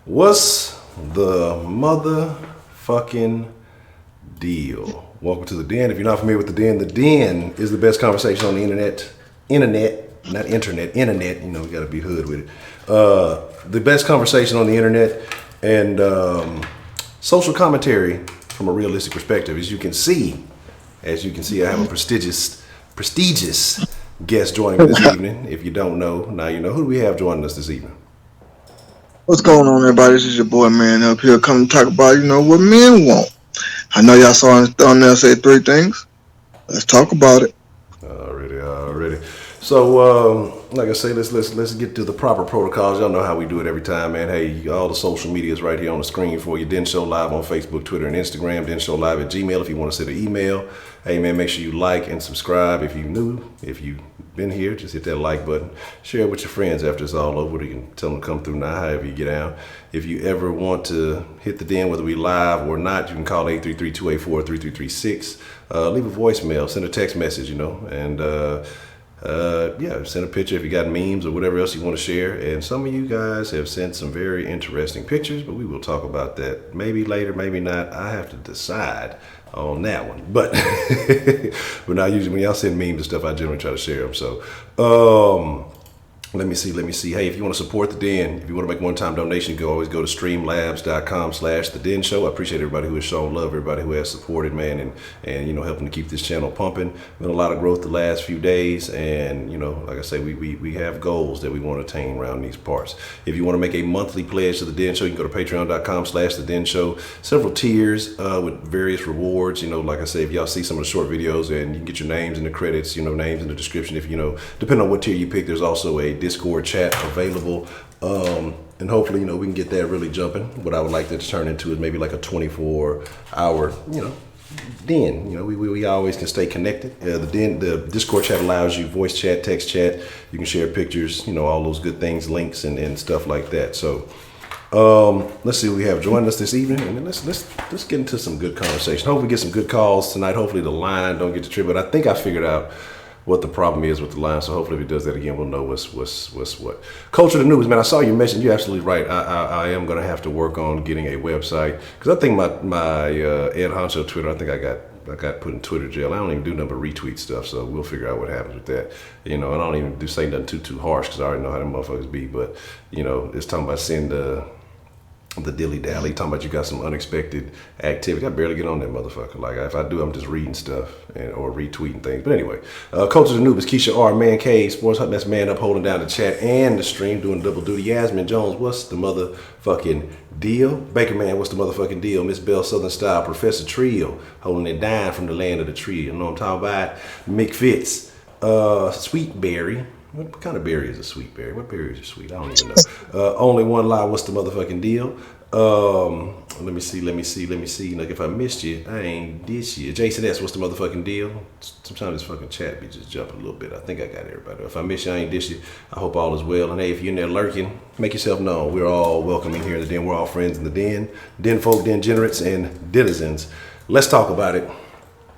What's the motherfucking deal? Welcome to the Den. If you're not familiar with the Den is the best conversation on the internet. Not internet, internet. You know, we gotta be hood with it. The best conversation on the internet and social commentary from a realistic perspective. As you can see, I have a prestigious guest joining me this evening. If you don't know, now you know. Who do we have joining us this evening? What's going on, everybody? This is your boy, Man Up here, come to talk about, what men want. I know y'all saw on the thumbnail say 3 things. Let's talk about it. Already. So, like I say, let's get to the proper protocols. Y'all know how we do it every time, man. Hey, all the social media is right here on the screen for you. Den Show Live on Facebook, Twitter, and Instagram. Den Show Live at Gmail if you want to send an email. Hey, man, make sure you like and subscribe if you're new. If you've been here, just hit that like button. Share it with your friends after it's all over. You can tell them to come through now, however you get down. If you ever want to hit the Den, whether we live or not, you can call 833-284-3336. Leave a voicemail, send a text message, and send a picture if you got memes or whatever else you want to share. And some of you guys have sent some very interesting pictures, but we will talk about that maybe later, maybe not. I have to decide on that one. But but not usually when y'all send memes and stuff, I generally try to share them. So let me see. Hey, if you want to support the Den, if you want to make one-time donation, always go to streamlabs.com/the Den Show. I appreciate everybody who has shown love, everybody who has supported, man, and helping to keep this channel pumping. Been a lot of growth the last few days, and like I say, we have goals that we want to attain around these parts. If you want to make a monthly pledge to the Den Show, you can go to patreon.com/the Den Show. Several tiers with various rewards. Like I say, if y'all see some of the short videos, and you can get your names in the credits, names in the description. If depending on what tier you pick, there's also a Discord chat available, and hopefully we can get that really jumping. What I would like that to turn into is maybe like a 24-hour Den. We always can stay connected. The Discord chat allows you voice chat, text chat. You can share pictures, all those good things, links and stuff like that. So let's see what we have joining us this evening, and then let's get into some good conversation. Hopefully get some good calls tonight. Hopefully the line don't get to trip, but I think I figured out what the problem is with the line. So hopefully if it does that again, we'll know what's what. Culture the news, man. I saw you mention. You're absolutely right. I am going to have to work on getting a website, because I think my Ed Honcho Twitter, I think I got put in Twitter jail. I don't even do nothing but retweet stuff, so we'll figure out what happens with that. I don't even say nothing too harsh, because I already know how them motherfuckers be. But it's talking about send the dilly-dally, talking about you got some unexpected activity. I barely get on that motherfucker. Like, if I do, I'm just reading stuff or retweeting things. But anyway, Culture the Noob is Keisha R, Man Cave, Sports Hut, that's Man Up, holding down the chat and the stream, doing double duty. Yasmin Jones, what's the motherfucking deal? Baker Man, what's the motherfucking deal? Miss Bell, Southern Style, Professor Trio, holding it down from the land of the tree. You know what I'm talking about? Mick Fitz, Sweet Berry. What kind of berry is a sweet berry? What berries are sweet? I don't even know. Only one lie. What's the motherfucking deal? Let me see. Like, if I missed you, I ain't this year. Jason S, what's the motherfucking deal? Sometimes this fucking chat be just jumping a little bit. I think I got everybody. If I missed you, I ain't this you. I hope all is well. And hey, if you're in there lurking, make yourself known. We're all welcome in here in the Den. We're all friends in the Den. Den folk, Den generates, and denizens. Let's talk about it.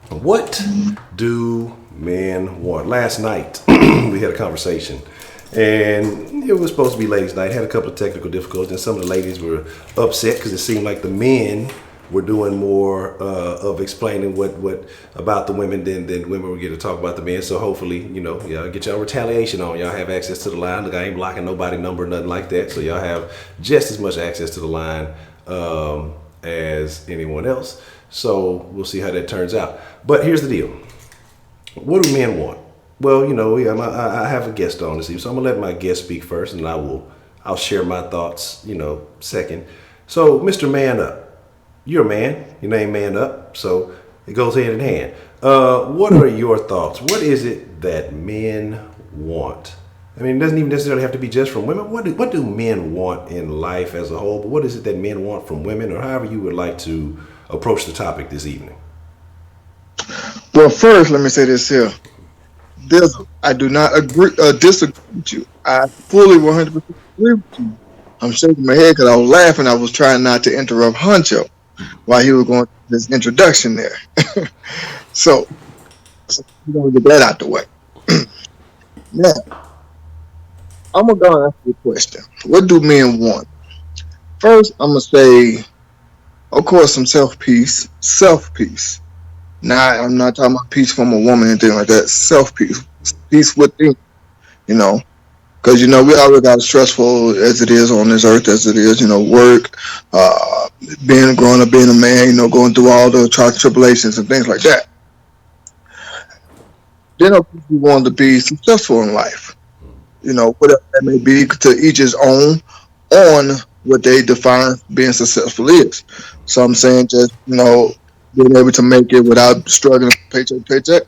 What do men want? Last night we had a conversation, and it was supposed to be ladies' night. Had a couple of technical difficulties, and some of the ladies were upset because it seemed like the men were doing more of explaining what about the women than women were getting to talk about the men. So hopefully, y'all get y'all retaliation on. Y'all have access to the line. Look, I ain't blocking nobody number, nothing like that. So y'all have just as much access to the line as anyone else. So we'll see how that turns out. But here's the deal. What do men want? Well, I have a guest on this evening, so I'm gonna let my guest speak first, and I'll share my thoughts, second. So, Mr. Man Up, you're a man. Your name Man Up, so it goes hand in hand. What are your thoughts? What is it that men want? I mean, it doesn't even necessarily have to be just from women. What do men want in life as a whole? But what is it that men want from women, or however you would like to approach the topic this evening? Well, first, let me say this here. I do not disagree with you. I fully 100% agree with you. I'm shaking my head because I was laughing. I was trying not to interrupt Honcho while he was going through this introduction there. so we're going to get that out the way. Now, I'm going to go and ask you a question. What do men want? First, I'm gonna say, of course, some self-peace. Self-peace. Now, I'm not talking about peace from a woman or anything like that. Self-peace. Peace within, you know. Because, we already got as stressful as it is on this earth as it is, work, being growing up, being a man, going through all the tribulations and things like that. Then, of course, we want to be successful in life, whatever that may be, to each his own on what they define being successful is. So I'm saying just, being able to make it without struggling paycheck to paycheck.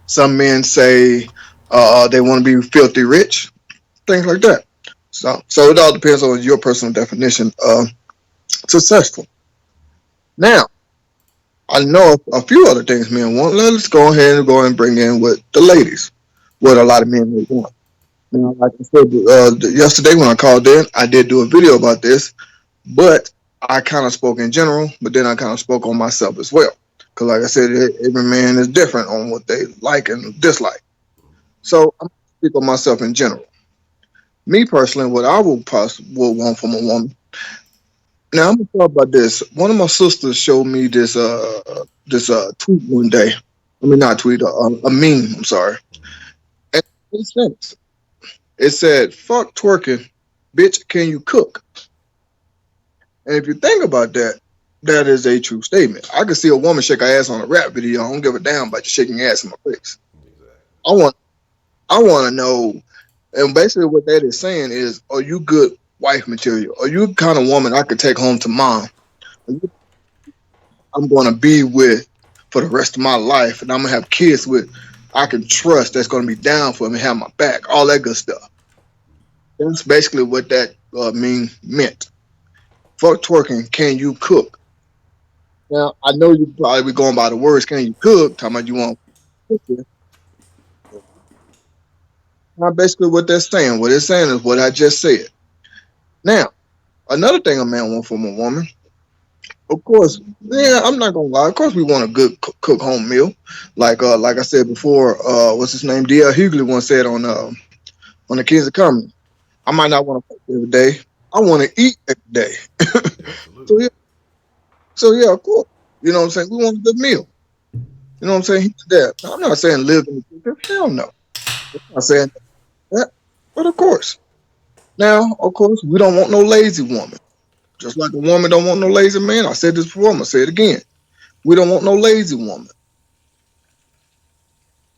Some men say they want to be filthy rich, things like that. So it all depends on your personal definition of successful. Now, I know a few other things men want. Let's go ahead and bring in with the ladies, what a lot of men may want. Now, like I said yesterday when I called in, I did do a video about this, but I kind of spoke in general, but then I kind of spoke on myself as well. Because, like I said, every man is different on what they like and dislike. So I'm going to speak on myself in general. Me personally, what I would want from a woman. Now I'm gonna talk about this. One of my sisters showed me this tweet one day. I mean, not tweet, a meme. I'm sorry. And it said, "Fuck twerking, bitch. Can you cook?" And if you think about that, that is a true statement. I could see a woman shake her ass on a rap video. I don't give a damn about you shaking your ass in my face. I want I want to know, and basically what that is saying is, are you good wife material? Are you the kind of woman I could take home to mom? I'm going to be with for the rest of my life, and I'm gonna have kids with. I can trust that's going to be down for me, have my back, all that good stuff. That's basically what that meant. Fuck twerking. Can you cook? Now I know you probably be going by the words. Can you cook? Talking about you want. Now basically what they're saying. What it's saying is what I just said. Now another thing a man wants from a woman. Of course, yeah, I'm not gonna lie. Of course, we want a good cook home meal, like I said before. What's his name? D.L. Hughley once said on the Kids of Comedy. I might not want to cook every day. I want to eat every day. so yeah, so of course, you know what I'm saying. We want a good meal. You know what I'm saying? He did that. Now, I'm not saying live in the kitchen. Hell no. I'm not saying that. But of course, now of course, we don't want no lazy woman. Just like a woman don't want no lazy man. I said this before. I'm gonna say it again. We don't want no lazy woman.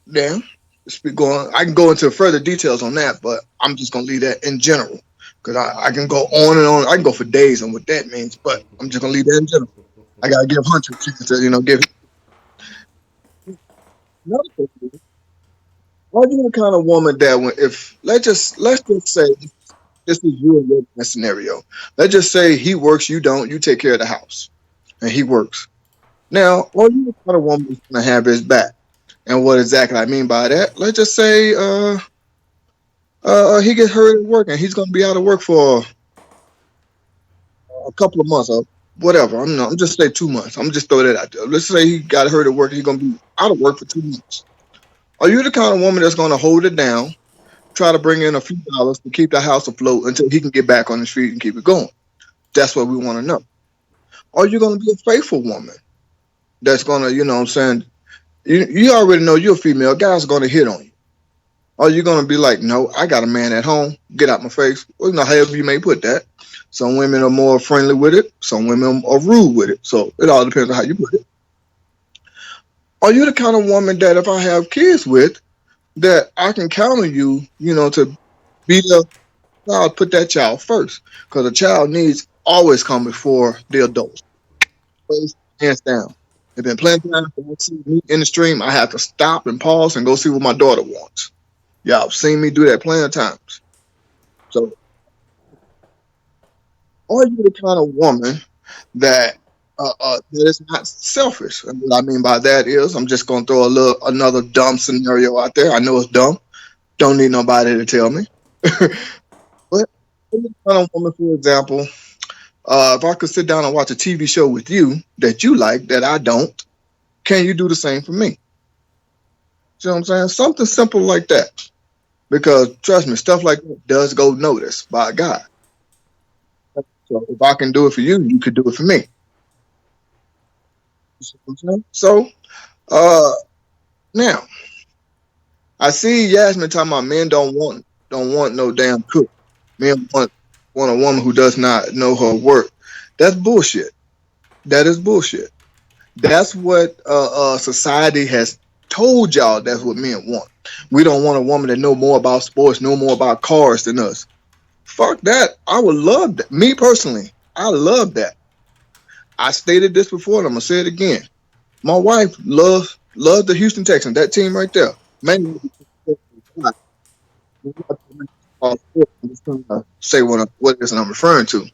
Now, I can go into further details on that, but I'm just gonna leave that in general because I can go on and on. I can go for days on what that means, but I'm just gonna leave that in general. I gotta give Hunter a chance to give. Another thing is, are you the kind of woman that when if let's just say this is you and your scenario. Let's just say he works, you don't. You take care of the house, and he works. Now, are you the kind of woman that's gonna have his back? And what exactly I mean by that? Let's just say he gets hurt at work and he's going to be out of work for a couple of months or whatever. I'm just say 2 months. I'm just throw that out there. Let's say he got hurt at work and he's going to be out of work for 2 months. Are you the kind of woman that's going to hold it down, try to bring in a few dollars to keep the house afloat until he can get back on the street and keep it going? That's what we want to know. Are you going to be a faithful woman that's going to, what I'm saying, you already know you're a female. Guys are going to hit on you. Are you going to be like, no, I got a man at home, get out my face? Well, however you may put that. Some women are more friendly with it. Some women are rude with it. So it all depends on how you put it. Are you the kind of woman that if I have kids with, that I can count on you, to be the child, put that child first? Because a child needs always come before the adults. First, hands down. There's been plenty of times when I see me in the stream, I have to stop and pause and go see what my daughter wants. Y'all have seen me do that plenty of times. So, are you the kind of woman that that is not selfish? And what I mean by that is, I'm just gonna throw another dumb scenario out there. I know it's dumb. Don't need nobody to tell me. But are you the kind of woman, for example, if I could sit down and watch a TV show with you that you like that I don't, can you do the same for me? You know what I'm saying? Something simple like that. Because trust me, stuff like that does go noticed by God. So if I can do it for you, you could do it for me. You see what I'm saying? So uh, now I see Yasmin talking about men don't want no damn cook. Men want a woman who does not know her work. That's bullshit. That is bullshit. That's what society has told y'all. That's what men want. We don't want a woman that know more about sports, know more about cars than us. Fuck that. I would love that. Me personally, I love that. I stated this before, and I'm gonna say it again. My wife loves the Houston Texans. That team right there. Mainly I'm just trying to say what it is I'm referring to.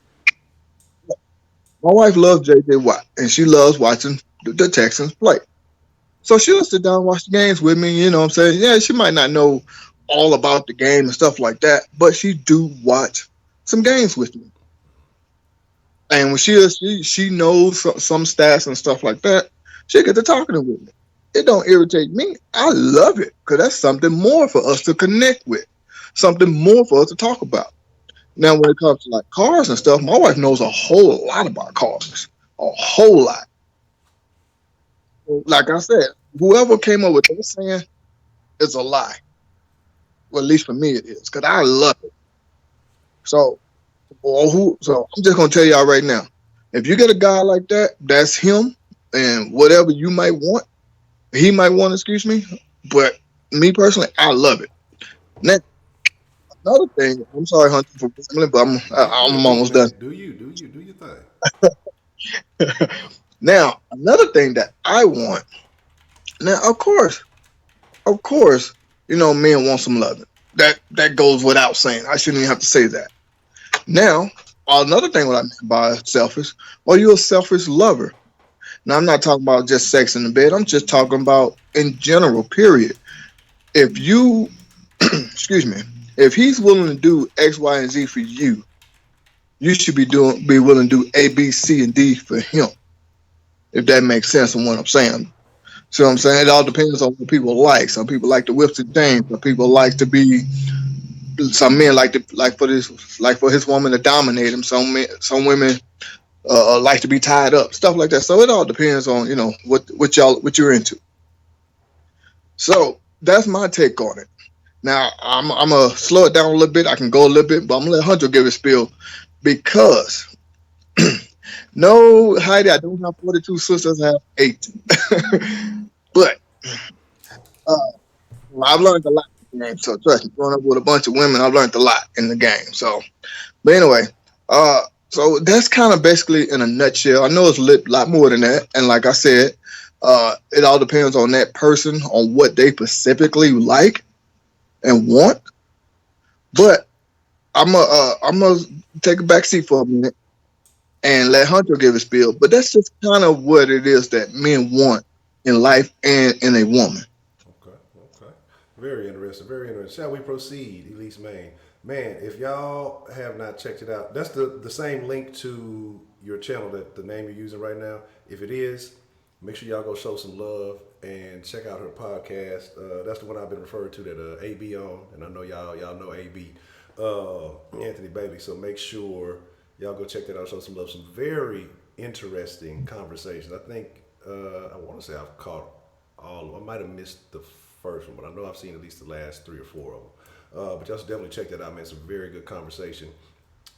My wife loves J.J. Watt, and she loves watching the Texans play. So she'll sit down and watch the games with me. You know what I'm saying? Yeah, she might not know all about the game and stuff like that, but she do watch some games with me. And when she knows some stats and stuff like that, she get to talking with me. It don't irritate me. I love it because that's something more for us to connect with, something more for us to talk about. Now, when it comes to like cars and stuff, my wife knows a whole lot about cars, a whole lot. Like I said, whoever came up with that saying is a lie. Well, at least for me, it is because I love it. So, so I'm just gonna tell y'all right now, if you get a guy like that, that's him, and whatever you might want, he might want. Excuse me, but me personally, I love it. Now, another thing, I'm sorry, Hunter, for rambling, but You I'm good, good almost done. man. Do your thing. Now, another thing that I want. Now, of course, men want some loving. That goes without saying. I shouldn't even have to say that. Now, another thing what I mean by selfish, are you a selfish lover? Now, I'm not talking about just sex in the bed. I'm just talking about in general, period. If you, excuse me, if he's willing to do X, Y, and Z for you, you should be willing to do A, B, C, and D for him. If that makes sense on what I'm saying. See what I'm saying? It all depends on what people like. Some people like to whip the chain. Some people like to be. Some men like for his woman to dominate him. Some women like to be tied up, stuff like that. So it all depends on what you're into. So that's my take on it. Now I'm gonna slow it down a little bit. I can go a little bit, but I'm gonna let Hunter give his spiel because no, Heidi, I don't have 42 sisters. I have 8, but uh, I've learned a lot in the game. So trust me, growing up with a bunch of women, I've learned a lot in the game. So, but anyway, so that's kind of basically in a nutshell. I know it's a lot more than that, and like I said, it all depends on that person on what they specifically like and want. But I'm gonna take a back seat for a minute and let Hunter give his spiel. But that's just kind of what it is that men want in life and in a woman. Okay, okay. Very interesting, very interesting. Shall we proceed, Elise Main? Man, if y'all have not checked it out, that's the same link to your channel, that the name you're using right now. If it is, make sure y'all go show some love and check out her podcast. That's the one I've been referred to that AB on, and I know y'all know AB, Anthony Bailey. So make sure y'all go check that out. Show some love. Some very interesting conversations. I think I want to say I've caught all of them. I might have missed the first one, but I know I've seen at least the last 3 or 4 of them. But y'all should definitely check that out, man. It's a very good conversation.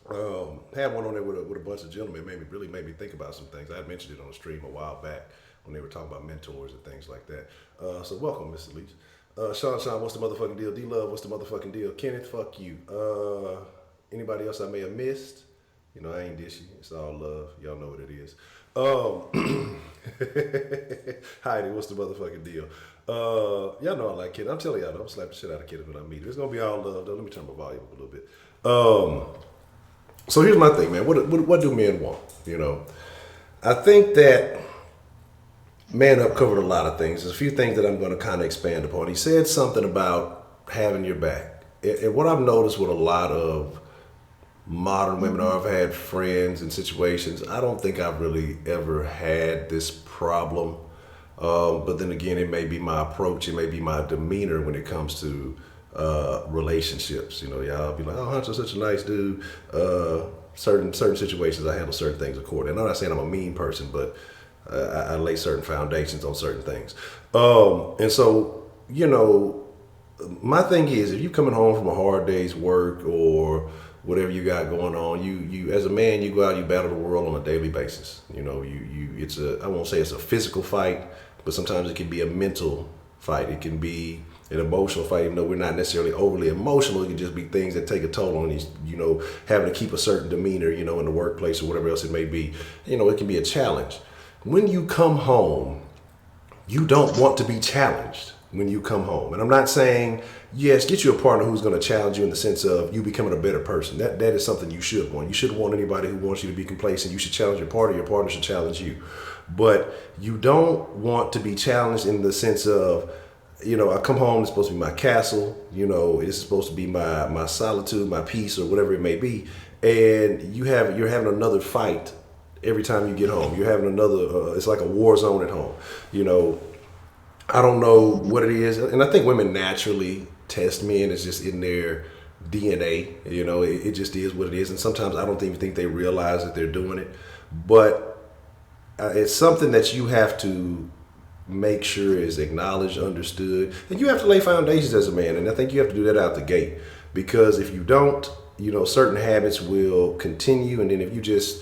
Had one on there with a bunch of gentlemen. Really made me think about some things. I had mentioned it on the stream a while back when they were talking about mentors and things like that. So welcome, Mr. Leach. Sean, what's the motherfucking deal? D-Love, what's the motherfucking deal? Kenneth, fuck you. Anybody else I may have missed? I ain't dishy. It's all love. Y'all know what it is. Heidi, what's the motherfucking deal? Y'all know I like Kenneth. I'm telling y'all, I'm slapping the shit out of Kenneth when I meet him. It's gonna be all love, though. Let me turn my volume up a little bit. So here's my thing, man. What do men want? I think that Man Up covered a lot of things. There's a few things that I'm going to kind of expand upon. He said something about having your back. And what I've noticed with a lot of modern women, or I've had friends in situations, I don't think I've really ever had this problem. But then again, it may be my approach, it may be my demeanor when it comes to relationships. Y'all be like, oh, Hunter's such a nice dude. certain situations, I handle certain things accordingly. I'm not saying I'm a mean person, but I lay certain foundations on certain things. And so, my thing is, if you're coming home from a hard day's work or whatever you got going on, you as a man, you go out, you battle the world on a daily basis. It's I won't say it's a physical fight, but sometimes it can be a mental fight. It can be an emotional fight, even though we're not necessarily overly emotional. It can just be things that take a toll on you, having to keep a certain demeanor, in the workplace or whatever else it may be. It can be a challenge. When you come home, you don't want to be challenged when you come home. And I'm not saying, yes, get you a partner who's going to challenge you in the sense of you becoming a better person. That is something you should want. You shouldn't want anybody who wants you to be complacent. You should challenge your partner should challenge you. But you don't want to be challenged in the sense of, I come home, it's supposed to be my castle, it's supposed to be my solitude, my peace, or whatever it may be. And you're having another fight every time you get home. You're having another, it's like a war zone at home. I don't know what it is. And I think women naturally test men. It's just in their DNA. It just is what it is. And sometimes I don't even think they realize that they're doing it. But it's something that you have to make sure is acknowledged, understood. And you have to lay foundations as a man. And I think you have to do that out the gate. Because if you don't, certain habits will continue. And then if you just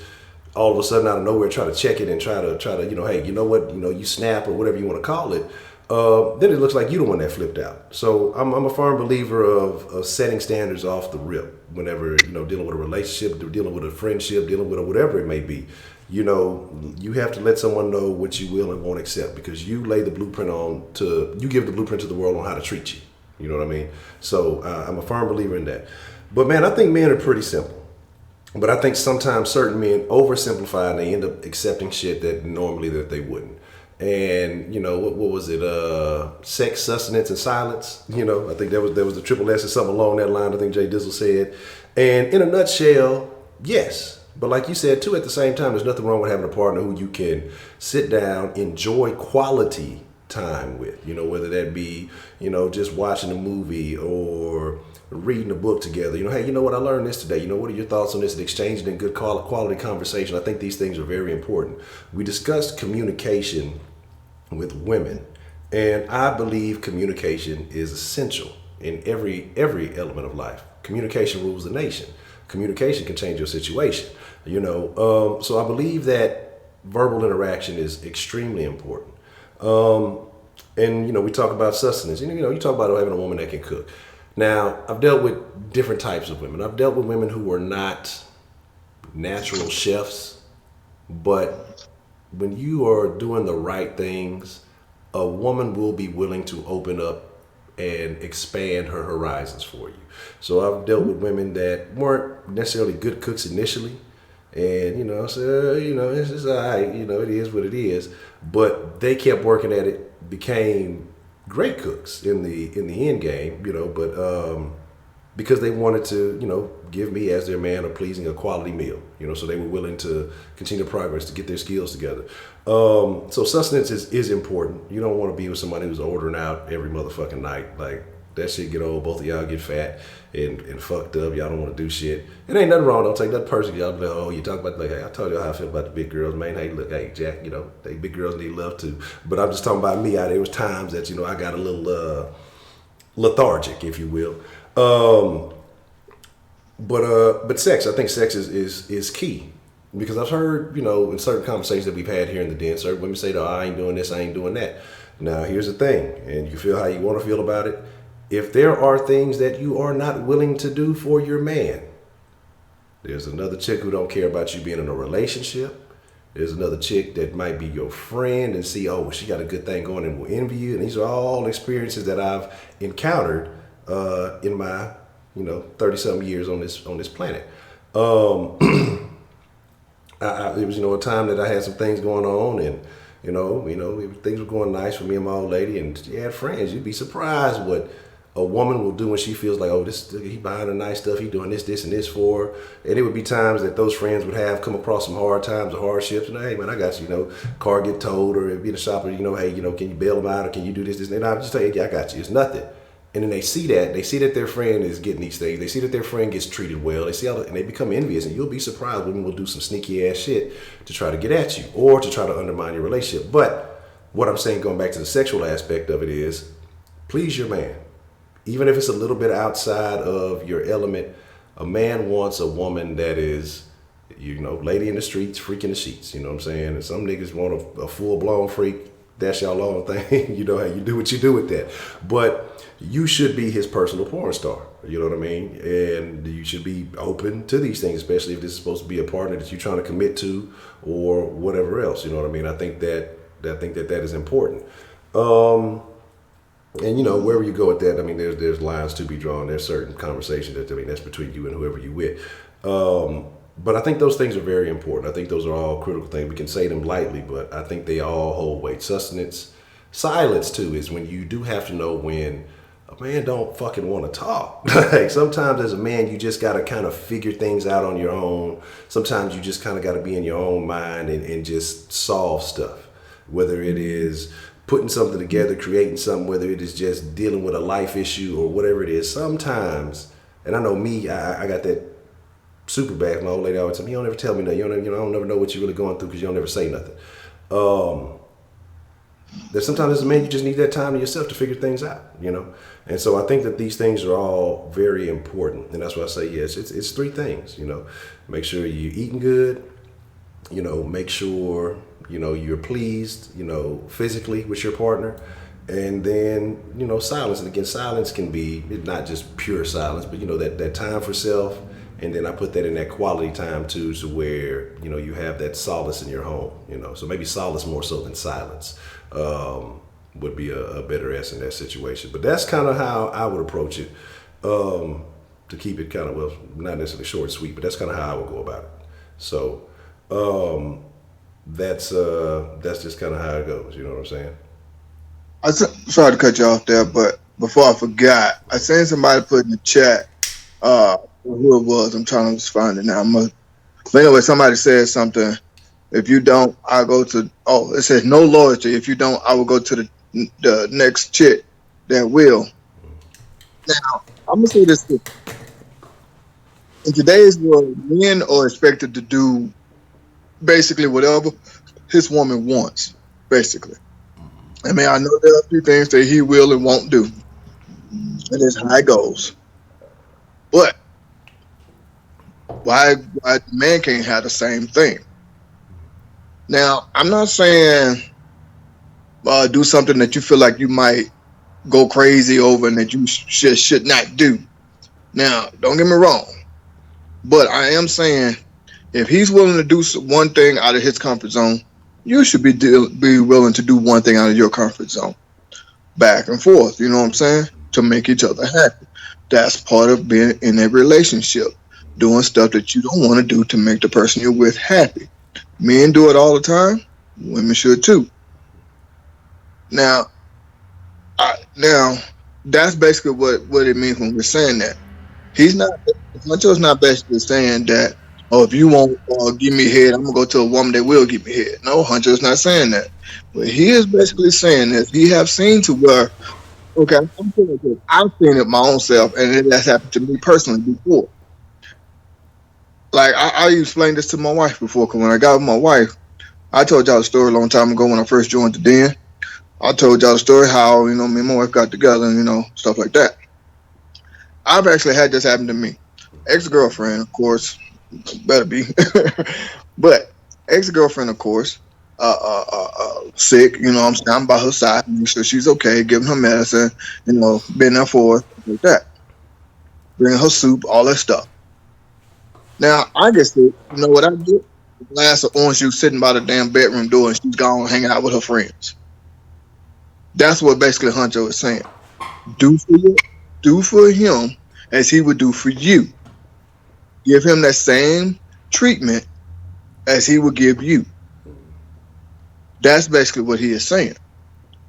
all of a sudden out of nowhere try to check it and try to hey, you know what, you snap or whatever you want to call it, then it looks like you're the one that flipped out. So I'm a firm believer of setting standards off the rip whenever, dealing with a relationship, dealing with a friendship, dealing with whatever it may be. You have to let someone know what you will and won't accept, because you lay the blueprint you give the blueprint to the world on how to treat you. You know what I mean? So I'm a firm believer in that. But man, I think men are pretty simple. But I think sometimes certain men oversimplify and they end up accepting shit that normally that they wouldn't. And what was it? Sex, sustenance, and silence. I think there was the triple S or something along that line. I think Jay Dizzle said. And in a nutshell, yes. But like you said too, at the same time, there's nothing wrong with having a partner who you can sit down, enjoy quality time with. Whether that be just watching a movie or reading a book together. Hey, you know what, I learned this today. What are your thoughts on this? And exchanging in good quality conversation. I think these things are very important. We discussed communication with women, and I believe communication is essential in every element of life. Communication rules the nation. Communication can change your situation. So I believe that verbal interaction is extremely important. And we talk about sustenance. You talk about having a woman that can cook. Now, I've dealt with different types of women. I've dealt with women who are not natural chefs, but when you are doing the right things, a woman will be willing to open up and expand her horizons for you. So I've dealt with women that weren't necessarily good cooks initially, and I said, it's all right, it is what it is, but they kept working at it, became great cooks in the end game, but because they wanted to, give me as their man a quality meal, so they were willing to continue progress to get their skills together. So sustenance is important. You don't want to be with somebody who's ordering out every motherfucking night. Like, that shit get old. Both of y'all get fat and fucked up. Y'all don't want to do shit. It ain't nothing wrong. Don't take nothing personal. Y'all be like, oh, you talk about, like, hey, I told you how I feel about the big girls, man. Hey, look, hey, Jack, they big girls need love too. But I'm just talking about me. There was times that, I got a little lethargic, if you will. But sex, I think sex is key. Because I've heard, in certain conversations that we've had here in the den, certain women say, no, I ain't doing this, I ain't doing that. Now, here's the thing, and you feel how you want to feel about it. If there are things that you are not willing to do for your man, there's another chick who don't care about you being in a relationship. There's another chick that might be your friend and see, oh, well, she got a good thing going and will envy you. And these are all experiences that I've encountered in my, 30-something years on this planet. It was, a time that I had some things going on, and things were going nice for me and my old lady, and she had friends. You'd be surprised what a woman will do when she feels like, oh, he buying her nice stuff, he doing this, and this for her. And it would be times that those friends would have come across some hard times or hardships, and hey, man, I got you, car get towed, or be the shopper, hey, can you bail them out, or can you do this, and I'll just tell you, yeah, I got you. It's nothing. And then they see that their friend is getting these things. They see that their friend gets treated well. They see and they become envious. And you'll be surprised women will do some sneaky ass shit to try to get at you or to try to undermine your relationship. But what I'm saying, going back to the sexual aspect of it, is please your man, even if it's a little bit outside of your element. A man wants a woman that is, lady in the streets, freak in the sheets. You know what I'm saying? And some niggas want a full blown freak. That's y'all own thing. You know how you do what you do with that. But you should be his personal porn star. You know what I mean? And you should be open to these things, especially if this is supposed to be a partner that you're trying to commit to or whatever else. You know what I mean? I think that is important. And wherever you go with that, I mean, there's lines to be drawn. There's certain conversations that's between you and whoever you with. But I think those things are very important. I think those are all critical things. We can say them lightly, but I think they all hold weight. Sustenance, silence too, is when you do have to know when a man don't fucking want to talk. Like sometimes as a man, you just got to kind of figure things out on your own. Sometimes you just kind of got to be in your own mind and just solve stuff. Whether it is putting something together, creating something, whether it is just dealing with a life issue or whatever it is. Sometimes, and I know me, I got that super bad. My old lady always tell me, you don't ever tell me nothing. I don't never know what you're really going through because you don't ever say nothing. That sometimes as a man, you just need that time to yourself to figure things out, And so I think that these things are all very important. And that's why I say, yes, it's three things, Make sure you're eating good, make sure, you're pleased, physically with your partner. And then, silence. And again, silence can be not just pure silence, but, that time for self. And then I put that in that quality time too, to where, you have that solace in your home, So maybe solace more so than silence would be a better S in that situation. But that's kind of how I would approach it, to keep it kind of, well, not necessarily short and sweet, but that's kind of how I would go about it. So that's just kind of how it goes. You know what I'm saying? Sorry to cut you off there, but before I forgot, I seen somebody put in the chat who it was. I'm trying to find it now. But anyway, somebody said something. If you don't, I'll go to. Oh, it says no loyalty. If you don't, I will go to the next chick that will. Now, I'm gonna say this. In today's world, men are expected to do basically whatever his woman wants. Basically, I mean, I know there are a few things that he will and won't do, and that's how it goes. But why the man can't have the same thing? Now, I'm not saying do something that you feel like you might go crazy over and that you should not do. Now, don't get me wrong, but I am saying if he's willing to do one thing out of his comfort zone, you should be willing to do one thing out of your comfort zone. Back and forth, you know what I'm saying? To make each other happy. That's part of being in a relationship. Doing stuff that you don't want to do to make the person you're with happy. Men do it all the time. Women should too. Now that's basically what it means when we're saying that. Honcho's not basically saying that, oh, if you won't give me head, I'm gonna go to a woman that will give me head. No, Honcho's not saying that. But he is basically saying that he have seen to where, okay, I'm feeling good. I've seen it my own self, and that's happened to me personally before. Like I explained this to my wife before, because when I got with my wife, I told y'all the story a long time ago when I first joined the den. I told y'all the story how, me and my wife got together and, stuff like that. I've actually had this happen to me. Ex-girlfriend, of course, better be. But ex-girlfriend, of course, sick, I'm by her side, make sure she's okay, giving her medicine, being there for her, like that. Bringing her soup, all that stuff. Now, I get sick, you know what I do? A glass of orange juice sitting by the damn bedroom door and she's gone hanging out with her friends. That's what basically Honcho is saying. Do for him as he would do for you. Give him that same treatment as he would give you. That's basically what he is saying.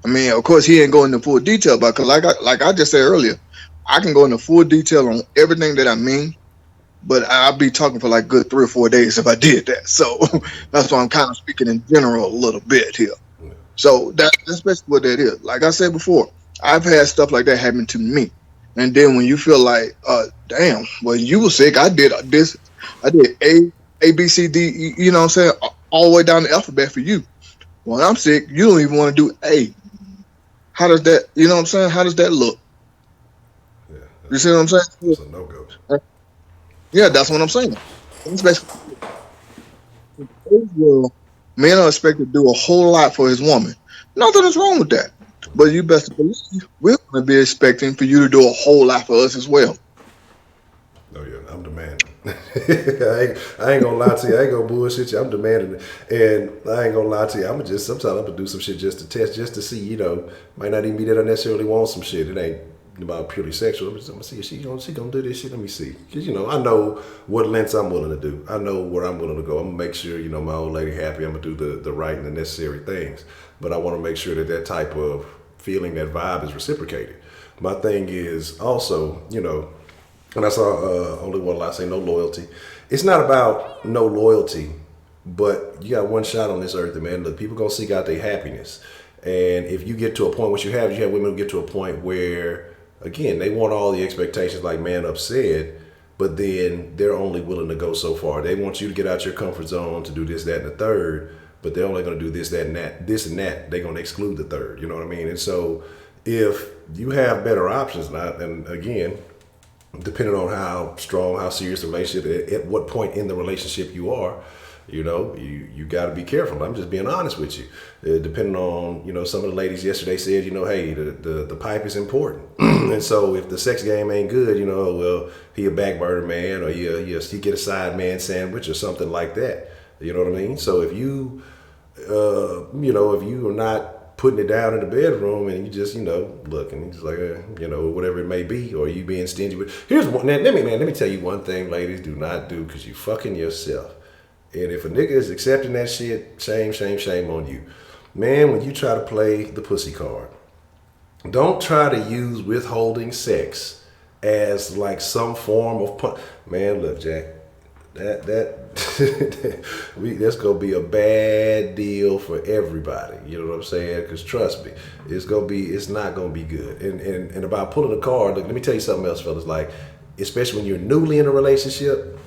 I mean, of course, he ain't going into full detail, but because like I just said earlier, I can go into full detail on everything that I mean, but I'll be talking for like good 3 or 4 days if I did that. So that's why I'm kind of speaking in general a little bit here. So that's basically what that is. Like I said before, I've had stuff like that happen to me. And then when you feel like, damn, well, you were sick. I did this. I did A, B, C, D. You know what I'm saying? All the way down the alphabet for you. When I'm sick, you don't even want to do A. How does that? You know what I'm saying? How does that look? Yeah, You see what I'm saying? that's a no go. Yeah, that's what I'm saying. That's basically in today's world, men are expected to do a whole lot for his woman. Nothing is wrong with that. But you best believe we're going to be expecting for you to do a whole lot for us as well. Oh yeah, I'm demanding. I ain't gonna lie to you. I ain't gonna bullshit you. I'm demanding it, and I ain't gonna lie to you. Sometimes I'm gonna do some shit just to test, just to see. Might not even be that I necessarily want some shit. It ain't about purely sexual. I'm gonna see if she gonna do this shit. Let me see, because I know what lengths I'm willing to do. I know where I'm willing to go. I'm gonna make sure my old lady happy. I'm gonna do the right and the necessary things. But I want to make sure that type of feeling, that vibe, is reciprocated. My thing is also, and that's only one I say, no loyalty. It's not about no loyalty, but you got one shot on this earth, and man, look, people gonna seek out their happiness. And if you get to a point, what you have women who get to a point where, again, they want all the expectations, like Man Up said, but then they're only willing to go so far. They want you to get out your comfort zone to do this, that, and the third, but they're only gonna do this, that, and that, this and that. They're gonna exclude the third. You know what I mean? And so, if you have better options now, and again, depending on how strong, how serious the relationship, at what point in the relationship you are, you got to be careful. I'm just being honest with you. Depending on, some of the ladies yesterday said, hey, the pipe is important. And so if the sex game ain't good, well, he a backburner man, or he get a side man sandwich or something like that. You know what I mean? So if you, if you are not putting it down in the bedroom, and you just, look, and you just like, whatever it may be, or you being stingy. But here's one. Let me tell you one thing, ladies, do not do, because you fucking yourself. And if a nigga is accepting that shit, shame on you. Man, when you try to play the pussy card, don't try to use withholding sex as like some form of man, look, Jack, that's gonna be a bad deal for everybody. You know what I'm saying? Because trust me, it's not gonna be good. And about pulling a card, look, let me tell you something else, fellas. Like, especially when you're newly in a relationship,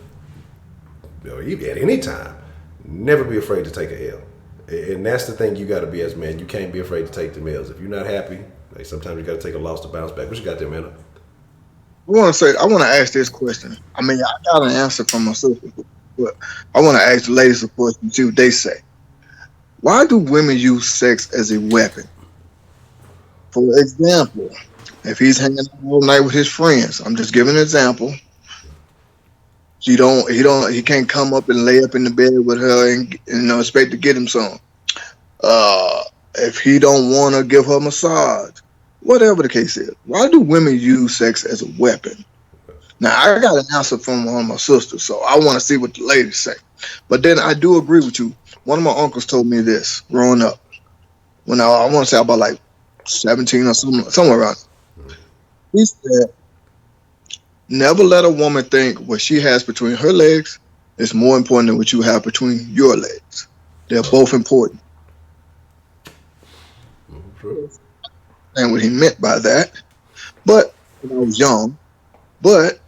even at any time, never be afraid to take a L. And that's the thing you got to be as a man. You can't be afraid to take the L's. If you're not happy, like, sometimes you got to take a loss to bounce back. What you got there, man? I want to ask this question. I mean, I got an answer from my sister, but I want to ask the ladies a question, see what they say. Why do women use sex as a weapon? For example, if he's hanging out all night with his friends, I'm just giving an example. He can't come up and lay up in the bed with her and expect to get him some. If he don't want to give her a massage, whatever the case is, why do women use sex as a weapon? Now, I got an answer from one of my sisters, so I want to see what the ladies say. But then I do agree with you. One of my uncles told me this growing up, when I want to say about like 17 or somewhere around. He said, never let a woman think what she has between her legs is more important than what you have between your legs. They're both important. And what he meant by that. But when I was young, but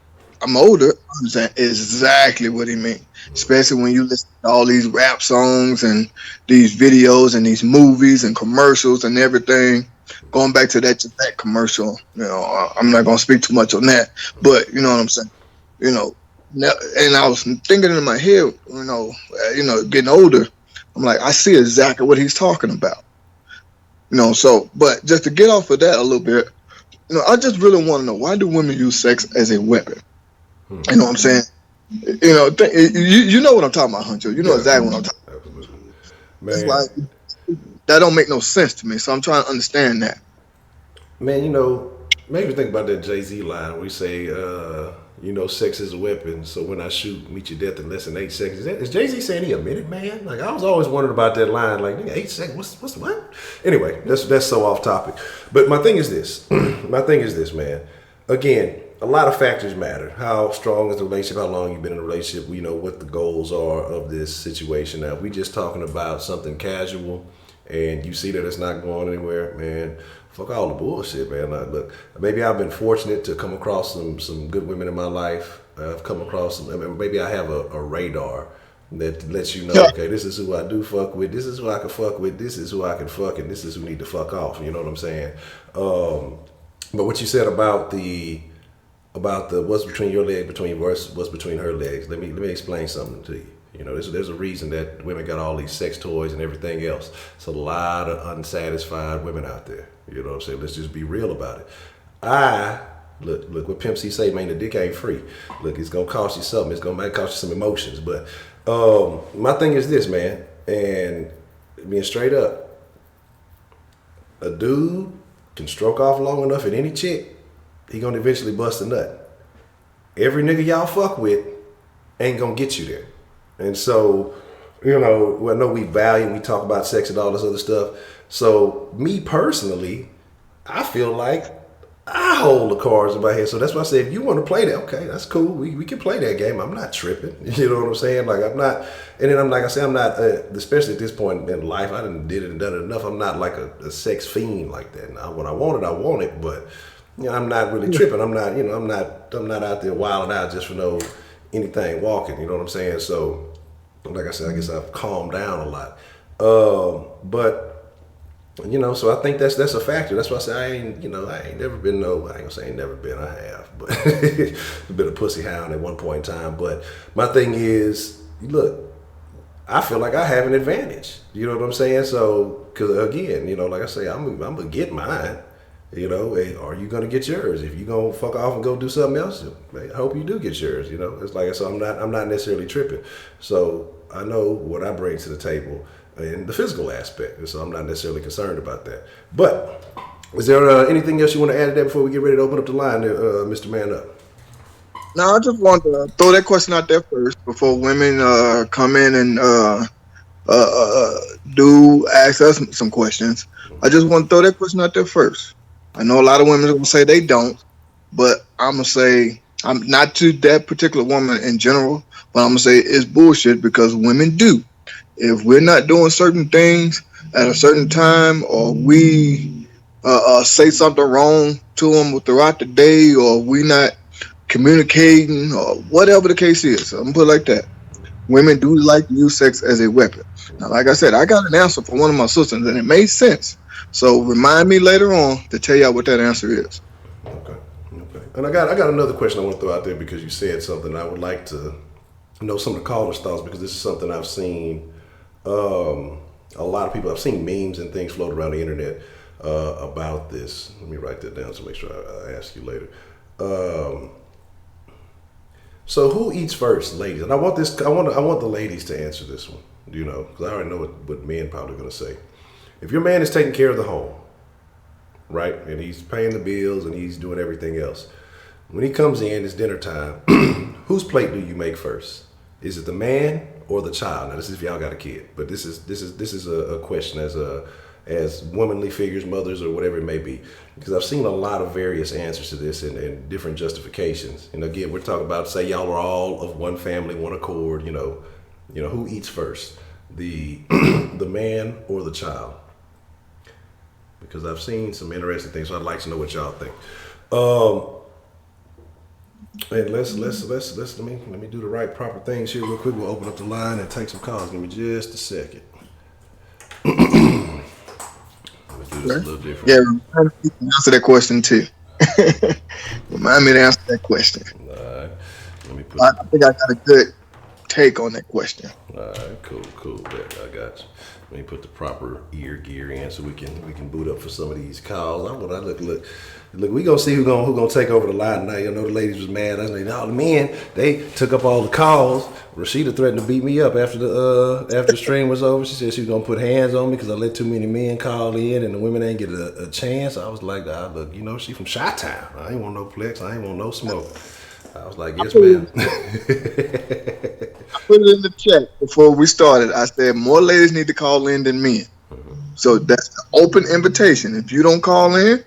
I'm older, I understand exactly what he meant. Especially when you listen to all these rap songs and these videos and these movies and commercials and everything. Going back to that commercial, I'm not gonna speak too much on that, but you know what I'm saying. And I was thinking in my head, getting older, I'm like, I see exactly what he's talking about. So, but just to get off of that a little bit, I just really want to know, why do women use sex as a weapon? You know what I'm saying? You know what I'm talking about, Honcho. You know exactly what I'm talking about. Absolutely. It's Man, like, that don't make no sense to me, so I'm trying to understand that. man, maybe think about that Jay-Z line where he say, sex is a weapon, so when I shoot, meet your death in less than 8 seconds. Is Jay-Z saying he a minute man? Like, I was always wondering about that line. Like, 8 seconds, what's what? Anyway, that's so off topic. But my thing is this. Man. Again, a lot of factors matter. How strong is the relationship? How long you've been in a relationship? What the goals are of this situation. Now, if we just talking about something casual and you see that it's not going anywhere, man, fuck all the bullshit, man. Look, maybe I've been fortunate to come across some good women in my life. I've come across some, I mean, maybe I have a radar that lets you know, Yeah. okay, this is who I do fuck with, this is who I can fuck with, this is who I can fuck, and this is who need to fuck off. You know what I'm saying? But what you said about the what's between your legs between versus what's between her legs. Let me explain something to you. You know, there's a reason that women got all these sex toys and everything else. It's a lot of unsatisfied women out there. You know what I'm saying? Let's just be real about it. Look what Pimp C say, man, the dick ain't free. Look, it's gonna cost you something. It's gonna might cost you some emotions. But my thing is this, man, and being straight up, a dude can stroke off long enough at any chick, he gonna eventually bust a nut. Every nigga y'all fuck with ain't gonna get you there. And so, you know, I know we value, we talk about sex and all this other stuff. So me personally, I feel like I hold the cards in my head. So that's why I say, if you want to play that, okay, that's cool. We can play that game. I'm not tripping. You know what I'm saying? Like, I'm not, and then I'm like I say, I'm not, especially at this point in life, I done did it and done it enough. I'm not like a sex fiend like that. Now, when I want it, but you know, I'm not really tripping. I'm not, you know, I'm not out there wilding out just for no anything walking. You know what I'm saying? So, like I said, I guess I've calmed down a lot. But you know, so I think that's a factor. That's why I say I ain't never been I ain't gonna say I ain't never been. I have, but a bit of pussy hound at one point in time. But my thing is, look, I feel like I have an advantage. You know what I'm saying? So, because again, you know, like I say, I'm gonna get mine. You know, hey, are you gonna get yours? If you gonna fuck off and go do something else, I hope you do get yours. You know, it's like so I'm not necessarily tripping. So I know what I bring to the table in the physical aspect, and so I'm not necessarily concerned about that. But is there anything else you want to add to that before we get ready to open up the line, there, Mr. Man Up? Now, I just want to throw that question out there first before women come in and do ask us some questions. I just want to throw that question out there first. I know a lot of women are going to say they don't, but I'm going to say, I'm not to that particular woman in general, but I'm going to say it's bullshit because women do. If we're not doing certain things at a certain time, or we say something wrong to them throughout the day, or we not communicating, or whatever the case is, I'm gonna put it like that. Women do like to use sex as a weapon. Now, like I said, I got an answer for one of my sisters, and it made sense. So remind me later on to tell y'all what that answer is. Okay. And I got another question I want to throw out there because you said something. I would like to know some of the callers' thoughts because this is something I've seen. A lot of people, I've seen memes and things float around the internet about this. Let me write that down to make sure I ask you later. So who eats first, ladies? And I want the ladies to answer this one. You know, because I already know what men probably going to say. If your man is taking care of the home, right, and he's paying the bills and he's doing everything else, when he comes in, it's dinner time. Whose plate do you make first? Is it the man or the child? Now, this is if y'all got a kid, but this is a question as womanly figures, mothers, or whatever it may be, because I've seen a lot of various answers to this and different justifications. And again, we're talking about, say y'all are all of one family, one accord. You know, who eats first, the the man or the child? Because I've seen some interesting things, so I'd like to know what y'all think. And let me do the right proper things here real quick. We'll open up the line and take some calls. Give me just a second. Let me do this a little different. Yeah, remind me to answer that question too. Remind me to answer that question. All right. Let me put. I think I got a good take on that question. All right, cool. I got you. Let me put the proper ear gear in so we can boot up for some of these calls. Look. We gonna see who gonna take over the line tonight. You know the ladies was mad. I was like, no, the men, they took up all the calls. Rashida threatened to beat me up after the stream was over. She said she was gonna put hands on me because I let too many men call in and the women ain't get a chance. I was like, look, you know she from Chi-Town. I ain't want no flex. I ain't want no smoke. I was like, yes, ma'am. I put it in the chat before we started. I said more ladies need to call in than men. So that's an open invitation. If you don't call in,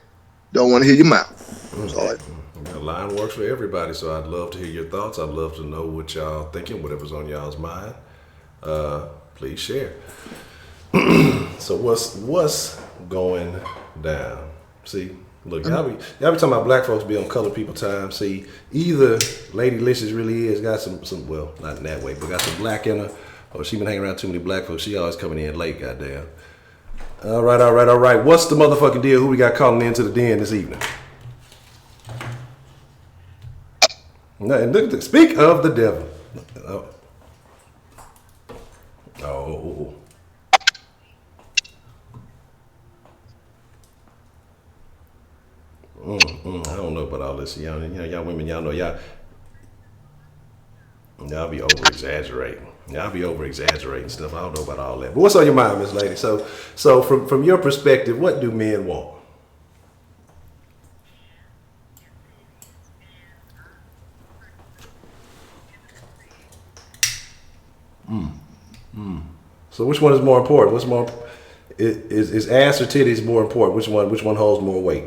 don't want to hear your mouth. The line works for everybody, so I'd love to hear your thoughts. I'd love to know what y'all thinking, whatever's on y'all's mind. Please share. So what's going down? See, look, y'all be talking about black folks be on colored people time. See, either Lady Licious really is got some well, not in that way, but got some black in her, or she been hanging around too many black folks. She always coming in late, goddamn. All right. What's the motherfucking deal? Who we got calling into the den this evening? And look, speak of the devil. Oh. I don't know about all this. Y'all women, y'all know y'all be over exaggerating. Y'all be over exaggerating stuff. I don't know about all that. But what's on your mind, Miss Lady? So from your perspective, what do men want? So which one is more important? What's more is ass or titties more important? Which one holds more weight?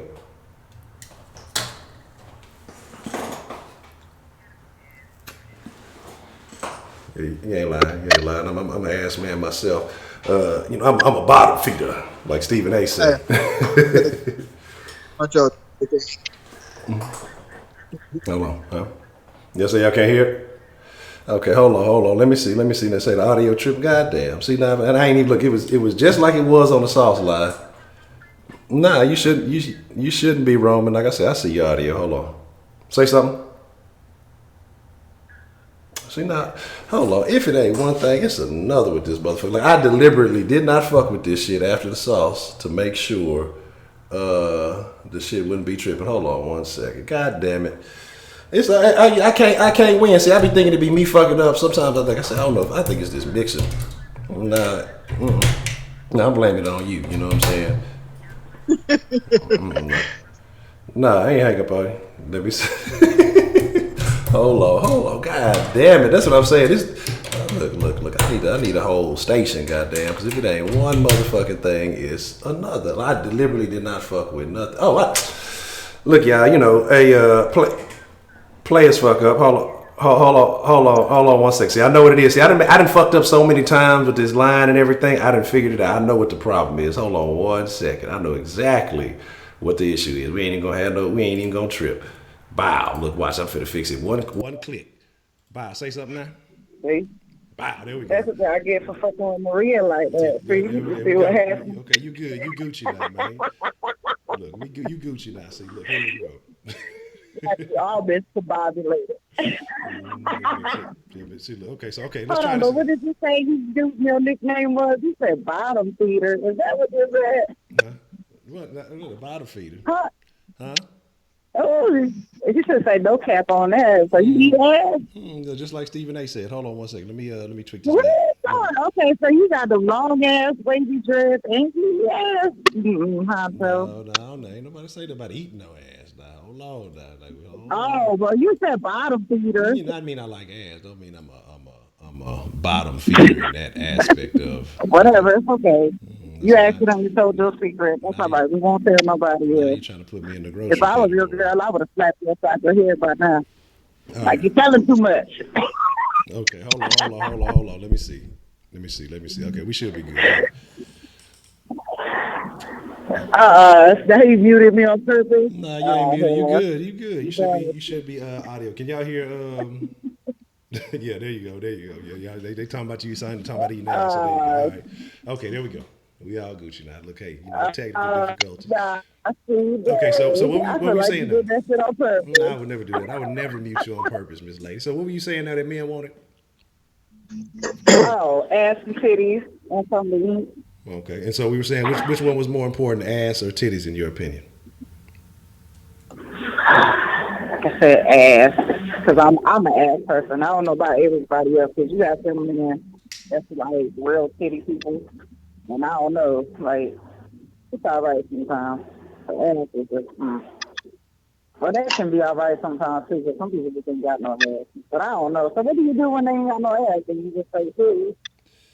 You ain't lying. I'm an ass man myself. I'm a bottom feeder, like Stephen A. said. Honcho. Hold on. Huh? Yes, y'all can't hear it? Okay, hold on. Let me see. Let's say the audio trip. Goddamn. See now, and I ain't even look. It was just like it was on the Sauce Live. Nah, you shouldn't. You shouldn't be roaming. Like I said, I see your audio. Hold on. Say something. See now, hold on. If it ain't one thing, it's another with this motherfucker. Like I deliberately did not fuck with this shit after the sauce to make sure the shit wouldn't be tripping. Hold on 1 second. God damn it. It's I can't win. See, I be thinking it'd be me fucking up. Sometimes I don't know. I think it's this mixer. Nah, I'm blaming it on you. You know what I'm saying? Nah, I ain't hang up on you. Let me see. Hold on. God damn it. That's what I'm saying. Look. I need a whole station, goddamn. Because if it ain't one motherfucking thing, it's another. I deliberately did not fuck with nothing. Look, y'all. Players fuck up. Hold on 1 second. See, I know what it is. See, I done fucked up so many times with this line and everything. I done figured it out. I know what the problem is. Hold on 1 second. I know exactly what the issue is. We ain't even gonna trip. Bow. Look, watch. I'm finna fix it. One click. Bow. Say something now. See? Bow. There we go. That's what I get for fucking with Maria like that. See what happened? Okay, you good. You Gucci now, man. Look, you Gucci now. See, look, here we go. We all been discombobulated. See, look, okay, let's Hold try on, this. but what did you say your nickname was? You said bottom feeder. Is that what you said? Huh? What? The bottom feeder. Huh? Huh? Oh, you should say no cap on that. So you eat ass? Just like Stephen A. said. Hold on 1 second. Let me tweak this What down. are you doing? Okay, so you got the long ass, wavy dress, and you eat ass? Honcho. No, ain't nobody say nobody eating no ass now. Hold on now. Oh, well, you said bottom feeder. I mean I like ass. Don't mean I'm a bottom feeder in that aspect of Whatever, it's okay. You I, accidentally told your secret. That's all right. We won't tell nobody now else. you're trying to put me in the grocery If I was your category. girl, I would have slapped you upside your head by now. All Like, right. you're telling too much. Okay, hold on. Let me see. Okay, we should be good. Right. That he muted me on purpose. Nah, you ain't muted. You Hell. good. You should be audio. Can y'all hear yeah, there you go. Yeah, they talking about you talking about eating ass. So there you go. All right. Okay, there we go. We all Gucci now. Look, hey, technical difficulties. Okay, so what were we saying now? Did that shit on purpose. I would never do that. I would never mute you on purpose, Miss Lady. So what were you saying now that men wanted? Ass and titties and something to eat. Okay, and so we were saying which one was more important, ass or titties, in your opinion? Like I said, ass. Because I'm an ass person. I don't know about everybody else. Because you got some men that's like real titty people. And I don't know. Like, it's all right sometimes. Ass is just, Well, that can be all right sometimes, too. Because some people just ain't got no ass. But I don't know. So what do you do when they ain't got no ass? And you just say titties?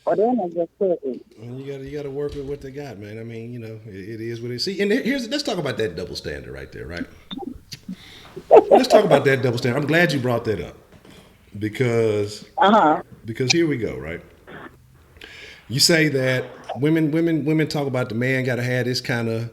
Or then they just cooking? You got to work with what they got, man. I mean, it is what it is. See, and let's talk about that double standard right there, right? Let's talk about that double standard. I'm glad you brought that up because here we go, right? You say that women talk about the man got to have this kind of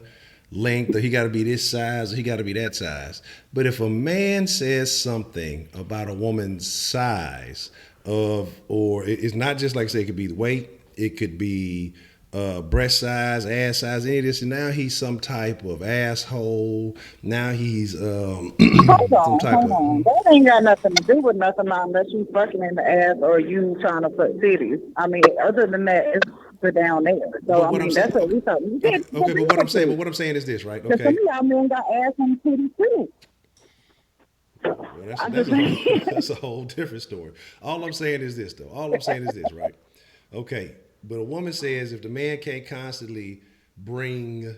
length, or he got to be this size, or he got to be that size. But if a man says something about a woman's size or it's not just like say it could be the weight, it could be breast size, ass size, any of this, and now he's some type of asshole. Now he's Hold some on, type hold of. on. That ain't got nothing to do with nothing unless you fucking in the ass or you trying to put titties. I mean, other than that, it's the down there. So But I what I'm mean, saying, that's what we talking. You okay, can't okay, compare the but what I'm saying is this, right? because some Okay, of y'all men got ass and titties too. well, I that's just a whole that's a whole different story. All I'm saying is this, though. All I'm saying is this, right? Okay, but a woman says if the man can't constantly bring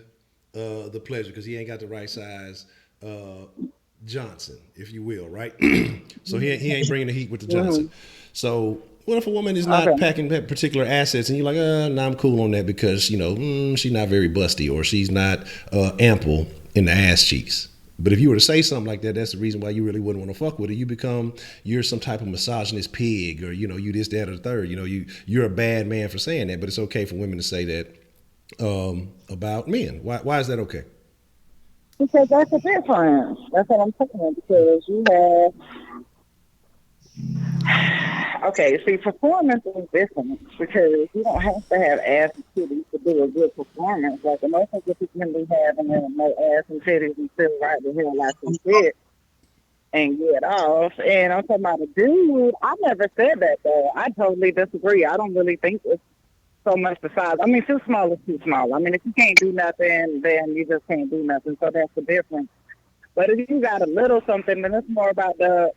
the pleasure because he ain't got the right size Johnson, if you will, right? So he ain't bringing the heat with the Johnson. mm-hmm. So what if a woman is not Okay. packing that particular assets and you're like, nah, I'm cool on that because she's not very busty or she's not ample in the ass cheeks. But if you were to say something like that, that's the reason why you really wouldn't want to fuck with her. You're some type of misogynist pig, or you this, that, or the third. You're a bad man for saying that. But it's okay for women to say that about men. Why is that okay? Because that's a difference. That's what I'm saying. Because you have okay, see, performance is different because you don't have to have ass and titties to do a good performance. Like the most of the people can be having no ass and titties and still ride the hell like some shit and get off. And I'm talking about a dude. I never said that though. I totally disagree. I don't really think it's so much the size. I mean, too small is too small. I mean, if you can't do nothing, then you just can't do nothing. So that's the difference. But if you got a little something, then it's more about the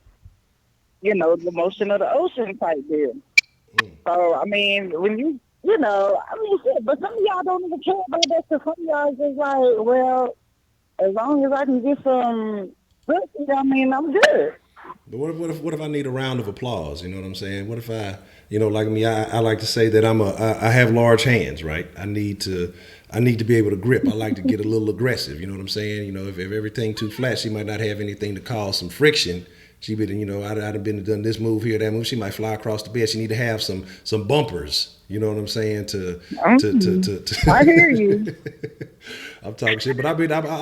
motion of the ocean type deal. So, I mean, when I mean, shit, but some of y'all don't even care about that because some of y'all just like, well, as long as I can get some pussy, I mean, I'm good. But what if I need a round of applause? You know what I'm saying? What if like me, I like to say that I have large hands, right? I need to be able to grip. I like to get a little aggressive. You know what I'm saying? If everything too flat, she might not have anything to cause some friction. She been, I'd have been done this move here, that move. She might fly across the bed. She need to have some bumpers. You know what I'm saying? I hear you. I'm talking shit, but I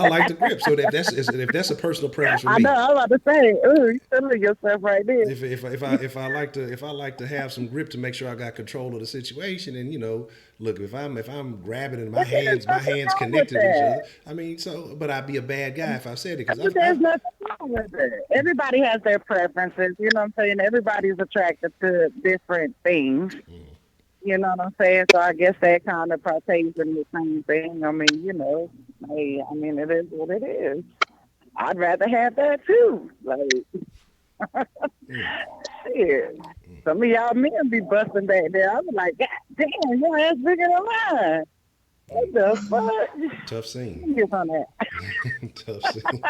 like to grip. So if that's a personal preference for I know. me, I'm about to say, ooh, you feeling yourself right there. if I like to have some grip to make sure I got control of the situation, and look, if I'm grabbing and my But hands there's my nothing hands wrong with connected with each that. other. I mean, but I'd be a bad guy if I said it because But there's nothing wrong with it. Everybody has their preferences. You know what I'm saying? Everybody's attracted to different things. You know what I'm saying? So I guess that kind of partakes in the same thing. I mean, hey, I mean, it is what it is. I'd rather have that too. Like, shit. Some of y'all men be busting back there. I was like, God damn, your ass bigger than mine. What the fuck? tough scene, Let me get on that. tough scene.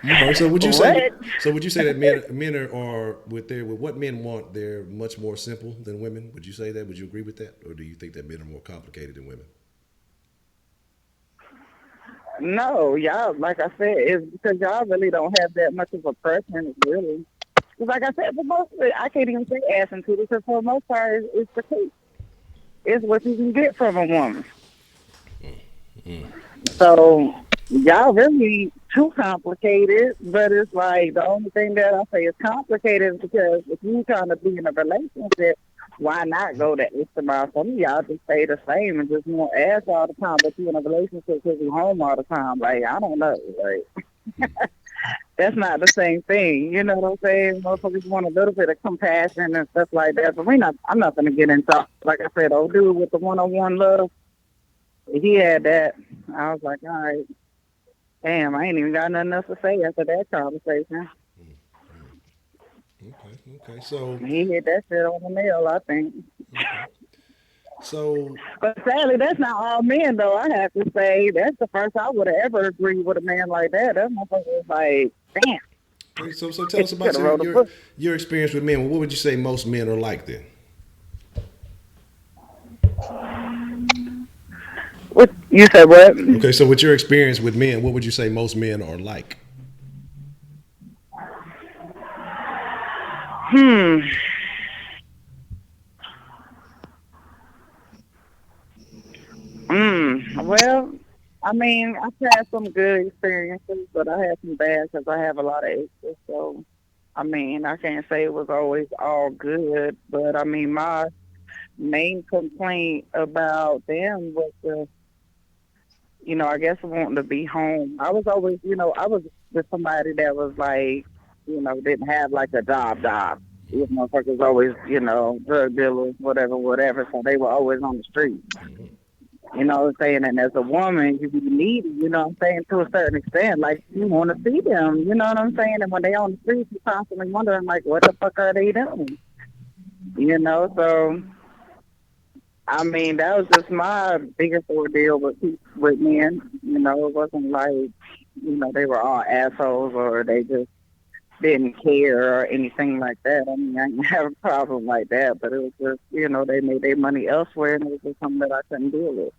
Okay, so would you say What? so would you say that men are with what men want, they're much more simple than women? Would you say that? Would you agree with that, or do you think that men are more complicated than women? No, y'all, like I said, it's because y'all really don't have that much of a preference, really. 'Cause like I said, for most of it, I can't even say ass and titties, because for the most part, it's the case. It's what you can get from a woman. That's good. So y'all really too complicated, but it's like the only thing that I say is complicated is because if you trying to be in a relationship, why not go the extra mile? Some of y'all just stay the same and just want ass all the time, but you in a relationship because you home all the time. Like, I don't know. Like, that's not the same thing. You know what I'm saying? Motherfuckers want a little bit of compassion and stuff like that. But I'm not gonna get into, like I said, old dude with the one-on-one love. He had that. I was like, all right, damn, I ain't even got nothing else to say after that conversation. Okay. So He hit that shit on the nail, I think. okay. So But sadly, that's not all men, though. I have to say, that's the first I would have ever agreed with a man like that. That motherfucker was like, damn, okay. So tell he us about could have wrote a your book. your experience with men. Well, what would you say most men are like then? What you said? What? Okay, so with your experience with men, what would you say most men are like? Hmm. Well, I mean, I've had some good experiences, but I had some bad because I have a lot of exes. So, I mean, I can't say it was always all good, but I mean, my main complaint about them was I guess wanting to be home. I was always, I was with somebody that was like, didn't have like a job. Motherfuckers always, drug dealers, whatever, whatever. So they were always on the street. You know what I'm saying? And as a woman, you be needy, I'm saying, to a certain extent. Like, you want to see them, you know what I'm saying? And when they on the streets, you constantly wondering, like, what the fuck are they doing? So, I mean, that was just my biggest ordeal with men. It wasn't like, they were all assholes or they just didn't care or anything like that. I mean, I didn't have a problem like that, but it was just, they made their money elsewhere and it was just something that I couldn't deal with.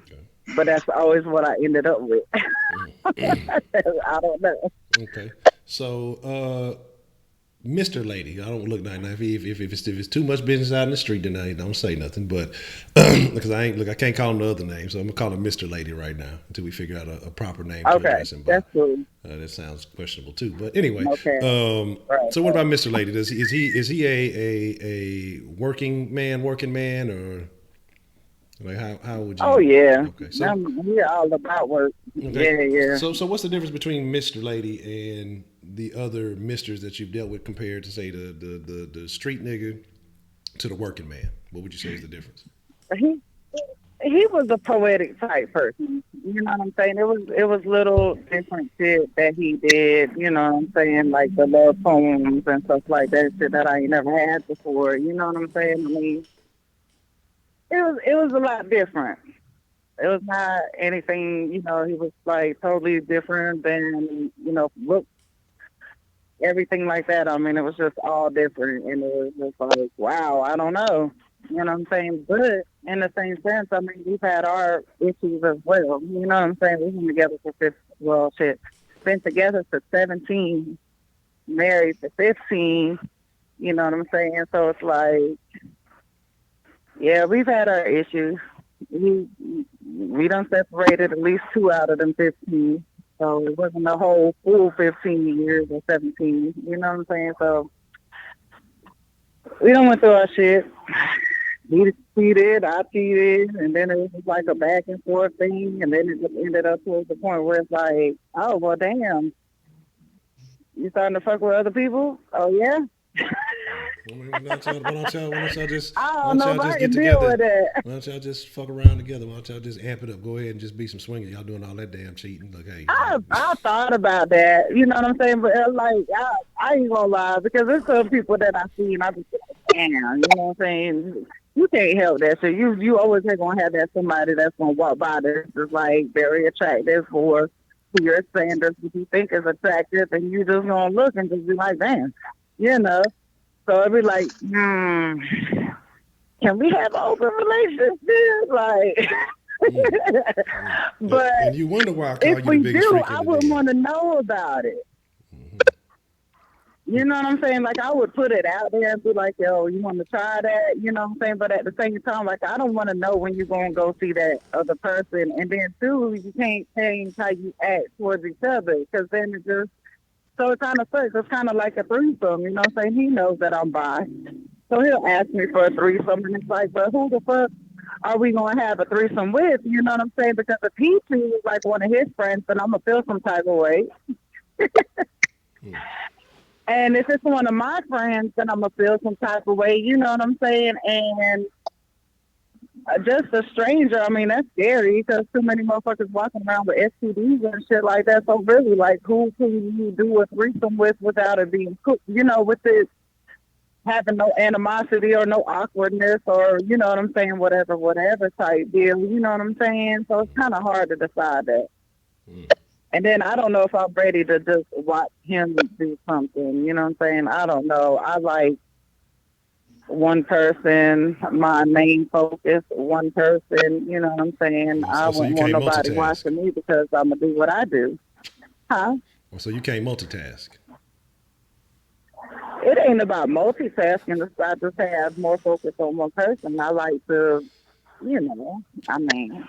Okay. But that's always what I ended up with. I don't know. Okay. So, Mr. Lady, I don't look nice. If it's too much business out in the street, then I don't say nothing. But because I can't call him the other name, so I'm gonna call him Mr. Lady right now until we figure out a proper name to Okay, address him by. that's cool. That sounds questionable too. But anyway, Okay, right. so what about Mr. Lady? Is he a working man, or like how would you? Oh yeah, Okay, so we're all about work. okay, Yeah. so what's the difference between Mr. Lady and the other Misters that you've dealt with compared to say the street nigga to the working man? What would you say is the difference? He he was a poetic type person. You know what I'm saying? It was little different shit that he did. You know what I'm saying? Like the love poems and stuff like that. Shit that I ain't never had before. You know what I'm saying? I mean, it was a lot different. It was not anything. He was like totally different than look, everything like that. I mean, it was just all different, and it was just like, wow, I don't know. You know what I'm saying? But in the same sense, I mean, we've had our issues as well. You know what I'm saying? We've been together for 15, well, shit, been together for 17, married for 15. You know what I'm saying? So it's like, yeah, we've had our issues. We we done separated at least two out of them 15. So it wasn't a whole full 15 years or 17. You know what I'm saying? So we done went through our shit. He cheated, I cheated, and then it was just like a back and forth thing, and then it just ended up towards the point where it's like, oh well, damn, you starting to fuck with other people? Oh yeah, Why don't y'all just I why don't don't know y'all if I just get can deal together? with that. Why don't y'all just fuck around together? Why don't y'all just amp it up? Go ahead and just be some swingers. Y'all doing all that damn cheating. Look, hey, I thought about that, you know what I'm saying, but like I ain't gonna lie because there's some people that I see and I just like, damn, you know what I'm saying. You can't help that shit. You always are gonna have that somebody that's gonna walk by that's just like very attractive for to your standards, what you think is attractive, and you just gonna look and just be like, damn, you know. So it'd be like, can we have an open relationship? Like, but and you wonder why I if call you the we biggest do, freak in I the would den. want to know about it. You know what I'm saying? Like I would put it out there and be like, yo, you want to try that? You know what I'm saying? But at the same time, like I don't want to know when you're going to go see that other person. And then too, you can't change how you act towards each other because then it just, so it kind of sucks. It's kind of like a threesome, you know what I'm saying? He knows that I'm bi. So he'll ask me for a threesome and it's like, but who the fuck are we going to have a threesome with? You know what I'm saying? Because if he chooses like one of his friends, then I'm going to feel some type of way. And if it's one of my friends, then I'm gonna feel some type of way. You know what I'm saying? And just a stranger, I mean, that's scary because too many motherfuckers walking around with STDs and shit like that. So really, like, who can you do a threesome with without it being cooked? You know, with it having no animosity or no awkwardness or you know what I'm saying, whatever type deal. You know what I'm saying? So it's kind of hard to decide that. And then I don't know if I'm ready to just watch him do something. You know what I'm saying? I don't know. I like one person, my main focus, one person. You know what I'm saying? I So you wouldn't want can't nobody multitask. watching me because I'm gonna do what I do. Huh? So you can't multitask. It ain't about multitasking. I just have more focus on one person. I like to you know, I mean,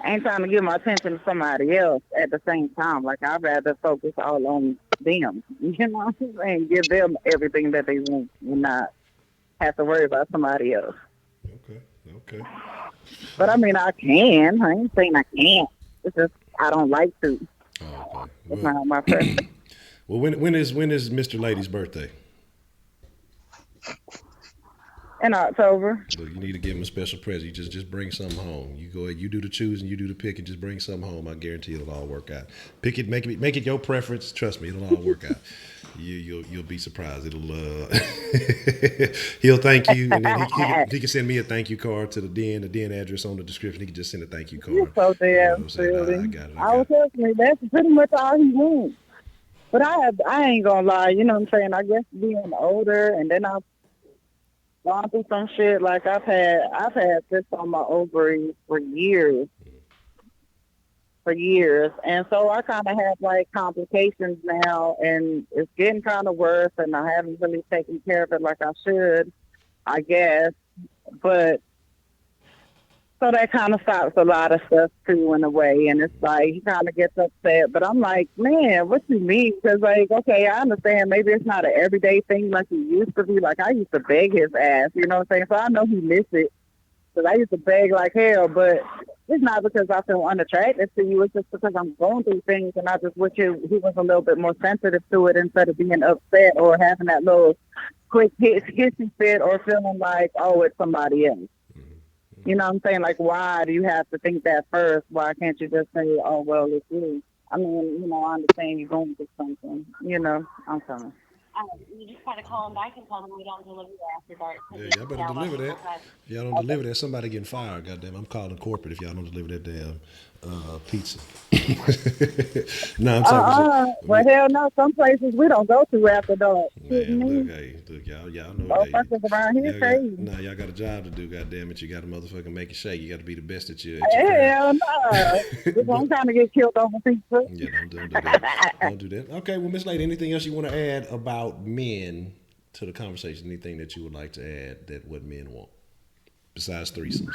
I ain't trying to give my attention to somebody else at the same time. Like, I'd rather focus all on them, you know what I'm saying? Give them everything that they want and not have to worry about somebody else. Okay. Okay. But I mean, I can. I ain't saying I can't. It's just I don't like to. Oh, okay. It's Well, not my preference. well, when is Mr. Lady's birthday? In October. Look, you need to give him a special present. You just bring something home. You go ahead, you do the choosing, you do the picking. Just bring something home. I guarantee it'll all work out. Pick it, make it your preference. Trust me, it'll all work out. You'll be surprised. It'll he'll thank you, and then he can send me a thank you card to the den address on the description. He can just send a thank you You're card. so You know what damn I'm saying? I silly. got it. I I got was it. telling you that's pretty much all he wants. But I ain't gonna lie. You know what I'm saying? I guess being older, and then I've gone through some shit. Like I've had this on my ovaries for years, and so I kind of have like complications now, and it's getting kind of worse, and I haven't really taken care of it like I should, I guess. But so that kind of stops a lot of stuff too, in a way. And it's like he kind of gets upset, but I'm like, man, what you mean? Because like, okay, I understand. Maybe it's not an everyday thing like it used to be. Like I used to beg his ass, you know what I'm saying? So I know he missed it because I used to beg like hell. But it's not because I feel unattracted to you. It's just because I'm going through things, and I just wish he was a little bit more sensitive to it instead of being upset or having that little quick hissy fit or feeling like, oh, it's somebody else. You know what I'm saying? Like, why do you have to think that first? Why can't you just say, oh, well, it's you? I mean, I understand you're going through something. I'm coming. You just try to call them back and tell them we don't deliver after dark Yeah, because y'all it's better down by deliver that. people's heads. If y'all don't Okay. deliver that, somebody getting fired. Goddamn, I'm calling corporate if y'all don't deliver that damn pizza. No, I'm talking shit. Well, hell no. Some places we don't go to after dark. Shit, Man, look, me. hey, look, y'all know it. Hey, Motherfuckers around here crazy. y'all got a job to do. Goddamn it, you got to motherfucking make it shake. You got to be the best at your craft. Hell no. We're But going to kind of get killed over pizza. yeah, don't do that. Don't do that. Okay, well, Miss Lady, anything else you want to add about men to the conversation? Anything that you would like to add that what men want besides threesomes?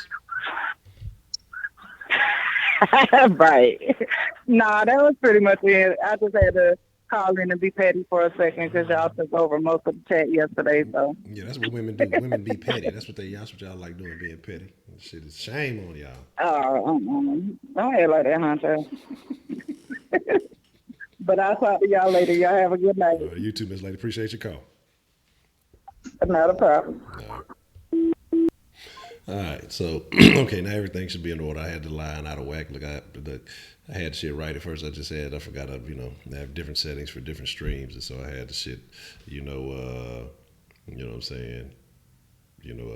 Right. Nah, that was pretty much it. I just had to call in and be petty for a second because y'all took over most of the chat yesterday. So, Yeah, that's what women do. Women be petty. That's what y'all like doing, being petty. Shit is shame on y'all. don't act like that, Honcho. But I'll talk to y'all later. Y'all have a good night. You too, Miss Lady. Appreciate your call. Not a problem. All right. All right, so okay, now everything should be in order. I had the line out of whack. Look, I had shit right at first. I forgot I have different settings for different streams, and so I had the shit, you know what I'm saying, you know,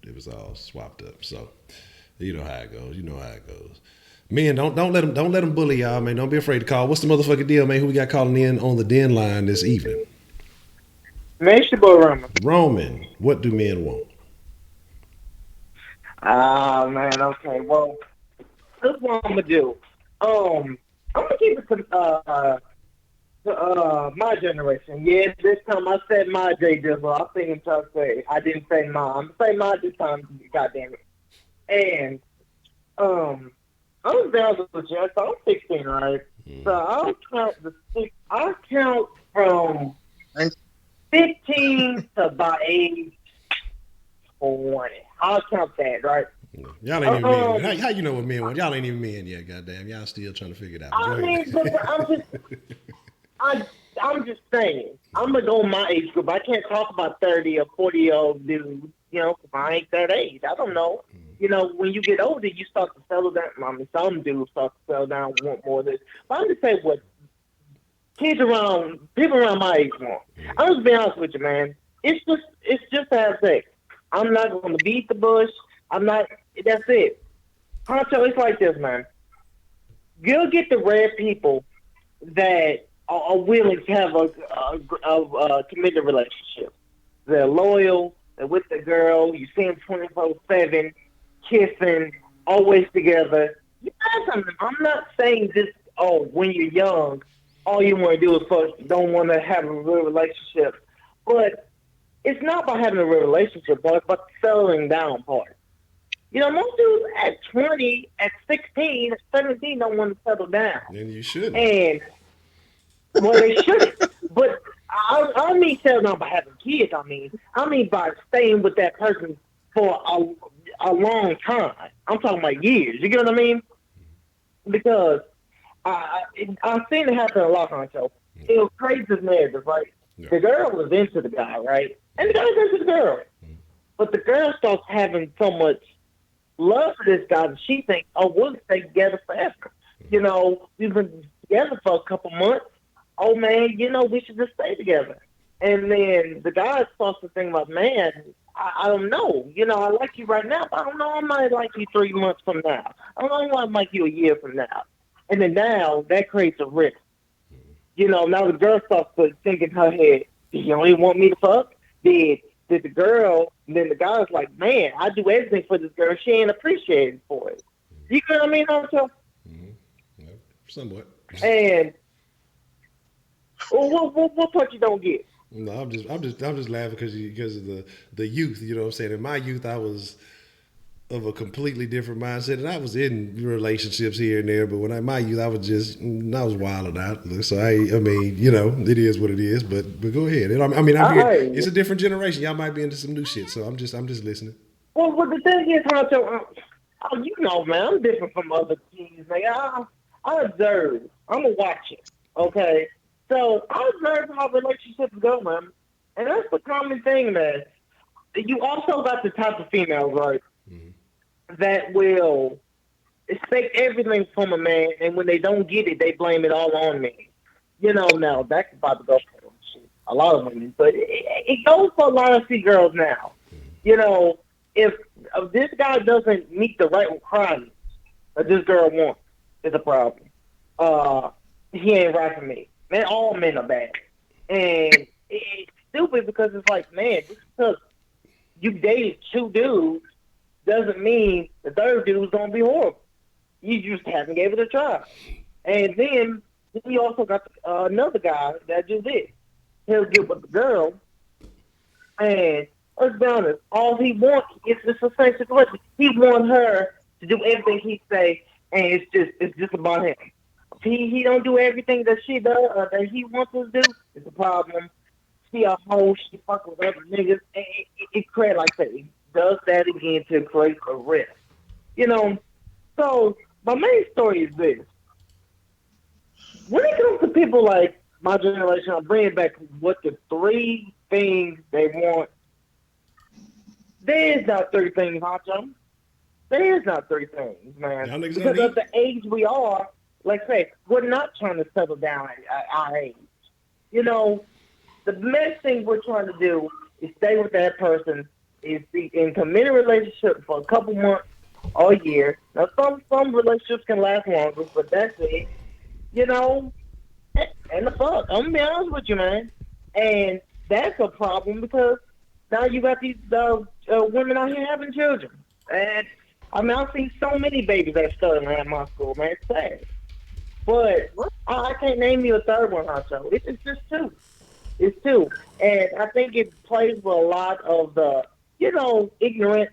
it was all swapped up. So you know how it goes. You know how it goes. Men, don't let them bully y'all, man. Don't be afraid to call. What's the motherfucking deal, man? Who we got calling in on the den line this evening? Make your boy Roman. Roman, what do men want? Ah man, okay. Well, this is what I'm gonna do. I'm gonna keep it to my generation. Yeah, this time I said my J Dizzle. I think I'm trying to say I didn't say my. I'm gonna say my this time. God damn it. And I'm down to the just. I'm 16, right? So I count from 15 to about age 20. I'll count that, right? Y'all ain't even men. How you know what men want? Y'all ain't even men yet, goddamn. Y'all still trying to figure it out. Go I ahead. mean, but I'm just saying. I'm gonna go my age group. I can't talk about 30 or 40-year-old dudes, 'cause I ain't that age. I don't know. When you get older, you start to settle down. I mean, some dudes start to settle down, want more of this. But I'm just saying what people around my age want. I'm just be honest with you, man. It's just to have sex. I'm not gonna beat the bush. I'm not. That's it. Honcho, it's like this, man. You'll get the rare people that are willing to have a committed relationship. They're loyal. They're with the girl. You see them 24/7, kissing, always together. You know something? I'm not saying this. Oh, when you're young, all you want to do is fuck. Don't want to have a real relationship. But it's not about having a real relationship, but it's about the settling down part. You know, most dudes at 20, at 16, at 17 don't want to settle down. Then you shouldn't. And, well, they shouldn't. But I don't mean settle down by having kids. I mean by staying with that person for a long time. I'm talking about years. You get what I mean? Because I've seen it happen a lot, Honcho. It was crazy narrative, right? Yeah. The girl was into the guy, right? And the guy was into the girl. But the girl starts having so much love for this guy that she thinks, oh, we'll stay together forever. You know, we've been together for a couple months. Oh, man, you know, we should just stay together. And then the guy starts to think about, man, I don't know. You know, I like you right now, but I don't know. I might like you 3 months from now. I don't know. I might like you a year from now. And then now that creates a risk. You know, now the girl starts to think in her head, did you only want me to fuck? Did the girl, and then the guy's like, man, I do everything for this girl. She ain't appreciated for it. You know what I mean, Honcho? Yeah, somewhat. And what part you don't get? No, I'm just laughing because of the youth. You know what I'm saying? In my youth, I was of a completely different mindset, and I was in relationships here and there. But when my youth, I was wilding out. So I mean, you know, it is what it is. But go ahead. And I mean, I'm here. It's a different generation. Y'all might be into some new shit. So I'm just listening. Well, the thing is, Honcho, you know, man, I'm different from other kids. Like, I observe. I'm a watcher. Okay. So I observe how relationships go, man. And that's the common thing, man. You also got the type of females, right, that will expect everything from a man, and when they don't get it, they blame it all on me. You know, now, that's about to go for shit. A lot of women. But it goes for a lot of girls now. You know, if this guy doesn't meet the right requirements that this girl wants, it's a problem. He ain't right for me. Man, all men are bad. And it's stupid because it's like, man, just because you dated 2 dudes doesn't mean the third dude is going to be horrible. You just haven't gave it a try. And then you also got another guy that just did. He'll get with the girl, and let's be honest, all he wants is the same situation. He wants her to do everything he say, and it's just about him. He don't do everything that she does that he wants to do. It's a problem. She a hoe. She fuck with other niggas. It creates like that. He does that again to create a risk. You know. So my main story is this: when it comes to people like my generation, I'm bringing back what the 3 things they want. There is not 3 things, Honcho. There is not 3 things, man. Because of the age we are. Like I say, we're not trying to settle down at our age. You know, the best thing we're trying to do is stay with that person, is be in committed relationship for a couple months or a year. Now, some relationships can last longer, but that's it. You know, and the fuck, I'm gonna be honest with you, man. And that's a problem because now you got these women out here having children. And I mean, I've seen so many babies that studying at my school, man. It's sad. But I can't name you a third one, Honcho. It's just 2. It's 2. And I think it plays with a lot of the, you know, ignorant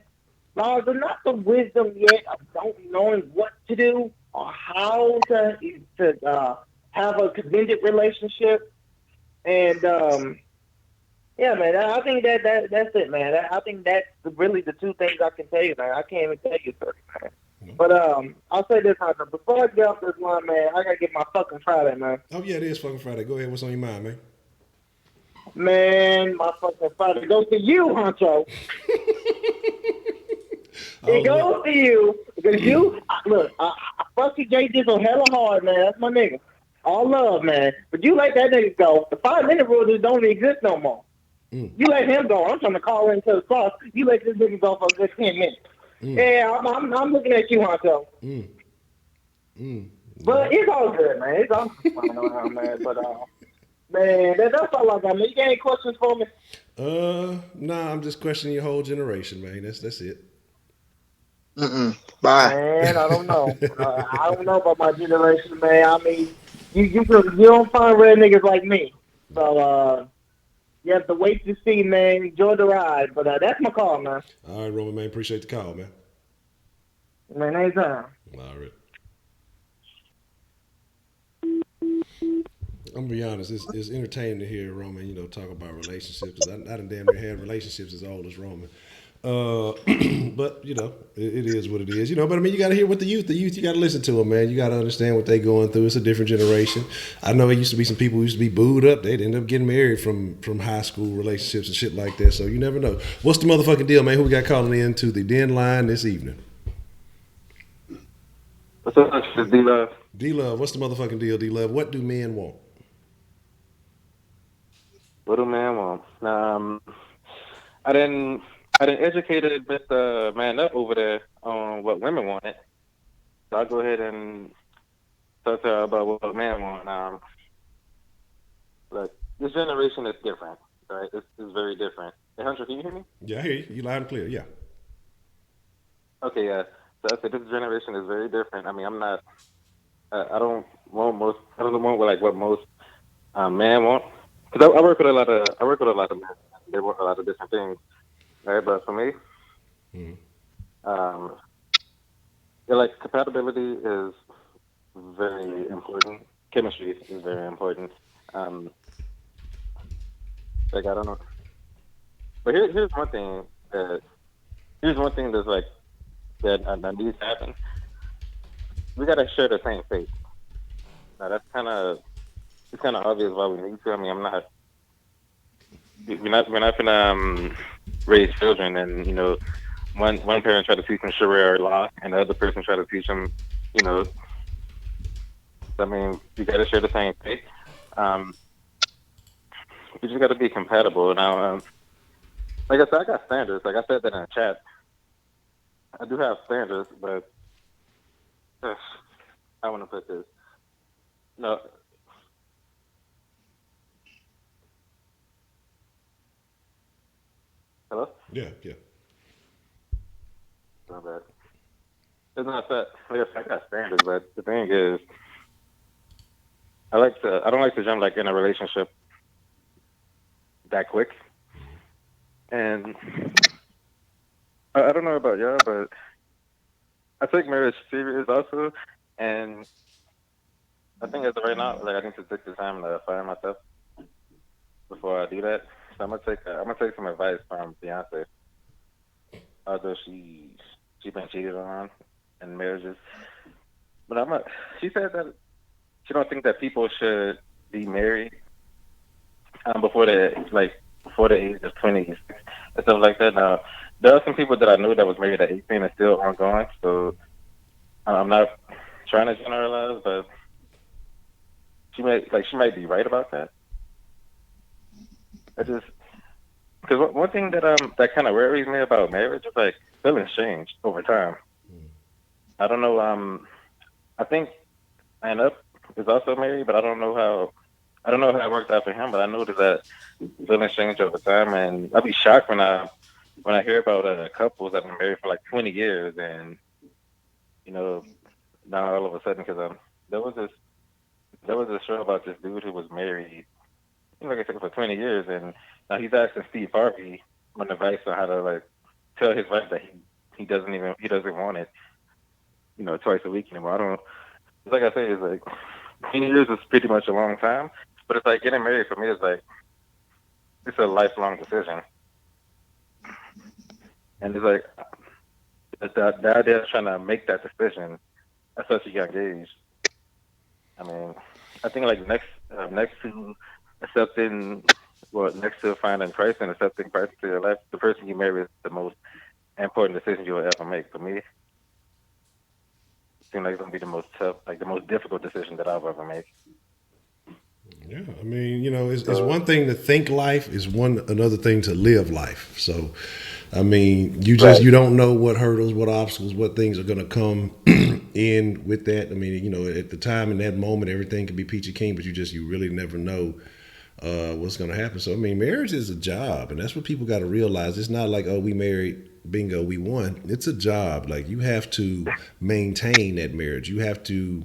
laws, but not the wisdom yet of don't knowing what to do or how to have a committed relationship. And, yeah, man, I think that's it, man. I think that's really the 2 things I can tell you, man. I can't even tell you 30, man. But I'll say this, Hunter. Before I get off this line, man, I gotta get my fucking Friday, man. Oh yeah, it is fucking Friday. Go ahead. What's on your mind, man? Man, my fucking Friday goes to you, Honcho. It goes to you because you look. I fuck you, J Dizzle hella hard, man. That's my nigga. All love, man. But you let that nigga go. The 5-minute rule just don't exist no more. You let him go. I'm trying to call into the cross. You let this nigga go for a good 10 minutes. Yeah, I'm looking at you, Honcho. But it's all good, man. It's all fine around, man. But man, that's all I got, man. You got any questions for me? Nah, I'm just questioning your whole generation, man. That's it. Bye. Man, I don't know. I don't know about my generation, man. I mean, you don't find red niggas like me. So You have to wait to see, man. Enjoy the ride. But that's my call, man. All right, Roman, man. Appreciate the call, man. Man, anytime. All right. I'm gonna be honest. It's entertaining to hear Roman, talk about relationships. 'Cause I done damn near had relationships as old as Roman. But it is what it is. But I mean, you got to hear what the youth. You got to listen to them, man. You got to understand what they going through. It's a different generation. I know it used to be some people who used to be booed up. They'd end up getting married from high school relationships and shit like that. So you never know. What's the motherfucking deal, man? Who we got calling in to the den line this evening? What's up, it's D-Love? D Love, what's the motherfucking deal, D Love? What do men want? What do man want? I didn't educated Mr. Man up over there on what women wanted. So I'll go ahead and talk to her about what men want. Look, this generation is different, right? It's very different. Hey, Hunter, can you hear me? Yeah, I hear you. You loud and clear. Yeah. Okay, yeah. So I said this generation is very different. I mean, I'm not. I don't want most. I don't want like what most men want. Because I work with a lot of. I work with a lot of men. They want a lot of different things, right? But for me, um, yeah, like compatibility is very important. Chemistry is very important. Um, like I don't know, but here's one thing that's like that needs to happen. We gotta share the same faith. Now that's it's kind of obvious why we need to. I mean, we're not gonna raise children and one parent try to teach them Sharia law and the other person try to teach them, you know. I mean, you got to share the same faith. Um, you just got to be compatible. Now, like I said, I got standards. Like I said that in the chat. I do have standards, but I want to put this. No, hello. Yeah, yeah. My bad. It's not that. Like I said, I got standards, but the thing is, I don't like to jump like in a relationship that quick. And I don't know about y'all, but I take marriage serious also. And I think as of right now, like I need to take the time to find myself before I do that. So I'm gonna take some advice from Beyonce, although she been cheated on in marriages. But she said that she don't think that people should be married before the age of 26 and stuff like that. Now, there are some people that I knew that was married at 18 and still ongoing. So I'm not trying to generalize, but she might be right about that. I just because one thing that kind of worries me about marriage is like feelings change over time. I don't know. I think Man Up is also married, but I don't know how it worked out for him. But I noticed that feelings change over time, and I'd be shocked when I hear about couples that have been married for like 20 years, and you know, now all of a sudden, because there was this there was a show about this dude who was married, like I said, for 20 years, and now he's asking Steve Harvey on advice on how to like tell his wife that he doesn't want it, twice a week anymore. I don't. Like I say, it's like 20 years is pretty much a long time, but it's like getting married for me is like it's a lifelong decision, and it's like the idea of trying to make that decision at such a young age. I mean, I think like next to accepting, well, next to finding Christ and accepting Christ into your life, the person you marry is the most important decision you'll ever make. For me, it seems like it's gonna be the most tough, like the most difficult decision that I'll ever make. Yeah, I mean, it's So, one thing to think life, is another thing to live life. So, I mean, right. you don't know what hurdles, what obstacles, what things are going to come in with that. I mean, at the time in that moment, everything can be peachy keen, but you really never know what's going to happen. So, I mean, marriage is a job, and that's what people got to realize. It's not like, oh, we married, bingo, we won. It's a job. Like you have to maintain that marriage. You have to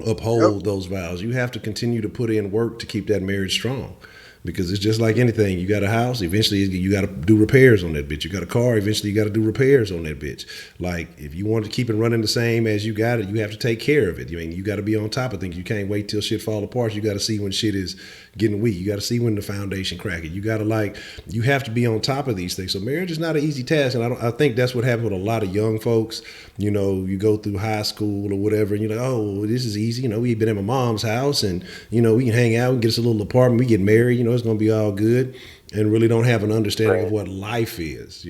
Yep. uphold those vows. You have to continue to put in work to keep that marriage strong. because it's just like anything. You got a house, eventually you got to do repairs on that bitch. You got a car, eventually you got to do repairs on that bitch. Like if you want to keep it running the same as you got it, you have to take care of it. You got to be on top of things. You can't wait till shit fall apart. You got to see when shit is getting weak. You got to see when the foundation cracking. You got to you have to be on top of these things. So marriage is not an easy task, and I think that's what happens with a lot of young folks. You go through high school or whatever, and you're like, oh, this is easy. We've been at my mom's house, and we can hang out and get us a little apartment. We get married. It's gonna be all good, and really don't have an understanding of what life is.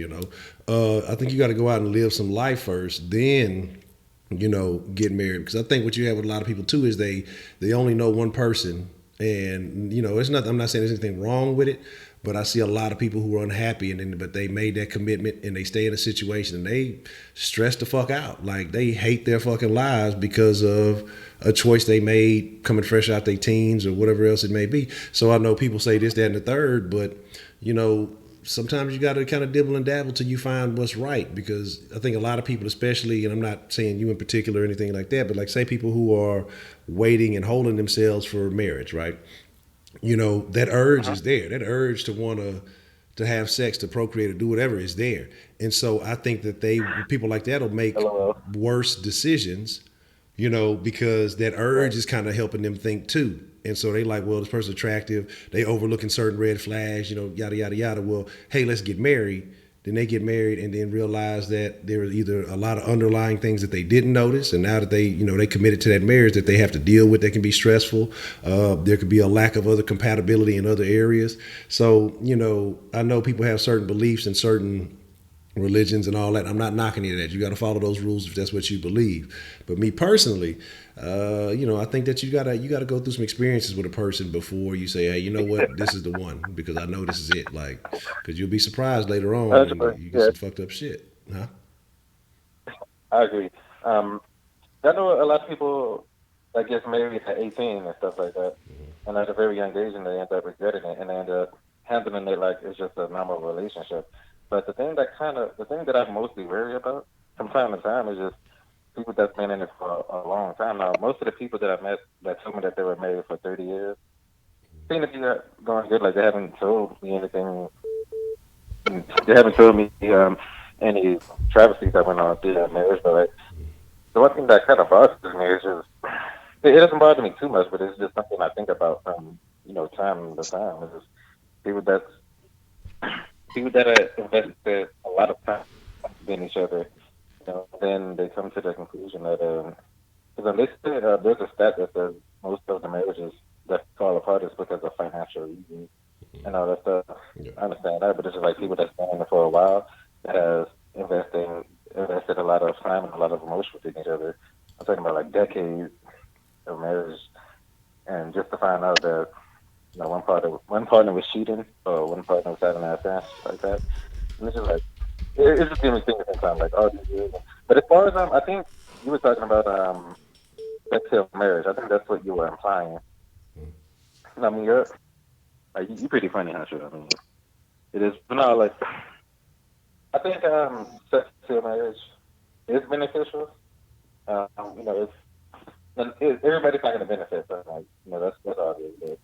I think you got to go out and live some life first, then get married. Because I think what you have with a lot of people too is they only know one person, and it's not. I'm not saying there's anything wrong with it, but I see a lot of people who are unhappy, but they made that commitment and they stay in a situation and they stress the fuck out. Like they hate their fucking lives because of a choice they made coming fresh out their teens or whatever else it may be. So I know people say this, that, and the third, but sometimes you got to kind of dibble and dabble till you find what's right. Because I think a lot of people, especially, and I'm not saying you in particular or anything like that, but like say people who are waiting and holding themselves for marriage, right? That urge is there. That urge to want to have sex, to procreate, or do whatever is there. And so I think that people like that will make worse decisions, because that urge is kind of helping them think too. And so they like, well, this person's attractive. They overlooking certain red flags, yada, yada, yada. Well, hey, let's get married. Then they get married and then realize that there are either a lot of underlying things that they didn't notice. And now that they committed to that marriage that they have to deal with, that can be stressful. There could be a lack of other compatibility in other areas. So, I know people have certain beliefs and certain religions and all that. I'm not knocking any of that. You got to follow those rules if that's what you believe. But me personally, I think that you gotta go through some experiences with a person before you say, hey, you know what, this is the one, because I know this is it. Like, because you'll be surprised later on when you get some fucked up shit, huh? I agree. I know a lot of people that get married at 18 and stuff like that, and at a very young age, and they end up regretting it, and they end up handling it like it's just a normal relationship. But the thing that I'm mostly worried about from time to time is just people that's been in it for a long time now. Most of the people that I met that told me that they were married for 30 years seem to be going good. Like they haven't told me anything. They haven't told me any travesties that went on through that marriage. But like, the one thing that kind of bothers me is just it doesn't bother me too much, but it's just something I think about from time to time. It's just people that have invested a lot of time in each other. Then they come to the conclusion that because there's a stat that says most of the marriages that fall apart is because of financial reasons and all that stuff. Yeah. I understand that, but it's just like people that's been in it for a while that has invested a lot of time and a lot of emotion within each other. I'm talking about like decades of marriage, and just to find out that one partner was cheating or one partner was having an affair like that, and it's just like it just gives me things sometimes like all these years. But as far as I think you were talking about sex till marriage. I think that's what you were implying. I mean, you're pretty funny, Honcho. I mean, it is, but no, like I think sex till marriage is beneficial. It's everybody's not going to benefit, but like that's obvious. But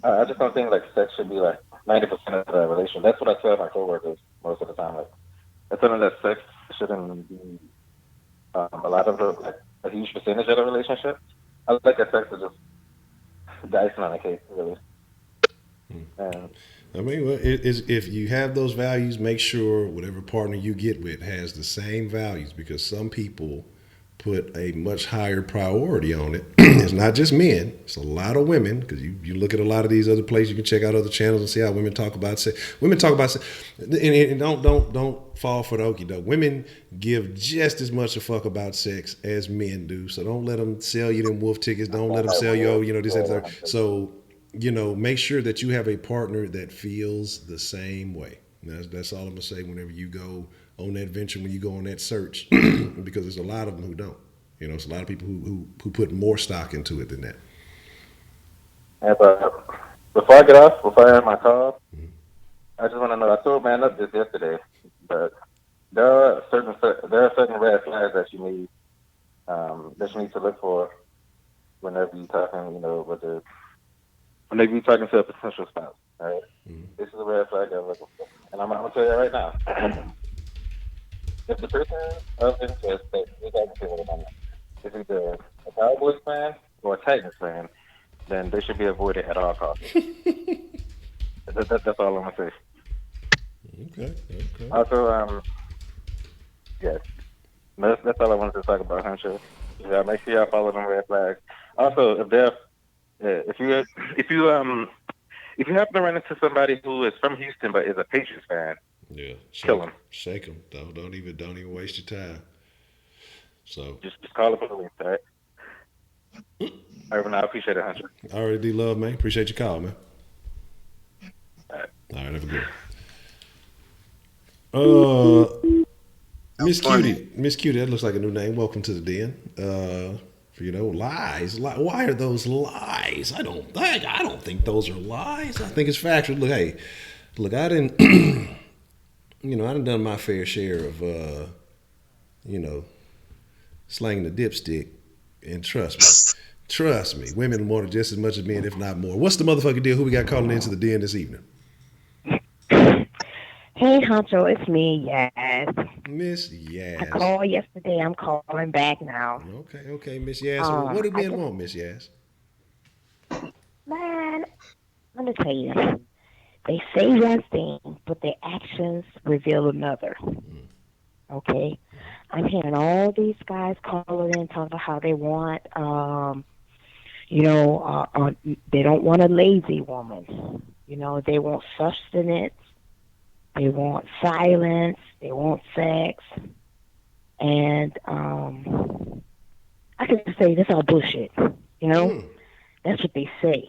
I just don't think like sex should be like 90% of the relation. That's what I tell my coworkers most of the time. Like I tell them that sex shouldn't be a lot of a huge percentage of the relationship. I like that sex is just the icing on the cake, really. And I mean, well, if you have those values, make sure whatever partner you get with has the same values, because some people put a much higher priority on it. It's not just men; it's a lot of women. Because you look at a lot of these other places, you can check out other channels and see how women talk about sex. Women talk about sex, and don't fall for the okie doke. Women give just as much a fuck about sex as men do. So don't let them sell you them wolf tickets. Don't let them sell you, this and that. So make sure that you have a partner that feels the same way. That's all I'm gonna say. Whenever you go on that venture, when you go on that search, because there's a lot of them who don't. It's a lot of people who put more stock into it than that. before I get off, before I end my call, I just want to know. I told man up this yesterday, but there are certain red flags that you need to look for whenever you're talking, with when they be talking to a potential spouse. All right, Mm-hmm. this is a red flag I'm looking for, and I'm gonna tell you right now. If the person of interest that you're talking to at the moment is either a Cowboys fan or a Titans fan, then they should be avoided at all costs. That's all I'm gonna say. Okay, okay. Also, yes, that's all I wanted to talk about, Hunter. Yeah, make sure y'all follow them red flags. Also, if they're if you if you if you happen to run into somebody who is from Houston but is a Patriots fan, Yeah, kill them. shake them. Don't even waste your time. So, Just call the police, all right? Irvin, I appreciate it, Hunter. I already D love, man. Appreciate your call, man. All right. All right, have a good one. Miss Funny. Cutie, Miss Cutie, that looks like a new name. Welcome to the den. Lies. Why are those lies? I don't think those are lies. I think it's factual. Look, hey, look, I didn't. I done done my fair share of, you know, slanging the dipstick, and trust me, women want it just as much as men, if not more. What's the motherfucking deal? Who we got calling into the den this evening? Hey, Honcho, it's me. Yes, Miss I Yaz. called yesterday. I'm calling back now. Okay, Miss Yaz. What do I men just, want, Miss Yaz? man, let me tell you, they say one thing, but their actions reveal another. Okay, I'm hearing all these guys calling in talking about how they want, they don't want a lazy woman. They want sustenance. They want silence. They want sex. And I can say that's all bullshit. You know, Mm. that's what they say.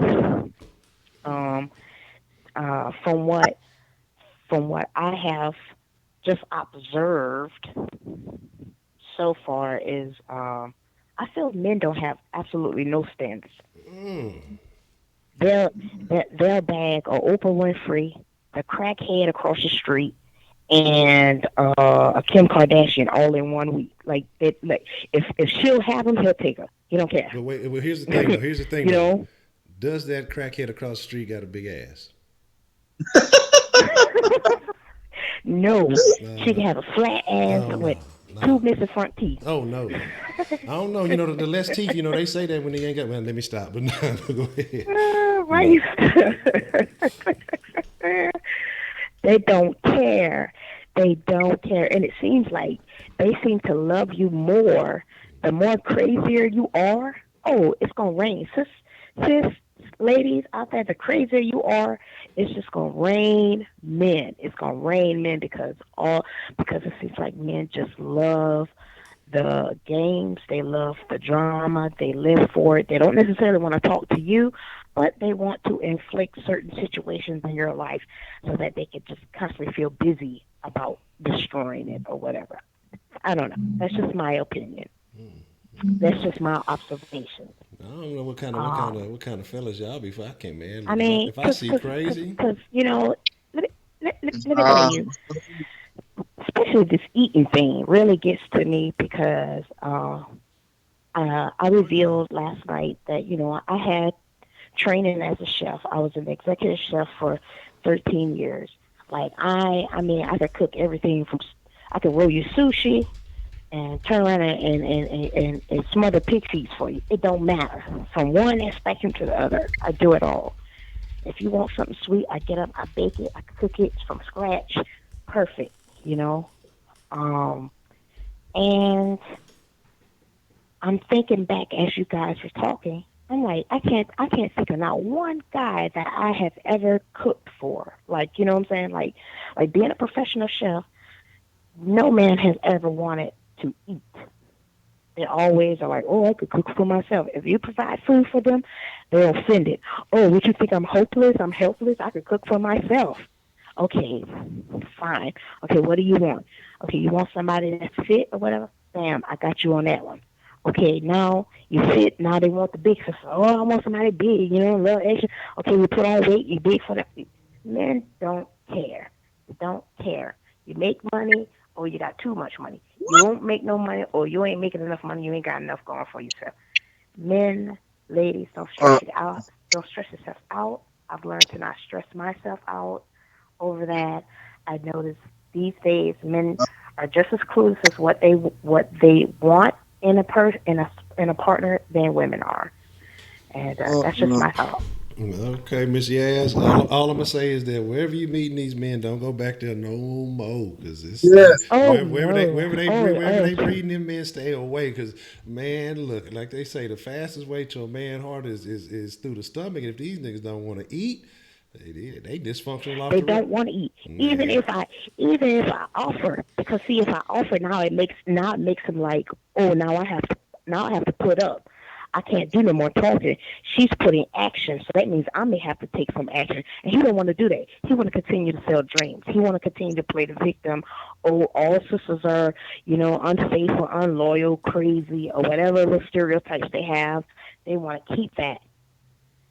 Um, from what I have just observed so far is I feel men don't have absolutely no standards. Mm. They're they're a bag of Oprah Winfrey, the crackhead across the street, and a Kim Kardashian all in one week. Like that, like if she'll have him, he'll take her. He don't care. But wait, well, here's the thing though. Here's the thing you though. know. Does that crackhead across the street got a big ass? No, she No. can have a flat ass Oh with no. two No. missing front teeth. Oh no. I don't know. The less teeth. They say that when they ain't got. Well, let me stop. But no, go ahead. No. Right? They don't care. They don't care, and it seems like they seem to love you more. The more crazier you are, oh, it's gonna rain, sis, ladies out there. The crazier you are, it's just gonna rain men. It's gonna rain men because it seems like men just love the games, they love the drama, they live for it. They don't necessarily want to talk to you, but they want to inflict certain situations in your life so that they can just constantly feel busy about destroying it or whatever. I don't know. That's just my opinion. That's just my observation. I don't know what kind of Um, fellas y'all be fucking, man. I Look, mean, if I see crazy, let me, let me tell Uh, you, especially this eating thing really gets to me because I revealed last night that I had training as a chef. I was an executive chef for 13 years. Like I mean, I could cook everything from. I could roll you sushi and turn around and smother pig feet for you. It don't matter from one spectrum to the other. I do it all. If you want something sweet, I get up, I bake it, I cook it from scratch, perfect. You know. Um, and I'm thinking back as you guys were talking. I'm like, I can't think of not one guy that I have ever cooked for. Like, you know what I'm saying? Like being a professional chef, no man has ever wanted to eat. They always are like, oh, I could cook for myself. If you provide food for them, they're offended. Oh, would you think I'm hopeless? I'm helpless? I could cook for myself. Okay, fine. Okay, what do you want? Okay, you want somebody that's fit or whatever? Bam, I got you on that one. Okay, now you fit. Now they want the big sister. Oh, I want somebody big, a little extra. Okay, you put on weight. You big for that. Men don't care. Don't care. You make money or you got too much money. You won't make no money or you ain't making enough money. You ain't got enough going for yourself. Men, ladies, don't stress uh, it out. don't stress yourself out. I've learned to not stress myself out over that. I notice these days men are just as clueless as what they want in a partner than women are, and Oh, that's just no. my thought. Okay, Miss Yaz. All I'm gonna say is that wherever you meeting these men, don't go back there no more, cause it's Yes. Oh wherever no! they breeding them men, stay away. Cause man, look, like they say, the fastest way to a man heart is through the stomach. And if these niggas don't want to eat, they dysfunctional off They the rip. don't want to eat. Even Man, if I, even if I offer, because see, if I offer now, it makes them like, oh, now I have to put up. I can't do no more talking. She's putting action, so that means I may have to take some action. And he don't want to do that. He want to continue to sell dreams. He want to continue to play the victim. Oh, all sisters are, unfaithful, unloyal, crazy, or whatever the stereotypes they have. They want to keep that.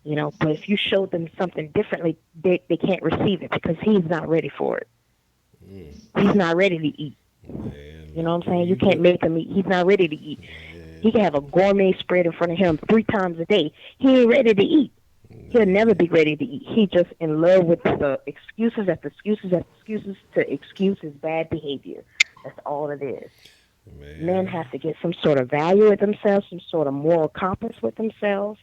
But if you show them something differently, they can't receive it because he's not ready for it. He's not ready to eat. man, You know look, what I'm saying? You can't make him eat. He's not ready to eat. He man, can have a gourmet spread in front of him 3 times a day. He ain't ready to eat. He'll never be ready to eat. He just in love with the excuses after excuses after excuses to excuse his bad behavior. That's all it is. Men man. have to get some sort of value with themselves, some sort of moral compass with themselves,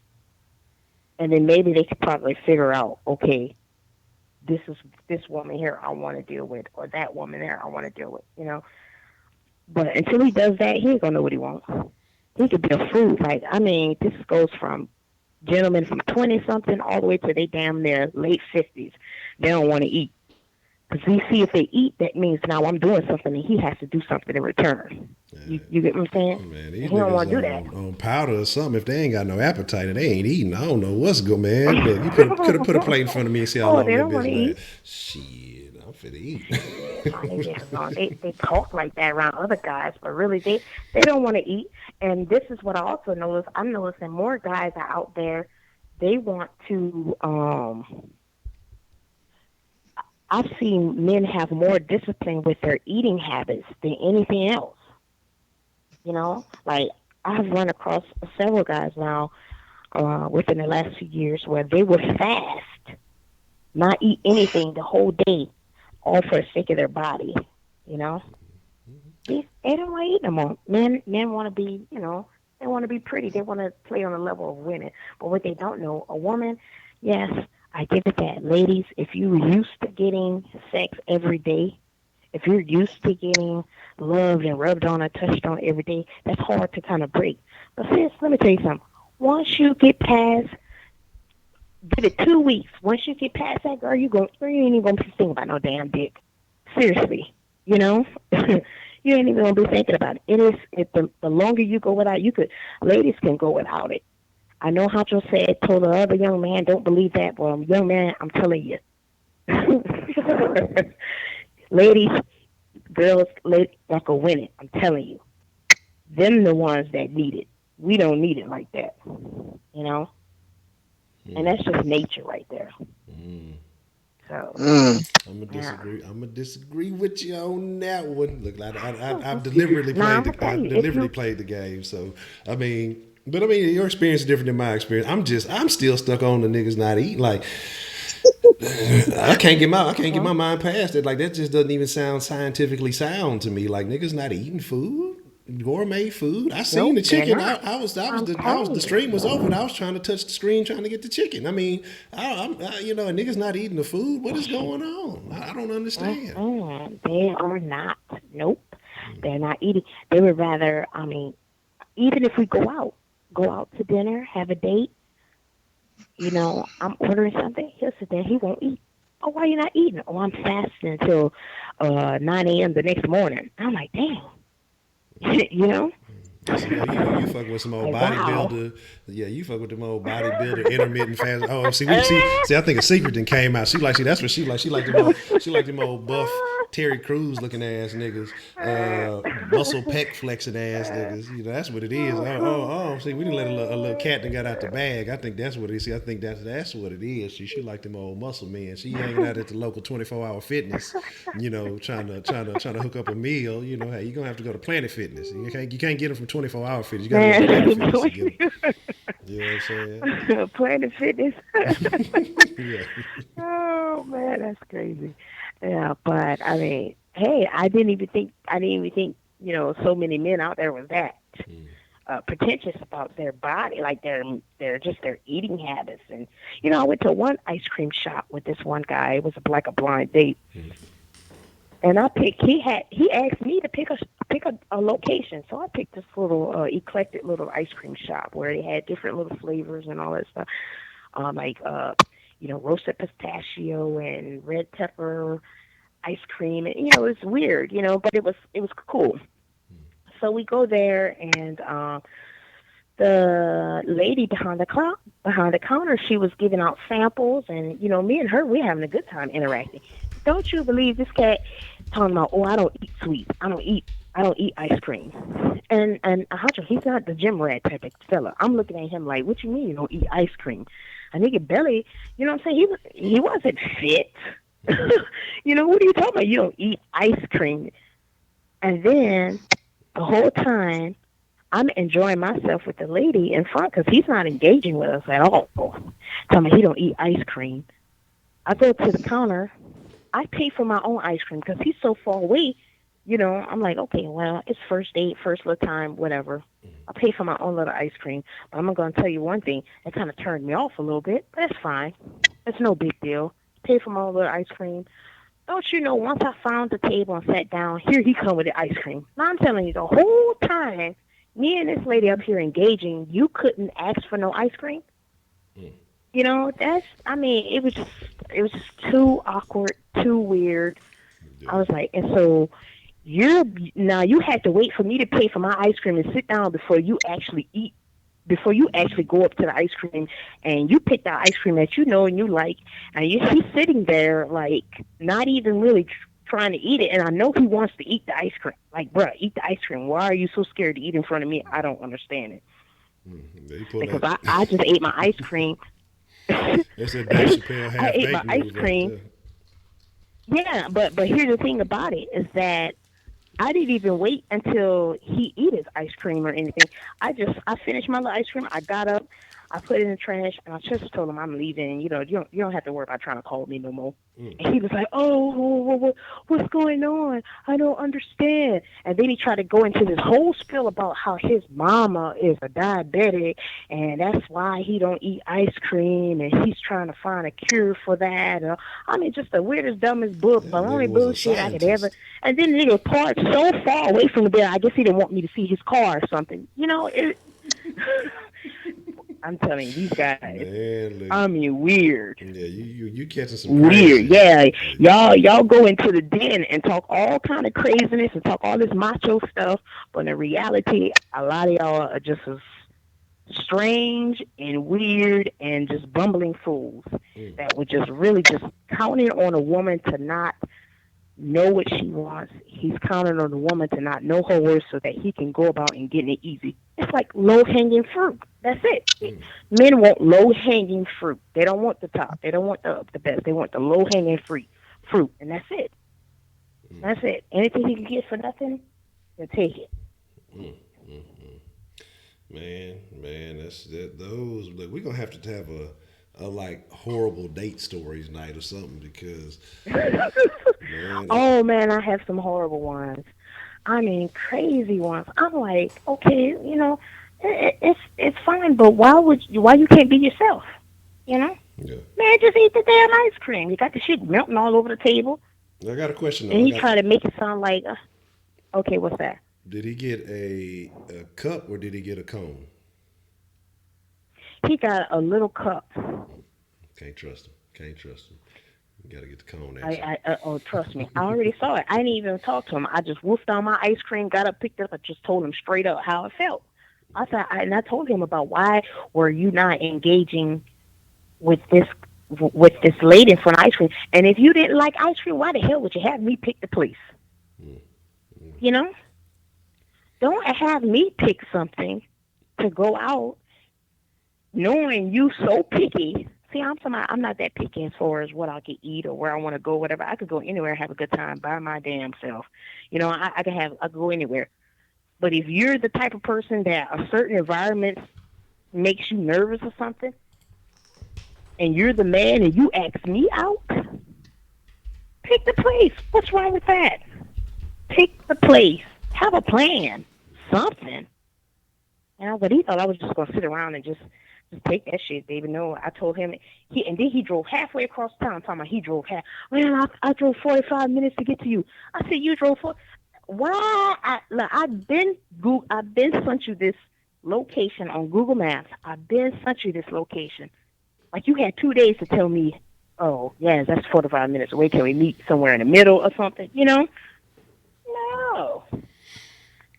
and then maybe they could probably figure out, okay, this is this woman here I want to deal with, or that woman there I want to deal with. But until he does that, he ain't gonna know what he wants. He could be a fool. Like, I mean, this goes from gentlemen from 20 something all the way to they damn near late 50s. They don't want to eat. Because we see if they eat, that means now I'm doing something and he has to do something in return. You get what I'm saying? Man, And these he don't niggas want to do that. on powder or something. If they ain't got no appetite and they ain't eating, I don't know what's good, man. Look, you could have put a plate in front of me and see how Oh, long they that don't want bitch to eat. lasts. Shit, I'm finna eat. Funny, they talk like that around other guys, but really they don't want to eat. And this is what I also notice. I'm noticing more guys are out there. They want to. I've seen men have more discipline with their eating habits than anything else. Like I've run across several guys now within the last few years where they would fast, not eat anything the whole day, all for the sake of their body. You know, they don't want to eat no more. Men want to be, they want to be pretty. They want to play on the level of winning. But what they don't know, a woman, yes, I give it that. Ladies, if you're used to getting sex every day, if you're used to getting loved and rubbed on and touched on every day, that's hard to kind of break. But sis, let me tell you something. Once you get past, give it 2 weeks. Once you get past that, girl, you ain't even gonna be thinking about no damn dick. Seriously, you know, you ain't even gonna be thinking about it. The longer you go without, ladies can go without it. I know Honcho said, told the other young man, don't believe that. Well, young man, I'm telling you. Ladies, girls, that can win it. I'm telling you. Them the ones that need it. We don't need it like that. You know? And that's just nature right there. So, I'm gonna yeah. disagree. I'm gonna disagree with you on that one. Look, I've deliberately Now, I'm played going to the I tell you, if deliberately you, played the game. So your experience is different than my experience. I'm still stuck on the niggas not eating. Like I can't get my mind past it. Like that just doesn't even sound scientifically sound to me. Like niggas not eating food, gourmet food. I seen nope, the they're chicken. not. I'm The telling stream was you. over and I was trying to touch the screen trying to get the chicken. I mean, niggas not eating the food. What is going on? I don't understand. They are not. Nope. They're not eating. They would rather, even if we go out to dinner, have a date, I'm ordering something, he'll sit there, he won't eat. Oh, why you not eating? Oh, I'm fasting until 9 a.m. the next morning. I'm like, damn. you know? See, you fuck with some old Like, wow. bodybuilder. Yeah, you fuck with them old bodybuilder, intermittent fast. Oh, see. I think a secret then came out. See, that's what she like. She like them old buff Terry Crews looking ass niggas, muscle pec flexing ass niggas. That's what it is. Oh. See, we didn't let a little cat that got out the bag. I think that's what it is. See, I think that's what it is. She like them old muscle men. She hanging out at the local 24-hour fitness. Trying to hook up a meal. Hey, you gonna have to go to Planet Fitness. You can't get them from 24-hour fitness. You gotta go to Planet Man, Fitness to get them. You know what I'm saying? Planet Fitness. Yeah. Oh man, that's crazy. Yeah, but I mean, hey, I didn't even think, so many men out there was that pretentious about their body, like their eating habits. And I went to one ice cream shop with this one guy. It was like a blind date, and I picked. He asked me to pick a location, so I picked this little eclectic little ice cream shop where they had different little flavors and all that stuff, like roasted pistachio and red pepper ice cream. And it's weird, but it was cool. So we go there, and the lady behind the counter, she was giving out samples, and me and her, we having a good time interacting. Don't you believe this cat talking about, oh, I don't eat sweets, I don't eat ice cream, and Honcho, he's not the gym rat type of fella. I'm looking at him like, what you mean you don't eat ice cream? A nigga belly, what I'm saying? He wasn't fit. What are you talking about? You don't eat ice cream. And then the whole time I'm enjoying myself with the lady in front because he's not engaging with us at all. Tell me he don't eat ice cream. I go to the counter. I pay for my own ice cream because he's so far away. I'm like, okay, well, it's first date, first little time, whatever. I pay for my own little ice cream. But I'm going to tell you one thing. It kind of turned me off a little bit, but it's fine. It's no big deal. Pay for my own little ice cream. Don't you know, once I found the table and sat down, here he come with the ice cream. Now I'm telling you, the whole time, me and this lady up here engaging, you couldn't ask for no ice cream. It was just too awkward, too weird. I was like, and so you had to wait for me to pay for my ice cream and sit down before you actually eat, before you actually go up to the ice cream and you pick the ice cream that you know and you like, and he's sitting there like not even really trying to eat it, and I know he wants to eat the ice cream. Like, bruh, eat the ice cream. Why are you so scared to eat in front of me? I don't understand it. Because I just ate my ice cream. That's that Dave Chappelle I half ate my baked ice news right cream. there. Yeah, but here's the thing about it is that I didn't even wait until he eat his ice cream or anything. I finished my little ice cream. I got up, I put it in the trash, and I just told him I'm leaving. You don't have to worry about trying to call me no more. And he was like, "Oh, what's going on? I don't understand." And then he tried to go into this whole spiel about how his mama is a diabetic, and that's why he don't eat ice cream, and he's trying to find a cure for that. Just the weirdest, dumbest book, That baloney nigga was a bullshit I could ever. scientist. And then the nigga parked so far away from the bed. I guess he didn't want me to see his car or something. I'm telling you, these guys. Man, look. I mean, weird. Yeah, you catching some Weird, crazy. yeah. Y'all go into the den and talk all kind of craziness and talk all this macho stuff, but in reality, a lot of y'all are just as strange and weird and just bumbling fools that were just really just counting on a woman to not know what she wants. He's counting on the woman to not know her worth so that he can go about and getting it easy. It's like low hanging fruit. That's it. Men want low hanging fruit. They don't want the top. They don't want the best. They want the low hanging fruit, and that's it. That's it. Anything he can get for nothing, he'll take it. Man, that's that. Those look, we're gonna have to have a like horrible date stories night or something because man, Oh man, I have some horrible ones. I mean, crazy ones. I'm like, okay, it's fine, but why you can't be yourself? You know, yeah. man, just eat the damn ice cream. You got the shit melting all over the table, I got a question though. and he try to make it sound like, okay, what's that? Did he get a cup or did he get a cone? He got a little cup. Can't trust him. Can't trust him. You gotta get the cone answer. Oh, trust me, I already saw it. I didn't even talk to him. I just wolfed on my ice cream, got up, picked it up, I just told him straight up how it felt. I told him about why were you not engaging with this lady in front of ice cream, and if you didn't like ice cream, why the hell would you have me pick the place? You know, don't have me pick something to go out knowing you so picky. See, I'm not that picky as far as what I could eat or where I want to go, whatever. I could go anywhere, have a good time by my damn self. I could go anywhere. But if you're the type of person that a certain environment makes you nervous or something, and you're the man and you ask me out, pick the place. What's wrong with that? Pick the place. Have a plan. Something. But he thought I was just gonna sit around and just take that shit, baby. No, I told him and then he drove halfway across town. Talking about he drove half. Man, I drove 45 minutes to get to you. I said you drove for. Well, I've been sent you this location on Google Maps. I've been sent you this location. Like you had 2 days to tell me. Oh, yes, that's 45 minutes away. Can we meet somewhere in the middle or something? No.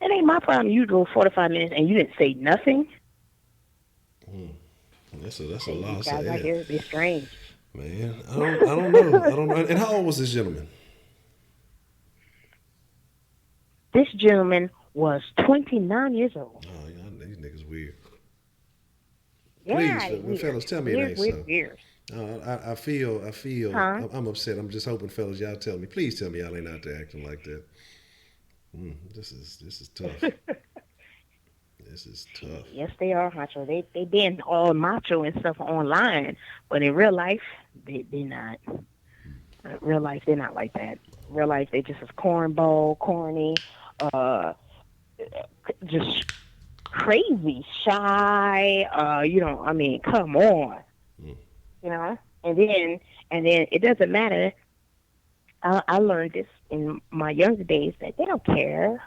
It ain't my problem. You drove 45 minutes and you didn't say nothing. That's a lot. These guys out here, they're strange. Man, I don't know. I don't know. And how old was this gentleman? This gentleman was 29 years old. Oh, yeah, these niggas weird. Yeah, Please, fellas, tell me it ain't so. Weird. I feel. Huh? I'm upset. I'm just hoping, fellas, y'all tell me. Please tell me y'all ain't out there acting like that. This is tough. This is tough. Yes, they are, Honcho. They being all macho and stuff online, but in real life, they not. In real life, they're not like that. In real life, they just as cornball, corny, just crazy, shy. Come on. And then it doesn't matter. I learned this in my younger days that they don't care.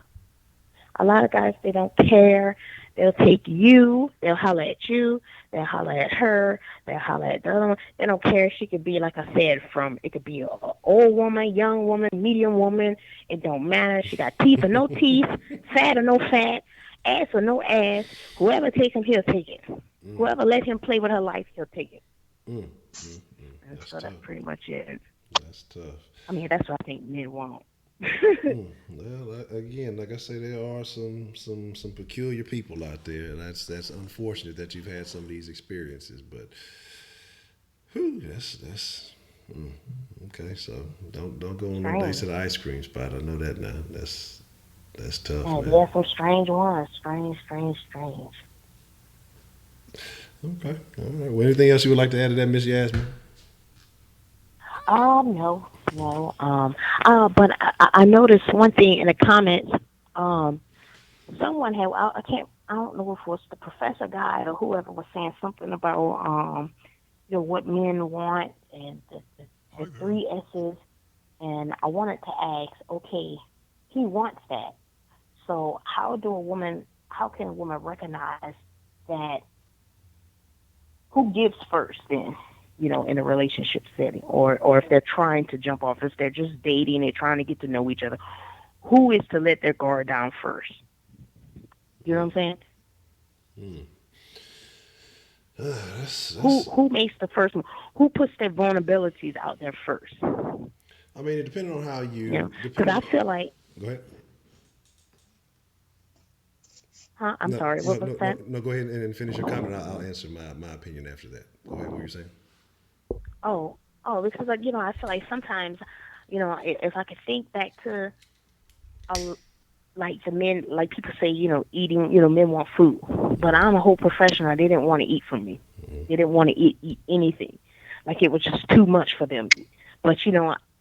A lot of guys, they don't care. They'll take you. They'll holler at you. They'll holler at her. They'll holler at the other one. They don't care. She could be, like I said, it could be a old woman, young woman, medium woman. It don't matter. She got teeth or no teeth, fat or no fat, ass or no ass. Whoever takes him, he'll take it. Whoever let him play with her life, he'll take it. That's pretty much it. That's tough. I mean, that's what I think men want. Well, again, like I say, there are some peculiar people out there, and that's unfortunate that you've had some of these experiences. But, that's okay. So don't go on no dates to the ice cream spot. I know that now. That's tough. Yeah, man. there's some strange ones. Strange. Okay. All right. Well, anything else you would like to add to that, Miss Yasmin? No. But I noticed one thing in the comments. Someone had, I don't know if it was the professor guy or whoever was saying something about, what men want and the three S's. And I wanted to ask, okay, he wants that. So how can a woman recognize that? Who gives first then? In a relationship setting, or if they're trying to jump off, if they're just dating, they're trying to get to know each other, who is to let their guard down first? You know what I'm saying? Who makes the first move? Who puts their vulnerabilities out there first? I mean, depending on how you. Because I feel like. Go ahead. Huh? I'm sorry. What was that? No, go ahead and finish your comment. I'll answer my opinion after that. Go ahead. What were you saying? Oh, because I feel like sometimes, if I could think back to, like the men, like people say, eating, men want food, but I'm a whole professional. They didn't want to eat from me. They didn't want to eat anything. Like it was just too much for them. But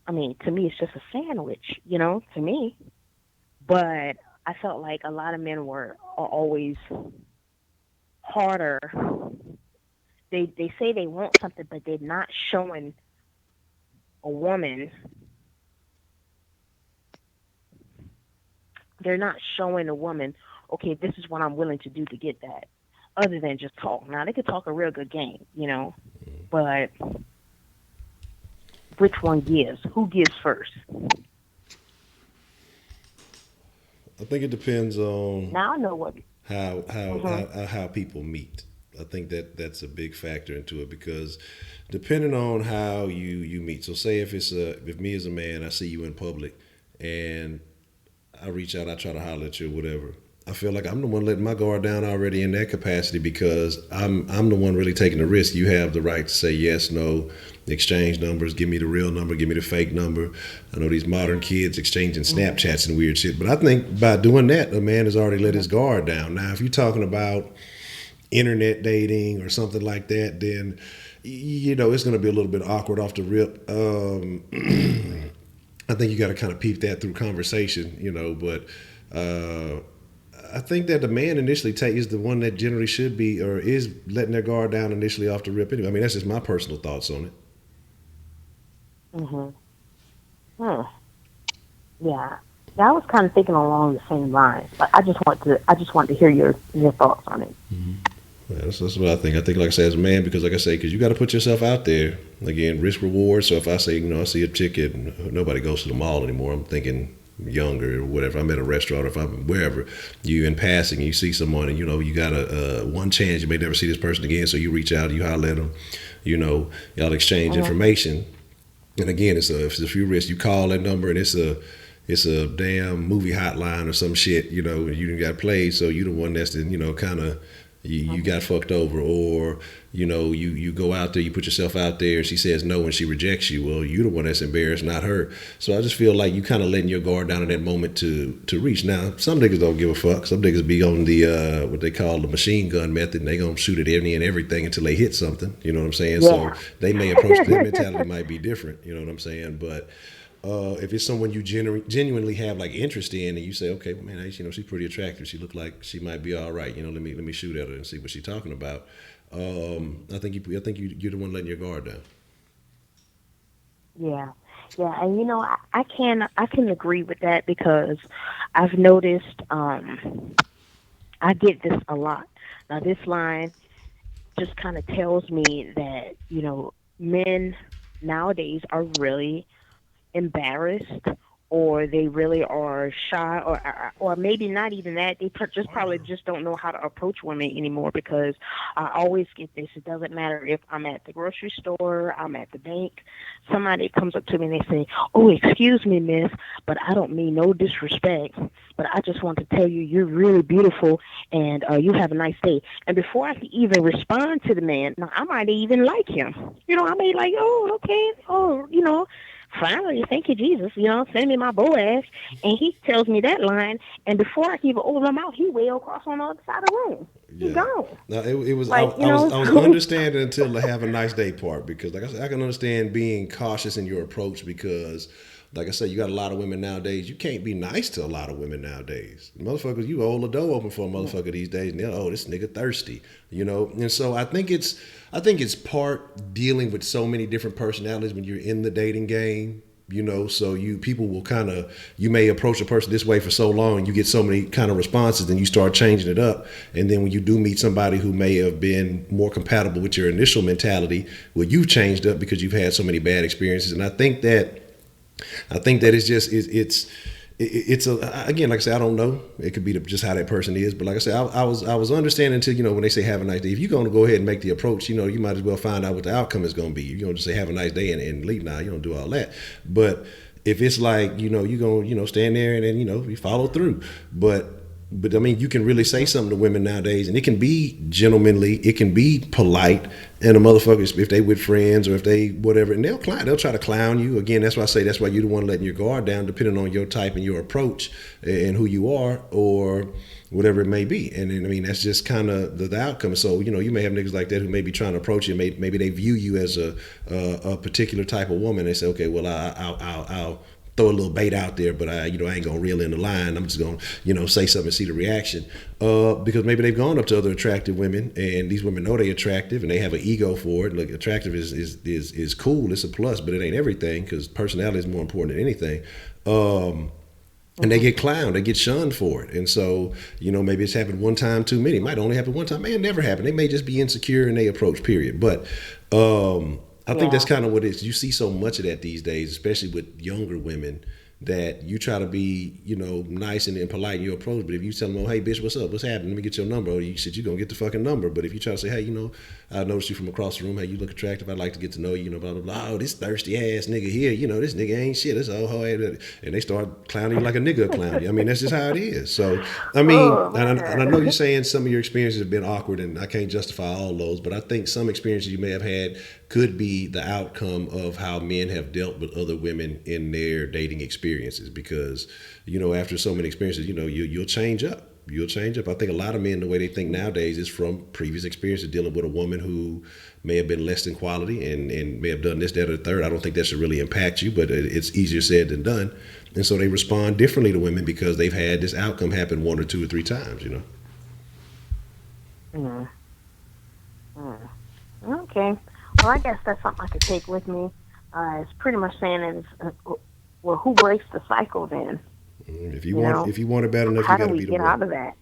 I mean, to me, it's just a sandwich. To me, but I felt like a lot of men are always harder. They say they want something, but they're not showing a woman. They're not showing a woman, okay, this is what I'm willing to do to get that, other than just talk. Now, they could talk a real good game, but which one gives? Who gives first? I think it depends on now I know what how people meet. I think that's a big factor into it, because depending on how you meet. So say if me as a man, I see you in public and I reach out, I try to holler at you or whatever. I feel like I'm the one letting my guard down already in that capacity, because I'm the one really taking the risk. You have the right to say yes, no, exchange numbers, give me the real number, give me the fake number. I know these modern kids exchanging Snapchats and weird shit, but I think by doing that, a man has already let his guard down. Now, if you're talking about internet dating or something like that, then it's going to be a little bit awkward off the rip. I think you got to kind of peep that through conversation, but I think that the man initially is the one that generally should be or is letting their guard down initially off the rip anyway. I mean, that's just my personal thoughts on it. Yeah. I was kind of thinking along the same lines, but I just want to hear your thoughts on it. Yeah, that's what I think. I think, like I said, as a man, because because you got to put yourself out there. Again, risk reward. So if I say, I see a chick and nobody goes to the mall anymore, I'm thinking younger or whatever. I'm at a restaurant or if I'm wherever, you in passing, you see someone and, you got a one chance, you may never see this person again. So you reach out, you holler at them, y'all exchange information. And again, if it's a few risks, you call that number and it's a damn movie hotline or some shit, you done got played. So you the one that's kind of, you got fucked over, or you go out there, you put yourself out there, and she says no and she rejects you. Well, you the one that's embarrassed, not her. So I just feel like you kind of letting your guard down in that moment to reach. Now, some niggas don't give a fuck. Some niggas be on the what they call the machine gun method, and they gonna shoot at any and everything until they hit something. You know what I'm saying? Yeah. So they may approach their mentality might be different. You know what I'm saying? But if it's someone you genuinely have like interest in, and you say, okay, well, man, she's pretty attractive. She look like she might be all right. Let me shoot at her and see what she's talking about. I think you're the one letting your guard down. Yeah, and I can agree with that because I've noticed I get this a lot. Now this line just kind of tells me that men nowadays are really embarrassed, or they really are shy, or maybe not even that. They probably just don't know how to approach women anymore, because I always get this. It doesn't matter if I'm at the grocery store, I'm at the bank, somebody comes up to me and they say, "Oh, excuse me, miss, but I don't mean no disrespect, but I just want to tell you you're really beautiful and you have a nice day." And before I can even respond to the man, now I might even like him. I may like, "Oh, okay, finally, thank you, Jesus, send me my Boaz." And he tells me that line, and before I can even open my mouth, he way across on the other side of the room. He's gone. No, it was like, I was understanding until the have a nice day part, because like I said, I can understand being cautious in your approach, because like I said, you got a lot of women nowadays. You can't be nice to a lot of women nowadays. Motherfuckers, you hold the door open for a motherfucker these days, and they're, "Oh, this nigga thirsty," And so I think it's part dealing with so many different personalities when you're in the dating game. So people will you may approach a person this way for so long, and you get so many kind of responses, then you start changing it up. And then when you do meet somebody who may have been more compatible with your initial mentality, well, you've changed up because you've had so many bad experiences. And I think that it's again, like I said, I don't know. It could be just how that person is, but like I said, I was understanding until when they say have a nice day. If you're going to go ahead and make the approach, you might as well find out what the outcome is going to be. You're going to just say have a nice day and leave. Now you don't do all that. But if it's like you're going to stand there and then you follow through, but I mean, you can really say something to women nowadays, and it can be gentlemanly, it can be polite, and the motherfuckers, if they with friends or if they whatever, and they'll try to clown you. Again, that's why I say that's why you're the one letting your guard down, depending on your type and your approach and who you are or whatever it may be. And then, I mean, that's just kind of the outcome. So, you may have niggas like that who may be trying to approach you. Maybe they view you as a particular type of woman. They say, okay, well, I'll throw a little bait out there, but I ain't gonna reel in the line. I'm just gonna, say something and see the reaction. Because maybe they've gone up to other attractive women, and these women know they're attractive, and they have an ego for it. Look, attractive is cool. It's a plus, but it ain't everything, because personality is more important than anything. And they get clowned, they get shunned for it. And so, maybe it's happened one time too many. It might only happen one time. May never happen. They may just be insecure and they approach, period. But I think that's kind of what it is. You see so much of that these days, especially with younger women, that you try to be, nice and polite in your approach. But if you tell them, "Oh, hey, bitch, what's up? What's happening? Let me get your number." Or you said you're going to get the fucking number. But if you try to say, "Hey, I noticed you from across the room. Hey, you look attractive. I'd like to get to know you, blah, blah, blah. Oh, this thirsty ass nigga here, this nigga ain't shit. This old hoe." And they start clowning you like a nigga clown you. I mean, that's just how it is. So, I mean, and I know you're saying some of your experiences have been awkward, and I can't justify all those, but I think some experiences you may have had could be the outcome of how men have dealt with other women in their dating experiences. Because, after so many experiences, you'll change up. you'll change up. I think a lot of men, the way they think nowadays is from previous experiences dealing with a woman who may have been less than quality and may have done this, that, or the third. I don't think that should really impact you, but it's easier said than done. And so they respond differently to women because they've had this outcome happen 1 or 2 or 3 times, you know? Okay. Well, I guess that's something I could take with me. It's pretty much saying that well, who breaks the cycle then? If you want it bad enough, how you got do to we be the get one. out of that?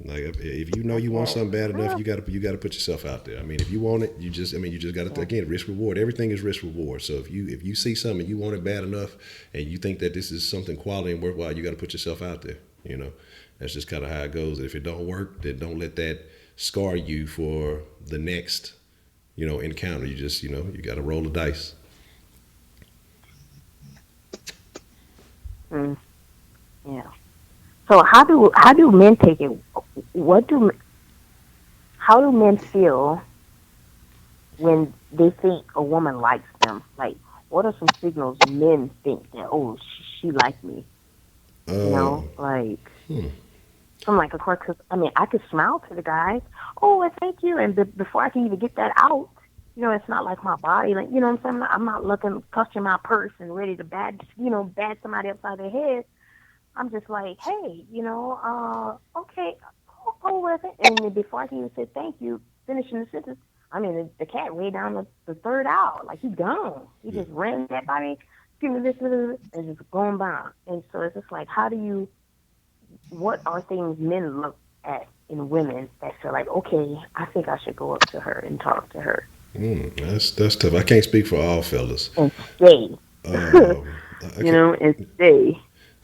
Like if you know you want something bad enough, you got to put yourself out there. I mean, if you want it, you just got to again risk reward. Everything is risk reward. So if you see something you want it bad enough, and you think that this is something quality and worthwhile, you got to put yourself out there. You know, that's just kind of how it goes. If it don't work, then don't let that scar you for the next, encounter. You just you got to roll the dice. Yeah. So how do men take it? How do men feel when they think a woman likes them? Like, what are some signals men think that she liked me? I'm like, of course, because I could smile to the guys. Oh, well, thank you, and before I can even get that out, it's not like my body, like, what I'm saying? I'm not looking, clutching my purse and ready to bad somebody upside their head. I'm just like, hey, okay, go with it. And then before I can even say thank you, finishing the sentence, the cat way down the third aisle. Like, he's gone. He just ran that by me, give me this, and just going by. And so it's just like, what are things men look at in women that feel like, okay, I think I should go up to her and talk to her? That's tough. I can't speak for all fellas. And stay. And stay.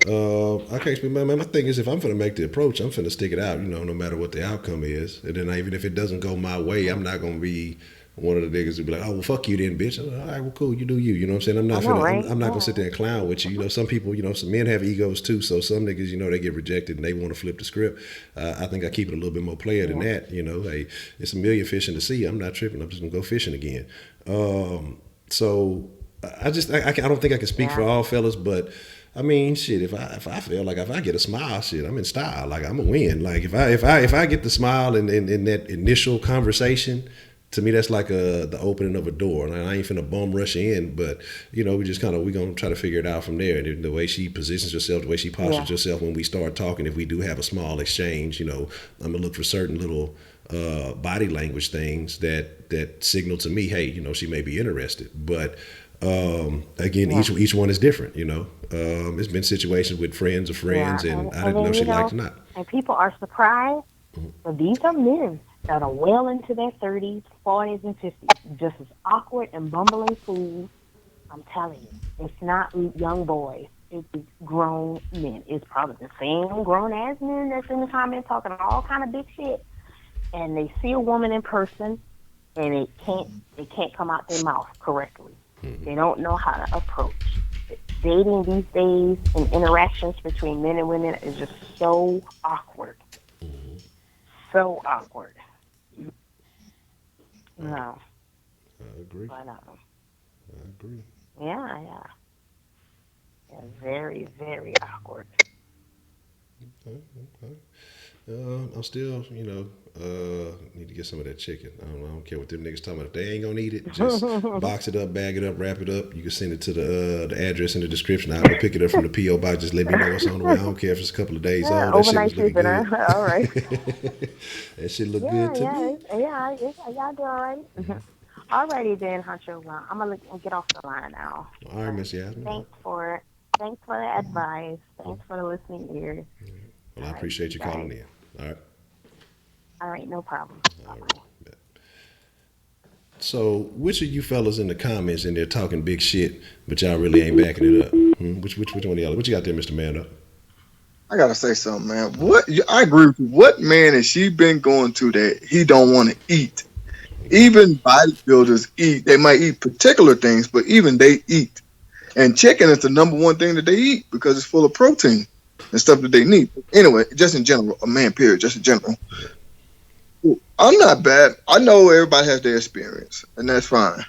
I can't speak. My thing is, if I'm finna make the approach, I'm finna stick it out. No matter what the outcome is, and then even if it doesn't go my way, I'm not gonna be one of the niggas who be like, oh, well, fuck you then, bitch. All right, well, cool, you do you. You know what I'm saying? I'm not gonna sit there and clown with you. Some people, some men have egos too. So some niggas, they get rejected and they want to flip the script. I think I keep it a little bit more player than that. Hey, it's a million fish in the sea. I'm not tripping. I'm just gonna go fishing again. So I don't think I can speak for all fellas, but shit. If I feel like if I get a smile, shit, I'm in style. Like, I'm a win. Like, if I get the smile in that initial conversation, to me that's like the opening of a door. And I ain't finna bum rush in, but we gonna try to figure it out from there. And the way she positions herself, the way she postures herself when we start talking, if we do have a small exchange, I'm gonna look for certain little body language things that signal to me, hey, she may be interested. But again, each one is different. It's been situations with friends of friends, and I didn't know she liked or not. And people are surprised, but these are men that are well into their 30s, 40s, and 50s, just as awkward and bumbling fools. I'm telling you, it's not young boys. It's grown men. It's probably the same grown-ass men that's in the comments talking all kind of big shit, and they see a woman in person, and it can't come out their mouth correctly. They don't know how to approach. Dating these days and interactions between men and women is just so awkward. So awkward. No. I agree. I know. I agree. Yeah. Very, very awkward. Okay. I'm still, need to get some of that chicken. I don't care what them niggas talking about. If they ain't gonna eat it, just box it up, bag it up, wrap it up. You can send it to the address in the description. I'll go pick it up from the P.O. box. Just let me know what's on the way. I don't care if it's a couple of days old. That Overnight shit was looking shipping, good. All right. That shit look good to me. Yeah, y'all do all right. Alrighty then, Honcho. Well, I'm gonna get off the line now. All right, Miss Yasmin. Thanks for the advice. Thanks for the listening ears. Well, I appreciate you calling in. All right. All right, no problem. All right. So, which of you fellas in the comments in there talking big shit, but y'all really ain't backing it up? Which one of y'all? What you got there, Mr. Man Up? I gotta say something, man. I agree with you. What man has she been going to that he don't want to eat? Even bodybuilders eat. They might eat particular things, but even they eat. And chicken is the number one thing that they eat because it's full of protein and stuff that they need. Anyway, just in general, a man, period, just in general. I'm not bad. I know everybody has their experience, and that's fine.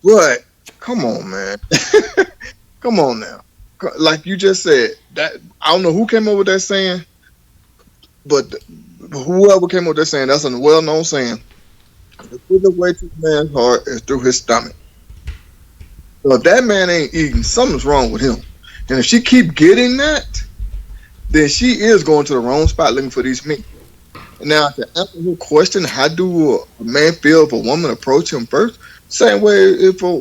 But come on, man. Come on now. Like you just said, that I don't know who came up with that saying, But whoever came up with that saying, that's a well-known saying. The quickest way to a man's heart is through his stomach. So if that man ain't eating, something's wrong with him. And if she keep getting that, then she is going to the wrong spot looking for these men. Now, to answer your question, how do a man feel if a woman approach him first? Same way if a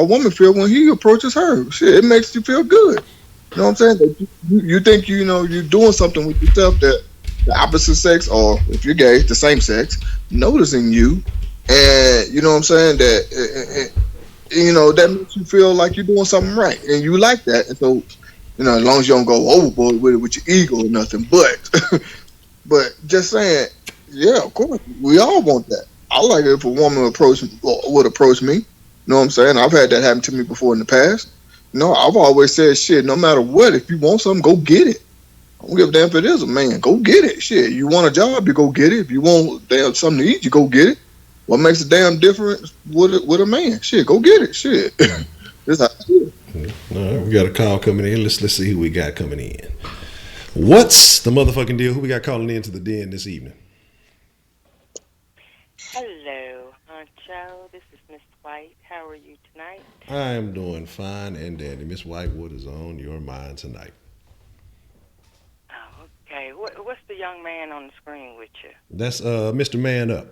woman feel when he approaches her. Shit, it makes you feel good. You know what I'm saying? That you think you're doing something with yourself that the opposite sex, or if you're gay, the same sex, noticing you, and you know what I'm saying that that makes you feel like you're doing something right, and you like that, and so as long as you don't go overboard with it with your ego or nothing, but just saying, yeah, of course, we all want that. I like it if a woman would approach me. You know what I'm saying? I've had that happen to me before in the past. I've always said, shit, no matter what, if you want something, go get it. I don't give a damn if it is a man. Go get it. Shit, you want a job, you go get it. If you want something to eat, you go get it. What makes a damn difference with a man? Shit, go get it. Shit. This how I feel. All right, we got a call coming in. Let's see who we got coming in. What's the motherfucking deal? Who we got calling into the den this evening? Hello, Honcho. This is Miss White. How are you tonight? I am doing fine and dandy. Miss Whitewood is on your mind tonight. Oh, okay. What's the young man on the screen with you? That's Mr. Man Up.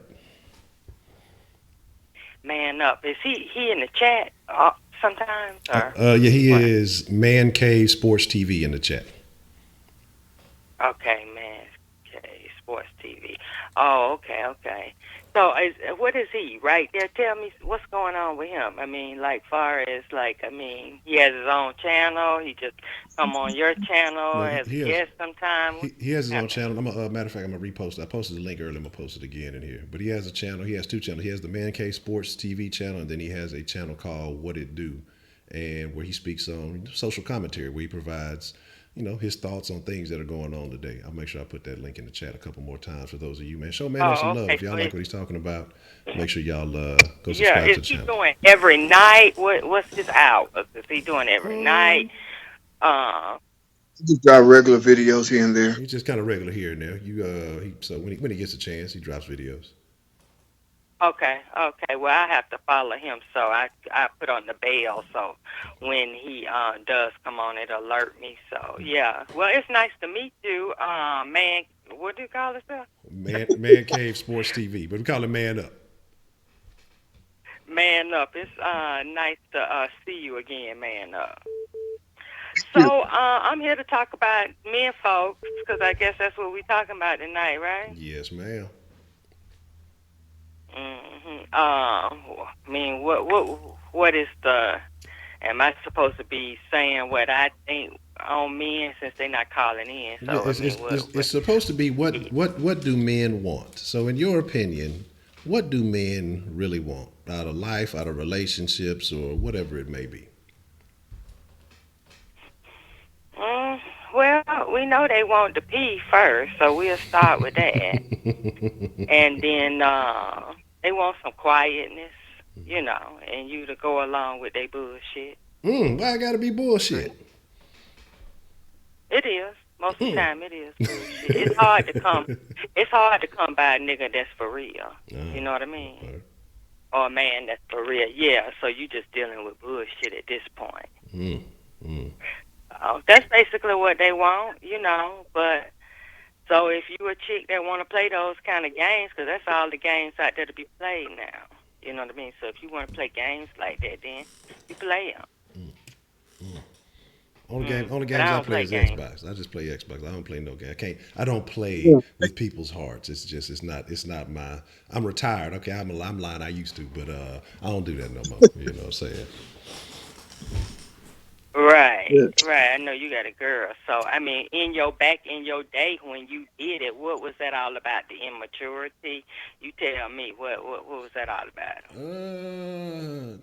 Man up. Is he in the chat sometimes or Yeah, he what? is Man Cave Sports TV in the chat. Okay, man. Okay, sports TV. Oh, okay. So, what is he right there? Tell me what's going on with him. I mean, like, far as like, I mean, he has his own channel. He just come on your channel No, as a he has guest sometime. he has his own Happening? channel. Matter of fact, I'm gonna repost. I posted the link earlier. I'm gonna post it again in here. But he has a channel. He has two channels. He has the Man Cave Sports TV channel, and then he has a channel called What It Do, and where he speaks on social commentary, where he provides his thoughts on things that are going on today. I'll make sure I put that link in the chat a couple more times for those of you, man. Show man some Oh, love. okay. If y'all like what he's talking about, make sure y'all go Yeah, subscribe is to the he channel. doing every night? What's his hours? Is he doing every night? Uh, Just drop regular videos here and there. He's just kind of regular here and there. So when he gets a chance, he drops videos. okay. Well, I have to follow him, so I put on the bell, so when he does come on, it alert me. So yeah. Well, it's nice to meet you, man. What do you call yourself? Man Cave Sports TV, but we call it Man Up. Man up. It's nice to see you again, man up. So Yeah. I'm here to talk about men, folks, because I guess that's what we're talking about tonight, right? Yes, ma'am. I mean, what is the? Am I supposed to be saying what I think on men since they're not calling in? Yeah, So I mean, it's supposed to be what do men want? So, in your opinion, what do men really want out of life, out of relationships, or whatever it may be? Mm, well, we know they want to pee first, so we'll start with that, and then they want some quietness, and you to go along with their bullshit. Why I gotta be bullshit? It is. Most of the time it is bullshit. It's hard to come by a nigga that's for real. You know what I mean? Okay. Or a man that's for real. Yeah, so you just dealing with bullshit at this point. Mm, mm. That's basically what they want. But so if you a chick that want to play those kind of games, because that's all the games out there to be played now. You know what I mean? So if you want to play games like that, then you play them. Only But I games I don't play play is games. Xbox. I just play Xbox. I don't play no game. I can't. I don't play Yeah. with people's hearts. It's not my. I'm retired. Okay, I'm lying. I used to, but I don't do that no more. You know what I'm saying? Right, Yeah. right. I know you got a girl. So, I mean, in your day when you did it, what was that all about? The immaturity? You tell me, what was that all about?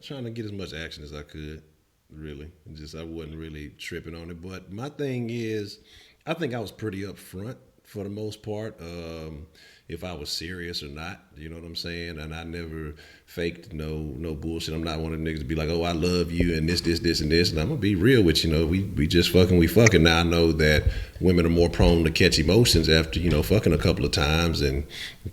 Trying to get as much action as I could. Really, just I wasn't really tripping on it. But my thing is, I think I was pretty upfront for the most part. If I was serious or not, you know what I'm saying? And I never faked no bullshit. I'm not one of the niggas to be like, oh, I love you and this, and this. And I'm gonna be real with you, know, we just fucking, we fucking. Now I know that women are more prone to catch emotions after, you know, fucking a couple of times, and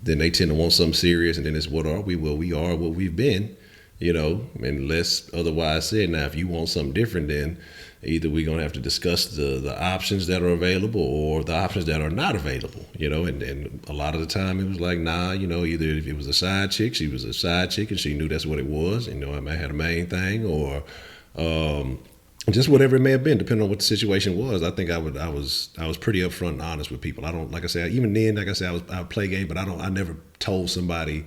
then they tend to want something serious, and then it's what are we? Well, we are what we've been, you know, unless otherwise said. Now, if you want something different, then either we're gonna have to discuss the options that are available or the options that are not available, you know. And a lot of the time it was like, nah, you know, either if it was a side chick, she was a side chick and she knew that's what it was, you know, I may have had a main thing, or just whatever it may have been, depending on what the situation was. I think I was pretty upfront and honest with people. I don't, like I said, even then, like I said, I would play game, but I never told somebody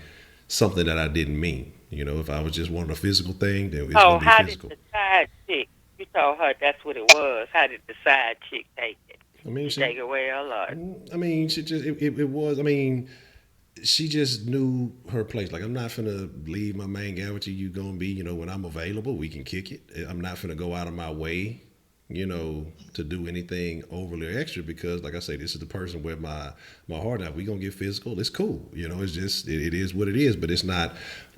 something that I didn't mean. You know, if I was just wanting a physical thing, then it's gonna be how physical. did the side chick? You told her that's what it was. How did the side chick take it? I mean, She take it well, or I mean, she just it was. I mean, she just knew her place. Like, I'm not finna leave my main guy with you. You gonna be, you know, when I'm available, we can kick it. I'm not finna go out of my way, you know, to do anything overly extra, because, like I say, this is the person where my heart out. We gonna get physical. It's cool, you know. It's just it is what it is. But it's not.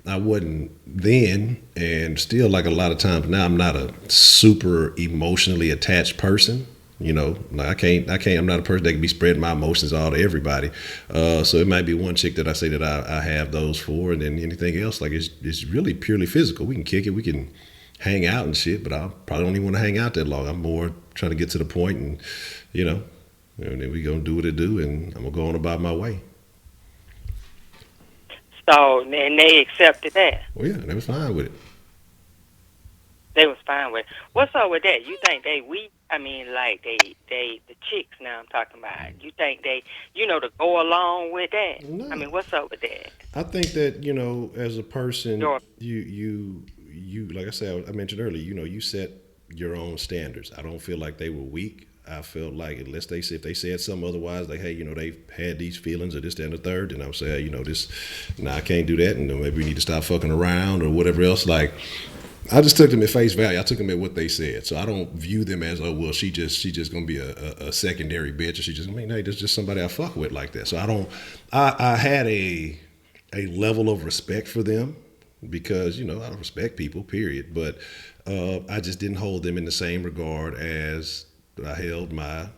I wasn't then, and still, like a lot of times now, I'm not a super emotionally attached person. You know, like I can't. I'm not a person that can be spreading my emotions all to everybody. So it might be one chick that I say that I have those for, and then anything else, like it's really purely physical. We can kick it, we can hang out and shit, but I probably don't even want to hang out that long. I'm more trying to get to the point, and you know, and then we gonna do what it do, and I'm gonna go on about my way. so, and they accepted that. Well, yeah, they was fine with it. They was fine with it. What's up with that? You think they weak? I mean, like the chicks now I'm talking about. You think they, you know, to go along with that? No. I mean, what's up with that? I think that, you know, as a person, Sure. you like I said, I mentioned earlier, you know, you set your own standards. I don't feel like they were weak. I felt like, unless if they said something otherwise, like, hey, you know, they've had these feelings or this, that, and the third, then I would say, hey, you know, this, nah, I can't do that, and then maybe we need to stop fucking around or whatever else. Like, I just took them at face value. I took them at what they said. So I don't view them as, oh, well, she just gonna be a secondary bitch, or she just, I mean, hey, that's just somebody I fuck with like that. So I had a level of respect for them, because, you know, I respect people, period. But I just didn't hold them in the same regard as I held my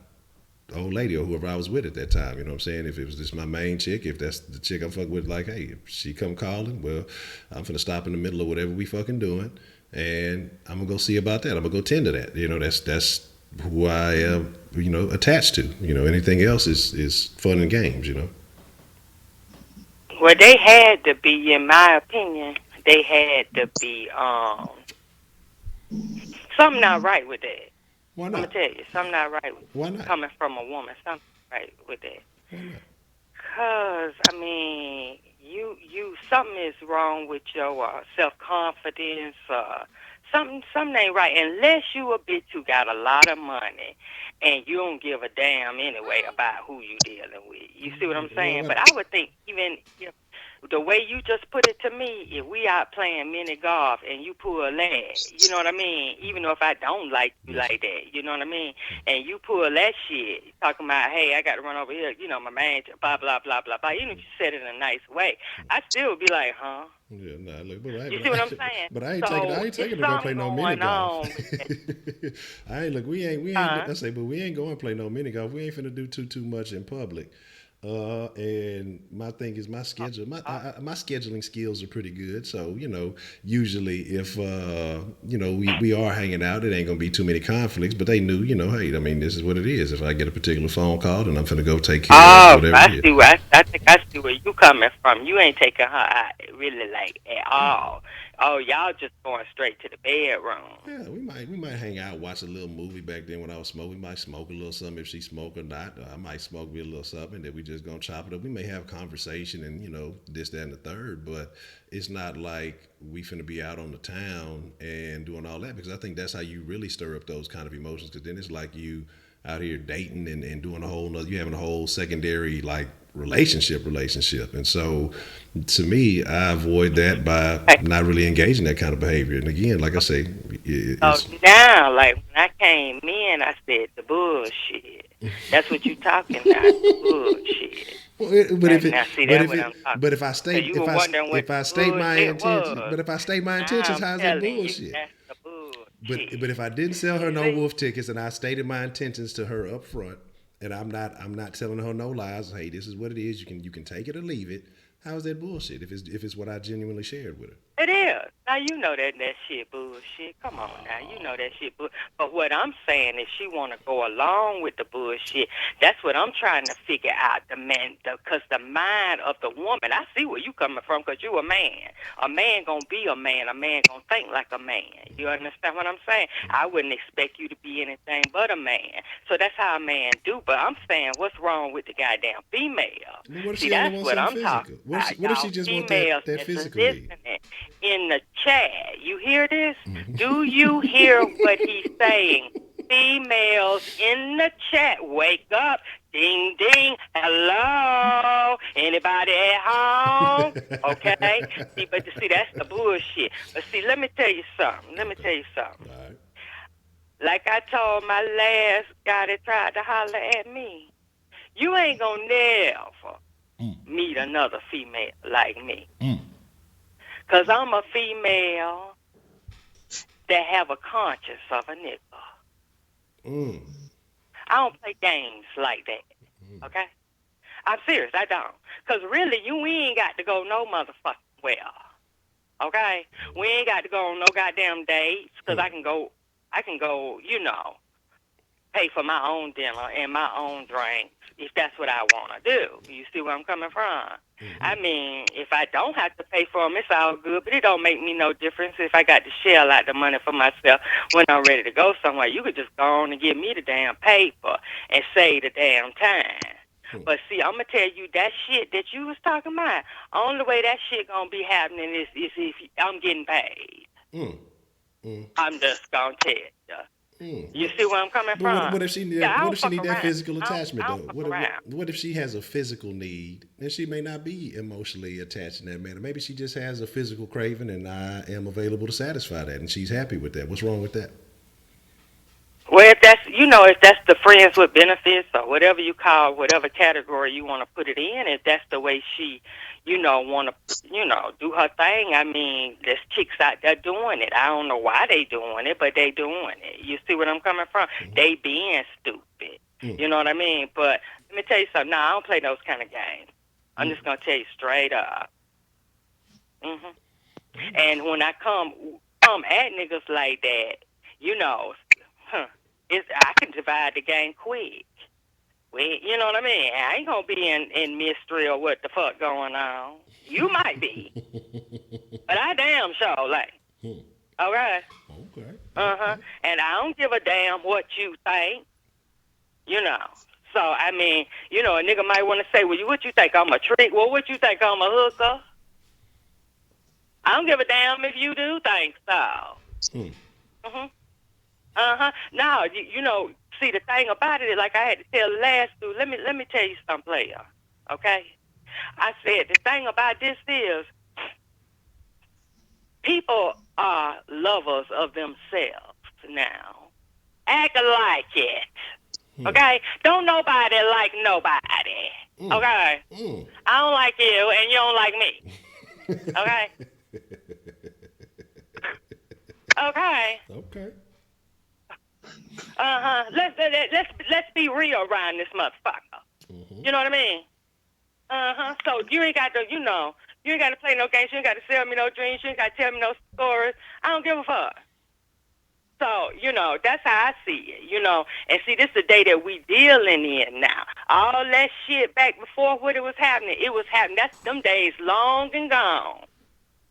old lady or whoever I was with at that time. You know what I'm saying? If it was just my main chick, if that's the chick I'm fucking with, like, hey, if she come calling, well, I'm finna stop in the middle of whatever we fucking doing, and I'm gonna go see about that. I'm gonna go tend to that. You know, that's who I am, you know, attached to. You know, anything else is fun and games, you know. Well, they had to be, in my opinion, they had to be something not right with that. Why I'm not? gonna tell you, something not right with Why not? coming from a woman. Something right with that. Why not? Cause I mean, you something is wrong with your self confidence. Something ain't right, unless you a bitch who got a lot of money and you don't give a damn anyway about who you dealing with. You see what I'm saying? But I would think, even if the way you just put it to me, if we out playing mini golf and you pull a leg, you know what I mean? Even though if I don't like you like that, you know what I mean? And you pull that shit, talking about, hey, I got to run over here, you know, my man, blah, blah, blah, blah, blah. Even if you said it in a nice way, I still would be like, huh? Yeah, nah, look, You see what I'm saying? But I ain't So, taking to it's go play no mini something golf. going on. I ain't look. We ain't. Huh? I say, but we ain't going to play no mini golf. We ain't finna do too much in public. And my thing is my schedule. My scheduling skills are pretty good. So, you know, usually if you know, we are hanging out, it ain't gonna be too many conflicts. But they knew, you know, hey, I mean, this is what it is. If I get a particular phone call, then I'm finna go take care of whatever it is. I think I see where you coming from. You ain't taking her out really like at all. Oh, y'all just going straight to the bedroom. Yeah, we might hang out, watch a little movie. Back then when I was smoking, we might smoke a little something if she smoke or not. I might smoke me a little something, then we just gonna chop it up. We may have conversation and, you know, this, that, and the third, but it's not like we finna be out on the town and doing all that, because I think that's how you really stir up those kind of emotions, because then it's like you out here dating and doing a whole nother, you having a whole secondary like relationship. And so to me, I avoid that by not really engaging that kind of behavior. And again, like I say, So now, like when I came in, I said the bullshit. That's what you talking about. Bullshit. Now, see, that's what I'm talking. But if I So state you were wondering what if I the state my bullshit intentions, was. but if I state my intentions, I'm how's that telling you, bullshit? that's the bullshit. But if I didn't sell her You no see? wolf tickets and I stated my intentions to her up front, and I'm not telling her no lies. Hey, this is what it is. You can take it or leave it. How is that bullshit? If it's what I genuinely shared with her. It is. Now you know that shit bullshit. Come on now, you know that shit bullshit. But what I'm saying is she want to go along with the bullshit. That's what I'm trying to figure out. Because the mind of the woman, I see where you coming from because you a man. A man gonna be a man. A man gonna think like a man. You understand what I'm saying? I wouldn't expect you to be anything but a man. So that's how a man do. But I'm saying, what's wrong with the goddamn female? Well, what if See, she only that's wants what something I'm talking physical? about. What if she just wants Females that that's physical need? listening in the chat. You hear this? Do you hear what he's saying? Females in the chat, wake up. Ding, ding. Hello? Anybody at home? Okay? See, that's the bullshit. But see, let me tell you something. All right. Like I told my last guy that tried to holler at me, you ain't gonna never meet another female like me. Because I'm a female that have a conscience of a nigga. I don't play games like that. Okay? I'm serious, I don't. Because really, we ain't got to go no motherfucking well. Okay? We ain't got to go on no goddamn dates because I can go, pay for my own dinner and my own drinks if that's what I want to do. You see where I'm coming from? I mean, if I don't have to pay for them, it's all good, but it don't make me no difference if I got to shell out the money for myself when I'm ready to go somewhere. You could just go on and give me the damn paper and save the damn time. But see, I'm going to tell you that shit that you was talking about, only way that shit going to be happening is if I'm getting paid. I'm just going to tell you. You see where I'm coming from? What if she need that physical attachment though? What if she has a physical need and she may not be emotionally attached in that manner? Maybe she just has a physical craving and I am available to satisfy that and she's happy with that. What's wrong with that? Well, if that's the friends with benefits or whatever you call, whatever category you want to put it in, if that's the way she, want to, do her thing. I mean, there's chicks out there doing it. I don't know why they doing it, but they doing it. You see what I'm coming from? They being stupid. You know what I mean? But let me tell you something. I don't play those kind of games. I'm just going to tell you straight up. And when I come at niggas like that, I can divide the game quick. You know what I mean? I ain't gonna be in mystery or what the fuck going on. You might be, but I damn sure like. Okay. And I don't give a damn what you think. So I mean, a nigga might want to say, "Well, what you think I'm a trick? Well, what you think I'm a hooker?" I don't give a damn if you do think so. Now, see, the thing about it is, like I had to tell the last dude, let me tell you something, player, okay? I said, the thing about this is, people are lovers of themselves now. Act like it, okay? Don't nobody like nobody, okay? I don't like you, and you don't like me, okay? Okay. Let's be real around this motherfucker. You know what I mean? So you ain't got to, you ain't got to play no games. You ain't got to sell me no dreams. You ain't got to tell me no stories. I don't give a fuck. So, that's how I see it, And see, this is the day that we dealing in now. All that shit back before when it was happening. That's them days long and gone.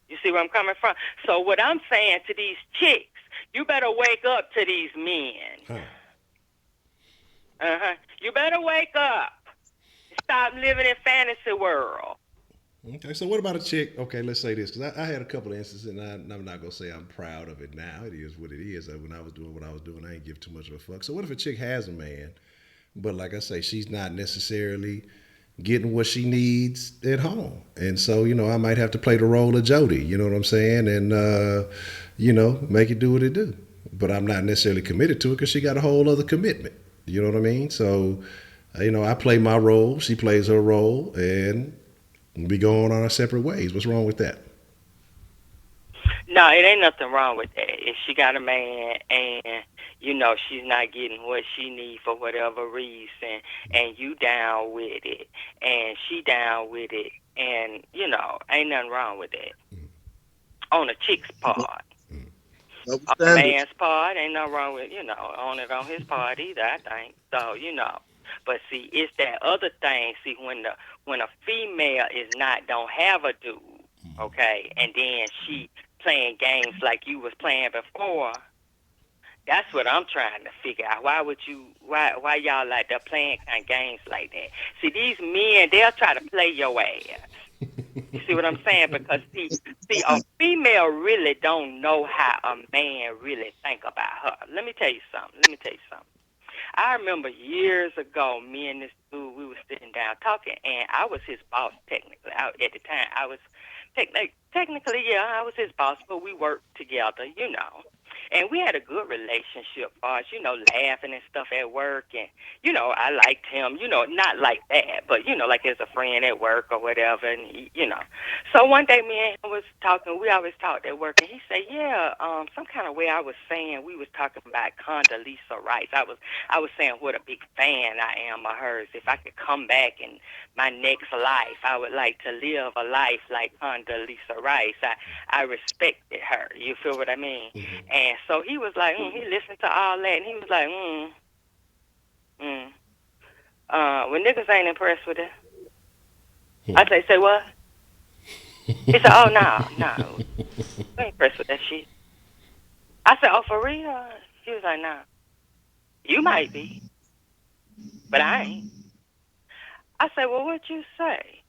You see where I'm coming from? So what I'm saying to these chicks, you better wake up to these men. You better wake up. Stop living in fantasy world. Okay, so what about a chick? Okay, let's say this, because I had a couple of instances, and I'm not going to say I'm proud of it now. It is what it is. When I was doing what I was doing, I ain't give too much of a fuck. So what if a chick has a man, but like I say, she's not necessarily getting what she needs at home? And so, I might have to play the role of Jody, you know what I'm saying? And, make it do what it do. But I'm not necessarily committed to it because she got a whole other commitment. You know what I mean? So, I play my role, she plays her role, and we go on our separate ways. What's wrong with that? No, it ain't nothing wrong with that. If she got a man and she's not getting what she needs for whatever reason, and you down with it, and she down with it, and ain't nothing wrong with that on a chick's part. On a Understand it. man's part, ain't nothing wrong with on it on his part either. I think so. But see, it's that other thing. See, when a female is don't have a dude, okay, and then she playing games like you was playing before. That's what I'm trying to figure out. Why y'all like that playing kind of games like that? See, these men, they'll try to play your ass. You see what I'm saying? Because see, a female really don't know how a man really think about her. Let me tell you something. I remember years ago, me and this dude, we were sitting down talking, and I was his boss technically. At the time, I was technically, yeah, I was his boss, but we worked together, And we had a good relationship, as laughing and stuff at work, and I liked him, not like that, but like as a friend at work or whatever, and So one day, me and him was talking. We always talked at work, and he said, "Yeah, some kind of way I was saying we was talking about Condoleezza Rice. I was saying what a big fan I am of hers. If I could come back in my next life, I would like to live a life like Condoleezza Rice. I respected her. You feel what I mean?" Mm-hmm. And so he was like, he listened to all that, and he was like, when niggas ain't impressed with it. I say what? He said, "Oh, no, I ain't impressed with that shit." I said, "Oh, for real?" He was like, "No, you might be, but I ain't." I said, "Well, what you say?"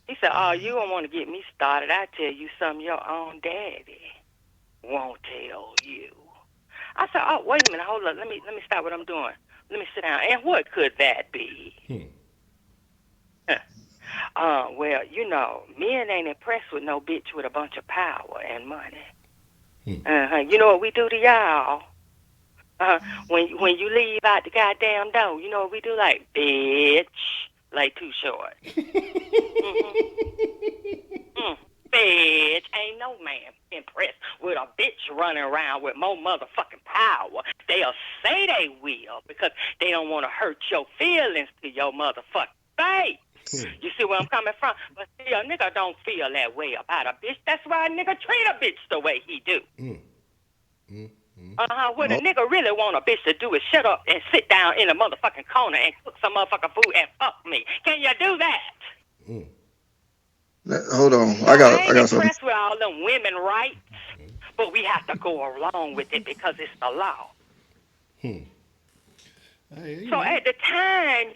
He said, "Oh, you don't want to get me started. I tell you something your own daddy won't tell you." I said, "Oh, wait a minute, hold up. Let me stop what I'm doing. Let me sit down. And what could that be?" Well, men ain't impressed with no bitch with a bunch of power and money. You know what we do to y'all? When you leave out the goddamn door, you know what we do? Like, bitch, like Too Short. Bitch, ain't no man impressed with a bitch running around with more motherfucking power. They'll say they will because they don't want to hurt your feelings to your motherfucking face. You see where I'm coming from? But see, a nigga don't feel that way about a bitch. That's why a nigga treat a bitch the way he do. What a nigga really want a bitch to do is shut up and sit down in a motherfucking corner and cook some motherfucking food and fuck me. Can you do that? Hold on. So I I ain't got something. impressed with all them women rights, but we have to go along with it because it's the law. So at the time,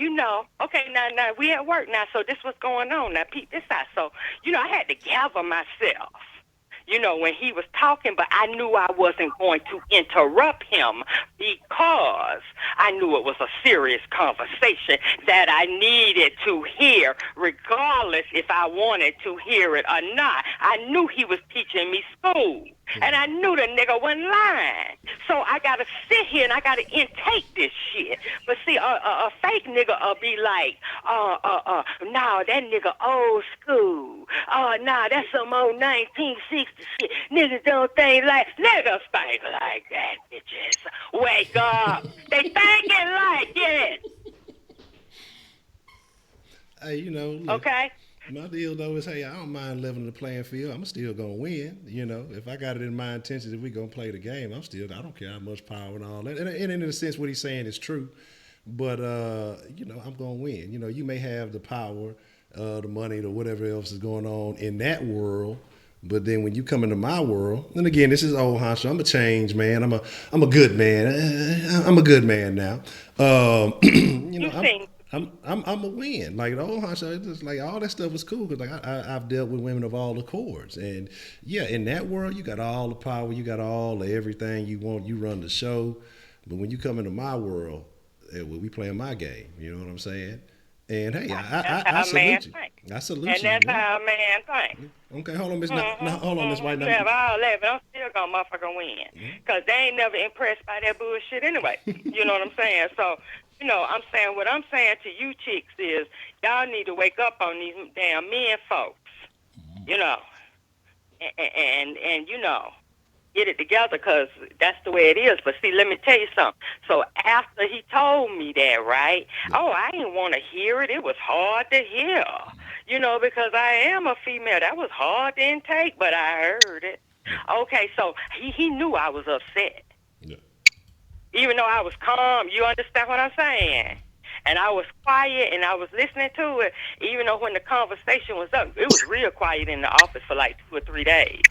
okay, now we at work now, so this what's going on. Now, peep this out. So, I had to gather myself, when he was talking, but I knew I wasn't going to interrupt him because I knew it was a serious conversation that I needed to hear, regardless if I wanted to hear it or not. I knew he was teaching me school. And I knew the nigga wasn't lying. So I got to sit here and I got to intake this shit. But see, a fake nigga will be like, nah, that nigga old school. Nah, that's some old 1960 shit. Niggas don't think like, niggas think like that, bitches. Wake up. They thinking like it. Hey, look, Okay? my deal though is, hey, I don't mind leveling the playing field. I'm still gonna win. If I got it in my intentions, if we gonna play the game, I don't care how much power and all that. And in a sense, what he's saying is true. But I'm gonna win. You may have the power, the money, or whatever else is going on in that world. But then when you come into my world, and again, this is old Honcho. I'm a change man. I'm a good man. I'm a good man now. I'm a win. Like the old Honcho, it's just like all that stuff was cool because like I've dealt with women of all the chords, and yeah, in that world, you got all the power, you got all the everything you want. You run the show, but when you come into my world, we playing my game. You know what I'm saying? And hey, I salute you. I salute you. And that's how a man thinks. Okay, hold on, Miss. Hold on, Miss White. You have all that, but I'm still gonna motherfucking win. Cause they ain't never impressed by that bullshit anyway. You know what I'm saying? So I'm saying what I'm saying to you chicks is y'all need to wake up on these damn men folks. You know, and get it together because that's the way it is. But see, let me tell you something. So after he told me that, right? Oh, I didn't want to hear it. It was hard to hear, because I am a female. That was hard to intake, but I heard it. Okay, so he knew I was upset. Yeah. Even though I was calm, you understand what I'm saying? And I was quiet and I was listening to it, even though when the conversation was up, it was real quiet in the office for like 2 or 3 days.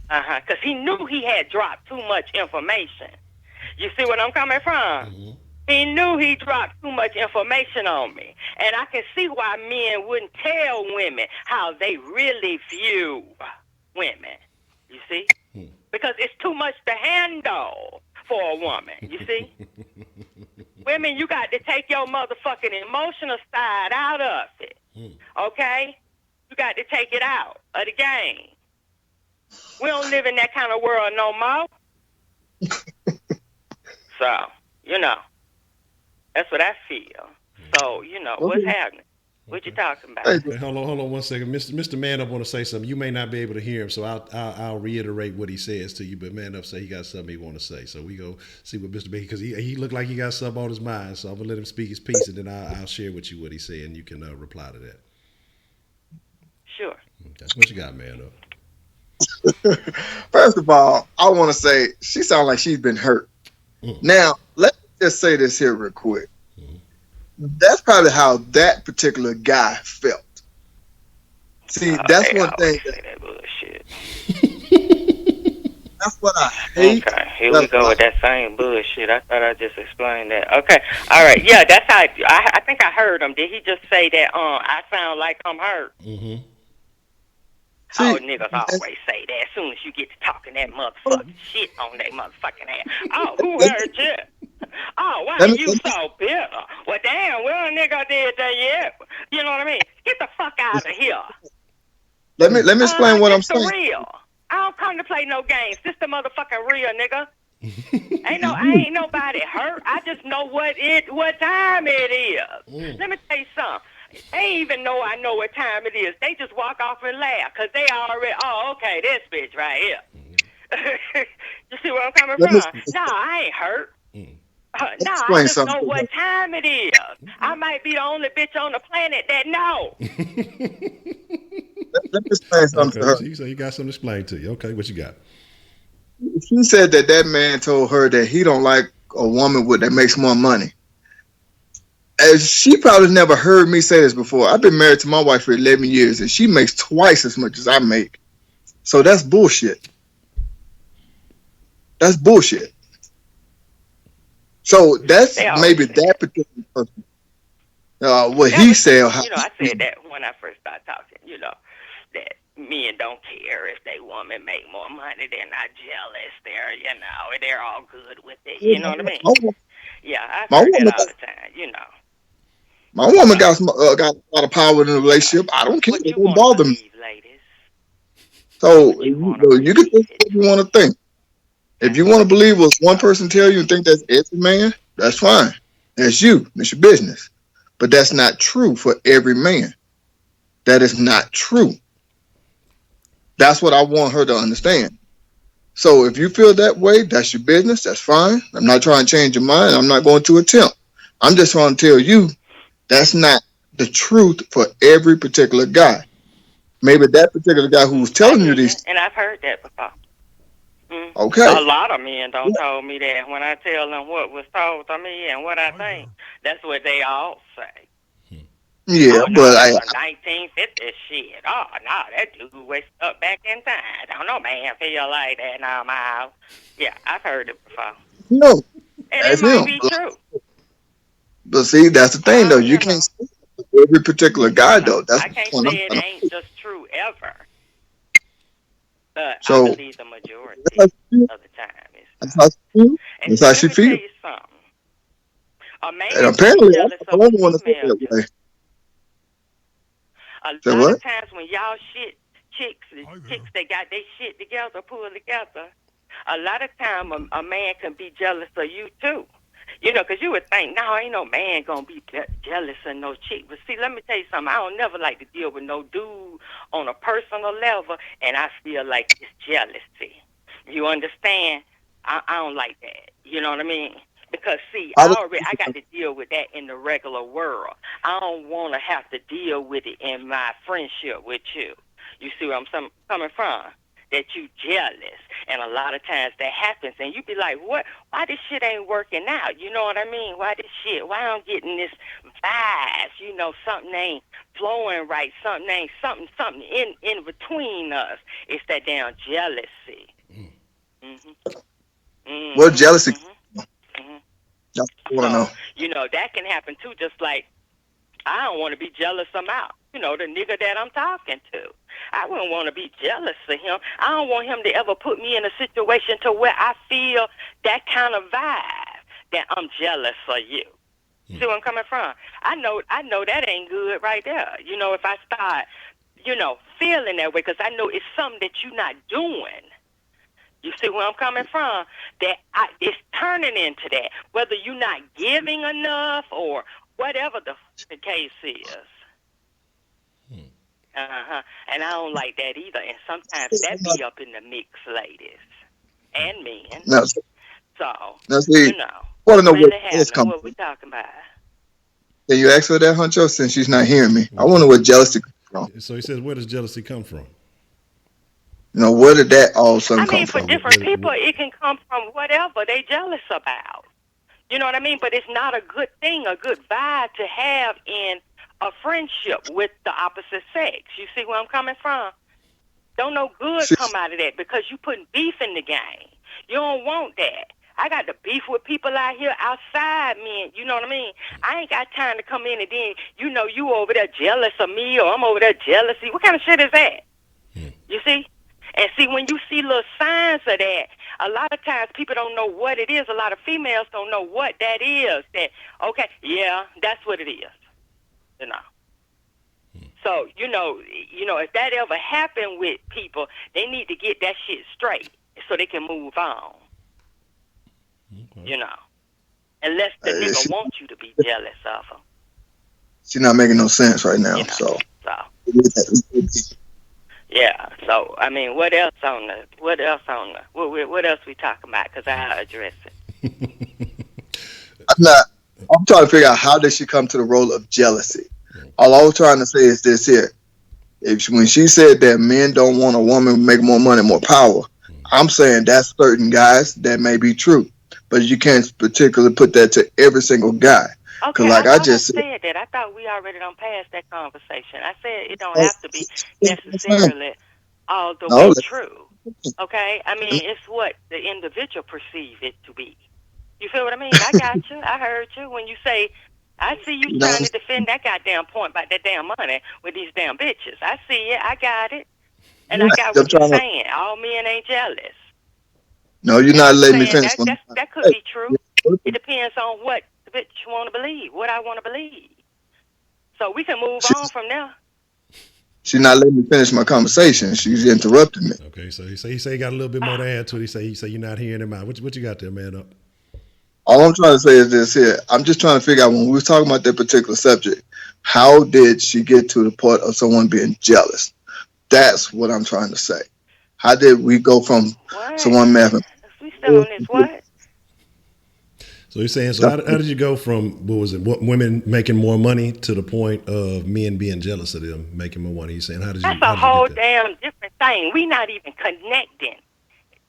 Because he knew he had dropped too much information. You see what I'm coming from? He knew he dropped too much information on me. And I can see why men wouldn't tell women how they really view women. You see? Because it's too much to handle for a woman. You see? Women, you got to take your motherfucking emotional side out of it. Okay? You got to take it out of the game. We don't live in that kind of world no more. So, that's what I feel. So, what's happening? What you talking about? Hey, hold on 1 second. Mr. Man Up want to say something. You may not be able to hear him, so I'll reiterate what he says to you. But Man Up say he got something he want to say. So we go see what Mr. B, because he looked like he got something on his mind. So I'm gonna let him speak his piece, and then I'll share with you what he said, and you can reply to that. Sure. Okay. What you got, Man Up? First of all, I want to say she sounds like she's been hurt. Now, let's just say this here real quick. That's probably how that particular guy felt. See, that's one thing. That bullshit. That's what I hate. Okay, here we go with that same bullshit. I thought I just explained that. Okay, all right, yeah, that's how I think I heard him. Did he just say that? I sound like I'm hurt. See, niggas always say that as soon as you get to talking that motherfucking shit on their motherfucking ass. Oh, who heard you? Oh, why are you so bitter? Well, damn, well, nigga did that yet. You know what I mean? Get the fuck out of here. Let me explain what I'm saying. This the real. I don't come to play no games. This the motherfucking real, nigga. I ain't nobody hurt. I just know what time it is. Let me tell you something. They even know I know what time it is. They just walk off and laugh because they already, okay, this bitch right here. You see where I'm coming from? No, I ain't hurt. I just know what time it is. I might be the only bitch on the planet that know. Let me explain something to her. So you got something to explain to you. Okay, what you got? She said that man told her that he don't like a woman that makes more money. As she probably never heard me say this before. I've been married to my wife for 11 years, and she makes twice as much as I make. So that's bullshit. That's bullshit. So that's maybe that particular person. What he said. I said that when I first started talking, that men don't care if they woman make more money. They're not jealous. They're all good with it. You know what I mean? Yeah, I've heard that all the time, My woman got a lot of power in the relationship. I don't care. It don't bother me. Ladies. So you can think what you want to think. If you want to believe what one person tell you and think that's every man, that's fine. That's you. It's your business. But that's not true for every man. That is not true. That's what I want her to understand. So if you feel that way, that's your business. That's fine. I'm not trying to change your mind. I'm not going to attempt. I'm just trying to tell you that's not the truth for every particular guy. Maybe that particular guy who's telling you these. And I've heard that before. Okay. A lot of men don't told me that. When I tell them what was told to me and what I think, that's what they all say. Yeah, but I 1950 shit. Oh no, that dude was up back in time. I don't know, man. Feel like that now, Miles. Yeah, I've heard it before. No, and it might be true. But see, that's the thing, though. You can't say every particular guy, though. That's I can't say it ain't just true ever. But I believe the majority of the time is not. That's how she feels. Let me tell you something. A man and apparently, jealous I don't want to say that way. A lot of times when y'all chicks that got their shit together, pull together, a lot of time a man can be jealous of you too. You know, 'cause you would think, no, ain't no man gonna be jealous of no chick. But see, let me tell you something. I don't never like to deal with no dude on a personal level, and I feel like it's jealousy. You understand? I don't like that. You know what I mean? Because see, I don't, I got to deal with that in the regular world. I don't want to have to deal with it in my friendship with you. You see where I'm coming from? That you jealous, and a lot of times that happens, and you be like, "What? Why this shit ain't working out?" You know what I mean? Why this shit? Why I'm getting this vibes? You know, something ain't flowing right. Something ain't something in between us. It's that damn jealousy. Mhm. what Mhm. jealousy? Mhm. Mhm. I want to know. So you know that can happen too. Just like I don't want to be jealous of Mal. You know, the nigga that I'm talking to. I wouldn't want to be jealous of him. I don't want him to ever put me in a situation to where I feel that kind of vibe that I'm jealous of you. See where I'm coming from? I know that ain't good right there. You know, if I start, you know, feeling that way, because I know it's something that you're not doing. You see where I'm coming from? It's turning into that. Whether you're not giving enough or whatever the case is. And I don't like that either. And sometimes that be up in the mix, ladies and men. Now, So, now see, you know, I want to what's know where really jealous happening? comes What we from. talking about? Can you ask her that, Honcho, since she's not hearing me? I wonder where jealousy comes from. So he says, where does jealousy come from? You know, where did that all of a sudden I come mean, for from? different people, it can come from whatever they jealous about. You know what I mean? But it's not a good thing, a good vibe to have in a friendship with the opposite sex. You see where I'm coming from? Don't no good See, come out of that because you putting beef in the game. You don't want that. I got the beef with people out here outside, man. You know what I mean? I ain't got time to come in and then, you know, you over there jealous of me or I'm over there jealousy. What kind of shit is that? You see? And see, when you see little signs of that, a lot of times people don't know what it is. A lot of females don't know what that is. That, okay, yeah, that's what it is. You know. So, you know, if that ever happened with people, they need to get that shit straight so they can move on. Okay. You know. Unless the nigga she, wants you to be jealous of him. she's not making no sense right now. You know. So, So yeah. So I mean, what else what else we talking about? Because I address it. I'm trying to figure out how did she come to the role of jealousy. All I was trying to say is this here. When she said that men don't want a woman make more money, more power, I'm saying that's certain guys that may be true, but you can't particularly put that to every single guy. Cause Okay, I like I thought I just said, said that. I thought we already done passed that conversation. I said it don't have to be necessarily all the no, way true. Okay? I mean, it's what the individual perceive it to be. You feel what I mean? I got you. I heard you when you say, I see you no, trying to defend that goddamn point about that damn money with these damn bitches. I see it. I got it. And I got I'm what you're trying to. saying. All men ain't jealous. No, you're And not I'm letting me saying finish. that could be true. It depends on what the bitch want to believe, what I want to believe. So we can move on from there. She's not letting me finish my conversation. She's interrupting me. Okay, so he say he got a little bit more to add to it. He say you're not hearing him out. What you got there, man? Up. All I'm trying to say is this here. I'm just trying to figure out when we were talking about that particular subject, how did she get to the point of someone being jealous? That's what I'm trying to say. How did we go from What? someone having We still on this what? So he's saying, so how did you go from what women making more money to the point of men being jealous of them making more money? He's saying, That's how a did you whole get there? damn different thing. We not even connecting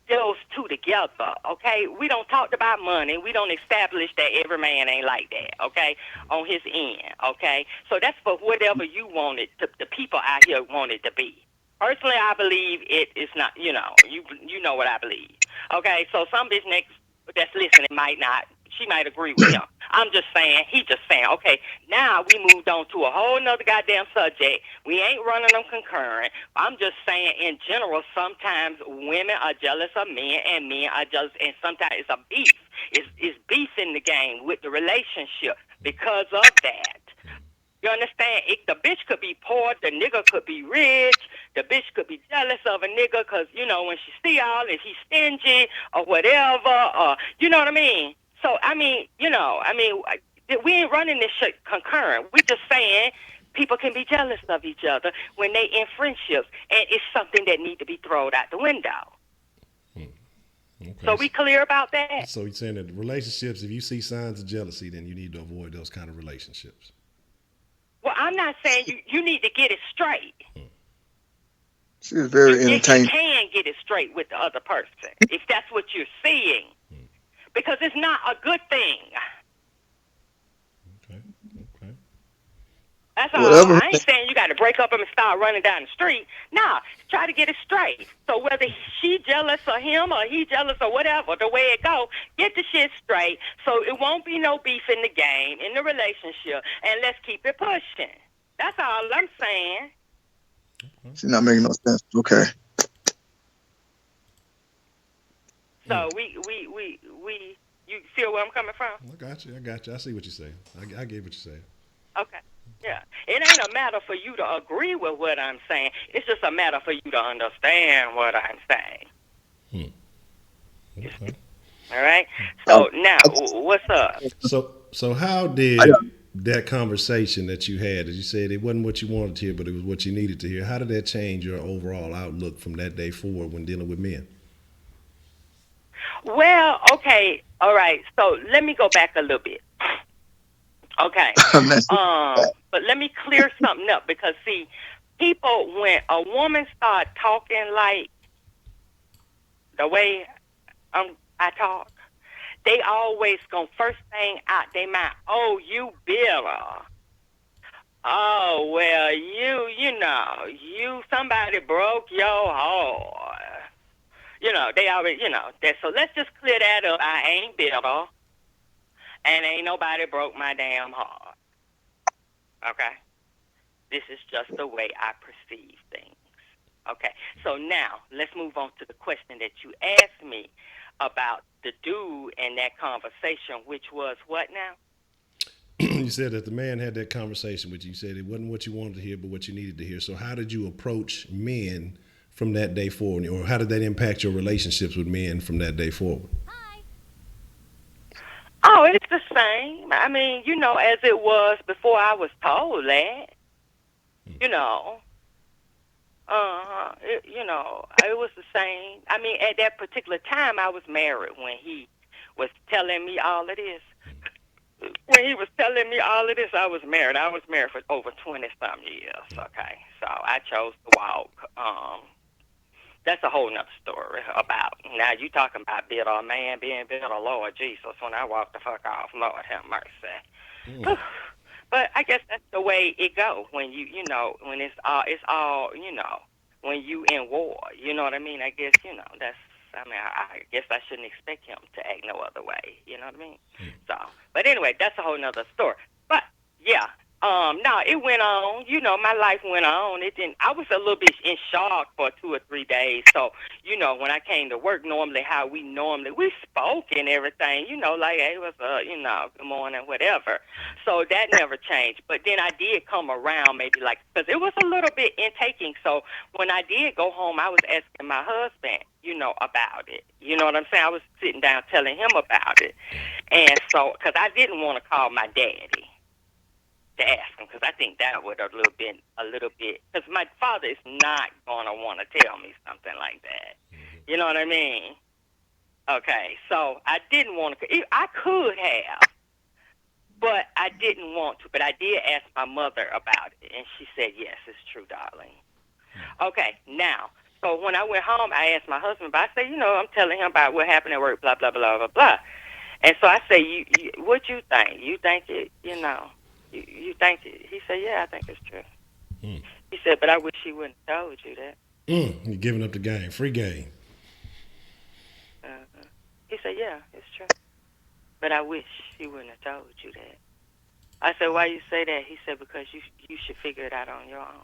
those two together, okay? We don't talk about money. We don't establish that every man ain't like that, okay, on his end, okay? So that's for whatever you want it, the people out here want it to be. Personally, I believe it is not, you know what I believe, okay? So some bitch next that's listening might not, she might agree with him. I'm just saying, he just saying, okay, now we moved on to a whole nother goddamn subject. We ain't running them concurrent. I'm just saying, in general, sometimes women are jealous of men, and men are jealous, and sometimes it's a beef. It's beef in the game with the relationship because of that. You understand? The bitch could be poor, the nigga could be rich, the bitch could be jealous of a nigga because, when she see all and he's stingy or whatever, or, you know what I mean? So I mean, we ain't running this shit concurrent. We just saying people can be jealous of each other when they in friendships, and it's something that need to be thrown out the window. Okay. So we clear about that? So you're saying that relationships, if you see signs of jealousy, then you need to avoid those kind of relationships. Well, I'm not saying you need to get it straight. She was very If you entertaining. can get it straight with the other person, if that's what you're seeing, because it's not a good thing. Okay. Okay. That's all. Whatever. I ain't saying you got to break up and start running down the street. Nah, try to get it straight. So whether she jealous of him or he jealous or whatever, the way it go, get the shit straight. So it won't be no beef in the game, in the relationship, and let's keep it pushing. That's all I'm saying. She's not making no sense. Okay. So you see where I'm coming from? I got you. I see what you're saying. I get what you're saying. Okay. Yeah. It ain't a matter for you to agree with what I'm saying. It's just a matter for you to understand what I'm saying. Okay. All right? So now, what's up? So how did that conversation that you had, as you said, it wasn't what you wanted to hear, but it was what you needed to hear. How did that change your overall outlook from that day forward when dealing with men? Well, okay. All right. So let me go back a little bit. Okay. But let me clear something up because, see, people, when a woman start talking like the way I talk, they always go first thing out they mind. Oh, you bitter. Oh, well, you somebody broke your heart. They already, that. So let's just clear that up. I ain't bitter, and ain't nobody broke my damn heart. Okay? This is just the way I perceive things. Okay, so now let's move on to the question that you asked me about the dude and that conversation, which was what now? You said that the man had that conversation with you. You said it wasn't what you wanted to hear, but what you needed to hear. So how did you approach men from that day forward, or how did that impact your relationships with men from that day forward? Oh, it's the same. I mean, as it was before I was told that. It was the same. I mean, at that particular time, I was married when he was telling me all of this. When he was telling me all of this, I was married. I was married for over 20-some years, okay? So I chose to walk. That's a whole nother story about, now you talking about bitter man being bitter, Lord Jesus, when I walk the fuck off, Lord have mercy. But I guess that's the way it go when when it's all, when you in war, you know what I mean? I guess, I guess I shouldn't expect him to act no other way, you know what I mean? So, but anyway, that's a whole nother story. But yeah, no, it went on. My life went on. I was a little bit in shock for 2 or 3 days. So, when I came to work, normally we spoke and everything, like, hey, what's up, good morning, whatever. So that never changed. But then I did come around maybe because it was a little bit intaking. So when I did go home, I was asking my husband, about it. You know what I'm saying? I was sitting down telling him about it. And so, because I didn't want to call my daddy to ask him, because I think that would a little bit, because my father is not going to want to tell me something like that. You know what I mean? Okay, so I didn't want to, I could have, but I didn't want to. But I did ask my mother about it, and she said, yes, it's true, darling. Okay, now, so when I went home, I asked my husband, but I said, I'm telling him about what happened at work, blah, blah, blah, blah, blah. And so I say, what you think? You think it, you think it? He said, yeah, I think it's true. He said, but I wish he wouldn't have told you that. You're giving up the game, free game. He said, yeah, it's true. But I wish he wouldn't have told you that. I said, why you say that? He said, because you should figure it out on your own.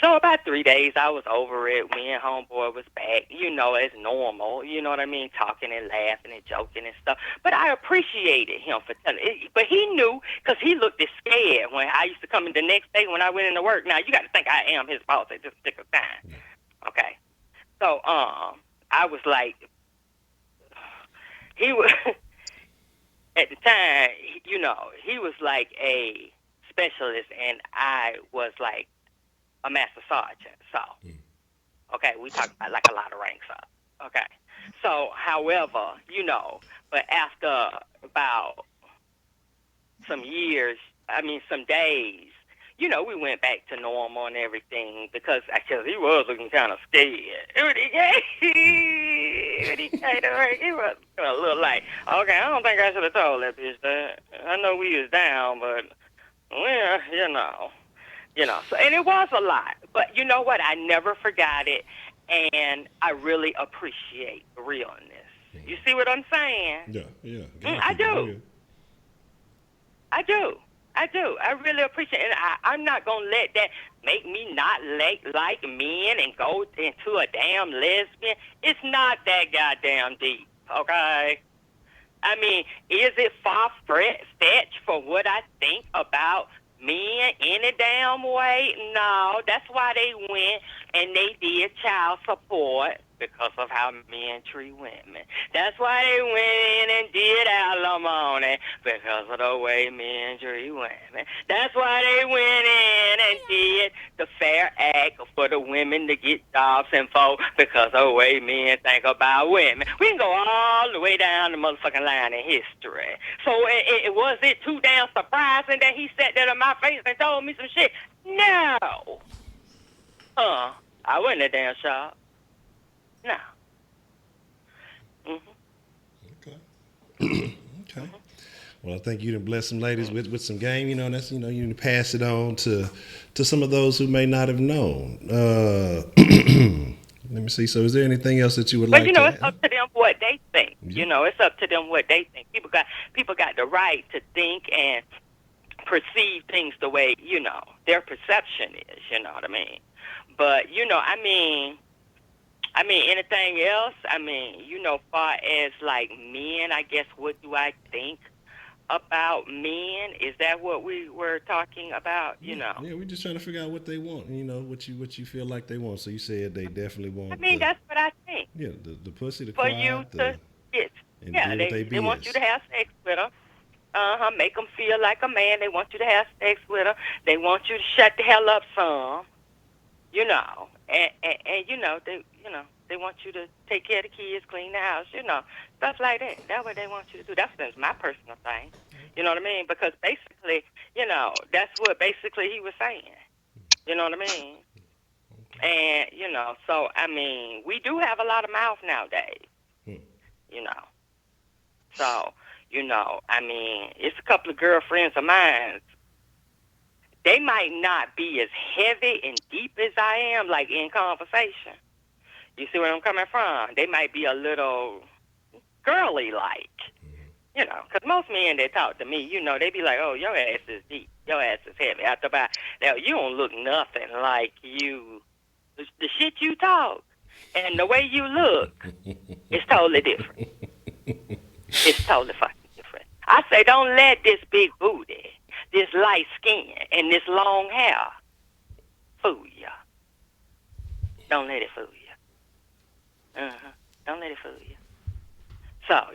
So about 3 days, I was over it. Me and homeboy was back, as normal. You know what I mean? Talking and laughing and joking and stuff. But I appreciated him for telling it. But he knew, because he looked scared when I used to come in the next day when I went into work. Now, you got to think I am his boss at this particular time. Okay. So I was like, he was at the time, he was like a specialist, and I was like a master sergeant. So, okay, we talk about like a lot of ranks up. Okay. So, however, but after about some years, some days, we went back to normal and everything because actually he was looking kind of scared. When he came to work, he was a little like, okay, I don't think I should have told that bitch that. I know we was down, but, well, So, and it was a lot. But you know what? I never forgot it, and I really appreciate the realness. You see what I'm saying? Yeah. I do. I do. I really appreciate it. I'm not going to let that make me not like men and go into a damn lesbian. It's not that goddamn deep, okay? I mean, is it far-fetched for what I think about men any damn way? No, that's why they went and they did child support because of how men treat women. That's why they went in and did alimony because of the way men treat women. That's why they went in and did the Fair Act for the women to get jobs and vote because of the way men think about women. We can go all the way down the motherfucking line in history. So was it too damn surprising that he sat there in my face and told me some shit? No. I wasn't a damn shocked. No. Okay. Well, I think you done bless some ladies with some game. And that's you can pass it on to some of those who may not have known. Let me see. So, is there anything else that you would like to it's add? up to them what they think. Yeah. It's up to them what they think. People got the right to think and perceive things the way their perception is. You know what I mean? But anything else? Far as like men, I guess. What do I think about men? Is that what we were talking about? Yeah, we're just trying to figure out what they want. What you feel like they want. So you said they definitely want. That's what I think. Yeah, the pussy, the For quad, you to get. and Yeah, deal with their they want you BS. to have sex with them. Make them feel like a man. They want you to have sex with them. They want you to shut the hell up some. They want you to take care of the kids, clean the house, stuff like that. That's what they want you to do. That's my personal thing. You know what I mean? Because basically, that's what basically he was saying. You know what I mean? And, so, we do have a lot of mouth nowadays. So, it's a couple of girlfriends of mine. They might not be as heavy and deep as I am, like in conversation. You see where I'm coming from? They might be a little girly-like, because most men that talk to me, they be like, oh, your ass is deep. Your ass is heavy. After about, now, you don't look nothing like you. The shit you talk and the way you look is totally different. It's totally fucking different. I say, don't let this big booty, this light skin, and this long hair fool you. Don't let it fool you. Don't let it fool you. So,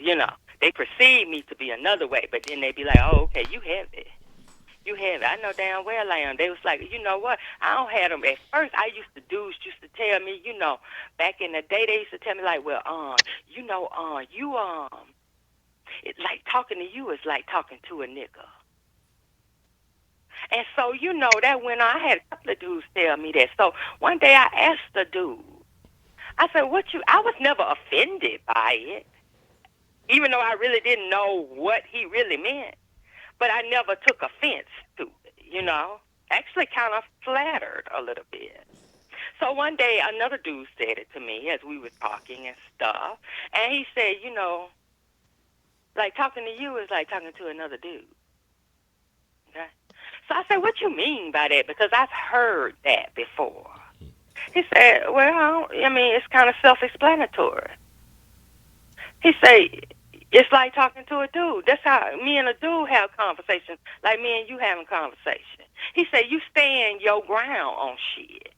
they perceive me to be another way, but then they be like, oh, okay, you heavy. You heavy. I know damn well I am. They was like, you know what? I don't have them. At first, dudes used to tell me, back in the day, they used to tell me like, well, it's like talking to you is like talking to a nigga. And so, that when I had a couple of dudes tell me that. So one day I asked the dude, I said, I was never offended by it, even though I really didn't know what he really meant. But I never took offense to it, Actually kind of flattered a little bit. So one day another dude said it to me as we were talking and stuff. And he said, like talking to you is like talking to another dude. Okay? So I said, what you mean by that? Because I've heard that before. He said, well, it's kind of self-explanatory. He said, it's like talking to a dude. That's how me and a dude have conversations, like me and you having conversation. He said, you stand your ground on shit.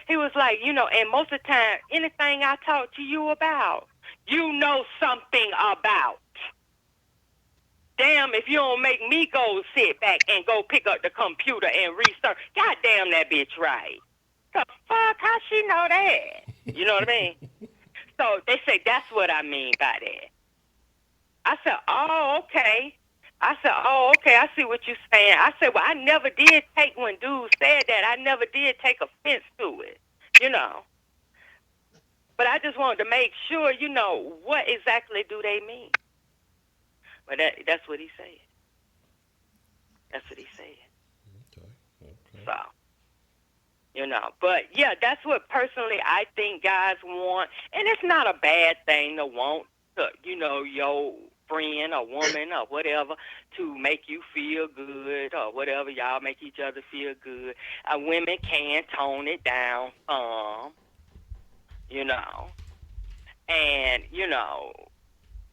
He was like, and most of the time, anything I talk to you about, you know something about. Damn, if you don't make me go sit back and go pick up the computer and research. God damn, that bitch right. The fuck? How she know that? You know what I mean? So they say that's what I mean by that. I said, oh, okay. I see what you're saying. I said, well, I never did take, when dudes said that, I never did take offense to it, you know. But I just wanted to make sure, what exactly do they mean? But that's what he said. That's what he said. Okay. Okay. So, but yeah, that's what personally I think guys want. And it's not a bad thing to want, your friend or woman or whatever to make you feel good or whatever. Y'all make each other feel good. Women can tone it down you know, and,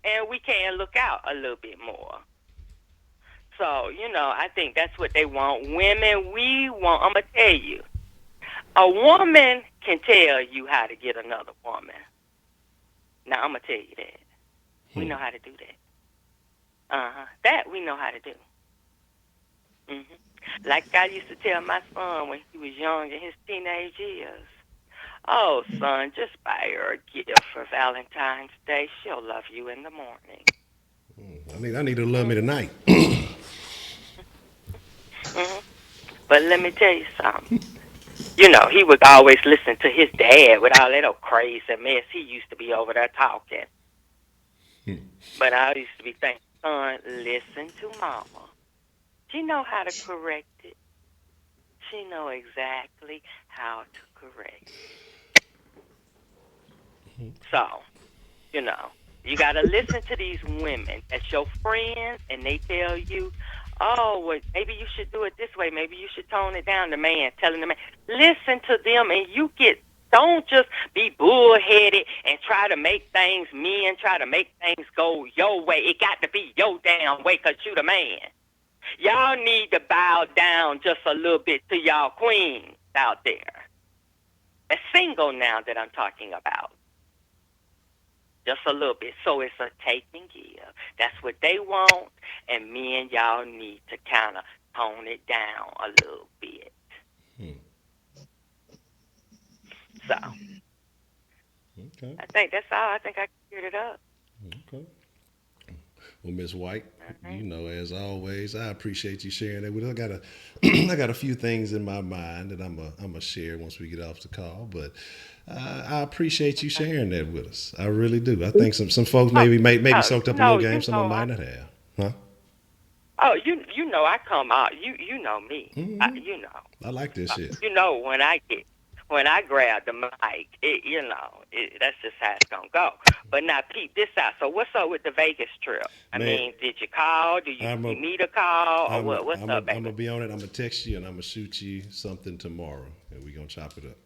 and we can look out a little bit more. So, I think that's what they want. Women, we want, I'm going to tell you, a woman can tell you how to get another woman. Now, I'm going to tell you that. We know how to do that. That we know how to do. Like I used to tell my son when he was young in his teenage years, oh, son, just buy her a gift for Valentine's Day. She'll love you in the morning. I need her to love me tonight. But let me tell you something. He would always listen to his dad with all that old crazy mess. He used to be over there talking. But I used to be thinking, son, listen to mama. She know how to correct it. She know exactly how to correct it. So, you got to listen to these women. That's your friends, and they tell you, oh, well, maybe you should do it this way. Maybe you should tone it down. The man telling the man. Listen to them, and don't just be bullheaded and try to make things, men try to make things go your way. It got to be your damn way because you the man. Y'all need to bow down just a little bit to y'all queens out there. That's single now that I'm talking about. Just a little bit. So it's a take and give. That's what they want, and me and y'all need to kind of tone it down a little bit. So, Okay. I think that's all. I think I cleared it up. Okay. Well, Miss White, as always, I appreciate you sharing that with us. I got a few things in my mind that I'm gonna share once we get off the call, but I appreciate you sharing that with us. I really do. I think some folks maybe soaked up a little game, some of them might not have. Huh? Oh, I come out. You know me. I like this shit. When I grab the mic, that's just how it's gonna go. But now, peep this out. So, what's up with the Vegas trip? I mean, did you call? Do you need a call? Or what's up, baby? I'm gonna be on it. I'm gonna text you and I'm gonna shoot you something tomorrow, and we're gonna chop it up.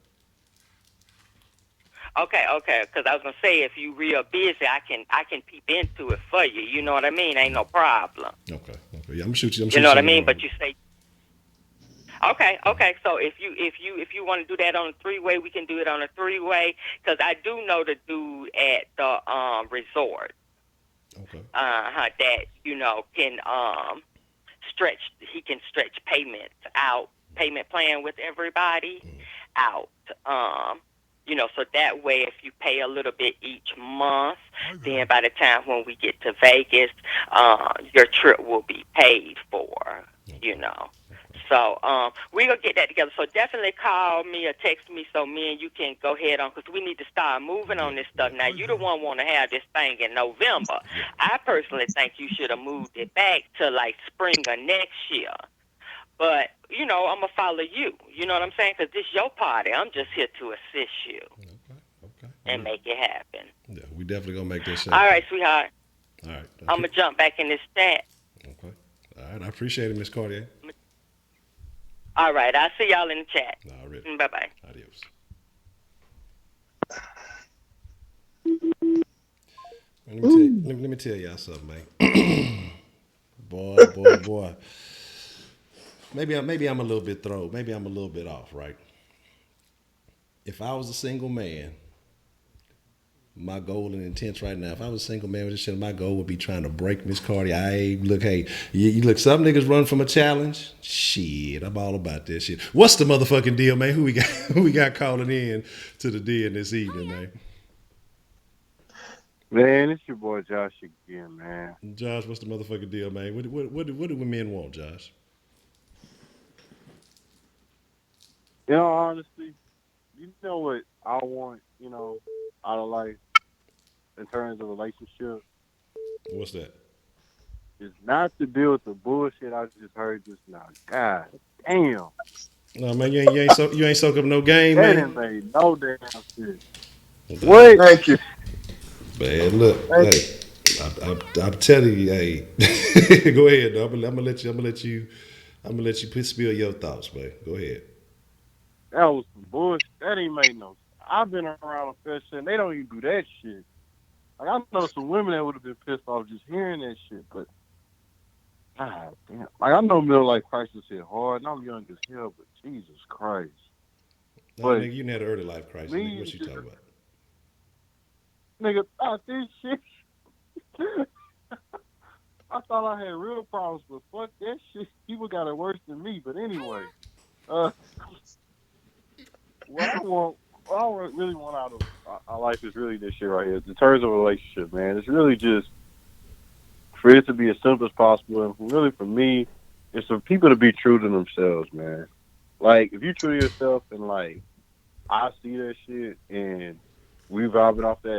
Okay. Because I was gonna say, if you real busy, I can peep into it for you. You know what I mean? Ain't no problem. Okay. Yeah, I'm gonna shoot you. You know what I mean? But you say. Okay. So if you want to do that on a three-way, we can do it on a three-way. Because I do know the dude at the resort. Okay. That can stretch. He can stretch payments out, payment plan with everybody out. So that way, if you pay a little bit each month, then by the time when we get to Vegas, your trip will be paid for. So we're going to get that together. So definitely call me or text me so me and you can go ahead on, because we need to start moving on this stuff. Now, you the one want to have this thing in November. I personally think you should have moved it back to like spring of next year. But, I'm going to follow you. You know what I'm saying? Because this is your party. I'm just here to assist you. Okay. And make it happen. Yeah, we definitely going to make this happen. All right, sweetheart. All right. I'm going to jump back in this chat. Okay. All right. I appreciate it, Miss Cartier. All right. I'll see y'all in the chat. All right. Bye-bye. Adios. Let me tell y'all something, man. boy. Maybe I'm a little bit thrown. Maybe I'm a little bit off, right? If I was a single man, my goal and intent right now, if I was a single man with this shit, my goal would be trying to break Miss Cardi. Hey, you look, some niggas run from a challenge. Shit, I'm all about this shit. What's the motherfucking deal, man? Who we got? Who we got calling in to the den this evening, man? Man, it's your boy Josh again, man. Josh, what's the motherfucking deal, man? What do men want, Josh? You know, honestly, you know what I want, out of life in terms of relationship What's that? is not to deal with the bullshit I just heard just now. God damn. No, man, you ain't soak up no game, That man. ain't made no damn sense. Okay. What? Thank you. Man, look, Thank you. hey, I'm telling you, hey, go ahead. Though. I'm gonna let you spill your thoughts, man. Go ahead. That was some bullshit. That ain't made no sense. I've been around a fish and they don't even do that shit. Like, I know some women that would have been pissed off just hearing that shit, but God damn. Like, I know middle life crisis hit hard, and I'm young as hell, but Jesus Christ. No, But nigga, you didn't have an early life crisis, nigga. me, What you talking about? nigga, thought this shit. I thought I had real problems, but fuck that shit. People got it worse than me. But anyway, uh, what I want, what I really want out of our life is really this shit right here. In terms of a relationship, man, it's really just for it to be as simple as possible. And really, for me, it's for people to be true to themselves, man. Like, if you true to yourself and like I see that shit and we vibing off that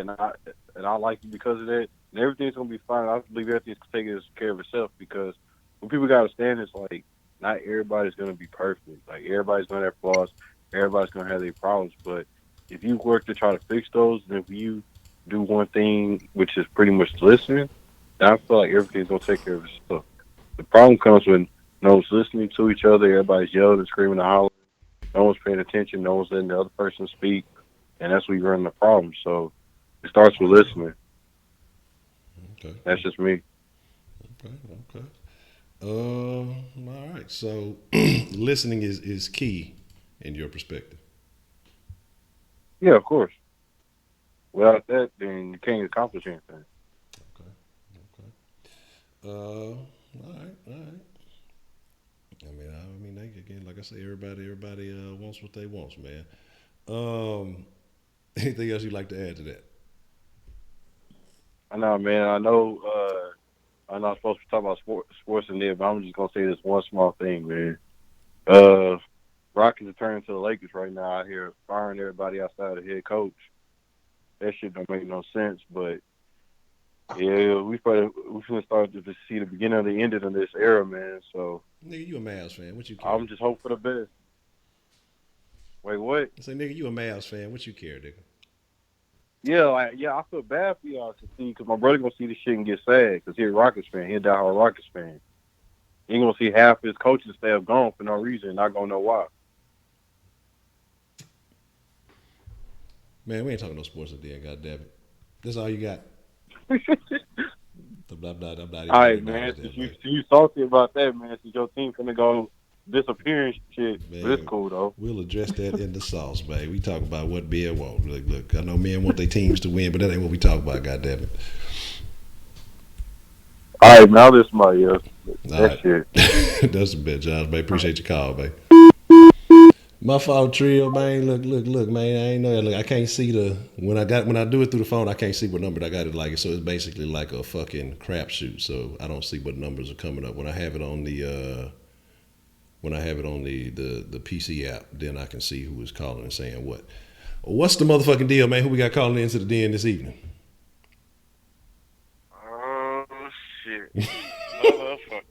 and I like you because of that, and everything's gonna be fine. I believe everything's gonna take care of itself because what people gotta understand is like not everybody's gonna be perfect. Like everybody's gonna have flaws, everybody's gonna have their problems. But if you work to try to fix those, and if you do one thing which is pretty much listen, then I feel like everything's gonna take care of itself. The problem comes when no one's listening to each other, everybody's yelling and screaming and hollering. No one's paying attention. No one's letting the other person speak, and that's where you run the problem. So it starts with listening. Okay, That's just me. okay, okay. All right. So, listening is key in your perspective. Yeah, of course. Without that, then you can't accomplish anything. Okay, okay. All right, all right. Again, like I say, everybody wants what they wants, man. Um, anything else you'd like to add to that? I know, man. I know. I'm not supposed to talk about sports in there, but I'm just gonna say this one small thing, man. Uh, Rockets are turning to the Lakers right now out here, firing everybody outside of the head coach. That shit don't make no sense, but yeah, we finna start to see the beginning of the ending of this era, man. So Nigga, you a Mavs fan. What you care? I'm just hoping for the best. Wait, what? I say, nigga, you a Mavs fan. What you care, nigga? Yeah, I feel bad for y'all to see because my brother gonna see this shit and get sad because he's a Rockets fan. He's a diehard Rockets fan. He gonna see half his coaching staff gone for no reason. Not gonna know why. Man, we ain't talking no sports today. God damn it. That's all you got. I'm not even All gonna right, man. acknowledge Since that, you man. since you salty about that, man, since your team finna go disappearing shit, but it's Man, cool though. we'll address that in the sauce, man. We talk about what men want. Look, I know men want their teams to win, but that ain't what we talk about. God damn it. All right, now this my All that right, shit. that's a bit, Josh. Man, appreciate your call, man. My fault, trio, man. Look, man. I ain't know that. Look, I can't see when I do it through the phone. I can't see what number I got it like. So it's basically like a fucking crapshoot. So I don't see what numbers are coming up when I have it on the PC app. Then I can see who is calling and saying what. What's the motherfucking deal, man? Who we got calling into the den this evening? Oh shit, motherfucker!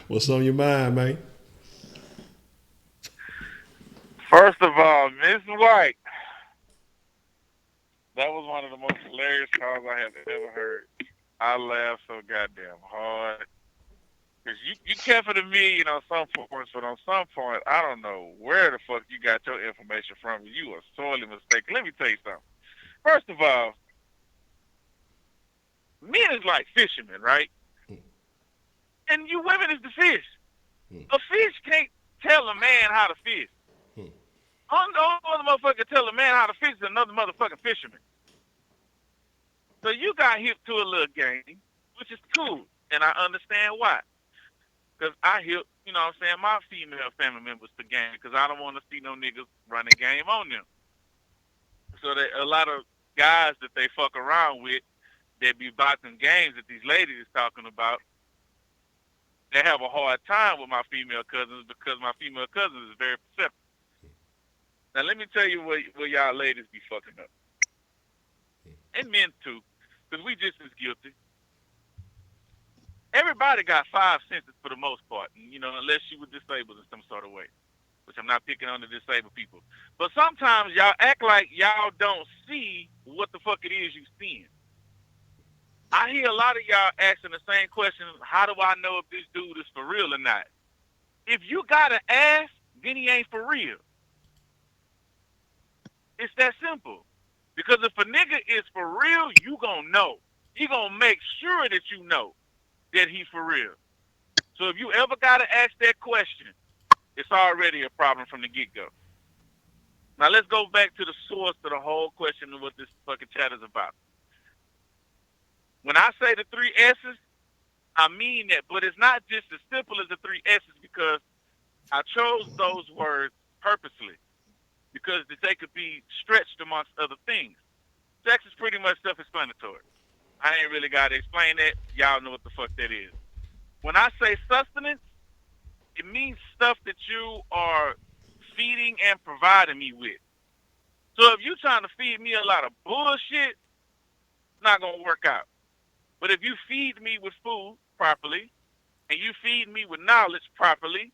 What's on your mind, man? First of all, Miss White, that was one of the most hilarious calls I have ever heard. I laughed so goddamn hard because you kept it a million on some points, but on some points, I don't know where the fuck you got your information from. You are sorely mistaken. Let me tell you something. First of all, men is like fishermen, right? And you women is the fish. A fish can't tell a man how to fish. Only other motherfucker tell a man how to fish is another motherfucking fisherman. So you got hip to a little game, which is cool, and I understand why. Because I hip, you know what I'm saying, my female family members to game because I don't want to see no niggas running game on them. So that a lot of guys that they fuck around with that be boxing games that these ladies is talking about, they have a hard time with my female cousins because my female cousins is very perceptive. Now let me tell you where y'all ladies be fucking up. And men too, because we just as guilty. Everybody got five senses for the most part, you know, unless you were disabled in some sort of way, which I'm not picking on the disabled people. But sometimes y'all act like y'all don't see what the fuck it is you seeing. I hear a lot of y'all asking the same question, how do I know if this dude is for real or not? If you got an ass, then he ain't for real. It's that simple. Because if a nigga is for real, you gonna know. He gonna make sure that you know that he for real. So if you ever gotta ask that question, it's already a problem from the get-go. Now let's go back to the source of the whole question of what this fucking chat is about. When I say the three S's, I mean that, but it's not just as simple as the three S's because I chose those words purposely because they could be stretched amongst other things. Sex is pretty much self-explanatory. I ain't really got to explain that. Y'all know what the fuck that is. When I say sustenance, it means stuff that you are feeding and providing me with. So if you're trying to feed me a lot of bullshit, it's not going to work out. But if you feed me with food properly, and you feed me with knowledge properly,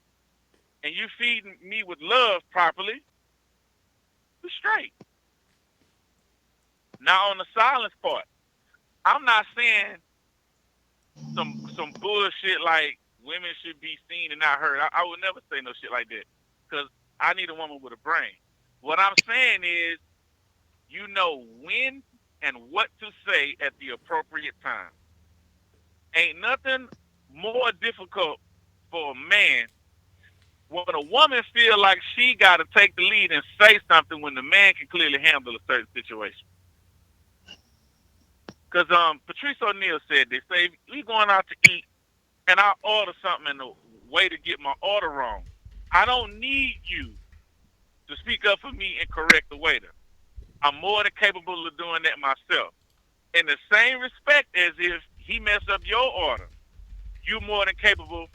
and you feed me with love properly, we're straight. Now on the silence part, I'm not saying some bullshit like women should be seen and not heard. I would never say no shit like that because I need a woman with a brain. What I'm saying is you know when and what to say at the appropriate time. Ain't nothing more difficult for a man when a woman feel like she got to take the lead and say something when the man can clearly handle a certain situation. Because Patrice O'Neal said this. Say, we going out to eat and I order something in the way to get my order wrong. I don't need you to speak up for me and correct the waiter. I'm more than capable of doing that myself. In the same respect as if he messed up your order, you're more than capable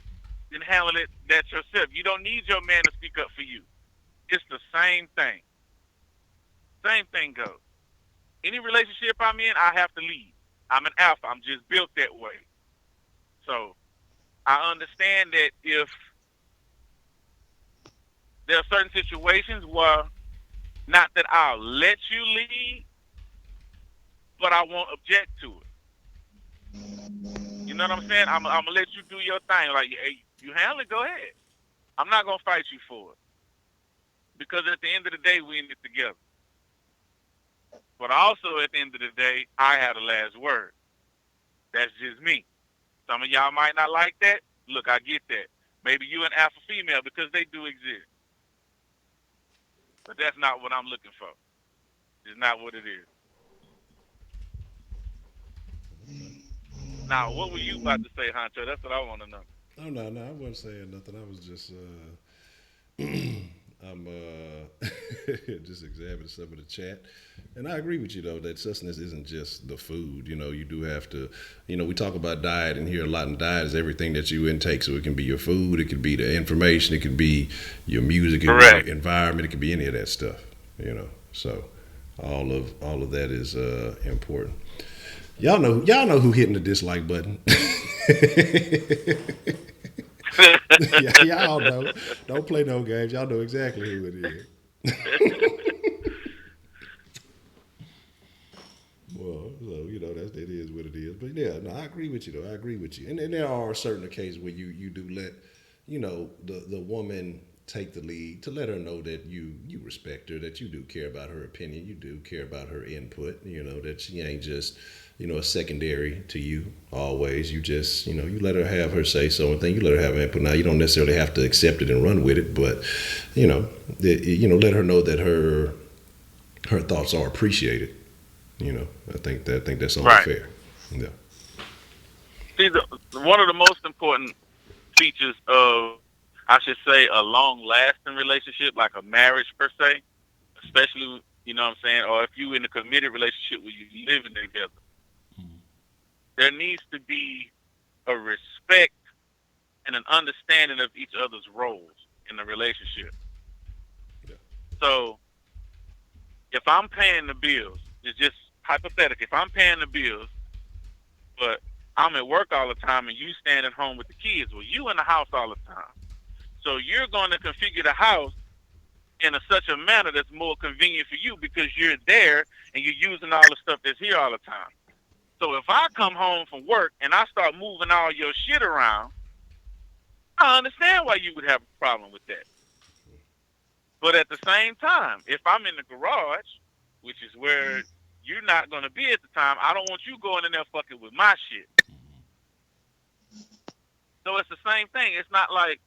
in handling that yourself. You don't need your man to speak up for you. It's the same thing. Same thing goes. Any relationship I'm in, I have to lead. I'm an alpha. I'm just built that way. So I understand that if there are certain situations where not that I'll let you lead, but I won't object to it. You know what I'm saying? I'm gonna let you do your thing. Like, hey, you handle it, go ahead. I'm not gonna fight you for it because at the end of the day, we in it together. But also at the end of the day, I have the last word. That's just me. Some of y'all might not like that. Look, I get that. Maybe you an alpha female because they do exist. But that's not what I'm looking for. It's not what it is. Now, what were you about to say, Honcho? That's what I want to know. Oh no, I wasn't saying nothing. I was just I'm just examining some of the chat, and I agree with you though that sustenance isn't just the food. You know, you do have to. You know, we talk about diet and here a lot, and diet is everything that you intake. So it can be your food, it could be the information, it could be your music, it could be your environment, it could be any of that stuff. You know, so all of that is important. Y'all know who hitting the dislike button. Y'all know. Don't play no games. Y'all know exactly who it is. Well, so you know it is what it is. But yeah, no, I agree with you though. I agree with you. And there are certain occasions where you do let, you know, the woman take the lead to let her know that you respect her, that you do care about her opinion, you do care about her input, that she ain't just a secondary to you always. You just you let her have her say so, and then you let her have input. Now you don't necessarily have to accept it and run with it, but let her know that her thoughts are appreciated. I think that's only Right. fair. Yeah. See, one of the most important features of, I should say, a long-lasting relationship, like a marriage per se, especially, you know what I'm saying, or if you in a committed relationship where you living together, there needs to be a respect and an understanding of each other's roles in the relationship. Yeah. So if I'm paying the bills, it's just hypothetical. If I'm paying the bills, but I'm at work all the time and you stand at home with the kids, well, you in the house all the time. So you're going to configure the house in such a manner that's more convenient for you because you're there and you're using all the stuff that's here all the time. So if I come home from work and I start moving all your shit around, I understand why you would have a problem with that. But at the same time, if I'm in the garage, which is where you're not going to be at the time, I don't want you going in there fucking with my shit. So it's the same thing. It's not like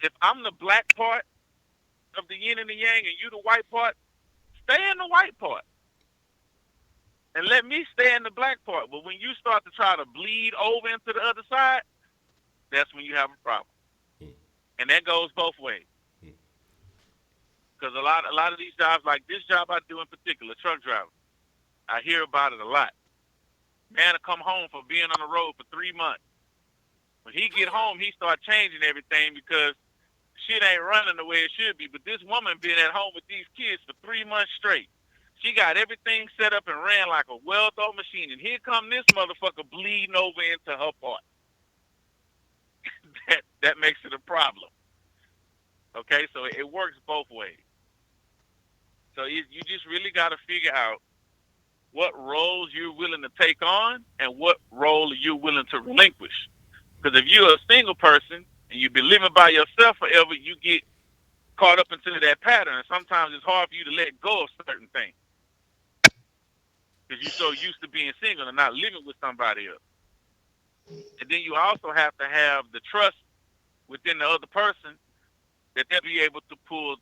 if I'm the black part of the yin and the yang and you the white part, stay in the white part. And let me stay in the black part. But when you start to try to bleed over into the other side, that's when you have a problem. And that goes both ways. Because a lot of these jobs, like this job I do in particular, truck driver, I hear about it a lot. Man will come home for being on the road for 3 months. When he get home, he start changing everything because shit ain't running the way it should be. But this woman been at home with these kids for 3 months straight. She got everything set up and ran like a well-thought machine. And here come this motherfucker bleeding over into her part. that makes it a problem. Okay, so it works both ways. So you just really got to figure out what roles you're willing to take on and what role you're willing to relinquish. Because if you're a single person and you've been living by yourself forever, you get caught up into that pattern. And sometimes it's hard for you to let go of certain things because you're so used to being single and not living with somebody else. And then you also have to have the trust within the other person that they'll be able to pull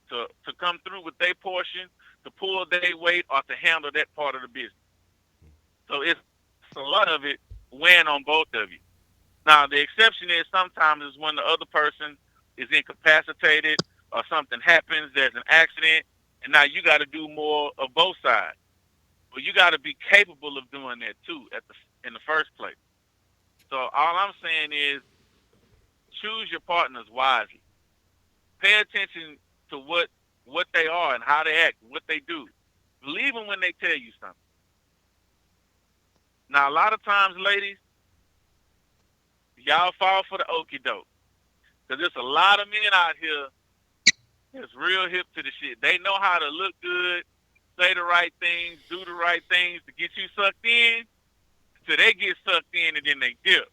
to come through with their portion, to pull their weight, or to handle that part of the business. So it's a lot of it weighing on both of you. Now, the exception is sometimes is when the other person is incapacitated or something happens, there's an accident, and now you got to do more of both sides. But you got to be capable of doing that too in the first place. So all I'm saying is choose your partners wisely. Pay attention to what they are and how they act, what they do. Believe them when they tell you something. Now, a lot of times, ladies, y'all fall for the okie doke. Because there's a lot of men out here that's real hip to the shit. They know how to look good, say the right things, do the right things to get you sucked in. So they get sucked in and then they dip.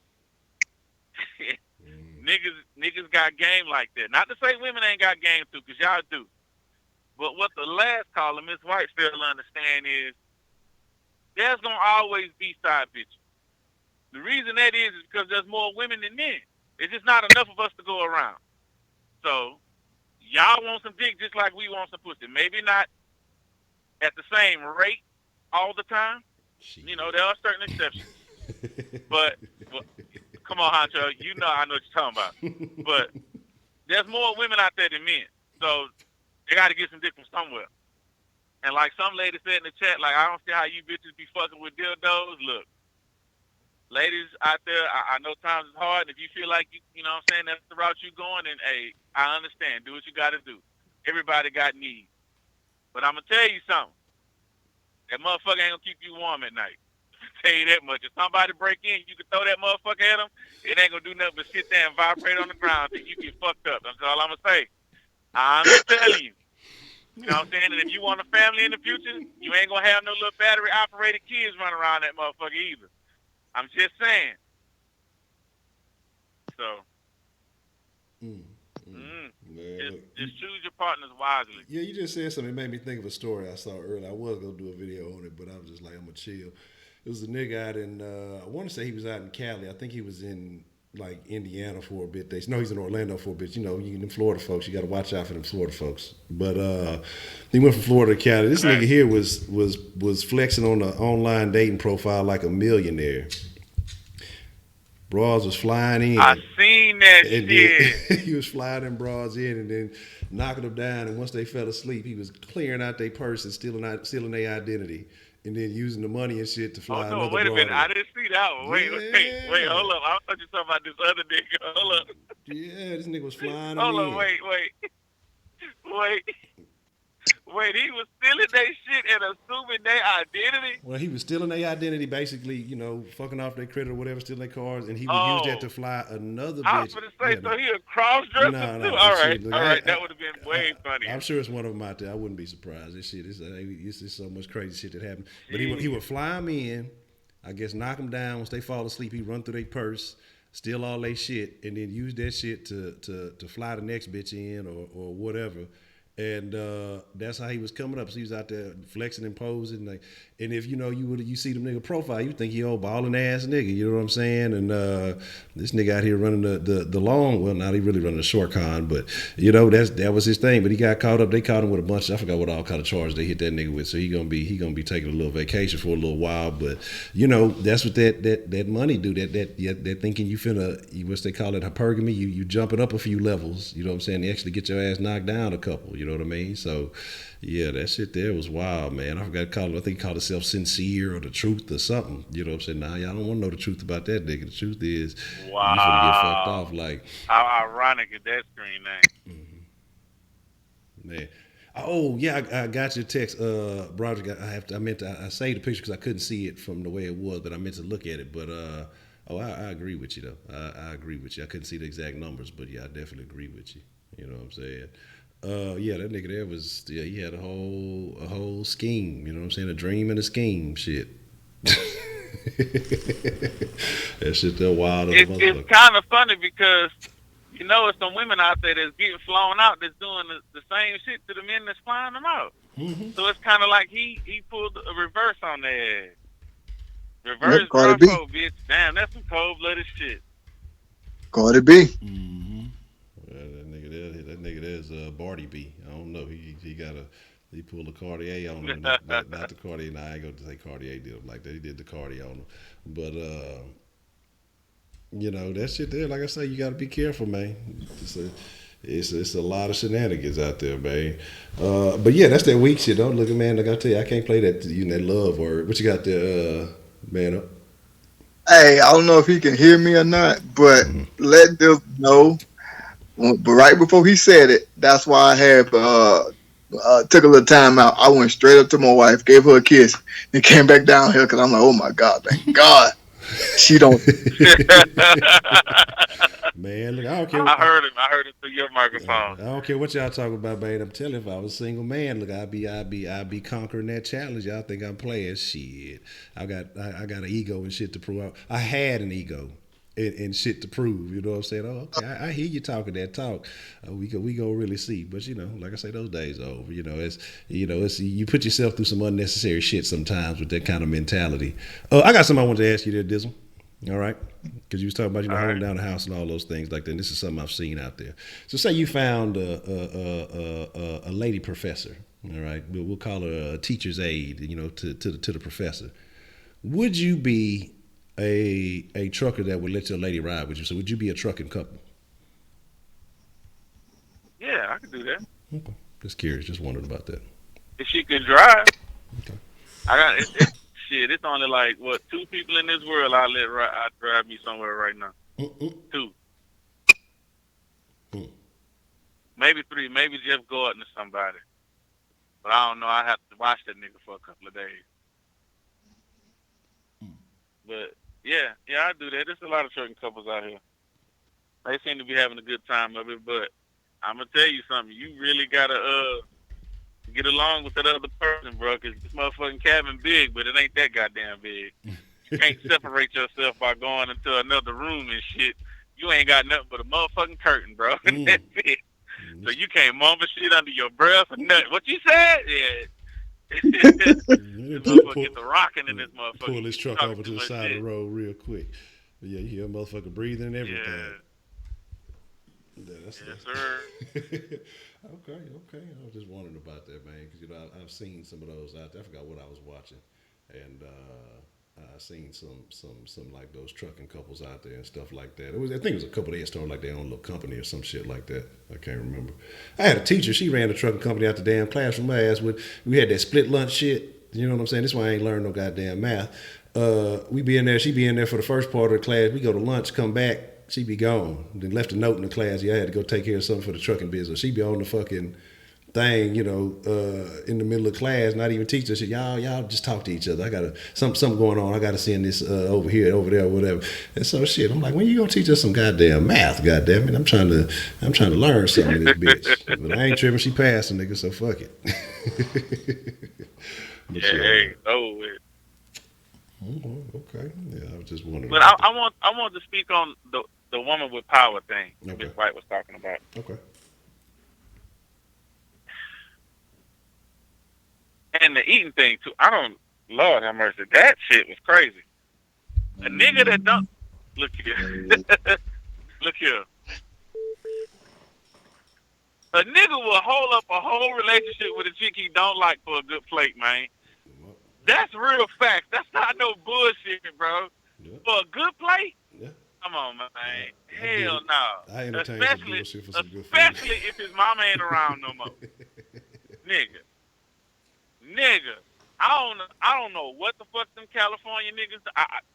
Niggas got game like that. Not to say women ain't got game too, because y'all do. But what the last caller, Miss White, fail to understand is there's going to always be side bitches. The reason that is because there's more women than men. It's just not enough of us to go around. So y'all want some dick just like we want some pussy. Maybe not at the same rate all the time. You know, there are certain exceptions. But come on, Honcho, you know I know what you're talking about. But there's more women out there than men. So they got to get some dick from somewhere. And like some lady said in the chat, like, I don't see how you bitches be fucking with dildos. Look, ladies out there, I know times is hard. And if you feel like, you know what I'm saying, that's the route you're going, and, hey, I understand. Do what you got to do. Everybody got needs. But I'm going to tell you something. That motherfucker ain't going to keep you warm at night. I'll tell you that much. If somebody break in, you can throw that motherfucker at them. It ain't going to do nothing but sit there and vibrate on the ground until you get fucked up. That's all I'm going to say. I'm just telling you. You know what I'm saying? And if you want a family in the future, you ain't going to have no little battery-operated kids running around that motherfucker either. I'm just saying. So. Just choose your partners wisely. Yeah, you just said something that made me think of a story I saw earlier. I was gonna do a video on it, but I was just like, I'm gonna chill. It was a nigga out in I want to say he was out in Cali. I think he was in like Indiana for a bit. No, he's in Orlando for a bit. You know, you them Florida folks, you got to watch out for them Florida folks. But he went from Florida to Cali. This nigga here was flexing on the online dating profile like a millionaire. Bras was flying in. I seen that and shit. He was flying them bras in and then knocking them down. And once they fell asleep, he was clearing out their purse and stealing their identity, and then using the money and shit to fly Oh no! another Wait a bra. minute! I didn't see that one. Wait, hold up! I thought you were talking about this other nigga. Hold up. Yeah, this nigga was flying. Hold up! Wait. Wait, he was stealing their shit and assuming their identity? Well, he was stealing their identity, basically, you know, fucking off their credit or whatever, stealing their cars, and he would use that to fly another bitch. I was going to say, so he a cross-dresser too? All right, that would have been way funny. I'm sure it's one of them out there. I wouldn't be surprised. This shit, it's so much crazy shit that happened. But he would fly them in, I guess knock them down. Once they fall asleep, he'd run through their purse, steal all their shit, and then use that shit to fly the next bitch in or whatever. And that's how he was coming up. So he was out there flexing and posing, like, and if you see the nigga profile, you think he old balling ass nigga. You know what I'm saying? And this nigga out here running the long. Well, not he really running the short con, but that was his thing. But he got caught up. They caught him with a bunch. I forgot what all kind of charges they hit that nigga with. So he gonna be taking a little vacation for a little while. But that's what that money do. That thinking you finna what's they call it, hypergamy. You jumping up a few levels. You know what I'm saying? They actually get your ass knocked down a couple. You know what I mean? So, yeah, that shit there was wild, man. I forgot to call it. I think he called himself Sincere or the Truth or something. You know what I'm saying? Nah, y'all don't want to know the truth about that nigga. The truth is, you finna get fucked off. Like, how ironic is that screen name? Man. Oh yeah, I got your text, Broderick. I saved the picture because I couldn't see it from the way it was, but I meant to look at it. But I agree with you though. I agree with you. I couldn't see the exact numbers, but yeah, I definitely agree with you. You know what I'm saying? Yeah, that nigga there he had a whole scheme, you know what I'm saying? A dream and a scheme shit. That shit there wild as a motherfucker. It's kind of funny because, it's some women out there that's getting flown out that's doing the same shit to the men that's flying them out. Mm-hmm. So it's kind of like he pulled a reverse on their ass. Reverse Bravo, bitch. Damn, that's some cold-blooded shit. Cardi B. Mm-hmm. That nigga there's Barty B. I don't know. He pulled a Cartier on him. Not the Cartier. Nah, I ain't going to say Cartier did him like that. He did the Cartier on him. But that shit there. Like I say, you got to be careful, man. It's a lot of shenanigans out there, man. But yeah, that's that weak shit. Don't look at man. Like I tell you, I can't play that that love word. What you got there, man up? Hey, I don't know if he can hear me or not, but let them know. But right before he said it, that's why I have took a little time out. I went straight up to my wife, gave her a kiss, and came back down here because I'm like, oh my God, thank God, she don't. Man, look, I don't care. I heard it through your microphone. I don't care what y'all talking about, man. I'm telling you, if I was a single man, look, I'd be conquering that challenge. Y'all think I'm playing shit? I got an ego and shit to prove. I had an ego and shit to prove. You know what I'm saying? Oh, okay, I hear you talking that talk. We gonna really see. But like I say, those days are over. It's you put yourself through some unnecessary shit sometimes with that kind of mentality. I got something I wanted to ask you there, Dizzle. All right, because you was talking about holding down the house and all those things like that. And this is something I've seen out there. So say you found a lady professor. All right, we'll call her a teacher's aide. To the professor. Would you be a trucker that would let your lady ride with you? So would you be a trucking couple? Yeah, I could do that. Okay, just curious, just wondering about that. If she can drive. Okay. I got it. Shit, it's only like, 2 people in this world I'd drive me somewhere right now. 2. Maybe 3. Maybe Jeff Gordon or somebody. But I don't know. I have to watch that nigga for a couple of days. But, yeah, I do that. There's a lot of trucking couples out here. They seem to be having a good time of it, but I'm going to tell you something. You really got to get along with that other person, bro, because this motherfucking cabin big, but it ain't that goddamn big. You can't separate yourself by going into another room and shit. You ain't got nothing but a motherfucking curtain, bro. That's it. So you can't mumble shit under your breath or nothing. What you said? Yeah. This motherfucker get the rocking in this motherfucker. Pull his You truck talking over to too the much side shit. of the road real quick. But yeah, you hear a motherfucker breathing and everything. Yeah. Yeah, Yes, sir. okay. I was just wondering about that, man, because I've seen some of those out there. I forgot what I was watching, and I seen some like those trucking couples out there and stuff like that. I think it was a couple that started like their own little company or some shit like that. I can't remember. I had a teacher. She ran a trucking company out the damn classroom. My ass with. We had that split lunch shit. You know what I'm saying? This is why I ain't learned no goddamn math. We be in there. She be in there for the first part of the class. We go to lunch, come back. She be gone. Then left a note in the class. Yeah, I had to go take care of something for the trucking business. She be on the fucking thing, in the middle of class, not even teach us shit. Y'all just talk to each other. I got something going on. I gotta send this over here, over there, whatever. And so shit. I'm like, when you gonna teach us some goddamn math? Goddamn it. I'm trying to learn something in this bitch. But I ain't tripping. She passed a nigga, so fuck it. Yeah, hey, over it. Okay. Yeah, I was just wondering. But I want to speak on the woman with power thing that Okay. Ms. White was talking about. Okay. And the eating thing too. Lord have mercy. That shit was crazy. A nigga that don't look here. Look here. A nigga will hold up a whole relationship with a chick he don't like for a good plate, man. That's real facts. That's not no bullshit, bro. Yeah. For a good plate? Yeah. Come on, man. I Hell no. I entertain some bullshit for some good food. Especially if his mama ain't around no more. Nigga. I don't know what the fuck them California niggas.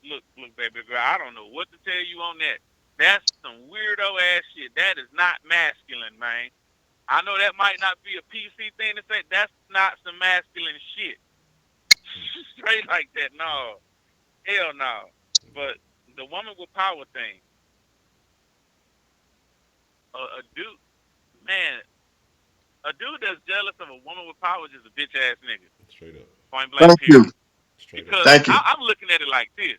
Look, baby girl. I don't know what to tell you on that. That's some weirdo ass shit. That is not masculine, man. I know that might not be a PC thing to say. That's not some masculine shit. Straight like that, no. Hell no. But the woman with power thing. A dude that's jealous of a woman with power is just a bitch ass nigga. Straight up. Point blank. Thank you. Because Thank you. I'm looking at it like this.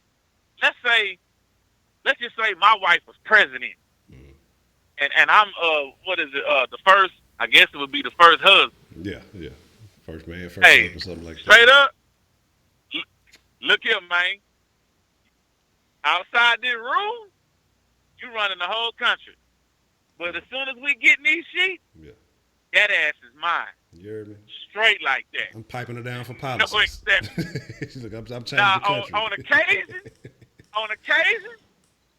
Let's just say my wife was president, and I'm the first. I guess it would be the first husband. Yeah. First man, first Hey, husband, something like that. Straight up. Look here, man. Outside this room, you running the whole country. But as soon as we get in these sheets, that ass is mine. You heard me? Straight like that. I'm piping her down for policies. No exception. She's like, I'm changing Now, the country. on occasion,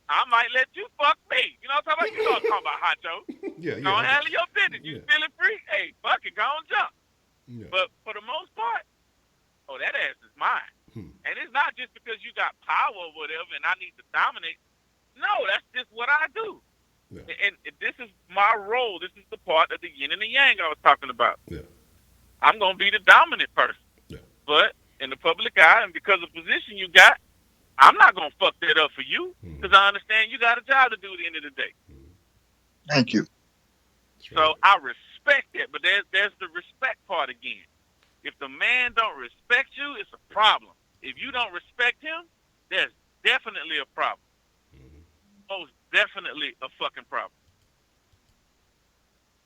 I might let you fuck me. You know what I'm talking about? You know what I'm talking about, Honcho. Yeah. Go and handle your business. You feeling free? Hey, fuck it, go and jump. Yeah. But for the most part, that ass is mine. And it's not just because you got power or whatever and I need to dominate. No, that's just what I do. Yeah. And this is my role. This is the part of the yin and the yang I was talking about. Yeah. I'm going to be the dominant person. Yeah. But in the public eye and because of the position you got, I'm not going to fuck that up for you because I understand you got a job to do at the end of the day. Thank you. So I respect it, but there's the respect part again. If the man don't respect you, it's a problem. If you don't respect him, there's definitely a problem. Most definitely a fucking problem.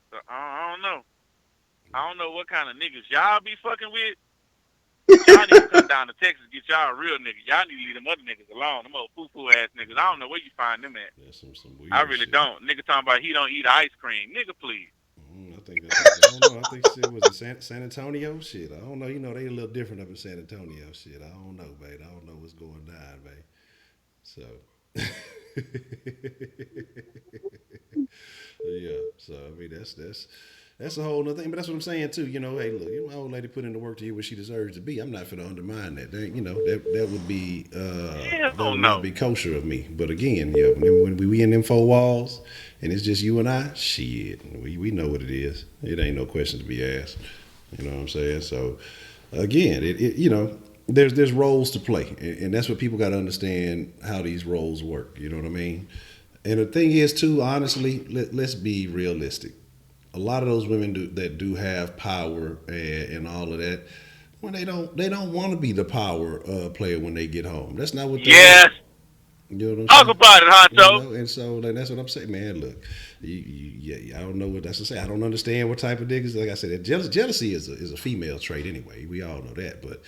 So I don't know. I don't know what kind of niggas y'all be fucking with. Y'all need to come down to Texas and get y'all a real nigga. Y'all need to leave them other niggas alone. Them old foo-foo ass niggas. I don't know where you find them at. That's some weird I really shit. don't. Nigga talking about he don't eat ice cream. Nigga, please. I don't know. I think shit was in San Antonio. Shit, I don't know. You know they a little different up in San Antonio. Shit, I don't know, babe. I don't know what's going down, babe. So, yeah. So I mean that's a whole other thing. But that's what I'm saying too. You know, hey, look, my old lady put in the work to you where she deserves to be. I'm not finna undermine that. That would be that would not be kosher of me. But again, when we in them four walls. And it's just you and I, shit. We know what it is. It ain't no questions to be asked. You know what I'm saying? So, again, there's roles to play, and that's what people got to understand how these roles work. You know what I mean? And the thing is, too, honestly, let's be realistic. A lot of those women that do have power and all of that, when they don't want to be the power player when they get home. That's not what they want. You know what I'm Talk saying? about it, Honcho. And so like, that's what I'm saying, man. Look, yeah, I don't know what that's to say. I don't understand what type of niggas. Like I said, jealousy is a female trait anyway. We all know that, but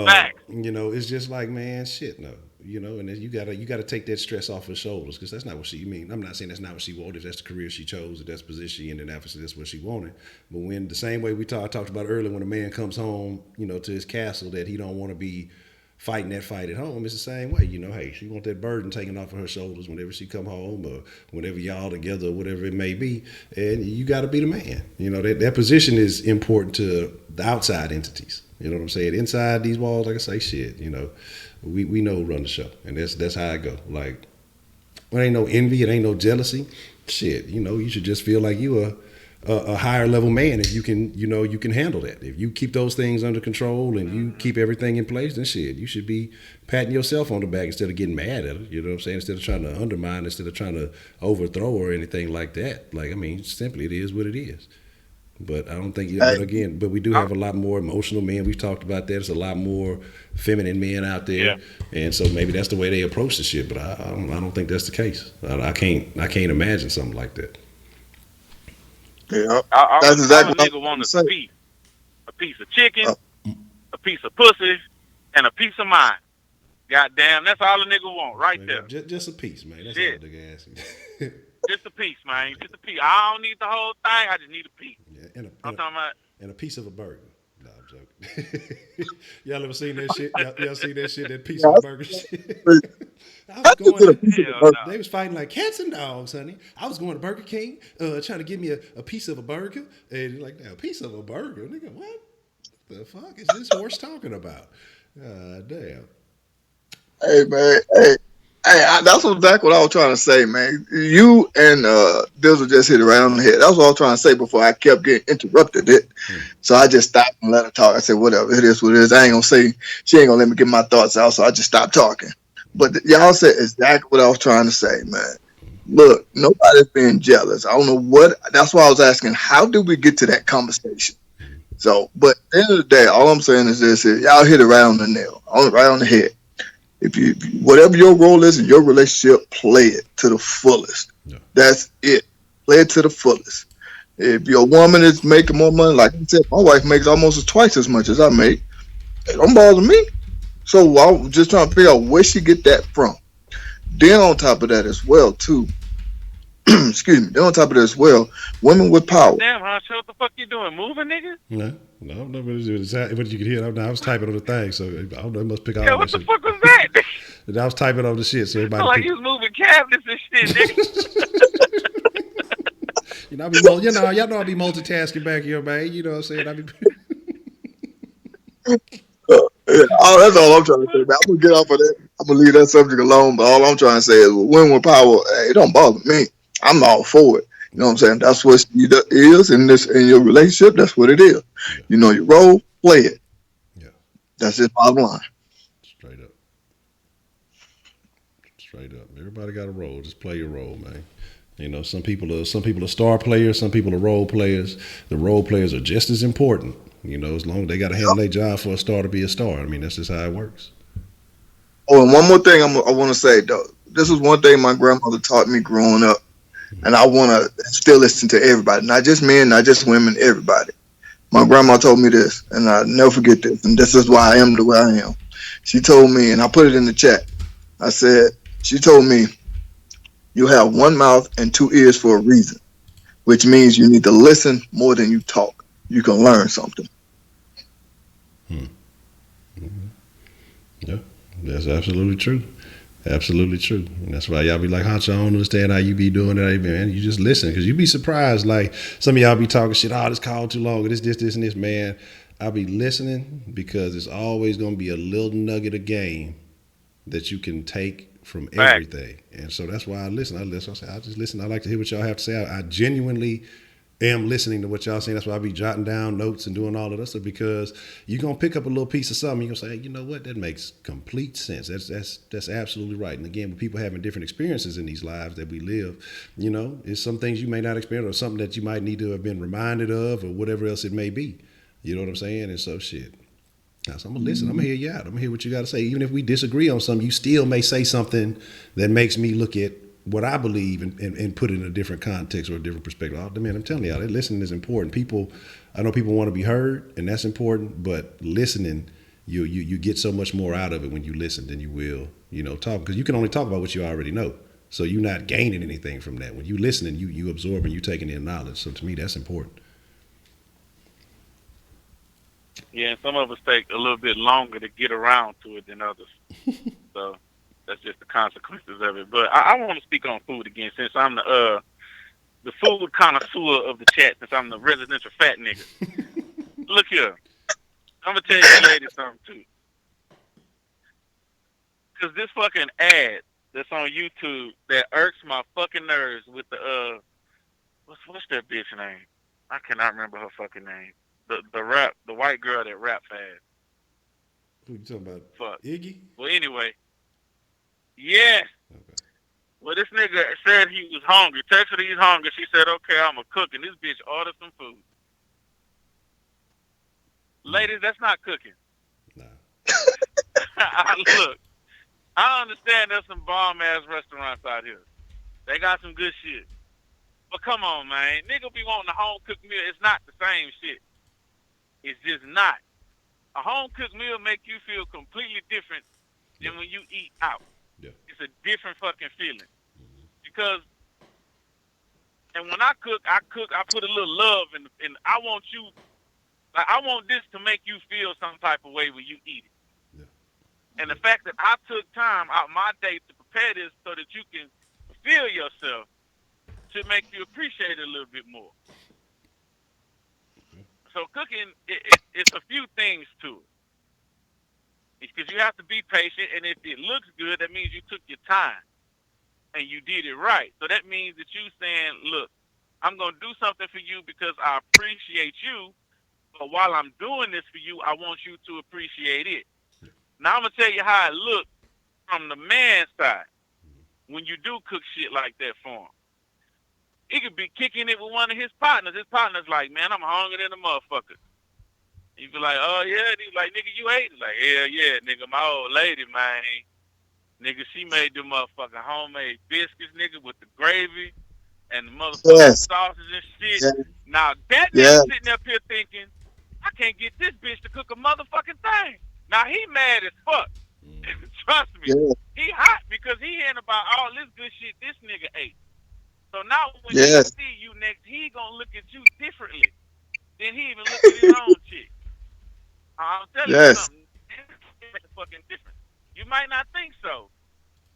Facts. it's just like, man, shit, no. And then you gotta take that stress off her shoulders because that's not what she. I mean, I'm not saying that's not what she wanted. If that's the career she chose, if that's the position she in, then obviously that's what she wanted. But when the same way I talked about earlier, when a man comes home, to his castle, that he don't want to be fighting that fight at home, it's the same way. Hey, she want that burden taken off of her shoulders whenever she come home or whenever y'all together or whatever it may be. And you got to be the man. That position is important to the outside entities. You know what I'm saying? Inside these walls, like I say, shit. We know who run the show, and that's how I go. Like, there ain't no envy, it ain't no jealousy. Shit, you should just feel like you a higher level man if you can you can handle that. If you keep those things under control and you keep everything in place, then shit, you should be patting yourself on the back instead of getting mad at her. You know what I'm saying? Instead of trying to undermine, instead of trying to overthrow or anything like that. Like, I mean, simply it is what it is. But I don't think, but we do have a lot more emotional men. We've talked about that. There's a lot more feminine men out there, and so maybe that's the way they approach the shit. But I don't think that's the case. I can't imagine something like that. Yeah, All that's exactly a nigga want is a piece of chicken, a piece of pussy, and a piece of mind. Goddamn, that's all a nigga want right there. Just a piece, man. That's Shit. all nigga asking. Just a piece, man. Just a piece. I don't need the whole thing. I just need a piece. Yeah, I'm talking about. And a piece of a burger. No, I'm joking. Y'all ever seen that shit? Y'all seen that shit? That piece of a burger shit. I was going. They was fighting like cats and dogs, honey. I was going to Burger King, trying to give me a piece of a burger, and like, now, a piece of a burger, nigga. What the fuck is this horse talking about? Damn. Hey man, that's exactly what I was trying to say, man. You and Dizzle just hit it right on the head. That's what I was trying to say before I kept getting interrupted. So I just stopped and let her talk. I said, whatever, it is what it is. I ain't gonna say, she ain't gonna let me get my thoughts out, so I just stopped talking. But y'all said exactly what I was trying to say, man. Look, nobody's being jealous. I don't know what. That's why I was asking, how did we get to that conversation? So, but at the end of the day, all I'm saying is this: y'all hit it right on the nail, right on the head. If you whatever your role is in your relationship, play it to the fullest. Yeah. That's it. Play it to the fullest. If your woman is making more money, like I said, my wife makes almost twice as much as I make. It don't bother me. So I was just trying to figure out where she get that from. Then on top of that as well, too. Excuse me. Then on top of that as well, women with power. Damn, Honcho, what the fuck you doing? Moving, nigga? No, I don't know what you could hear. I was typing on the thing, so I don't know. It must pick out. Yeah, what the fuck was that? I was typing on the shit, so everybody. Like he was moving cabinets and shit, nigga. Y'all know I be multitasking back here, man. You know what I'm saying? That's all I'm trying to say, man. I'm gonna get off of that. I'm gonna leave that subject alone. But all I'm trying to say is, women with power, it don't bother me. I'm all for it. You know what I'm saying? That's what it is in your relationship. That's what it is. Yeah. You know your role, play it. Yeah. That's just bottom line. Straight up. Everybody got a role. Just play your role, man. Some people are star players. Some people are role players. The role players are just as important. As long as they got to handle their job for a star to be a star. I mean, that's just how it works. Oh, and one more thing I want to say, though. This is one thing my grandmother taught me growing up. And I want to still listen to everybody. Not just men, not just women, everybody. My grandma told me this, and I'll never forget this. And this is why I am the way I am. She told me, and I put it in the chat. She told me, you have one mouth and two ears for a reason, which means you need to listen more than you talk. You can learn something. Yeah, that's absolutely true. Absolutely true. And that's why y'all be like, Honcho, I don't understand how you be doing that, man. You just listen, because you be surprised. Like, some of y'all be talking shit, this call too long, this, and this, man. I be listening because it's always going to be a little nugget of game that you can take from everything. And so that's why I listen. I just listen. I like to hear what y'all have to say. I genuinely am listening to what y'all saying. That's why I be jotting down notes and doing all of that stuff, because you're going to pick up a little piece of something. You're going to say, hey, you know what? That makes complete sense. That's absolutely right. And again, with people having different experiences in these lives that we live, it's some things you may not experience, or something that you might need to have been reminded of, or whatever else it may be. You know what I'm saying? And so shit. So I'm gonna listen. I'm gonna hear you out. I'm gonna hear what you got to say. Even if we disagree on something, you still may say something that makes me look at what I believe and put it in a different context or a different perspective. Oh, man, I'm telling y'all, listening is important. People, I know people want to be heard, and that's important. But listening, you get so much more out of it when you listen than you will, talk, because you can only talk about what you already know. So you're not gaining anything from that. When you listening, you absorb and you taking in knowledge. So to me, that's important. Yeah, and some of us take a little bit longer to get around to it than others. So that's just the consequences of it. But I want to speak on food again, since I'm the food connoisseur of the chat, since I'm the residential fat nigga. Look here, I'm gonna tell you ladies something too, because this fucking ad that's on YouTube that irks my fucking nerves with the what's that bitch name? I cannot remember her fucking name. The white girl that rap fast. Who you talking about? Fuck. Iggy? Well, anyway, yes. Okay. Well, this nigga said he was hungry. Texted he's hungry. She said, "Okay, I'ma cook," and this bitch ordered some food. Ladies, that's not cooking. Nah. Look, I understand there's some bomb ass restaurants out here. They got some good shit. But come on, man. Nigga be wanting a home cooked meal. It's not the same shit. It's just not. A home cooked meal make you feel completely different than when you eat out. Yeah. It's a different fucking feeling. Because, and when I cook, I put a little love in I want you, like, I want this to make you feel some type of way when you eat it. Yeah. And the fact that I took time out my day to prepare this so that you can feel yourself should make you appreciate it a little bit more. So cooking, it's a few things to it. Because you have to be patient, and if it looks good, that means you took your time and you did it right. So that means that you saying, look, I'm going to do something for you because I appreciate you, but while I'm doing this for you, I want you to appreciate it. Now I'm going to tell you how it looks from the man's side when you do cook shit like that for him. He could be kicking it with one of his partners. His partner's like, man, I'm hungry than a motherfucker. You be like, oh, yeah. And he's like, nigga, you ate it? Like, hell yeah, nigga, my old lady, man. Nigga, she made them motherfucking homemade biscuits, nigga, with the gravy and the motherfucking Yes. sauces and shit. Yes. Now, that Yes. nigga sitting up here thinking, I can't get this bitch to cook a motherfucking thing. Now, he mad as fuck. Trust me. Yes. He hot because he hearing about all this good shit this nigga ate. So now when Yes. he see you next, he gonna look at you differently than he even look at his own chick. I'm telling you Yes. something. It makes a fucking difference. You might not think so,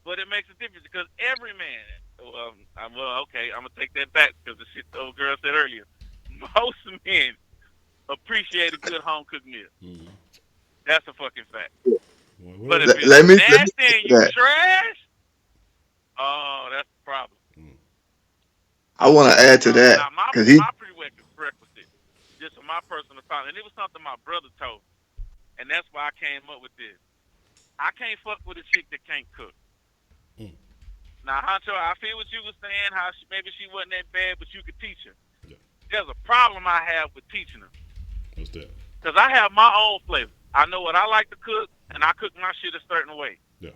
but it makes a difference because every man. Okay, I'm gonna take that back because the shit the old girl said earlier. Most men appreciate a good home cooked meal. Mm-hmm. That's a fucking fact. Well, But if it's Let me nasty and you that. trash, oh, that's the problem. I want to add to that Now, because he. my prerequisite, just for my personal thought, and it was something my brother told me, and that's why I came up with this. I can't fuck with a chick that can't cook. Now, Honcho, I feel what you were saying, how maybe she wasn't that bad, but you could teach her. Yeah. There's a problem I have with teaching her. What's that? Because I have my own flavor. I know what I like to cook, and I cook my shit a certain way. Yeah.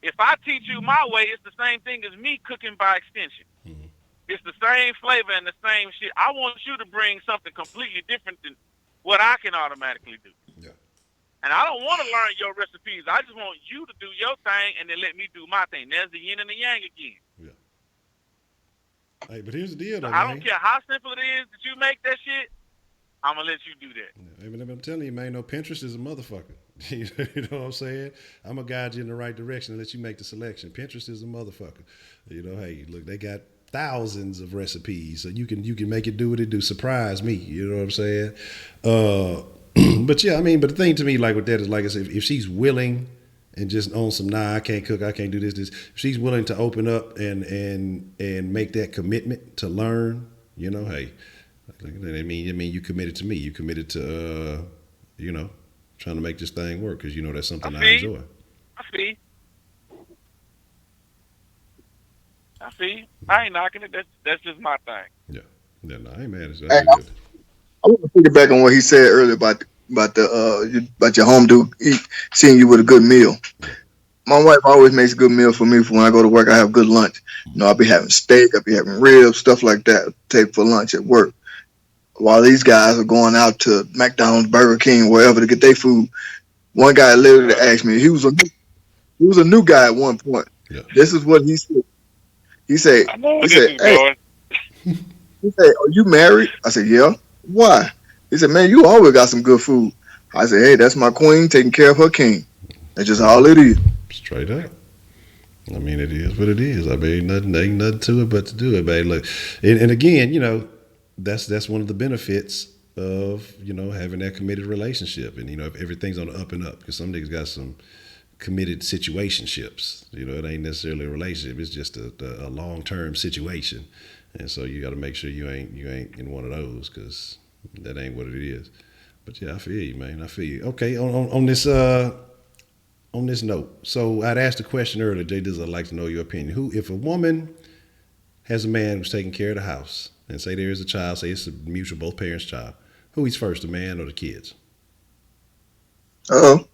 If I teach you my way, it's the same thing as me cooking by extension. Mm-hmm. It's the same flavor and the same shit. I want you to bring something completely different than what I can automatically do. Yeah. And I don't want to learn your recipes. I just want you to do your thing and then let me do my thing. There's the yin and the yang again. Yeah. Hey, but here's the deal, though, I man. don't care how simple it is that you make that shit. I'm going to let you do that. Yeah, I'm telling you, man, no, Pinterest is a motherfucker. You know what I'm saying? I'm going to guide you in the right direction and let you make the selection. Pinterest is a motherfucker. Hey, look, they got thousands of recipes, so you can make it do what it do. Surprise me, you know what I'm saying? But yeah, but the thing to me, like with that, is like I said, if she's willing and just on some, I can't cook, I can't do this. If she's willing to open up and make that commitment to learn, hey, I mean you committed to me. You committed to, trying to make this thing work because that's something I enjoy. I see. I ain't knocking it. That's just my thing. Yeah. No, I ain't mad at that. Hey, I want to piggyback on what he said earlier about about your home dude seeing you with a good meal. Yeah. My wife always makes a good meal for me for when I go to work. I have good lunch. I'll be having steak, I'll be having ribs, stuff like that. Take for lunch at work. While these guys are going out to McDonald's, Burger King, wherever to get their food. One guy literally asked me. He was a new guy at one point. Yeah. This is what he said. He said, I know he where this said, is hey, going. he said, are you married? I said, yeah. Why? He said, man, you always got some good food. I said, hey, that's my queen taking care of her king. That's just all it is. Straight up. I mean, it is what it is. I mean, ain't nothing to it but to do it, man. Look, and again, that's one of the benefits of having that committed relationship, and if everything's on the up and up, because some niggas got some committed situationships. It ain't necessarily a relationship; it's just a long term situation, and so you got to make sure you ain't in one of those, because that ain't what it is. But yeah, I feel you, man. I feel you. Okay, on this note, so I'd asked the question earlier, Jay Dizzle, I'd like to know your opinion. If a woman has a man who's taking care of the house, and say there is a child, say it's a mutual both parents' child, who eats first, the man or the kids? Oh,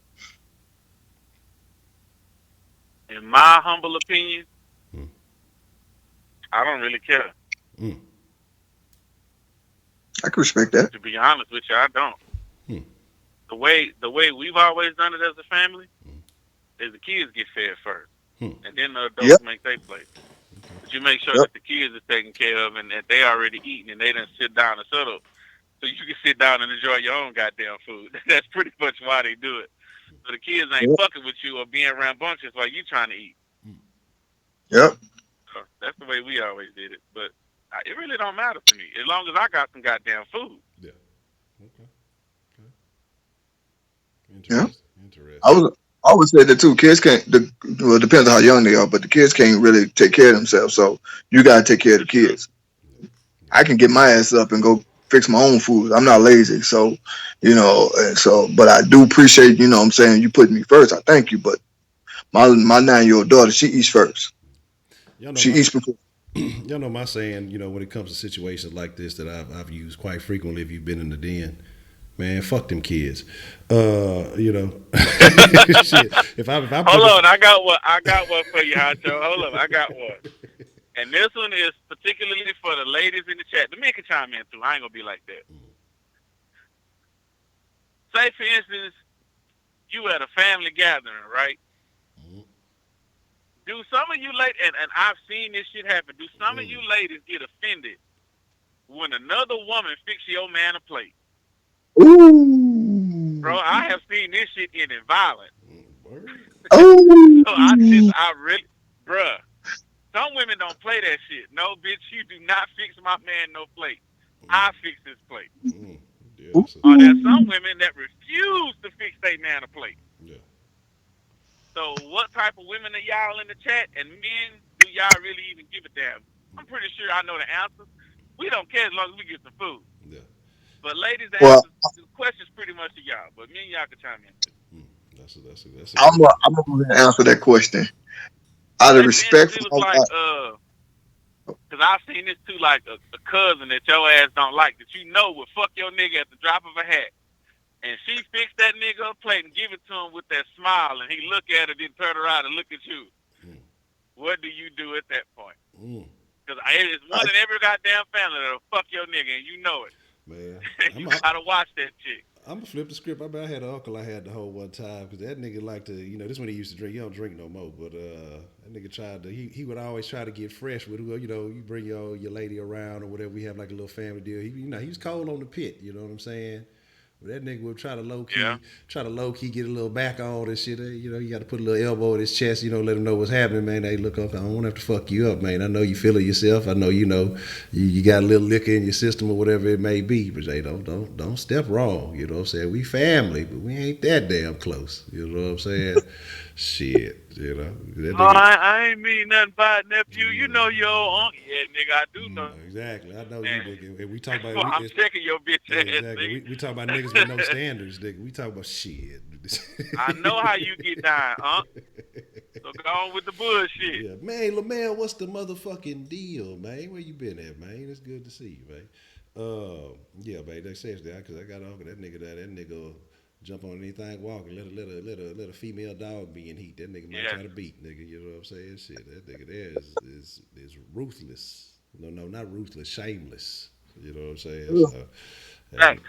In my humble opinion, Hmm. I don't really care. Mm. I can respect that. To be honest with you, I don't. Hmm. The way we've always done it as a family is the kids get fed first, Hmm. and then the Yep. adults make their plate. But you make sure Yep. that the kids are taken care of and that they already eating and they done sit down and settle, so you can sit down and enjoy your own goddamn food. That's pretty much why they do it. So the kids ain't Yep. fucking with you or being rambunctious while you trying to eat. Yep. So that's the way we always did it. But it really don't matter to me as long as I got some goddamn food. Yeah. Okay. Okay. Yeah. Interesting. I Interesting. was I always say that too. Kids can't. Well, it depends on how young they are, but the kids can't really take care of themselves. So you gotta take care of the That's true. kids. I can get my ass up and go fix my own food. I'm not lazy, so and so. But I do appreciate, what I'm saying, you put me first. I thank you, but my 9-year-old daughter, she eats first. Y'all know She my eats before. y'all know my saying. When it comes to situations like this that I've used quite frequently. If you've been in the den, man, fuck them kids. Shit. If I put Hold it, on, I got one for you, Honcho. Hold on, I got one. And this one is particularly for the ladies in the chat. The men can chime in too. I ain't gonna be like that. Say for instance, you at a family gathering, right? Do some of you ladies, and I've seen this shit happen, do some of you ladies get offended when another woman fix your man a plate? Bro, Ooh. I have seen this shit ending violent. word. Oh. So I really, bruh, some women don't play that shit. No, bitch, you do not fix my man no plate. I fix his plate. Yeah, that's Or there's Ooh. some women that refuse to fix their man a plate. yeah. So what type of women are y'all in the chat? And men, do y'all really even give a damn? I'm pretty sure I know the answers. We don't care as long as we get some food. Yeah. But ladies, the Well, answers, the question's pretty much to y'all. But me and y'all can chime in too. That's a I'm good gonna one. I'm gonna go ahead and answer that question out of Say for instance, respect it for was my like, wife. cause I've seen this too, like a cousin that your ass don't like, that you know would fuck your nigga at the drop of a hat. And she fixed that nigga a plate and give it to him with that smile, and he look at her, then turn around and look at you. What do you do at that point? Mm. Because it's one in every goddamn family that'll fuck your nigga, and you know it. Man, You gotta watch that chick. I'm gonna flip the script. I had an uncle I had the whole one time because that nigga liked to, this when he used to drink. He don't drink no more, but that nigga tried to. He would always try to get fresh with who, you bring your lady around or whatever. We have like a little family deal. He was cold on the pit. You know what I'm saying? But that nigga would Yeah. try to low key get a little back on and shit. You got to put a little elbow in his chest. Let him know what's happening, man. Hey, look up. I don't want to have to fuck you up, man. I know you feel it yourself. I know you got a little liquor in your system or whatever it may be. But hey, don't step wrong. You know what I'm saying? We family, but we ain't that damn close. You know what I'm saying? Shit. That Oh, nigga. I ain't mean nothing by it, nephew. You know your uncle. Yeah, nigga, I do know. Exactly. I know you, And nigga. And we talk that's about why I'm checking your bitch yeah, ass, exactly. nigga. We talk about niggas with no standards, nigga. We talk about shit. I know how you get down, huh? So go on with the bullshit. Yeah, man, LaMel, what's the motherfucking deal, man? Where you been at, man? It's good to see you, man. Yeah, baby. They seriously, cause I got off of that nigga. That nigga jump on anything walking. Let a female dog be in heat. That nigga might Yes. try to beat nigga. You know what I'm saying? Shit, that nigga there is ruthless. No, not ruthless. Shameless. You know what I'm saying? Ugh. So, Right.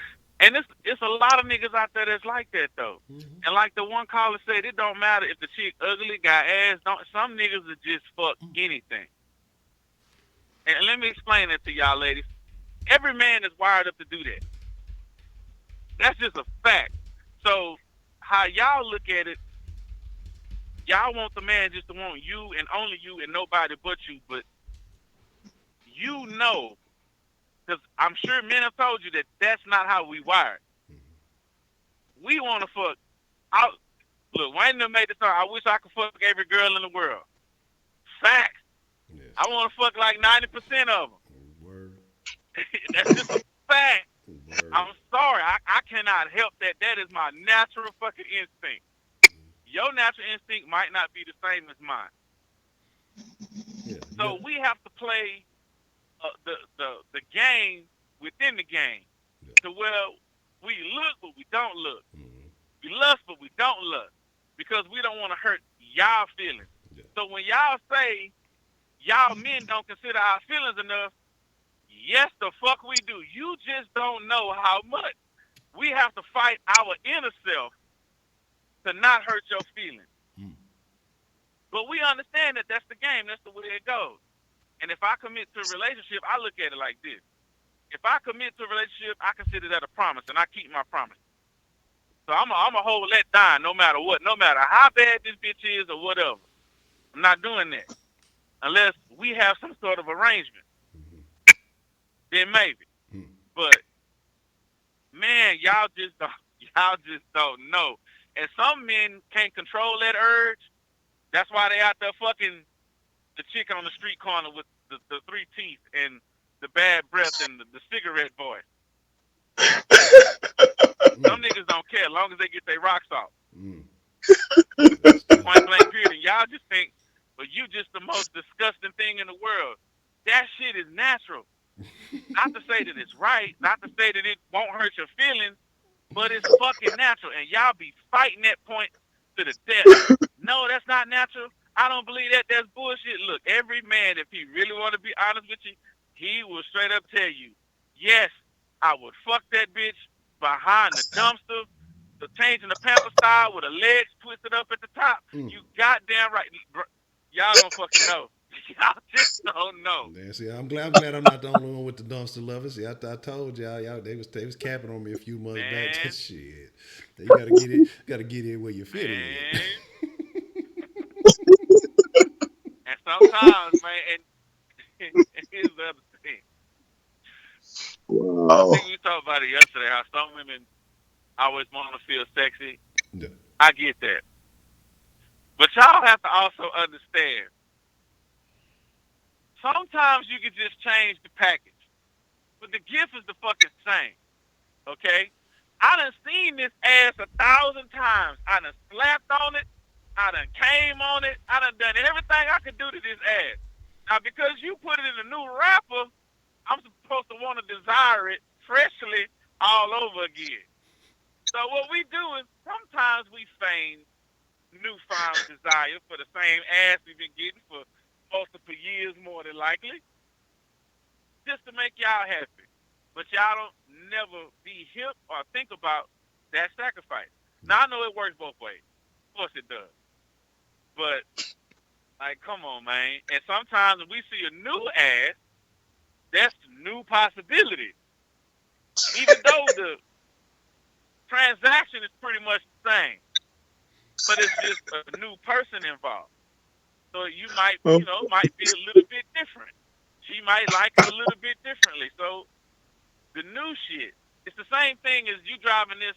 and And it's a lot of niggas out there that's like that though. mm-hmm. And like the one caller said, it don't matter if the chick ugly, got ass. Don't some niggas will just fuck anything. And let me explain that to y'all ladies. Every man is wired up to do that. That's just a fact. So how y'all look at it, y'all want the man just to want you and only you and nobody but you. But you know, because I'm sure men have told you that that's not how we wired. We want to fuck. I, look, Wayne done made the song. I wish I could fuck every girl in the world. Facts. Yes. I want to fuck like 90% of them. Word. That's just a fact. Word. I'm sorry. I cannot help that. That is my natural fucking instinct. Your natural instinct might not be the same as mine. Yeah. You got. So we have to play the game within the game Yeah. to where we look but we don't look. Mm-hmm. We lust but we don't lust because we don't want to hurt y'all feelings. Yeah. So when y'all say y'all men don't consider our feelings enough, yes, the fuck we do. You just don't know how much we have to fight our inner self to not hurt your feelings. Mm. But we understand that that's the game. That's the way it goes. And if I commit to a relationship, I look at it like this. If I commit to a relationship, I consider that a promise, and I keep my promise. So I'm a hold that down no matter what, no matter how bad this bitch is or whatever. I'm not doing that unless we have some sort of arrangement. Then maybe. Mm. But man, y'all just don't know. And some men can't control that urge. That's why they out there fucking the chick on the street corner with the three teeth and the bad breath and the cigarette voice. Some Mm. niggas don't care as long as they get their rocks off. Mm. That's true. Point blank period. And y'all just think, well, you just the most disgusting thing in the world. That shit is natural. Not to say that it's right, not to say that it won't hurt your feelings, but it's fucking natural. And y'all be fighting that point to the death. No, that's not natural. I don't believe that. That's bullshit. Look, every man, if he really want to be honest with you, he will straight up tell you, yes, I would fuck that bitch behind the dumpster, the changing the pamper style with the legs twisted up at the top. Mm. You goddamn right. Y'all don't fucking know. Y'all just don't know. Yeah, see, I'm glad I'm not the only one with the dumpster lovers. See, I told y'all they was capping on me a few months back. Man, Shit, you gotta get in where you fit in. man. And sometimes, man, and here's the other thing. I Wow. think we talked about it yesterday, how some women always want to feel sexy. Yeah. I get that. But y'all have to also understand, sometimes you can just change the package. But the gift is the fucking same. Okay? I done seen this ass 1,000 times. I done slapped on it. I done came on it. I done everything I could do to this ass. Now, because you put it in a new wrapper, I'm supposed to want to desire it freshly all over again. So what we do is sometimes we feign newfound desire for the same ass we've been getting for multiple years, more than likely, just to make y'all happy. But y'all don't never be hip or think about that sacrifice. Now I know it works both ways. Of course it does. But like, come on, man. And sometimes when we see a new ass, that's new possibilities. Even though the transaction is pretty much the same, but it's just a new person involved. So you might, Well, might be a little bit different. She might like it a little bit differently. So the new shit, it's the same thing as you driving this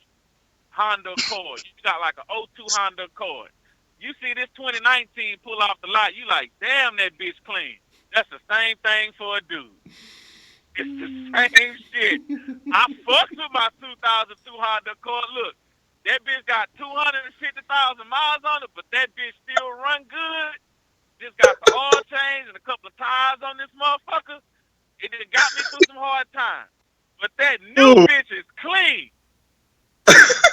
Honda Accord. You got like an '02 Honda Accord. You see this 2019 pull off the lot, you like, damn, that bitch clean. That's the same thing for a dude. It's the same shit. I fucked with my 2002 Honda Accord. Look, that bitch got 250,000 miles on it, but that bitch still run good. Just got the oil change and a couple of tires on this motherfucker. It got me through some hard times. But that new bitch is clean.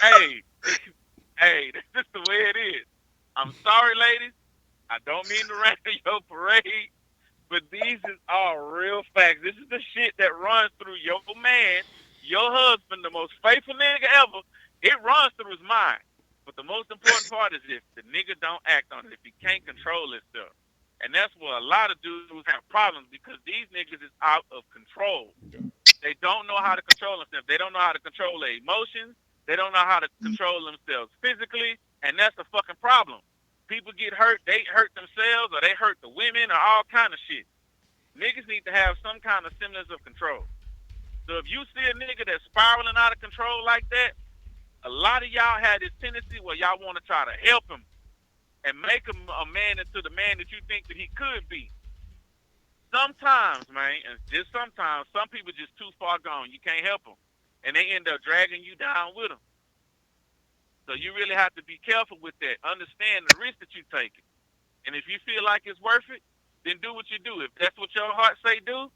Hey, hey, that's just the way it is. I'm sorry, ladies. I don't mean to rain on your parade, but these is all real facts. This is the shit that runs through your man, your husband, the most faithful nigga ever. It runs through his mind. But the most important part is if the nigga don't act on it, if he can't control himself. And that's where a lot of dudes have problems because these niggas is out of control. They don't know how to control themselves. They don't know how to control their emotions. They don't know how to control themselves physically, and that's a fucking problem. People get hurt, they hurt themselves, or they hurt the women, or all kind of shit. Niggas need to have some kind of semblance of control. So if you see a nigga that's spiraling out of control like that, a lot of y'all had this tendency where y'all want to try to help him and make him a man into the man that you think that he could be. Sometimes, man, and just sometimes, some people just too far gone. You can't help them. And they end up dragging you down with them. So you really have to be careful with that. Understand the risk that you're taking. And if you feel like it's worth it, then do what you do. If that's what your heart say do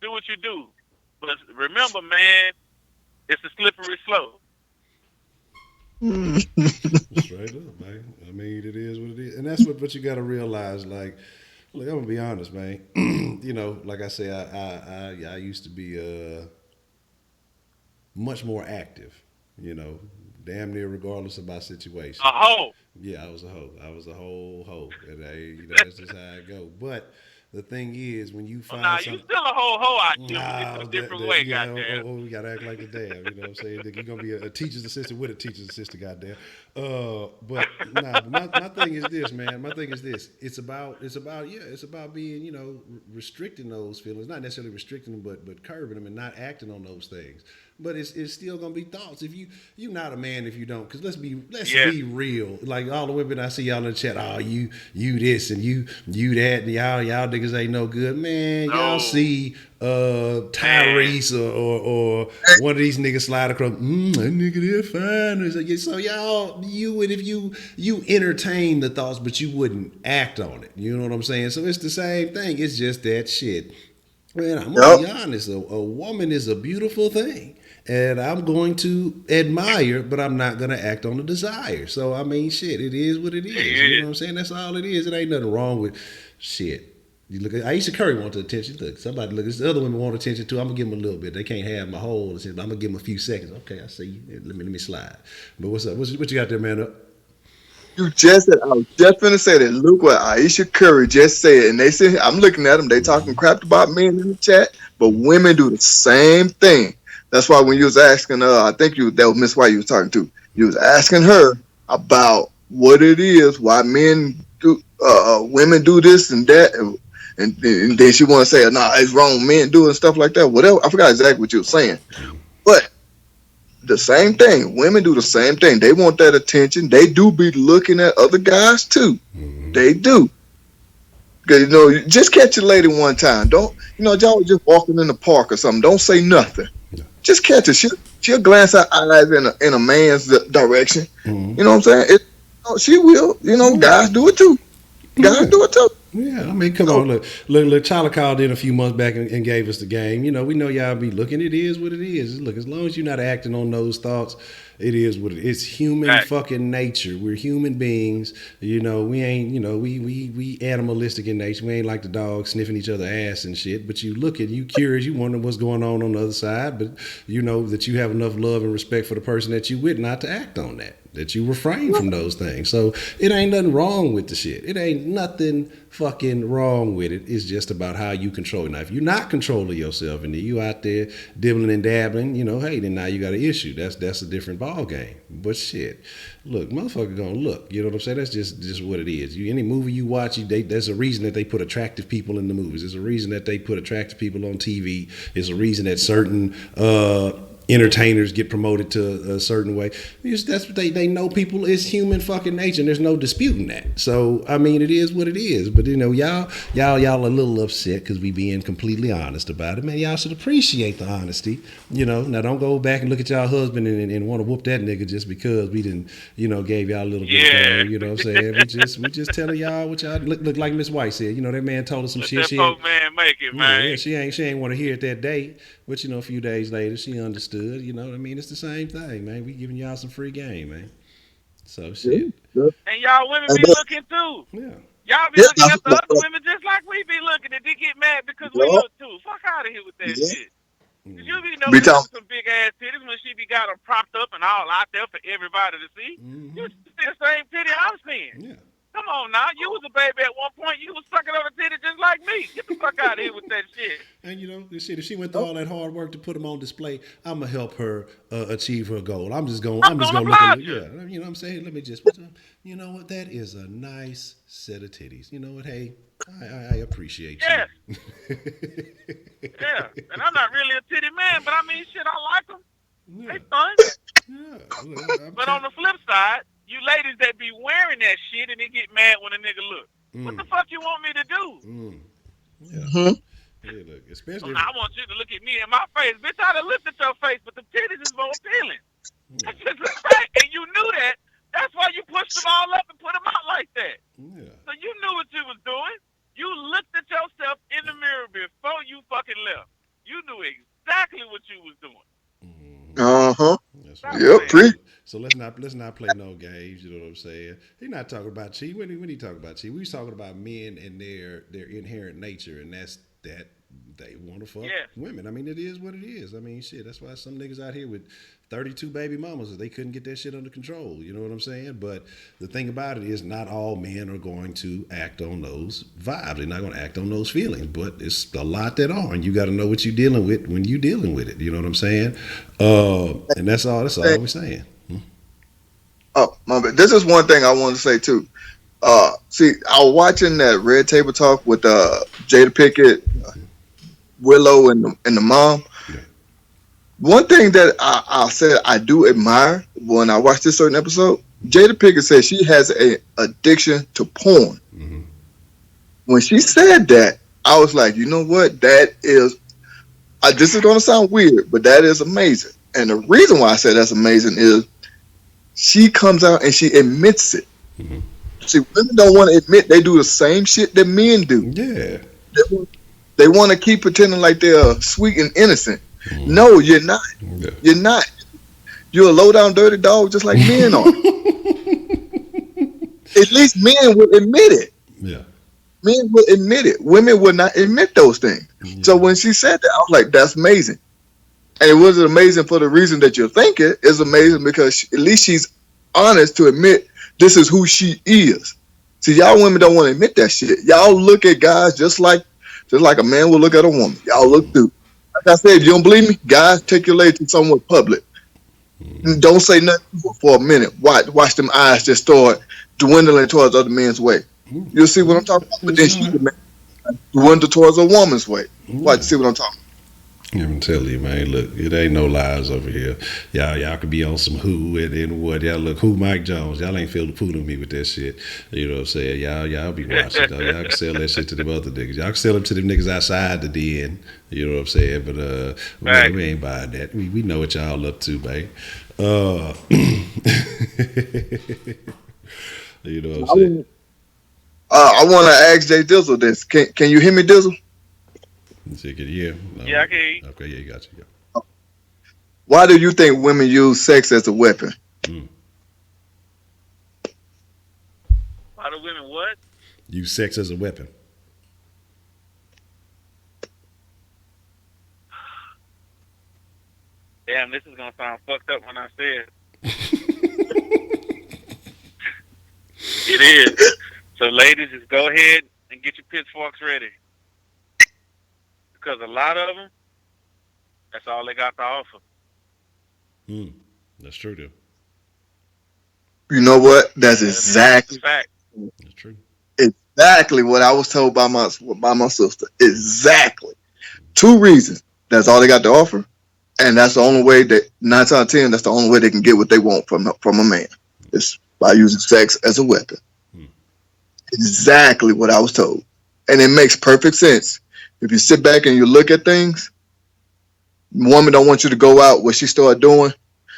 what you do. But remember, man, it's a slippery slope. Straight up, man. I mean, it is what it is. And that's what you got to realize. Like, look, I'm going to be honest, man. You know, like I say, I used to be much more active, you know, damn near regardless of my situation. A hoe. Yeah, I was a hoe. I was a whole hoe. And you know, that's just how I go. But the thing is, when you find you still a whole hoe out here, nah, but it's a different way, yeah, goddamn. we gotta act like the damn. You know what I'm saying? You're gonna be a teacher's assistant with a teacher's assistant, goddamn. But nah, but my thing is this, man. My thing is this. It's about being, you know, restricting those feelings, not necessarily restricting them, but curbing them and not acting on those things. But it's still gonna be thoughts. If you're not a man if you don't, because let's be real. Like all the women I see y'all in the chat, oh you this and you that, and y'all niggas ain't no good, man. No. Y'all see Tyrese or one of these niggas slide across, that nigga there fine. So y'all, if you entertain the thoughts, but you wouldn't act on it. You know what I'm saying? So it's the same thing. It's just that shit. Man, I'm gonna be honest. A woman is a beautiful thing, and I'm going to admire, but I'm not gonna act on the desire. So I mean, shit, it is what it is. You know what I'm saying? That's all it is. It ain't nothing wrong with shit. You look at Aisha Curry wants attention. Look, somebody look. This other women want attention too. I'm gonna give them a little bit. They can't have my whole attention. I'm gonna give them a few seconds. Okay, I see you. Let me slide. But what's up? What you got there, man? Up? You just said, I was just gonna say that. Look what Aisha Curry just said, and they said, I'm looking at them. They talking crap about men in the chat, but women do the same thing. That's why when you was asking, I think that was Miss White you was talking to. You was asking her about what it is, why men do, women do this and that, and then she want to say, nah, it's wrong, men do and stuff like that. Whatever, I forgot exactly what you were saying, but. The same thing. Women do the same thing. They want that attention. They do be looking at other guys too. They do. Cause just catch a lady one time. Don't y'all just walking in the park or something. Don't say nothing. Just catch her. She'll glance her eyes in a man's direction. You know what I'm saying? She will. Guys do it too. Guys do it too. Yeah, I mean, come on, look. Tyler called in a few months back and gave us the game. You know, we know y'all be looking. It is what it is. Look, as long as you're not acting on those thoughts, it is what it is. It's human fucking nature. We're human beings. You know, we ain't. You know, we animalistic in nature. We ain't like the dogs sniffing each other's ass and shit. But you look at, you curious, you wonder what's going on the other side. But you know that you have enough love and respect for the person that you with not to act on that. That you refrain from those things. So it ain't nothing wrong with the shit. It ain't nothing fucking wrong with it. It's just about how you control it. Now, if you're not controlling yourself and you out there dibbling and dabbling, hey, then now you got an issue. That's a different ball game. But shit, look, motherfucker gonna look. You know what I'm saying? That's just what it is. Any movie you watch, there's a reason that they put attractive people in the movies. There's a reason that they put attractive people on TV. There's a reason that certain entertainers get promoted to a certain way. That's what they know. People is human fucking nature. And there's no disputing that. So I mean, it is what it is. But you know, y'all a little upset because we being completely honest about it. Man, y'all should appreciate the honesty. You know, now don't go back and look at y'all husband and want to whoop that nigga just because we didn't, you know, gave y'all a little bit of game. You know what I'm saying? We just telling y'all what y'all look like. Miss White said. You know, that man told us some shit. That poke man make it, man. Yeah, she ain't want to hear it that day. But you know, a few days later, she understood. You know what I mean? It's the same thing, man. We giving y'all some free game, man. So shit. And y'all women be looking too. Yeah. Y'all be looking at the other women just like we be looking, and they get mad because we look too. Fuck out of here with that shit. Cause you be knowing some big ass titties when she be got them propped up and all out there for everybody to see. You see the same titty I'm seeing. Yeah. Come on now, you was a baby at one point. You was sucking on a titty just like me. Get the fuck out of here with that shit. And you know, this shit. If she went through all that hard work to put them on display, I'm gonna help her achieve her goal. I'm just gonna look at it. Yeah, you know what I'm saying. Let me just. You know what? That is a nice set of titties. You know what? Hey, I appreciate you. Yeah, and I'm not really a titty man, but I mean, shit, I like them. Yeah. They fun. Yeah. But on the flip side, you ladies that be wearing that shit and they get mad when a nigga look. What the fuck you want me to do? Yeah. Yeah, look, especially. I want you to look at me in my face. Bitch, I'd have looked at your face, but the titties is more appealing. That's just a fact. And you knew that. That's why you pushed them all up and put them out like that. Yeah. So you knew what you was doing. You looked at yourself in the mirror before you fucking left. You knew exactly what you was doing. Yep. So let's not play no games. You know what I'm saying? He's not talking about cheat. When he talking about cheat, we was talking about men and their inherent nature, and that's that they want to fuck women. I mean, it is what it is. I mean, shit. That's why some niggas out here with 32 baby mamas, they couldn't get that shit under control. You know what I'm saying? But the thing about it is, not all men are going to act on those vibes. They're not going to act on those feelings. But it's a lot that are, and you got to know what you're dealing with when you're dealing with it. You know what I'm saying? And that's all we're saying. Oh, my bad. This is one thing I want to say too. See, I was watching that Red Table Talk with Jada Pinkett, Willow, and the mom. Yeah. One thing that I said I do admire when I watched this certain episode, Jada Pinkett said she has an addiction to porn. Mm-hmm. When she said that, I was like, you know what? That is, this is going to sound weird, but that is amazing. And the reason why I said that's amazing is she comes out and she admits it. Mm-hmm. See, women don't want to admit they do the same shit that men do. Yeah. They want to keep pretending like they're sweet and innocent. Mm-hmm. No, you're not. Yeah. You're not. You're a low down dirty dog just like men are. At least men will admit it. Yeah. Men will admit it. Women will not admit those things. Yeah. So when she said that, I was like, that's amazing. And it wasn't amazing for the reason that you're thinking. It's amazing because at least she's honest to admit this is who she is. See, y'all women don't want to admit that shit. Y'all look at guys just like a man will look at a woman. Y'all look through. Like I said, if you don't believe me, guys, take your lady to somewhere public. Don't say nothing for a minute. Watch them eyes just start dwindling towards other men's way. You'll see what I'm talking about. But then she dwindle towards a woman's way. Watch, see what I'm talking about. I'm telling you, man. Look, it ain't no lies over here. Y'all could be on some who and what. Y'all look who Mike Jones. Y'all ain't fooling me with that shit. You know what I'm saying? Y'all be watching. Y'all can sell that shit to them other niggas. Y'all can sell them to them niggas outside the den. You know what I'm saying? But we ain't buying that. We know what y'all up to, man. You know what I'm saying? I want to ask Jay Dizzle this. Can you hear me, Dizzle? So can you hear? Yeah, I can hear you. Okay, yeah, got you. Yeah. Why do you think women use sex as a weapon? Why do women what? Use sex as a weapon. Damn, this is gonna sound fucked up when I say it. It is. So, ladies, just go ahead and get your pitchforks ready. Because a lot of them, that's all they got to offer. That's true, though. You know what? That's exactly fact. That's true. Exactly what I was told by my sister. Exactly. 2 reasons. That's all they got to offer. And that's the only way that 9 times out of 10, that's the only way they can get what they want from a man. Is by using sex as a weapon. Exactly what I was told. And it makes perfect sense. If you sit back and you look at things, woman don't want you to go out. What she start doing,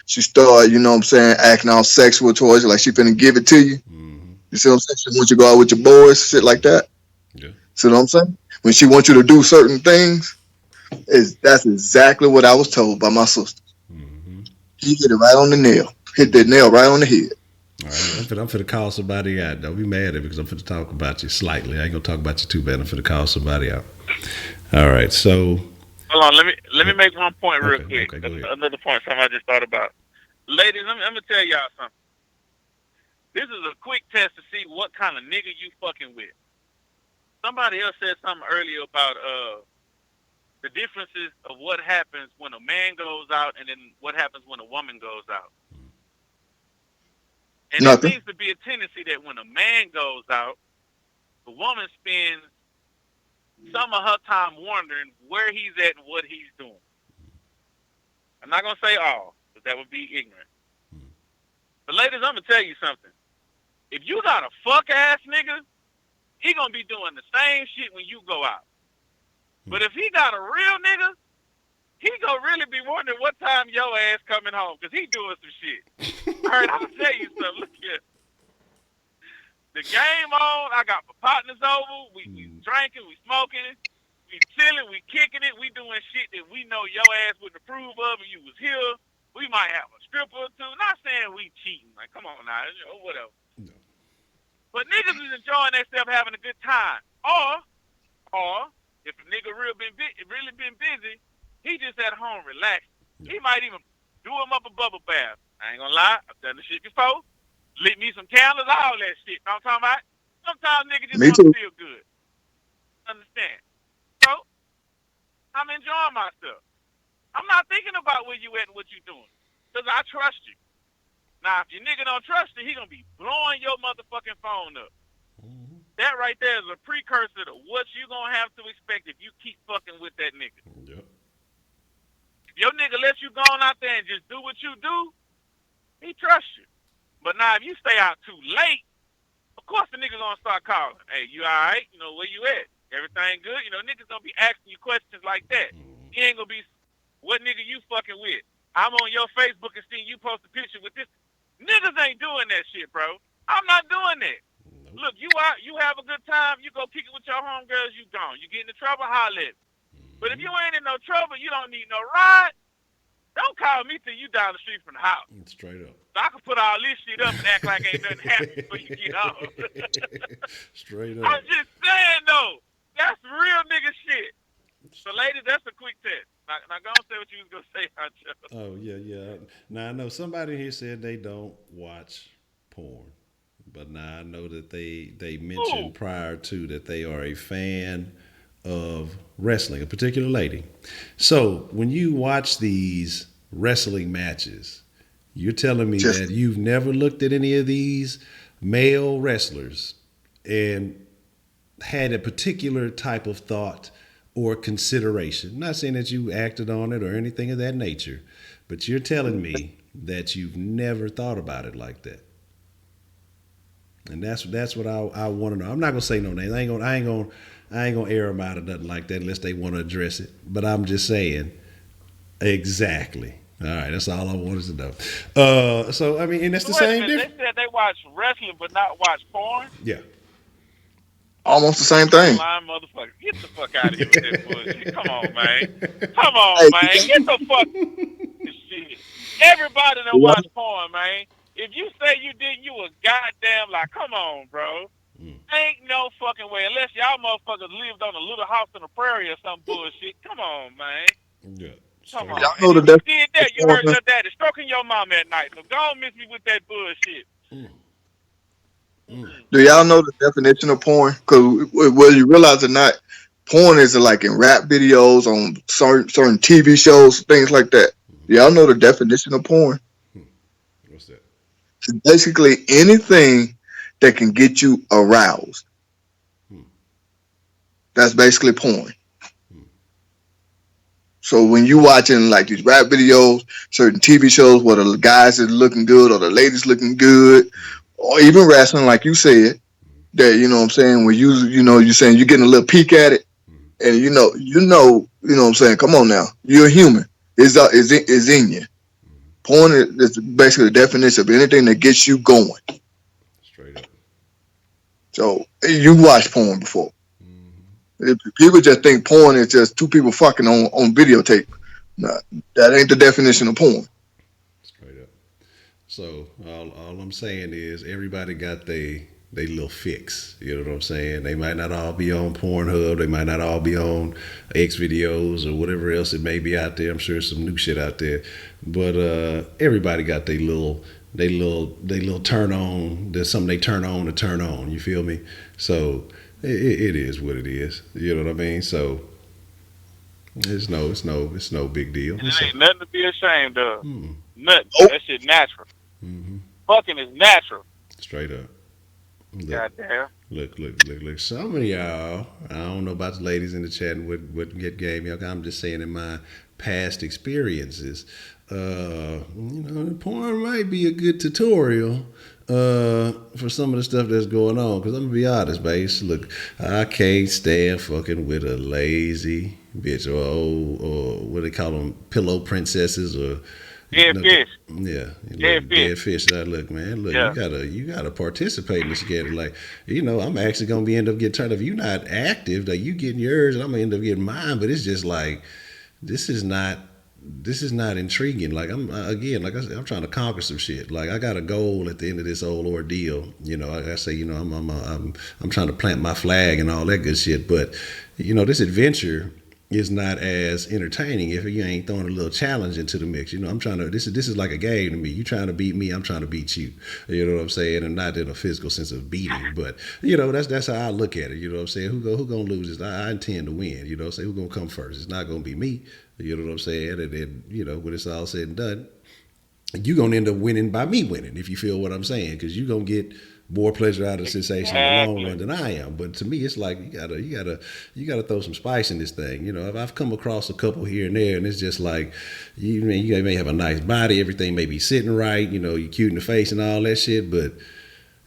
she start, you know what I'm saying, acting all sexual towards you, like she finna give it to you. You see what I'm saying? She wants you to go out with your boys, shit like that. Yeah. See what I'm saying? When she wants you to do certain things, that's exactly what I was told by my sister. He hit it right on the nail. Hit that nail right on the head. All right, I'm finna call somebody out. Don't be mad at me because I'm finna talk about you slightly. I ain't gonna talk about you too bad. I'm finna call somebody out. All right, so Hold on, let me make one point real Okay, quick. okay, go ahead. Another point, something I just thought about. Ladies, I'm gonna tell y'all something. This is a quick test to see what kind of nigga you fucking with. Somebody else said something earlier about the differences of what happens when a man goes out and then what happens when a woman goes out. And Nothing. it seems to be a tendency that when a man goes out, the woman spends some of her time wondering where he's at and what he's doing. I'm not going to say all, because that would be ignorant. But ladies, I'm going to tell you something. If you got a fuck-ass nigga, he going to be doing the same shit when you go out. But if he got a real nigga, he going to really be wondering what time your ass coming home, because he doing some shit. All right, I'm going to tell you something. Look here. The game on, I got my partners over, we drinking, we smoking, we chilling, we kicking it, we doing shit that we know your ass wouldn't approve of if you was here. We might have a stripper or two. Not saying we cheating. Like, come on now, whatever. No. But niggas is enjoying themselves having a good time. Or if a nigga really been busy, he just at home relaxing. He might even do him up a bubble bath. I ain't gonna lie, I've done the shit before. Lit me some candles, all that shit. Know what I'm talking about? Sometimes niggas just want to feel good. Understand? So, I'm enjoying myself. I'm not thinking about where you at and what you doing. Because I trust you. Now, if your nigga don't trust you, he going to be blowing your motherfucking phone up. That right there is a precursor to what you going to have to expect if you keep fucking with that nigga. Yep. If your nigga lets you go on out there and just do what you do, he trusts you. But now, if you stay out too late, of course the nigga gonna start calling. Hey, you all right? You know, where you at? Everything good? You know, niggas gonna be asking you questions like that. He ain't gonna be, what nigga you fucking with? I'm on your Facebook and seeing you post a picture with this. Niggas ain't doing that shit, bro. I'm not doing that. Look, you out, you have a good time, you go kick it with your homegirls, you gone. You get into trouble, holler at me. But if you ain't in no trouble, you don't need no ride, don't call me till you down the street from the house. Straight up. So I can put all this shit up and act like ain't nothing happened before you get off. Straight up. I'm just saying, though. That's real nigga shit. So, ladies, that's a quick test. Now go and say what you was going to say, Honcho. Oh, yeah. Now, I know somebody here said they don't watch porn. But now I know that they mentioned prior to that they are a fan of wrestling, a particular lady. So when you watch these wrestling matches, you're telling me that you've never looked at any of these male wrestlers and had a particular type of thought or consideration. I'm not saying that you acted on it or anything of that nature, but you're telling me that you've never thought about it like that. And that's what I want to know. I'm not gonna say no names. I ain't gonna air them out or nothing like that unless they want to address it. But I'm just saying, exactly. All right, that's all I wanted to know. So I mean, and that's the same difference. They said they watch wrestling but not watch porn. Yeah. Almost the same thing. Lying motherfucker. Get the fuck out of here with that bullshit. Come on, man. Come on, man. Get the fuck this shit. Everybody that watch porn, man. If you say you did, you a goddamn like, come on, bro. Ain't no fucking way. Unless y'all motherfuckers lived on a little house in the prairie or some bullshit. Come on, man. Yeah. Come on. Y'all know and if you did that, you heard your daddy stroking your mom at night. So don't miss me with that bullshit. Do y'all know the definition of porn? Because whether you realize or not, porn is like in rap videos, on certain TV shows, things like that. Do y'all know the definition of porn? What's that? It's basically anything that can get you aroused. That's basically porn. So when you watching like these rap videos, certain TV shows where the guys is looking good or the ladies looking good, or even wrestling, like you said, that you know what I'm saying, when you're saying you're getting a little peek at it, and you know what I'm saying. Come on now, you're a human. It's in you. Porn is basically the definition of anything that gets you going. Straight up. So you watched porn before. People just think porn is just two people fucking on videotape. Nah, that ain't the definition of porn. Straight up. So all I'm saying is everybody got they little fix. You know what I'm saying? They might not all be on Pornhub. They might not all be on X videos or whatever else it may be out there. I'm sure there's some new shit out there, but everybody got they little turn on. There's something they turn on to turn on. You feel me? So it is what it is. You know what I mean? So it's no big deal. And it ain't nothing to be ashamed of. Hmm. Nothing. Oh, That shit natural. Mm-hmm. Fucking is natural. Straight up. Look, Goddamn. look. Some of y'all, I don't know about the ladies in the chat and what get game. I'm just saying in my past experiences, porn might be a good tutorial for some of the stuff that's going on. Because I'm gonna be honest, base. Look, I can't stand fucking with a lazy bitch or what they call them, pillow princesses or. Dead fish. Yeah, Dead fish. dead fish. Now, look, man, look, Yeah. you gotta participate in this game. Like, I'm actually gonna be end up getting turned. If you're not active, like you getting yours, and I'm gonna end up getting mine. But it's just like this is not intriguing. Like again, like I said, I'm trying to conquer some shit. Like I got a goal at the end of this whole ordeal. I say, I'm trying to plant my flag and all that good shit. But this adventure is not as entertaining if you ain't throwing a little challenge into the mix. I'm trying to. This is like a game to me. You trying to beat me, I'm trying to beat you. You know what I'm saying? And not in a physical sense of beating, but that's how I look at it. You know what I'm saying? Who gonna lose is I intend to win. You know what I'm saying? Who gonna come first? It's not gonna be me. You know what I'm saying? And then when it's all said and done, you're gonna end up winning by me winning, if you feel what I'm saying, because you're gonna get more pleasure out of the sensation in the long run than I am. But to me, it's like you gotta throw some spice in this thing. If I've come across a couple here and there, and it's just like you may have a nice body, everything may be sitting right, you're cute in the face and all that shit, but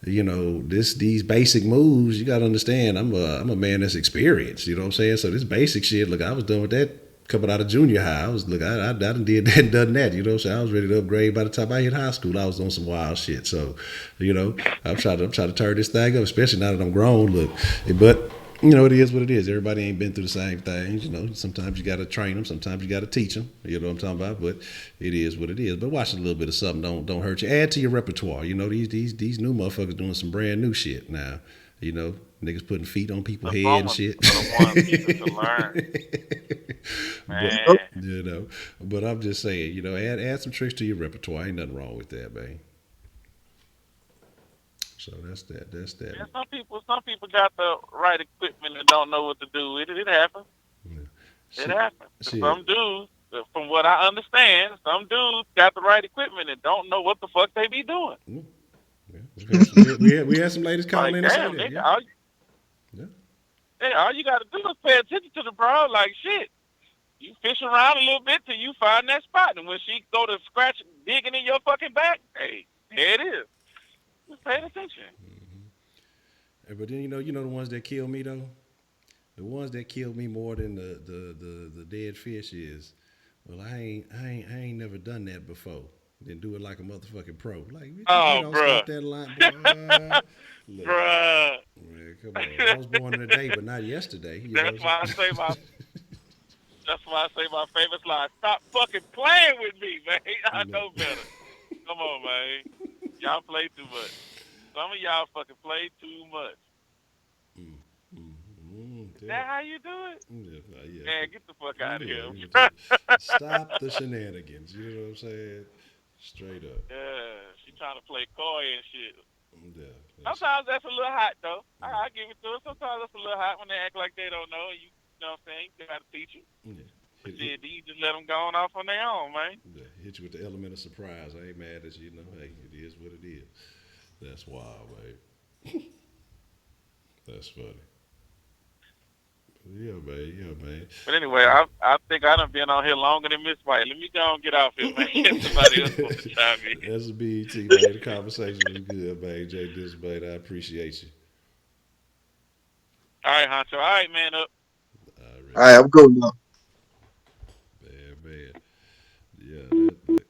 these basic moves, you gotta understand. I'm a man that's experienced. You know what I'm saying? So this basic shit, look, I was done with that coming out of junior high. I done did that and done that. You know what I'm saying? I was ready to upgrade by the time I hit high school. I was on some wild shit. So, I'm trying to turn this thing up, especially now that I'm grown. Look, but it is what it is. Everybody ain't been through the same things. Sometimes you got to train them. Sometimes you got to teach them. You know what I'm talking about? But it is what it is. But watching a little bit of something don't hurt you. Add to your repertoire. These new motherfuckers doing some brand new shit now. Niggas putting feet on people's head and shit. To learn. Man. But I'm just saying, add some tricks to your repertoire. Ain't nothing wrong with that, man. So that's that. Yeah, some people got the right equipment and don't know what to do with it. It happens. Yeah. It happens. Some dudes, from what I understand, some dudes got the right equipment and don't know what the fuck they be doing. Yeah. We had some ladies calling in and say that. Nigga, all you got to do is pay attention to the bro. Like shit, you fish around a little bit till you find that spot, and when she go to scratch, digging in your fucking back, hey, there it is. Just pay attention. But then the ones that kill me though. The ones that kill me more than the dead fish is, well, I ain't never done that before. Then do it like a motherfucking pro. Like, you don't stop that line, boy. Look, Bruh. man, come on. I was born in a day, but not yesterday. That's why I say my favorite line. Stop fucking playing with me, man. I know better. Come on, man. Y'all play too much. Some of y'all fucking play too much. Is that how you do it? Yeah. Man, get the fuck out of here. Stop the shenanigans. You know what I'm saying? Straight up. Yeah, she trying to play coy and shit. Yeah. Sometimes that's a little hot, though. I give it to her. Sometimes that's a little hot when they act like they don't know. You know what I'm saying? You got to teach them. Yeah. But then you just let them go on off on their own, man. Yeah. Hit you with the element of surprise. I ain't mad at you. Hey, it is what it is. That's wild, man. That's funny. Yeah, man. Yeah, man. But anyway, I think I done been on here longer than Miss White. Let me go and get off here, man. Somebody else want to chime in. That's a BET, man. The conversation was good, man. Jay Dismay, I appreciate you. All right, Honcho. All right, man. Up. All right, I'm good now. Man. Yeah, that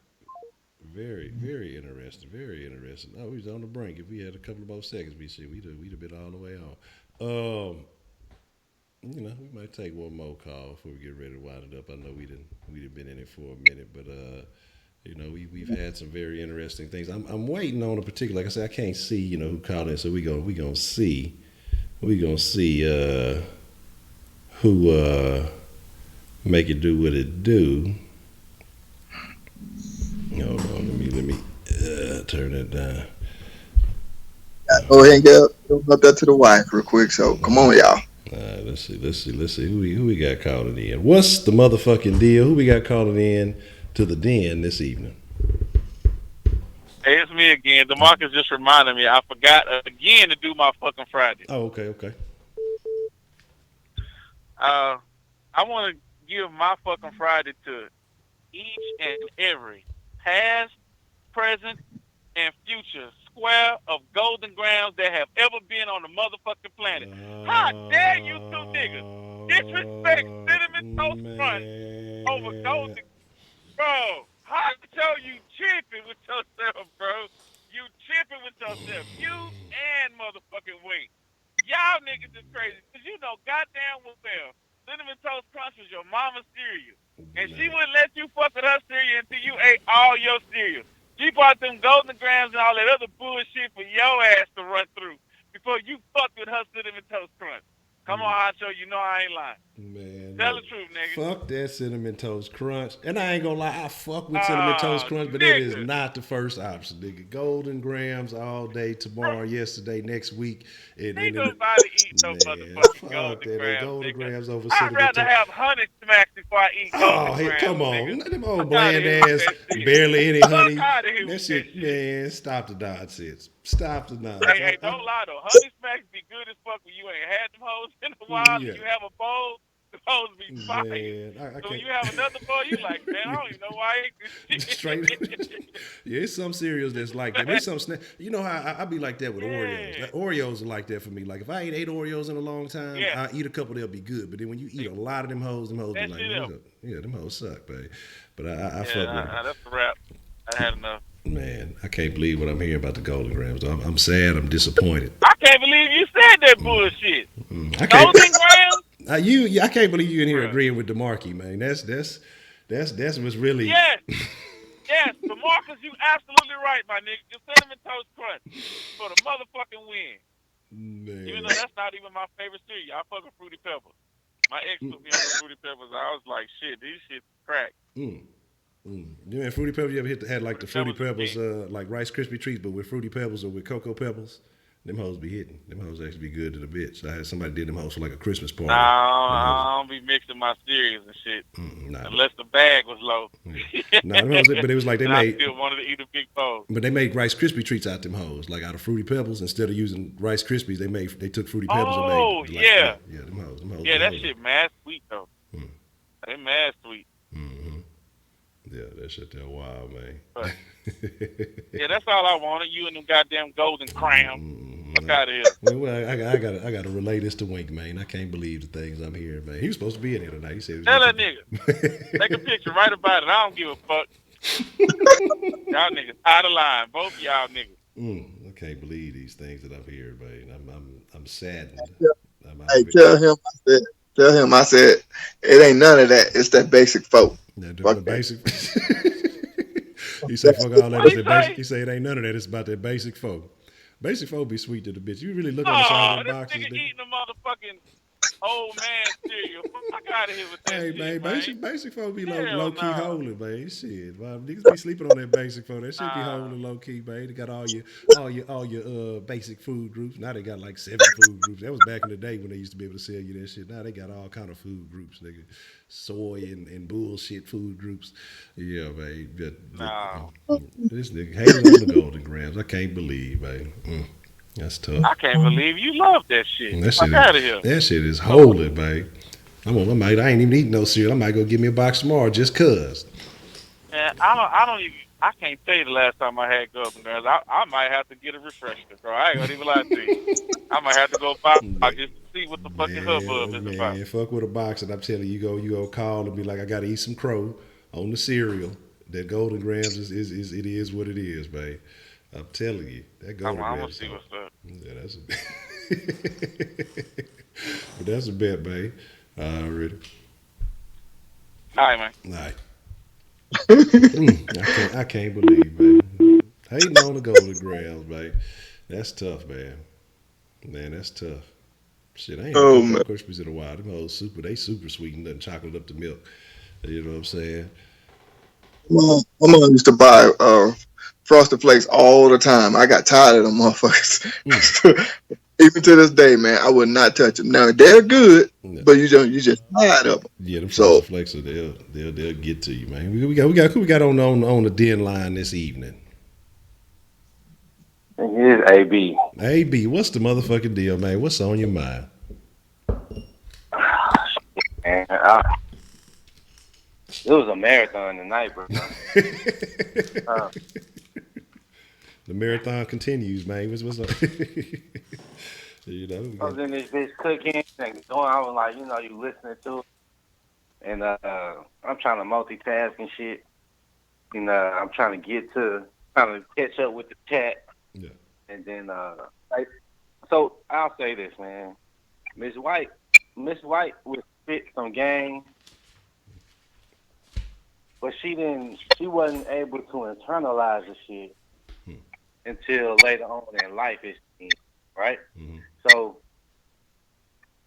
very, very interesting. Very interesting. Oh, we was on the brink. If we had a couple of more seconds, we'd have been all the way on. We might take one more call before we get ready to wind it up. I know we'd been in it for a minute, but we've had some very interesting things. I'm waiting on a particular. Like I said, I can't see who called in, so we gonna see who make it do what it do. Hold on, let me turn it down. Go ahead and get up there to the wife real quick. So come on, y'all. Let's see who we got calling in. What's the motherfucking deal? Who we got calling in to the den this evening? Hey, it's me again. DeMarcus just reminded me. I forgot again to do my fucking Friday. Oh, okay. I want to give my fucking Friday to each and every past, present, and future square of golden grounds that have ever been on the motherfucking planet. How dare you two niggas disrespect Cinnamon Toast Crunch over golden... Bro, how show you tripping with yourself, bro? You tripping with yourself. You and motherfucking Wink. Y'all niggas is crazy. Because you know goddamn well Cinnamon Toast Crunch was your mama's cereal. And she wouldn't let you fuck with her cereal until you ate all your cereal. She bought them golden grams and all that other bullshit for your ass to run through before you fucked with her Cinnamon Toast Crunch. Come on, Honcho, you know I ain't lying. Man, tell the truth, nigga. Fuck that Cinnamon Toast Crunch. And I ain't gonna lie, I fuck with Cinnamon Toast Crunch, but it is not the first option, nigga. Golden grams all day, tomorrow, yesterday, next week. Ain't nobody eat no motherfucking golden grams. Golden grams over I'd Cinnamon rather Toast. have honey smacks before I eat golden grams. Oh, hey, come on. Nigga. Them old bland ass, barely any honey. That shit, man, stop the nonsense. Stop the nonsense. Hey, don't lie though. Honey smacks be good as fuck when you ain't had them hoes in a while. Yeah. You have a bowl, the hoes be fire. Man, so when you have another bowl, you like, man, I don't even know why I ate this shit. Straight. Yeah, it's some cereals that's like that. There's some snack. You know how I be like that with Oreos. Like, Oreos are like that for me. Like if I ain't ate Oreos in a long time, I eat a couple, they'll be good. But then when you eat a lot of them hoes be like, them hoes suck, babe. But I fuck with them. That's a wrap. I had enough. Man, I can't believe what I'm hearing about the Golden Grams. I'm sad. I'm disappointed. I can't believe you said that bullshit. Golden Grams? I can't believe you in here agreeing with DeMarcus, man. That's what's really. Yes, DeMarcus, you absolutely right, my nigga. Just Cinnamon Toast Crunch for the motherfucking win. Man. Even though that's not even my favorite cereal, I fuck with Fruity Pebbles. My ex put me on the Fruity Pebbles. I was like, shit, these shit crack. You had Fruity Pebbles? You ever had like the Fruity Pebbles, like Rice Krispie treats, but with Fruity Pebbles or with Cocoa Pebbles? Them hoes be hitting. Them hoes actually be good to the bitch. I had somebody did them hoes for like a Christmas party. I don't be mixing my cereals and shit. Unless the bag was low. But it was like they made. I still wanted to eat a big bowl. But they made Rice Krispie treats out them hoes, like out of Fruity Pebbles. Instead of using Rice Krispies, they took Fruity Pebbles and made. Yeah, them hoes. Yeah, that shit mad sweet though. They mad sweet. Yeah, that shit that wild, man. But, yeah, that's all I wanted. You and them goddamn golden crowns. Fuck out of here. Well, I gotta relay this to Wink, man. I can't believe the things I'm hearing, man. He was supposed to be in here tonight. He said, tell that nigga. Take a picture, write about it. I don't give a fuck. Y'all niggas out of line. Both of y'all niggas. I can't believe these things that I'm hearing, man. I'm saddened. Hey, tell him I said it ain't none of that. It's that basic folk. The basic. He said, "Fuck all that." He said, "It ain't none of that. It's about that basic folk. Basic folk be sweet to the bitch. You really look on the side of the boxes. Nigga eating the motherfucking old man cereal. Fuck out of here with that hey, shit, man. Basic folk be low key holy, man. Shit, man. Niggas be sleeping on that basic folk. That shit be holy low key, man. They got all your basic food groups. Now they got like 7 food groups. That was back in the day when they used to be able to sell you that shit. Now they got all kind of food groups, nigga. Soy and bullshit food groups. Yeah, man. This nigga hating on the Golden Grams. I can't believe, man. That's tough. I can't believe you love that shit. Fuck out of here. That shit is holy, man. I ain't even eating no cereal. I might go get me a box tomorrow just cause. And I don't even. I can't tell you the last time I had Gulp and Grands. I might have to get a refresher, bro. I ain't gonna even lie to you. I might have to go buy Like, just to see what the fucking hubbub man, is about. man, fuck with a box, and I'm telling you, you go call and be like, I gotta eat some crow on the cereal. That Golden Grams is it is what it is, babe. I'm telling you, that Golden I'm gonna Grams see talk. what's up. Yeah, that's but that's a bet, babe. Already. All right, man. All right. I can't believe, baby. Hating on the Golden Grams, babe. That's tough, man. Man, that's tough. Shit, I ain't had Oh Cocoa man, Krispies in a while. Them old they super sweet and nothing chocolate up to milk. You know what I'm saying? my mom used to buy Frosted Flakes all the time. I got tired of them Mm. motherfuckers. Even to this day, man, I would not touch them. Now they're good, No. but you just tired of them. Yeah, them So Frosted Flakes, they'll get to you, man. We got on the den line this evening. And here's AB. Hey B, what's the motherfucking deal, man? What's on your mind? And it was a marathon tonight, bro. Uh, The marathon continues, man. What's up? We I got was in this bitch cooking and going. I was like, you listening to it, and I'm trying to multitask and shit. And I'm trying to catch up with the chat, yeah. and then like, so I'll say this, man. Miss White, Miss White would spit some game, but she didn't. She wasn't able to internalize the shit until later on in life, it seems, right? Mm-hmm. So,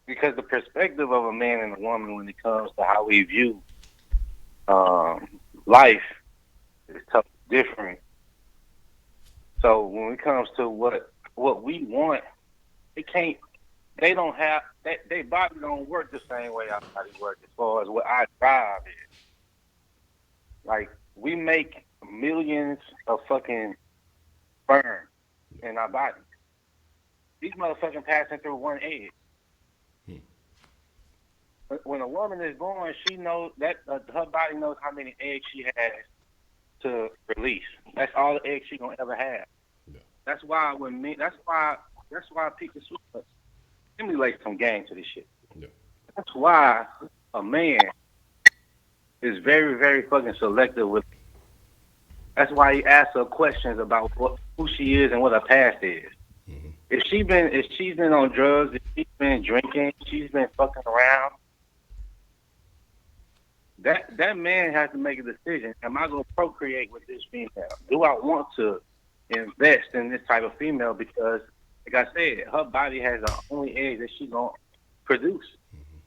because the perspective of a man and a woman when it comes to how we view life is totally different. So when it comes to what we want, it can't. They don't have they body don't work the same way our body work as far as what our drive is. Like we make millions of fucking sperm in our body. These motherfucking passing through one egg. Hmm. When a woman is born, she knows that her body knows how many eggs she has to release. That's all the eggs she gonna ever have. Yeah. That's why when me. That's why people stimulate some game to this shit. Yeah. That's why a man is very, very fucking selective with. That's why he asks her questions about who she is and what her past is. Mm-hmm. If she's been on drugs, if she's been drinking, she's been fucking around. That man has to make a decision. Am I gonna procreate with this female? Do I want to invest in this type of female? Because, like I said, her body has the only eggs that she's gonna produce,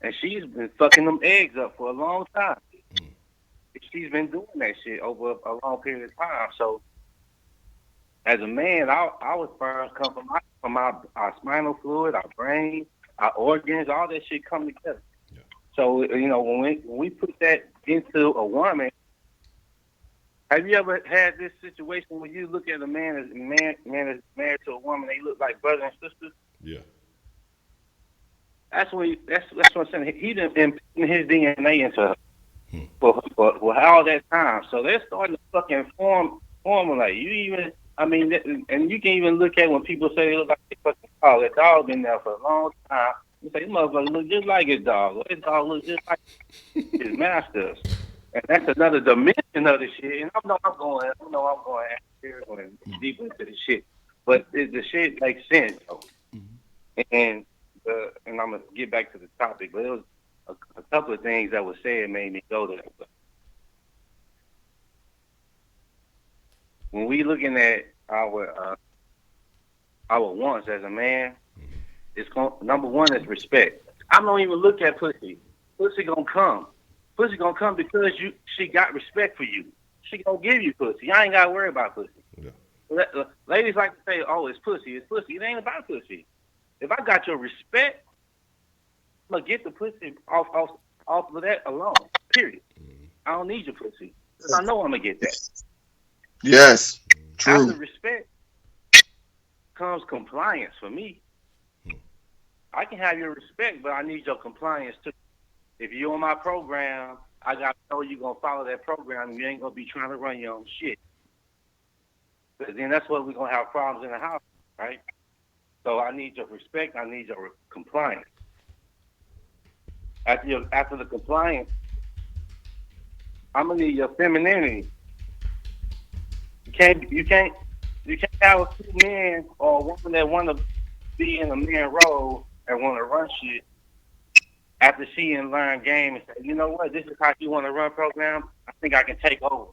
and she's been fucking them eggs up for a long time. She's been doing that shit over a long period of time. So, as a man, our sperms come from our spinal fluid, our brain, our organs, all that shit come together. Yeah. So when we put that into a woman, have you ever had this situation where you look at a man is married to a woman, they look like brother and sister? Yeah. That's what I'm saying. He didn't implant his DNA into her Hmm. for all that time. So they're starting to fucking formulate. And you can even look at when people say they look like a fucking dog. That dog been there for a long time. You say, this motherfucker look just like his dog. Or his dog look just like his masters. And that's another dimension of the shit. And I know I'm going here going deep into the shit. But the shit makes sense though. And and I'm gonna get back to the topic, but it was a couple of things that were said made me go there. But when we looking at our wants as a man, number one is respect. I don't even look at pussy. Pussy gonna come. Pussy gonna come because she got respect for you. She gonna give you pussy. I ain't gotta worry about pussy. Yeah. Ladies like to say, "Oh, it's pussy. It's pussy." It ain't about pussy. If I got your respect, I'm gonna get the pussy off of that alone. Period. I don't need your pussy. I know I'm gonna get that. yes, After true. respect comes compliance for me. I can have your respect, but I need your compliance too. If you on my program, I got to know you going to follow that program. And you ain't going to be trying to run your own shit. Because then that's what we're going to have problems in the house, right? So I need your respect. I need your compliance. After the compliance, I'm gonna need your femininity. You can't have a two men or a woman that want to be in a man role and want to run shit after she and learn game and say, you know what, this is how you want to run program. I think I can take over.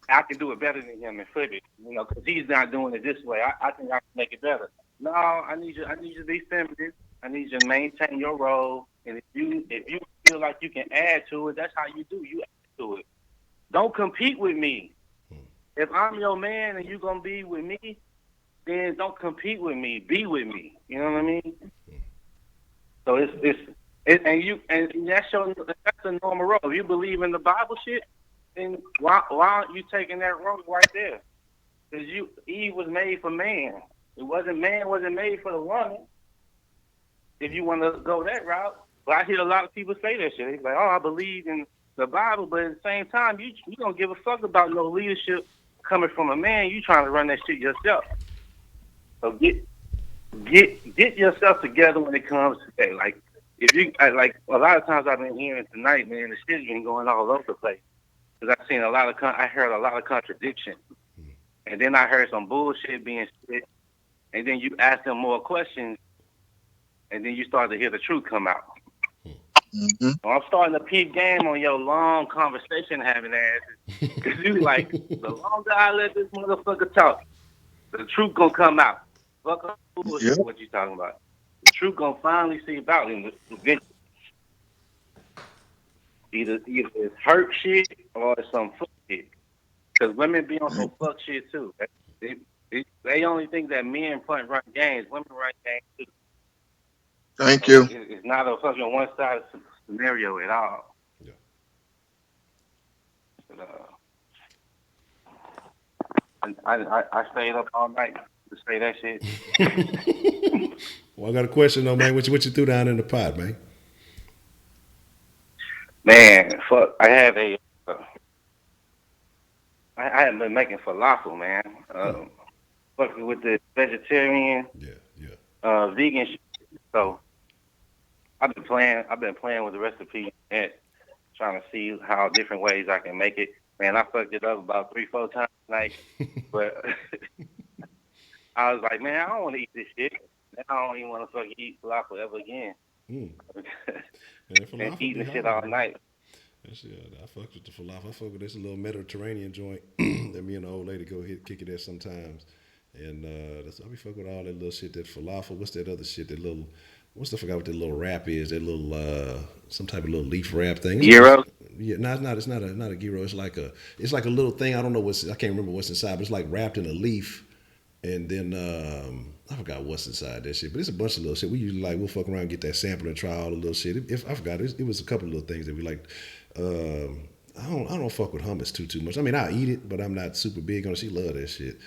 I can do it better than him and flip it, because he's not doing it this way. I think I can make it better. No, I need you. I need you to be feminine. I need you to maintain your role. And if you feel like you can add to it, that's how you do. You add to it. Don't compete with me. If I'm your man and you gonna be with me, then don't compete with me. Be with me. You know what I mean? So and that's a normal role. If you believe in the Bible shit, then why aren't you taking that role right there? Because Eve was made for man. Man wasn't made for the woman. If you want to go that route, but I hear a lot of people say that shit. They're like, "Oh, I believe in the Bible," but at the same time, you don't give a fuck about no leadership coming from a man. You trying to run that shit yourself. So get yourself together when it comes to that. Like if you like a lot of times I've been hearing tonight, man, the shit's been going all over the place. Because I've seen I heard a lot of contradiction. And then I heard some bullshit being said. And then you ask them more questions. And then you start to hear the truth come out. Mm-hmm. So I'm starting to peep game on your long conversation having asses. Because you like, the longer I let this motherfucker talk, the truth gonna come out. Fuck up bullshit, Yep. what you talking about. The truth gonna finally seep out in eventually. Either it's hurt shit or it's some fuck shit. Because women be on some fuck shit too. They only think that men run games. Women run games too. Thank So you. it's not a fucking one-sided scenario at all. Yeah. But, I stayed up all night to say that shit. Well, I got a question though, man. What you threw down in the pot, man? Man, fuck. I had been making falafel, man. Fucking with the vegetarian, vegan shit. So I've been playing with the recipe and trying to see how different ways I can make it. Man, I fucked it up about 3-4 times tonight, but I was like, man, I don't want to eat this shit. Now I don't even want to fucking eat falafel ever again. Man, And falafel be eating shit hard, all man. night. That shit, I fuck with the falafel. I fuck with this little Mediterranean joint that me and the old lady go kick it at sometimes. And I be fucking with all that little shit, that falafel. What's that other shit? What's the forgot what that little wrap is? That little some type of little leaf wrap thing. Gyro? Yeah, no, it's not. It's not a gyro. It's like a little thing. I don't know I can't remember what's inside, but it's like wrapped in a leaf. And then I forgot what's inside that shit, but it's a bunch of little shit. We usually we'll fuck around, and get that sample, and try all the little shit. If I forgot, it was a couple of little things that we liked. I don't fuck with hummus too much. I mean, I eat it, but I'm not super big on it. She love that shit.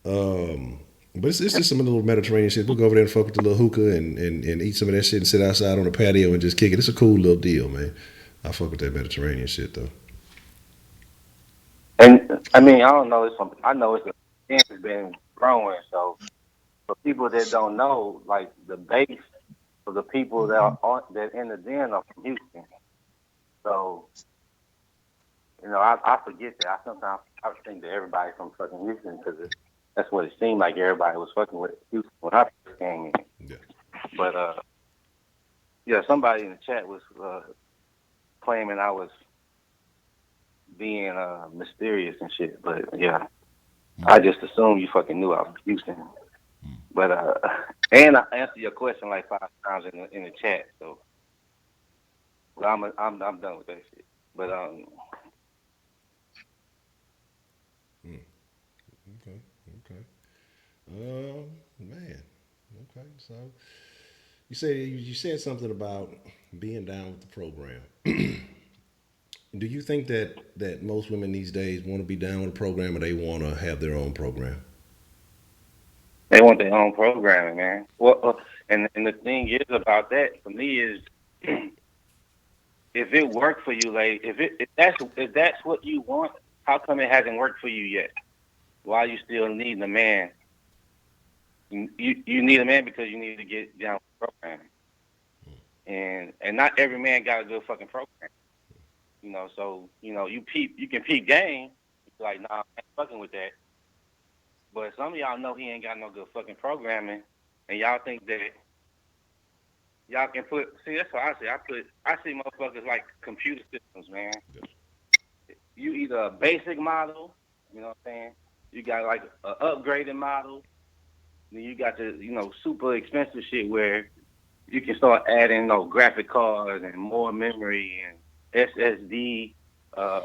But it's just some little Mediterranean shit. We'll go over there and fuck with the little hookah and eat some of that shit and sit outside on the patio and just kick it. It's a cool little deal, man. I fuck with that Mediterranean shit though. And I mean, I don't know. I know it's been growing. So for people that don't know, like the base of the people that in the den are from Houston. So I forget that. Sometimes I think that everybody from fucking Houston because that's what it seemed like everybody was fucking with Houston when I first came in. Yeah. But somebody in the chat was claiming I was being mysterious and shit. But yeah, I just assumed you fucking knew I was from Houston. But and I answered your question like 5 times in the chat. So I'm done with that shit. But Okay. Man. Okay. So you said something about being down with the program. Do you think that most women these days want to be down with the program, or they want to have their own program? They want their own programming, man. Well, and the thing is about that for me is, if it worked for you, like if that's what you want, how come it hasn't worked for you yet? Why you still need a man? You need a man because you need to get down with programming, and not every man got a good fucking program. So you can peep game. Like, nah, I ain't fucking with that. But some of y'all know he ain't got no good fucking programming, and y'all think that y'all can put. See, that's what I see. I see motherfuckers like computer systems, man. You either a basic model, you know what I'm saying? You got like an upgraded model. Then you got the super expensive shit where you can start adding graphic cards and more memory and SSD uh,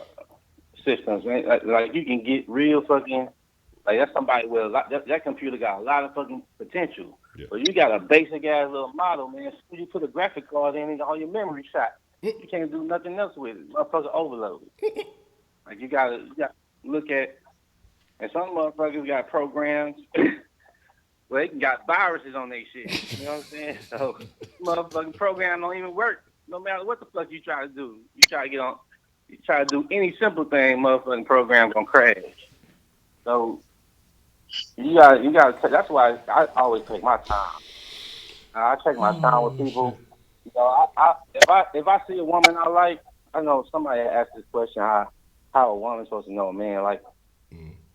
systems. Man. Like you can get real fucking like that's somebody with a lot. That computer got a lot of fucking potential. Yeah. But you got a basic ass little model, man. As soon as you put a graphic card in, and all your memory shot. You can't do nothing else with it. Motherfucker overloaded. Like you gotta look at, and some motherfuckers got programs where they got viruses on their shit. You know what I'm saying? So motherfucking program don't even work. No matter what the fuck you try to do. You try to do any simple thing, motherfucking program gonna crash. So you gotta. That's why I always take my time. I take my time with people. If I see a woman I like, I know somebody asked this question how a woman's supposed to know a man. Like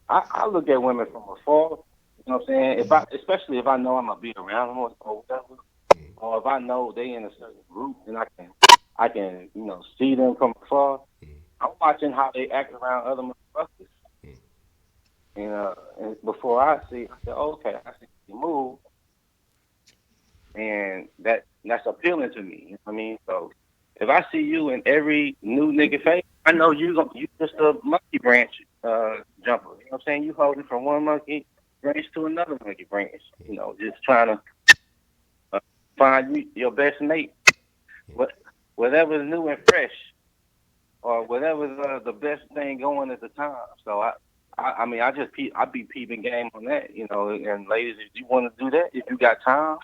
I look at women from afar. You know what I'm saying? Especially if I know I'm gonna be around them or whatever, or if I know they in a certain group and I can see them from afar. I'm watching how they act around other motherfuckers. And before I say, oh, okay, I see you move, and that's appealing to me. You know what I mean? So if I see you in every new nigga face, I know you just a monkey branch jumper. You know what I'm saying? You holding from one monkey branch to another monkey branch. Just trying to find your best mate. Whatever's new and fresh, or whatever's the best thing going at the time. So I mean, I be peeping game on that, and ladies, if you want to do that, if you got time,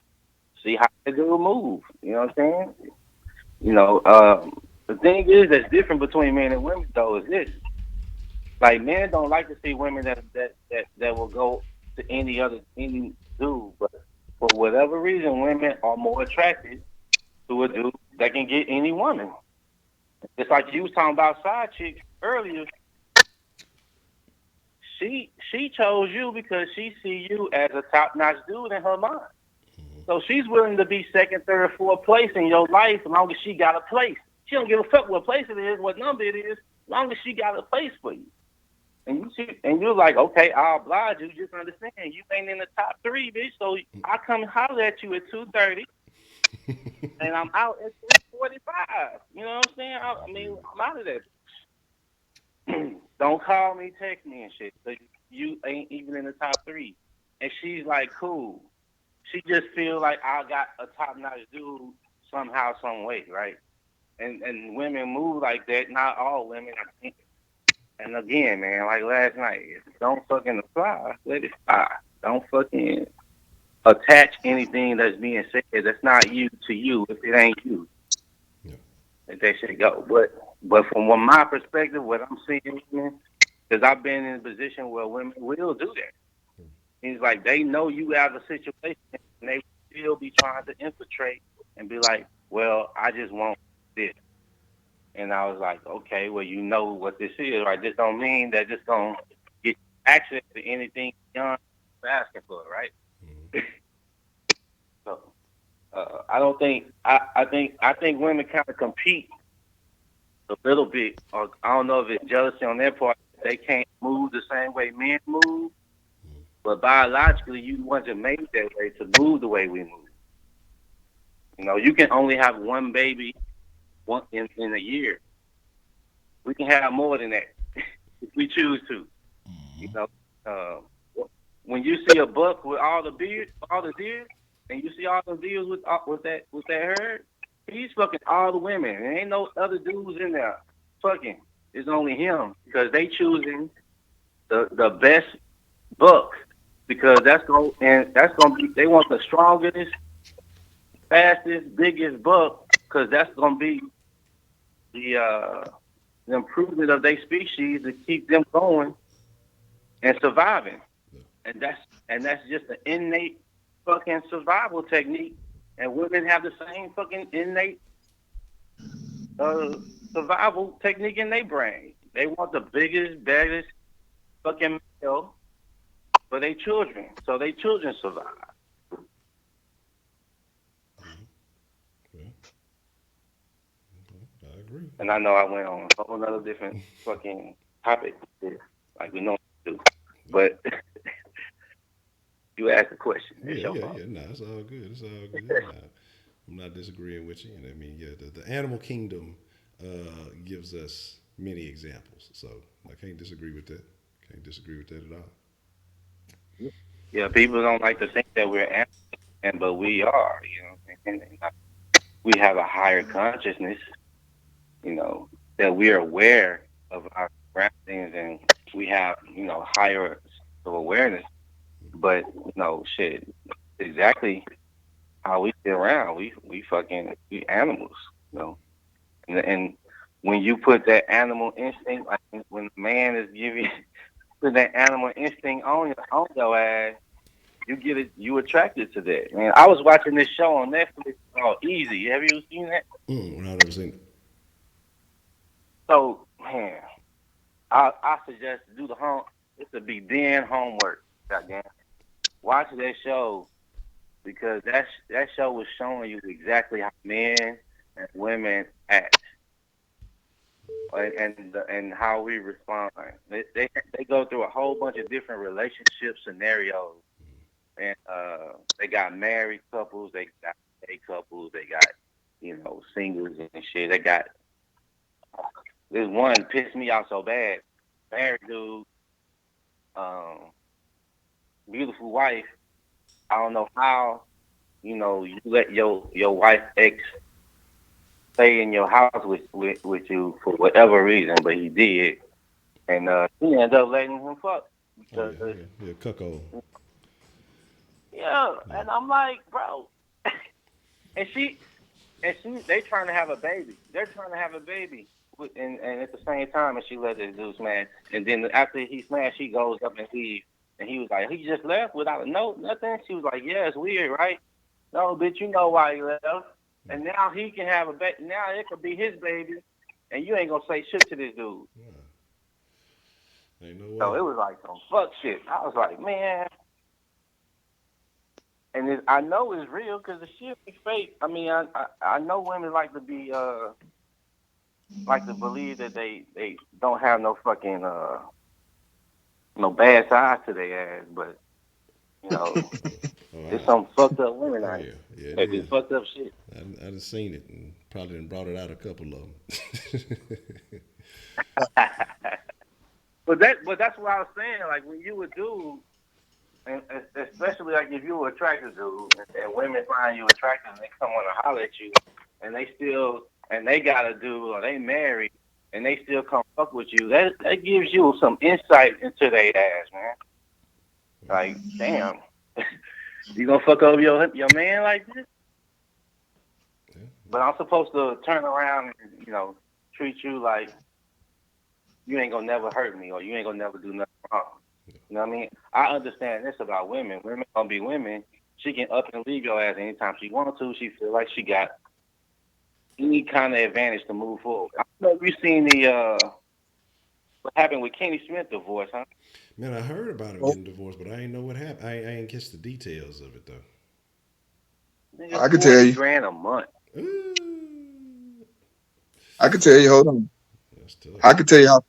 see how they do a move. You know what I'm saying? The thing is that's different between men and women though is this. Like men don't like to see women that will go to any dude, but for whatever reason, women are more attracted to a dude that can get any woman. It's like you was talking about side chicks earlier. She chose you because she see you as a top notch dude in her mind. So she's willing to be second, third, fourth place in your life as long as she got a place. She don't give a fuck what place it is, what number it is, as long as she got a place for you. And you're like, okay, I'll oblige you. Just understand, you ain't in the top 3, bitch. So I come holler at you at 2:30, and I'm out at 3:45. You know what I'm saying? I mean, I'm out of there. Don't call me, text me and shit. So you ain't even in the top 3. And she's like, cool. She just feel like I got a top notch dude somehow, some way, right? And women move like that. Not all women, I think. And again, man, like last night, don't fucking apply. Let it fly. Don't fucking attach anything that's being said that's not you to you if it ain't you. Yeah. Let that shit go. But from my perspective, what I'm seeing, because I've been in a position where women will do that. It's like they know you have a situation and they still be trying to infiltrate and be like, well, I just want this. And I was like, okay, well, you know what this is, right? This don't mean that it's going to get access to anything beyond asking for, right? So I don't think, I think women kind of compete a little bit, or I don't know if it's jealousy on their part. They can't move the same way men move. But biologically, you wasn't made that way to move the way we move. You can only have one baby in a year. We can have more than that if we choose to. Uh, when you see a buck with all the deer, and you see all the deers with that herd, he's fucking all the women. There ain't no other dudes in there fucking. It's only him because they choosing the best buck because that's gonna be they want the strongest, fastest, biggest buck because that's gonna be the the improvement of their species to keep them going and surviving. And that's just an innate fucking survival technique. And women have the same fucking innate uh, survival technique in their brain. They want the biggest, baddest fucking male for their children, so their children survive. Yeah, I agree. And I know I went on a whole other different fucking topic, like we normally do. But you asked a question. It's Yeah, your yeah, fault. yeah. Nah, it's all good. It's all good. Nah, I'm not disagreeing with you. And I mean, yeah, the animal kingdom gives us many examples. So I can't disagree with that. Can't disagree with that at all. Yeah, people don't like to think that we're animals, but we are. We have a higher consciousness. That we are aware of our surroundings and we have higher of awareness. But shit, exactly how we sit around. We animals. You know, and when you put that animal instinct, like when a man is giving put that animal instinct on your ass, you get it. You attracted to that. Man, I was watching this show on Netflix called Easy. Have you seen that? I've never seen it. So man, I suggest to do the home. It would be den homework. Goddamn, watch that show because that show was showing you exactly how men and women act and how we respond. They go through a whole bunch of different relationship scenarios, and they got married couples, they got gay couples, they got singles and shit. They got this one pissed me off so bad. Married dude, um, beautiful wife. I don't know how you let your wife ex stay in your house with you for whatever reason, but he did, and he ended up letting him fuck Oh because yeah, yeah, yeah. Cuckold. yeah, Yeah. and I'm like, bro, and she they trying to have a baby. They're trying to have a baby. And at the same time, and she let this dude smash. And then after he smashed, she goes up and leaves. And he was like, he just left without a note, nothing. She was like, yeah, it's weird, right? No, bitch, you know why he left. And now he can have a baby. Now it could be his baby. And you ain't going to say shit to this dude. Yeah. Ain't no So way. it was like some fuck shit. I was like, man. And I know it's real because the shit be fake. I mean, I know women like to believe that they don't have no fucking no bad side to their ass, but you know, Oh, there's some fucked up women oh out yeah, here yeah, it that do is. fucked up shit. I just seen it and probably done brought it out a couple of them. But that's what I was saying. Like when you would do, and especially like if you were attracted to, and women find you attractive, and they come on to holler at you, and they got a dude or they married, and they still come fuck with you. That gives you some insight into their ass, man. Like, damn, you gonna fuck over your man like this? Yeah. But I'm supposed to turn around and treat you like you ain't gonna never hurt me or you ain't gonna never do nothing wrong. You know what I mean? I understand this about women. Women gonna be women. She can up and leave your ass anytime she wants to. She feel like she got any kind of advantage to move forward. I don't know if you seen the what happened with Kenny Smith divorce, huh? Man, I heard about him Oh, getting divorced, but I ain't know what happened. I ain't catch the details of it though. Nigga, I could tell 40 you. grand a month. Ooh, I could tell you. Hold on. that's tough. I could tell you how.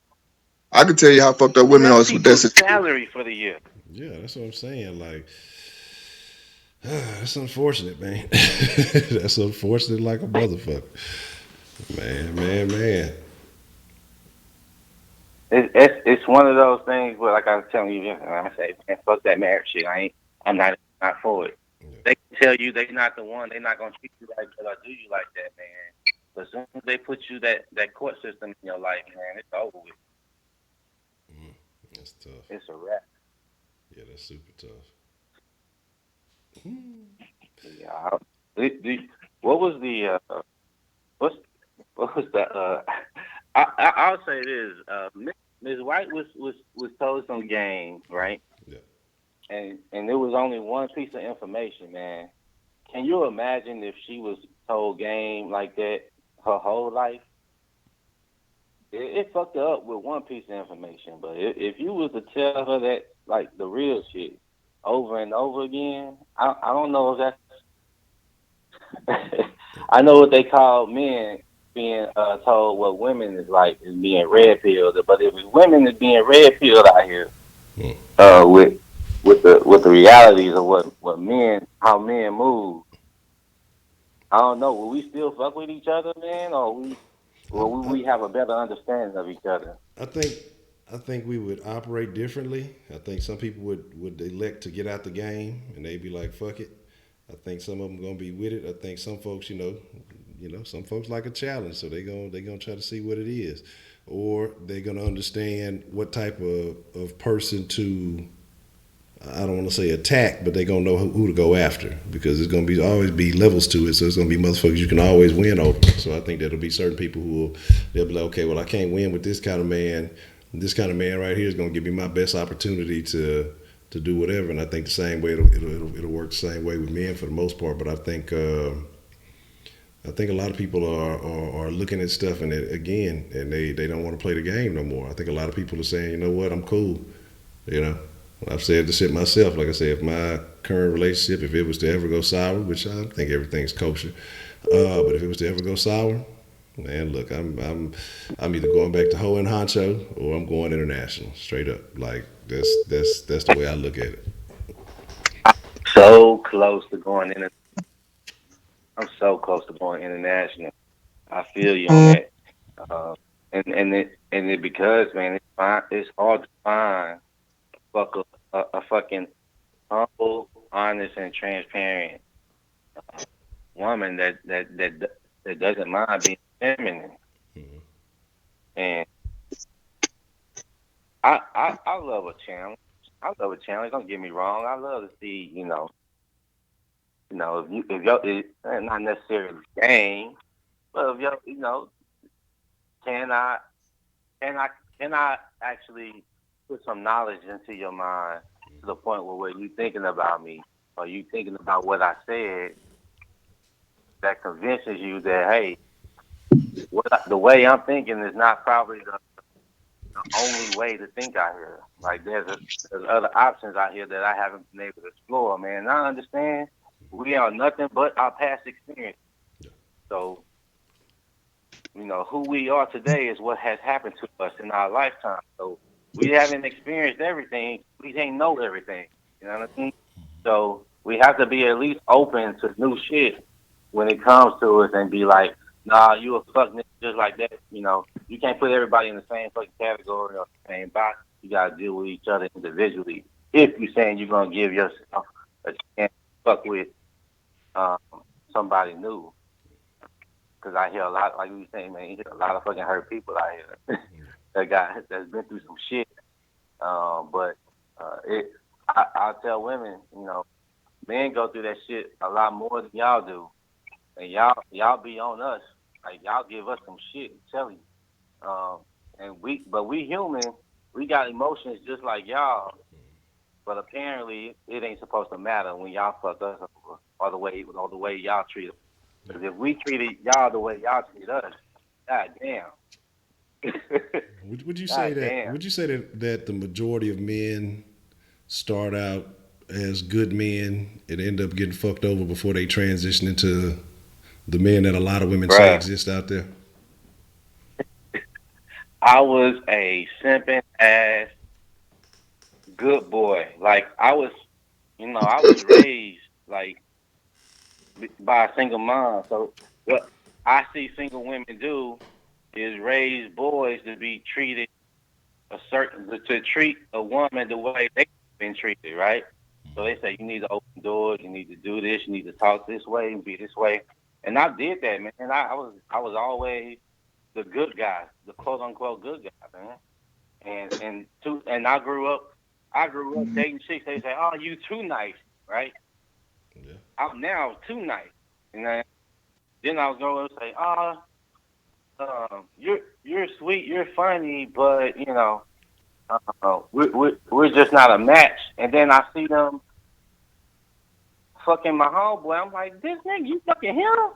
I could tell you how fucked up Nigga, women are that's with that people's situation. salary for the year. Yeah, that's what I'm saying. Like, that's unfortunate, man. That's unfortunate like a motherfucker. Man, man, man. It's one of those things where, like I was telling you, I say, man, fuck that marriage shit. I'm not for it. Yeah. They can tell you they not the one. They not gonna treat you like that or do you like that, man. But as soon as they put you that court system in your life, man, it's over with. That's tough. It's a wrap. Yeah, that's super tough. Yeah. What was the what's what was the I'll say this. Ms. White was told some game, right? Yeah. And it was only one piece of information, man. Can you imagine if she was told game like that her whole life? It fucked her up with one piece of information. But if you was to tell her that like the real shit over and over again, I don't know if that's I know what they call men being told what women is like is being red pilled. But if it's women is being red pilled out here, Hmm. with the realities of what men how men move, I don't know. Will we still fuck with each other, man, or I, will I, we have a better understanding of each other? I think I think we would operate differently. I think some people would elect to get out the game and they'd be like, "Fuck it." I think some of them gonna be with it. I think some folks, some folks like a challenge, so they gonna try to see what it is, or they're gonna understand what type of person to. I don't want to say attack, but they're gonna know who to go after because there's gonna be always be levels to it. So it's gonna be motherfuckers you can always win over. So I think there'll be certain people who they'll be like, okay, well I can't win with this kind of man. This kind of man right here is gonna give me my best opportunity to do whatever. And I think the same way it'll work the same way with men for the most part. But I think a lot of people are looking at stuff and again, and they don't want to play the game no more. I think a lot of people are saying, you know what, I'm cool. You know, I've said this shit myself. Like I said, if my current relationship, if it was to ever go sour, which I think everything's kosher, but if it was to ever go sour, man, look, I'm either going back to Ho and Honcho or I'm going international, straight up. Like that's the way I look at it. So close to going in. I'm so close to going international. I feel you on that. Uh, and it because man, it's fine. It's hard to find fuck a fucking humble, honest, and transparent woman that doesn't mind being feminine. Mhm. And I love a challenge. I love a challenge. Don't get me wrong. I love to see if y'all not necessarily game, but if y'all can I can I can I actually put some knowledge into your mind to the point where you thinking about me or you thinking about what I said that convinces you that hey, the way I'm thinking is not probably the only way to think out here. Like there's other options out here that I haven't been able to explore, man. And I understand we are nothing but our past experience. So, who we are today is what has happened to us in our lifetime. So we haven't experienced everything. We ain't know everything. You know what I mean? So we have to be at least open to new shit when it comes to us and be like, nah, you a fuck nigga just like that. You can't put everybody in the same fucking category or the same box. You gotta deal with each other individually. If you're saying you're gonna give yourself a chance to fuck with um, somebody new, because I hear a lot, like you were saying, man, you hear a lot of fucking hurt people out here that's been through some shit. But it, I tell women, men go through that shit a lot more than y'all do, and y'all be on us, like y'all give us some shit. I'm telling you. But we human, we got emotions just like y'all. But apparently, it ain't supposed to matter when y'all fuck us over, or the way y'all treat us. Because if we treated y'all the way y'all treat us, god damn, Would you say god that? damn. Would you say that the majority of men start out as good men and end up getting fucked over before they transition into the men that a lot of women say Bruh, exist out there? I was a simping ass good boy. Like I was raised like by a single mom. So what I see single women do is raise boys to be treated to treat a woman the way they've been treated, right? So they say you need to open doors, you need to do this, you need to talk this way and be this way. And I did that, man. I was always the good guy, the quote unquote good guy, man. And I grew up. I grew up dating chicks. They say, "Oh, you too nice," right? Yeah. I'm now too nice, and then I was going to say, "Oh, you're sweet, you're funny, but we're just not a match." And then I see them fucking my homeboy. I'm like, "This nigga, you fucking him?"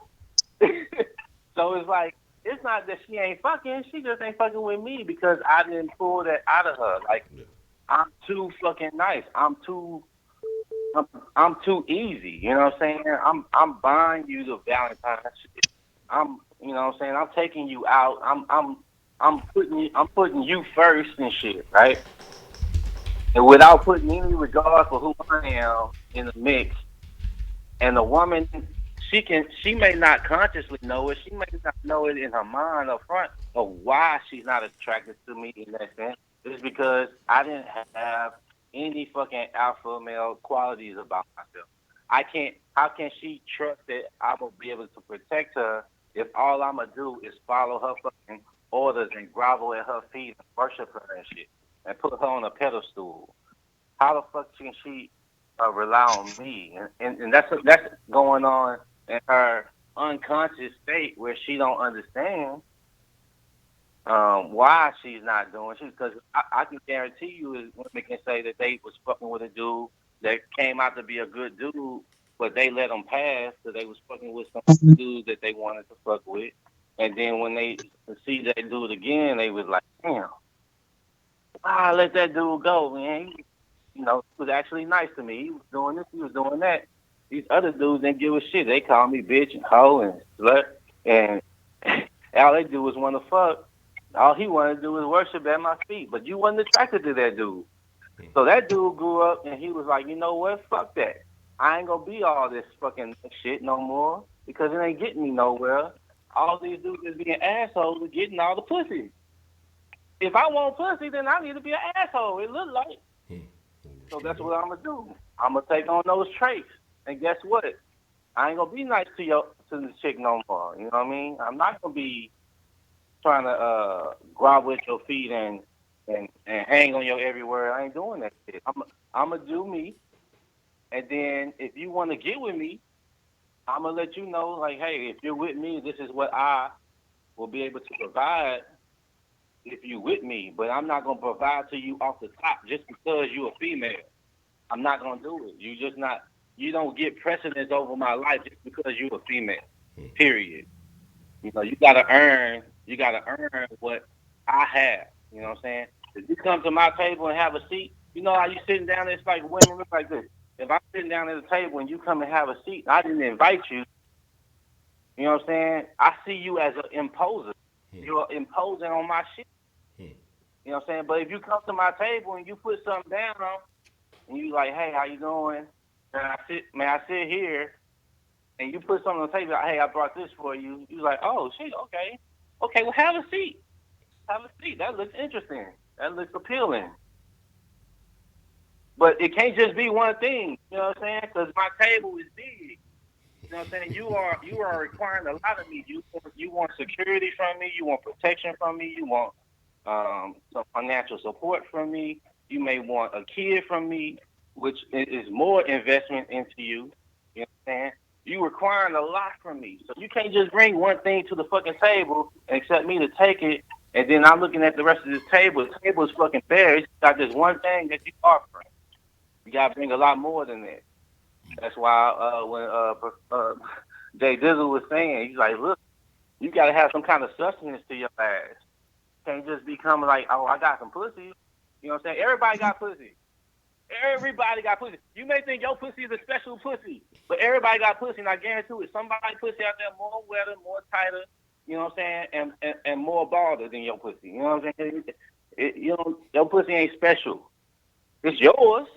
So it's like, it's not that she ain't fucking, she just ain't fucking with me because I didn't pull that out of her. Like, Yeah. I'm too fucking nice. I'm, I'm too easy. You know what I'm saying? I'm buying you the Valentine's shit. You know what I'm saying? I'm taking you out. I'm putting you first and shit, right? And without putting any regard for who I am in the mix. And the woman, she may not consciously know it. She may not know it in her mind up front of why she's not attracted to me in that sense. It's because I didn't have any fucking alpha male qualities about myself. I can't. How can she trust that I will be able to protect her if all I'm gonna do is follow her fucking orders and grovel at her feet and worship her and shit and put her on a pedestal? How the fuck can she rely on me? And that's going on in her unconscious state where she don't understand why she's not doing shit. Because I can guarantee you, is women can say that they was fucking with a dude that came out to be a good dude, but they let him pass because they was fucking with some dude that they wanted to fuck with. And then when they see that dude again, they was like, damn, why I let that dude go, man? He was actually nice to me. He was doing this, he was doing that. These other dudes didn't give a shit. They called me bitch and hoe and slut, and all they do was want to fuck. All he wanted to do was worship at my feet. But you wasn't attracted to that dude. So that dude grew up and he was like, you know what? Fuck that. I ain't gonna be all this fucking shit no more because it ain't getting me nowhere. All these dudes is being assholes and getting all the pussy. If I want pussy, then I need to be an asshole. It look like. So that's what I'm gonna do. I'm gonna take on those traits. And guess what? I ain't gonna be nice to the chick no more. You know what I mean? I'm not gonna be trying to grovel at your feet and hang on your every word. I ain't doing that shit. I'm gonna do me. And then if you want to get with me, I'm gonna let you know, like, hey, if you're with me, this is what I will be able to provide if you with me. But I'm not gonna provide to you off the top just because you're a female. I'm not gonna do it. You just not. You don't get precedence over my life just because you're a female. Period. You gotta earn. You gotta earn what I have. You know what I'm saying? If you come to my table and have a seat, you know how you sitting down there. It's like women look like this. If I'm sitting down at the table and you come and have a seat, I didn't invite you. You know what I'm saying? I see you as an imposer. You're imposing on my shit. You know what I'm saying? But if you come to my table and you put something down on, and you like, hey, how you doing? And I sit here, and you put something on the table. Like, hey, I brought this for you. You like, oh shit, okay, okay. Well, have a seat. Have a seat. That looks interesting. That looks appealing. But it can't just be one thing. You know what I'm saying? Because my table is big. You know what I'm saying? You are requiring a lot of me. You want security from me. You want protection from me. You want some financial support from me. You may want a kid from me, which is more investment into you. You know what I'm saying? You requiring a lot from me. So you can't just bring one thing to the fucking table and expect me to take it. And then I'm looking at the rest of this table. The table is fucking bare. It's got this one thing that you offering. You gotta bring a lot more than that. That's why when Jay Dizzle was saying, he's like, look, you gotta have some kind of substance to your ass. Can't just become like, oh, I got some pussy. You know what I'm saying? Everybody got pussy. Everybody got pussy. You may think your pussy is a special pussy, but everybody got pussy, and I guarantee you, somebody pussy out there more wetter, more tighter, you know what I'm saying, and more balder than your pussy. You know what I'm saying? Your pussy ain't special. It's yours,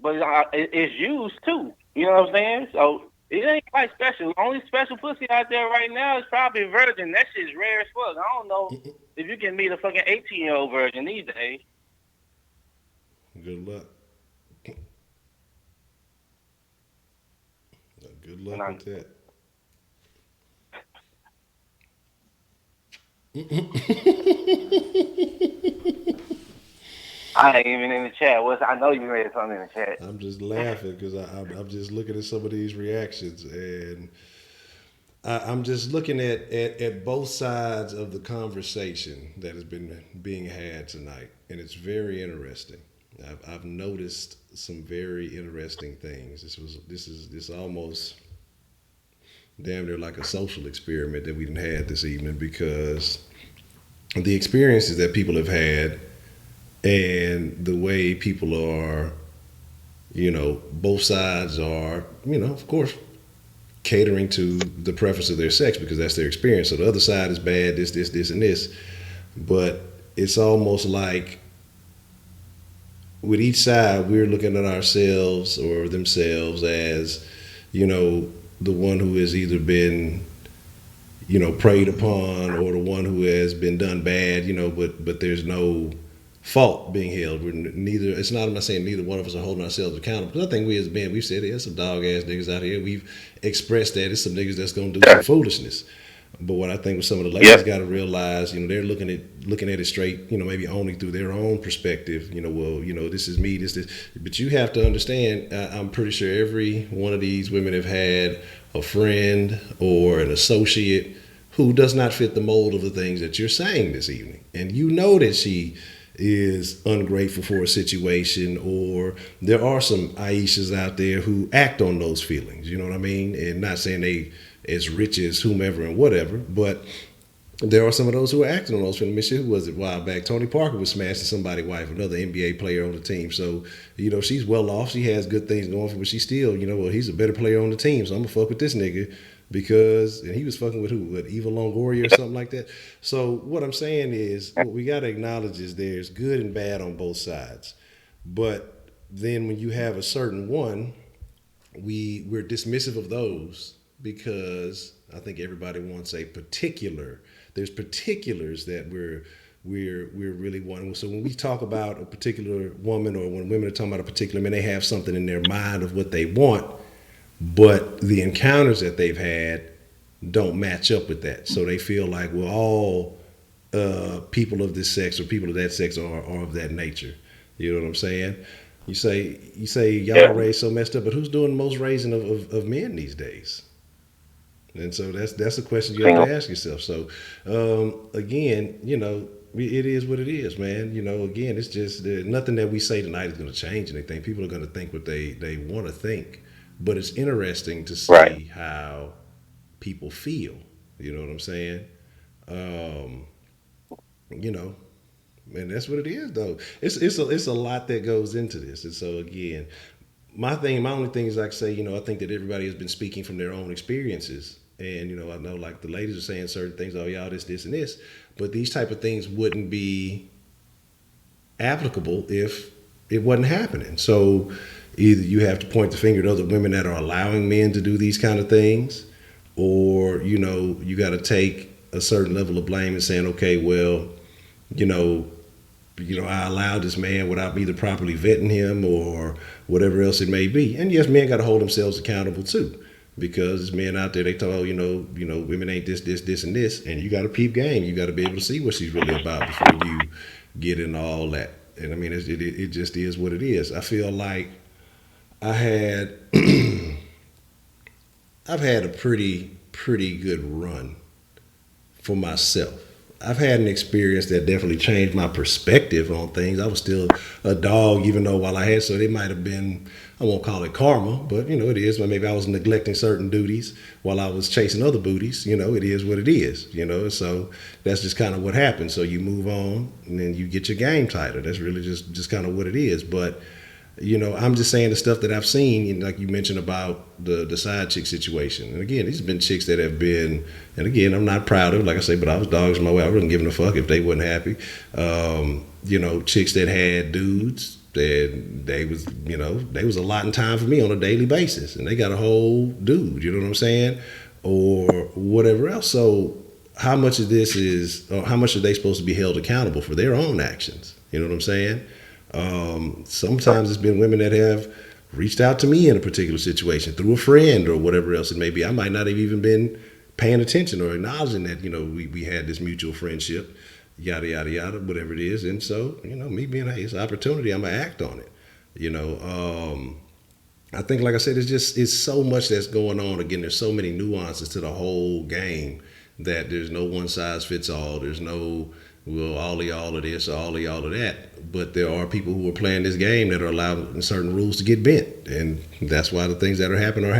but it's used too. You know what I'm saying? So it ain't quite special. Only special pussy out there right now is probably virgin. That shit's rare as fuck. I don't know if you can meet a fucking 18-year-old virgin these days. Good luck. Good luck with that. I ain't even in the chat. I know you read something in the chat. I'm just laughing because I'm just looking at some of these reactions, and I'm just looking at both sides of the conversation that has been being had tonight, and it's very interesting. I've noticed some very interesting things. This almost damn near like a social experiment that we didn't had this evening, because the experiences that people have had and the way people are, both sides are, of course, catering to the preference of their sex because that's their experience. So the other side is bad, this, and this. But it's almost like with each side, we're looking at ourselves or themselves as, the one who has either been, preyed upon, or the one who has been done bad, but there's no fault being held. We're neither. It's not. I'm not saying neither one of us are holding ourselves accountable. Because I think we as men, we've said there's some dog ass niggas out here. We've expressed that it's some niggas that's gonna do some foolishness. But what I think with some of the ladies got to realize, they're looking at it straight, maybe only through their own perspective. This is me, this. But you have to understand. I'm pretty sure every one of these women have had a friend or an associate who does not fit the mold of the things that you're saying this evening, and that she is ungrateful for a situation, or there are some Aishas out there who act on those feelings, you know what I mean? And not saying they as rich as whomever and whatever, but there are some of those who are acting on those feelings. Who was it a while back? Tony Parker was smashing somebody's wife, another NBA player on the team. So, she's well off. She has good things going for her, but she still, he's a better player on the team. So I'm going to fuck with this nigga and he was fucking with who? With Eva Longoria or something like that. So what I'm saying is, what we got to acknowledge is there's good and bad on both sides. But then when you have a certain one, we're dismissive of those because I think everybody wants there's particulars that we're really wanting. So when we talk about a particular woman, or when women are talking about a particular man, they have something in their mind of what they want, but the encounters that they've had don't match up with that. So they feel like, well, all people of this sex or people of that sex are of that nature. You know what I'm saying? You say y'all raised so messed up, but who's doing the most raising of men these days? And so that's a question you have to ask yourself. So again, it is what it is, man. Again, it's just nothing that we say tonight is going to change anything. People are going to think what they want to think, but it's interesting to see how people feel. You know what I'm saying? And that's what it is, though. It's a lot that goes into this, and so again, my only thing is, like I say, I think that everybody has been speaking from their own experiences. And, I know like the ladies are saying certain things, oh, y'all, this, and this. But these type of things wouldn't be applicable if it wasn't happening. So either you have to point the finger at other women that are allowing men to do these kind of things, or, you got to take a certain level of blame and saying, okay, well, I allowed this man without either properly vetting him or whatever else it may be. And yes, men got to hold themselves accountable too, because there's men out there, they talk, women ain't this, and this, and you got to peep game. You got to be able to see what she's really about before you get into all that. And I mean, it just is what it is. I feel like I've had a pretty good run for myself. I've had an experience that definitely changed my perspective on things. I was still a dog, even though while I had, so it might have been, I won't call it karma, but it is. Maybe I was neglecting certain duties while I was chasing other booties. It is what it is. So that's just kind of what happens. So you move on, and then you get your game tighter. That's really just kind of what it is. But I'm just saying the stuff that I've seen, like you mentioned about the side chick situation. And again, these have been chicks that have been, and again, I'm not proud of it, like I say, but I was dogs my way. I wasn't giving a fuck if they wasn't happy. Chicks that had dudes that they was allotting time for me on a daily basis, and they got a whole dude, you know what I'm saying? Or whatever else. So how much of this is, or how much are they supposed to be held accountable for their own actions? You know what I'm saying? Sometimes it's been women that have reached out to me in a particular situation through a friend or whatever else it may be. I might not have even been paying attention or acknowledging that, we had this mutual friendship. yada yada yada, whatever it is. And so, me being, hey, it's an opportunity, I'm gonna act on it. You know, I think, like I said, it's so much that's going on. Again, there's so many nuances to the whole game that there's no one size fits all. There's no, well, all of y'all of this or all of y'all of that. But there are people who are playing this game that are allowing certain rules to get bent, and that's why the things that are happening.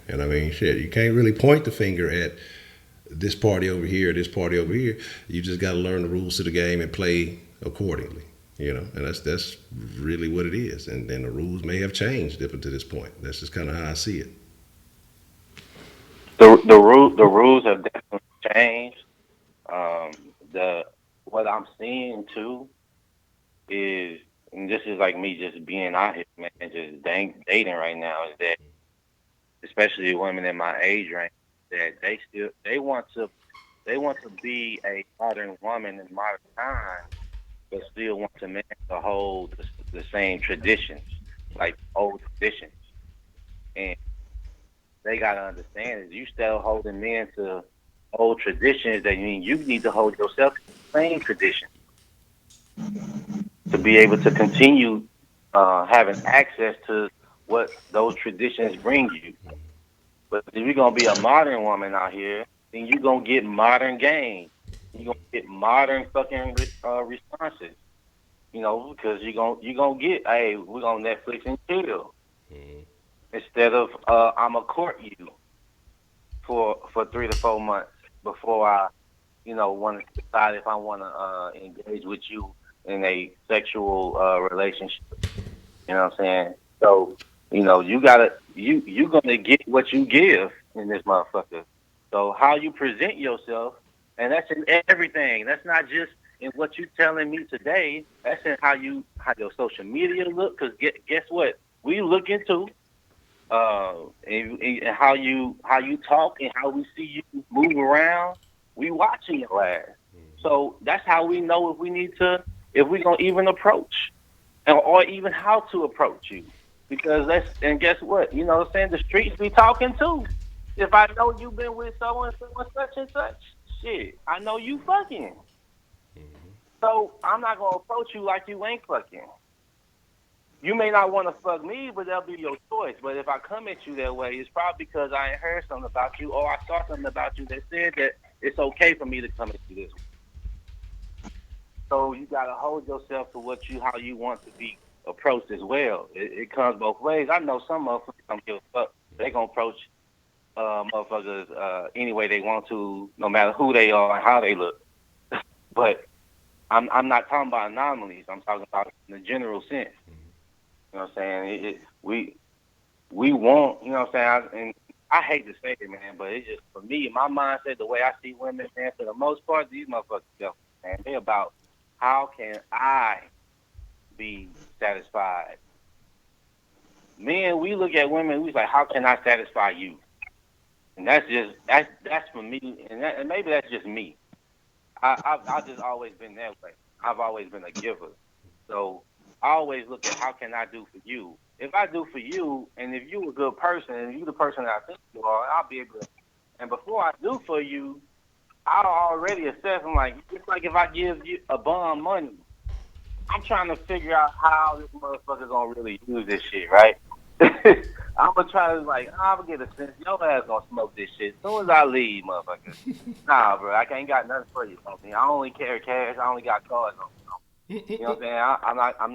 And I mean, shit, you can't really point the finger at this party over here, this party over here. You just got to learn the rules to the game and play accordingly. And that's really what it is. And the rules may have changed up to this point. That's just kind of how I see it. The rules have definitely changed. The what I'm seeing too is, and this is like me just being out here, man, just dating right now, is that especially women in my age range, that they want to be a modern woman in modern times, but still want to man to hold the same traditions, like old traditions. And they gotta understand is you still holding men to old traditions, that mean you need to hold yourself to the same tradition to be able to continue having access to what those traditions bring you. But if you're gonna be a modern woman out here, then you're gonna get modern games. You're gonna get modern fucking responses. Because you're gonna get, hey, we're gonna Netflix and chill instead of I'm gonna court you for 3 to 4 months before I, want to decide if I want to engage with you in a sexual relationship. You know what I'm saying? So, you gonna get what you give in this motherfucker. So how you present yourself, and that's in everything. That's not just in what you telling me today. That's in how your social media look. Cause guess what? We look into and how you talk and how we see you move around. We watching your ass. So that's how we know if we gonna even approach, or even how to approach you. Because and guess what? You know what I'm saying? The streets be talking too. If I know you've been with someone, someone such and such, shit, I know you fucking. So I'm not gonna approach you like you ain't fucking. You may not want to fuck me, but that'll be your choice. But if I come at you that way, it's probably because I ain't heard something about you, or I saw something about you that said that it's okay for me to come at you this way. So you gotta hold yourself to how you want to be approached as well. It comes both ways. I know some motherfuckers don't give a fuck. They gonna approach motherfuckers any way they want to, no matter who they are and how they look. But I'm not talking about anomalies. I'm talking about in the general sense. You know what I'm saying? We want, you know what I'm saying? And I hate to say it, man, but it's just, for me, my mindset, the way I see women, man, for the most part, these motherfuckers, man, they about how can I be satisfied. Men, we look at women, we like, how can I satisfy you? And that's for me, and maybe that's just me. I've just always been that way. I've always been a giver. So I always look at how can I do for you. If I do for you, and if you a good person, and you the person that I think you are, I'll be a good. And before I do for you, I'll already assess. I'm like, it's like if I give you a bum money, I'm trying to figure out how this motherfucker's gonna really use this shit, right? I'm gonna try to I'm gonna get a sense. Your ass gonna smoke this shit as soon as I leave, motherfucker. Nah, bro, I can't got nothing for you, homie. I only carry cash. I only got cards on me. You know what I'm saying?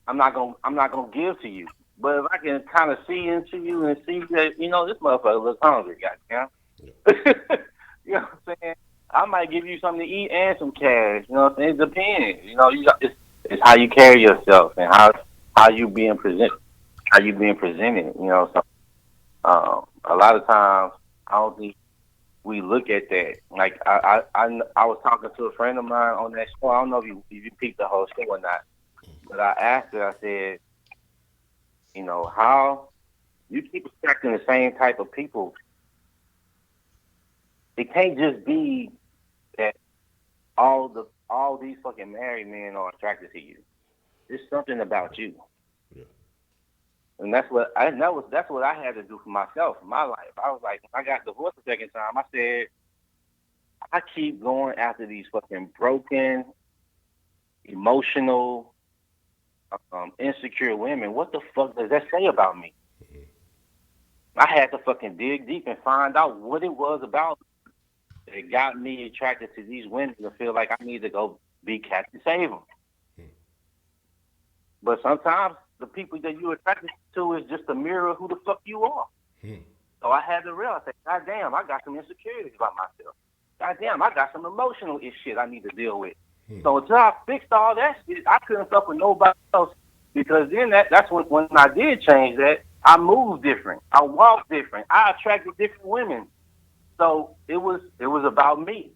I'm not gonna give to you. But if I can kind of see into you and see that, this motherfucker looks hungry, goddamn. You know what I'm saying? I might give you something to eat and some cash. You know what I'm saying? It depends. It's how you carry yourself and how you being presented. So a lot of times I don't think we look at that. Like I was talking to a friend of mine on that show. I don't know if you peeped the whole show or not, but I asked her. I said, how you keep attracting the same type of people. It can't just be that all these fucking married men are attracted to you. There's something about you. Yeah. And that's what I had to do for myself in my life. I was like, when I got divorced the second time, I said, I keep going after these fucking broken, emotional, insecure women. What the fuck does that say about me? I had to fucking dig deep and find out what it was about that got me attracted to these women to feel like I need to go be Captain Save them. But sometimes the people that you're attracted to is just a mirror of who the fuck you are. So I had to realize that, God damn, I got some insecurities about myself. God damn, I got some emotional shit I need to deal with. So until I fixed all that shit, I couldn't fuck with nobody else, because then that's when I did change that, I moved different. I walked different. I attracted different women. So it was about me.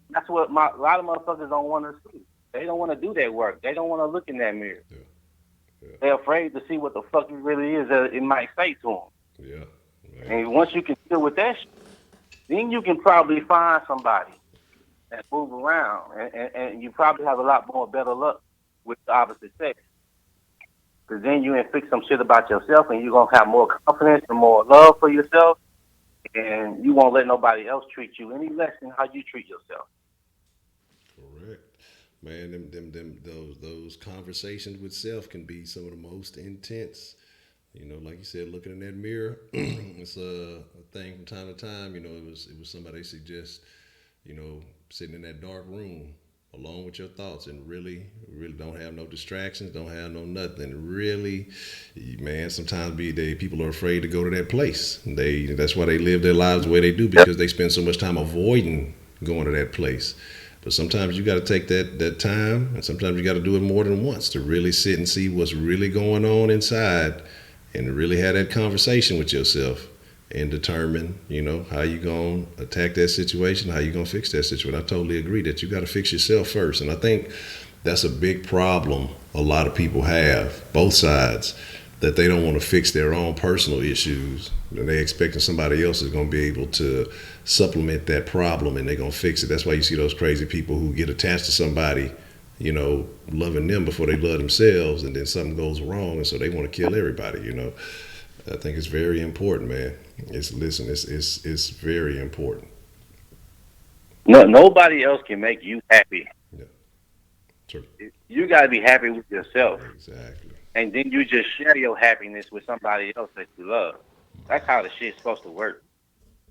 That's what a lot of motherfuckers don't want to see. They don't want to do that work. They don't want to look in that mirror. They're afraid to see what the fuck it really is that it might say to them. And once you can deal with that shit, then you can probably find somebody and move around. And you probably have a lot more better luck with the opposite sex. Because then you can fix some shit about yourself, and you're going to have more confidence and more love for yourself. And you won't let nobody else treat you any less than how you treat yourself. Correct. Man, those conversations with self can be some of the most intense. You know, like you said, looking in that mirror, it's a thing from time to time. You know, it was somebody suggest, you know, sitting in that dark room alone with your thoughts and really don't have no distractions, don't have no nothing. Really, man, sometimes people are afraid to go to that place. That's why they live their lives the way they do, because they spend so much time avoiding going to that place. But sometimes you got to take that time, and sometimes you got to do it more than once to really sit and see what's really going on inside, and really have that conversation with yourself and determine, you know, how you gonna attack that situation, how you gonna fix that situation. I totally agree that you got to fix yourself first, and I think that's a big problem a lot of people have, both sides, that they don't want to fix their own personal issues, and they expecting somebody else is going to be able to supplement that problem, and they're going to fix it. That's why you see those crazy people who get attached to somebody, you know, loving them before they love themselves, and then something goes wrong, and so they want to kill everybody, you know. I think it's very important, man. It's very important. No, nobody else can make you happy. Yeah. True. You got to be happy with yourself. Exactly. And then you just share your happiness with somebody else that you love. That's how the shit's supposed to work.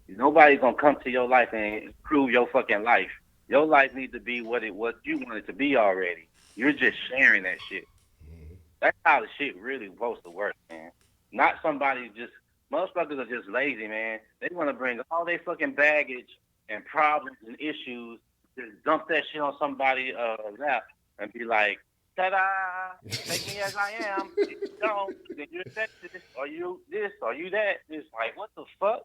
Nobody's going to come to your life and improve your fucking life. Your life needs to be what you want it to be already. You're just sharing that shit. That's how the shit really supposed to work, man. Not somebody just, motherfuckers are just lazy, man. They want to bring all their fucking baggage and problems and issues, just dump that shit on somebody's lap and be like, ta-da, take me as I am. If you don't, then you're sexist, or you this, or you that. It's like, what the fuck?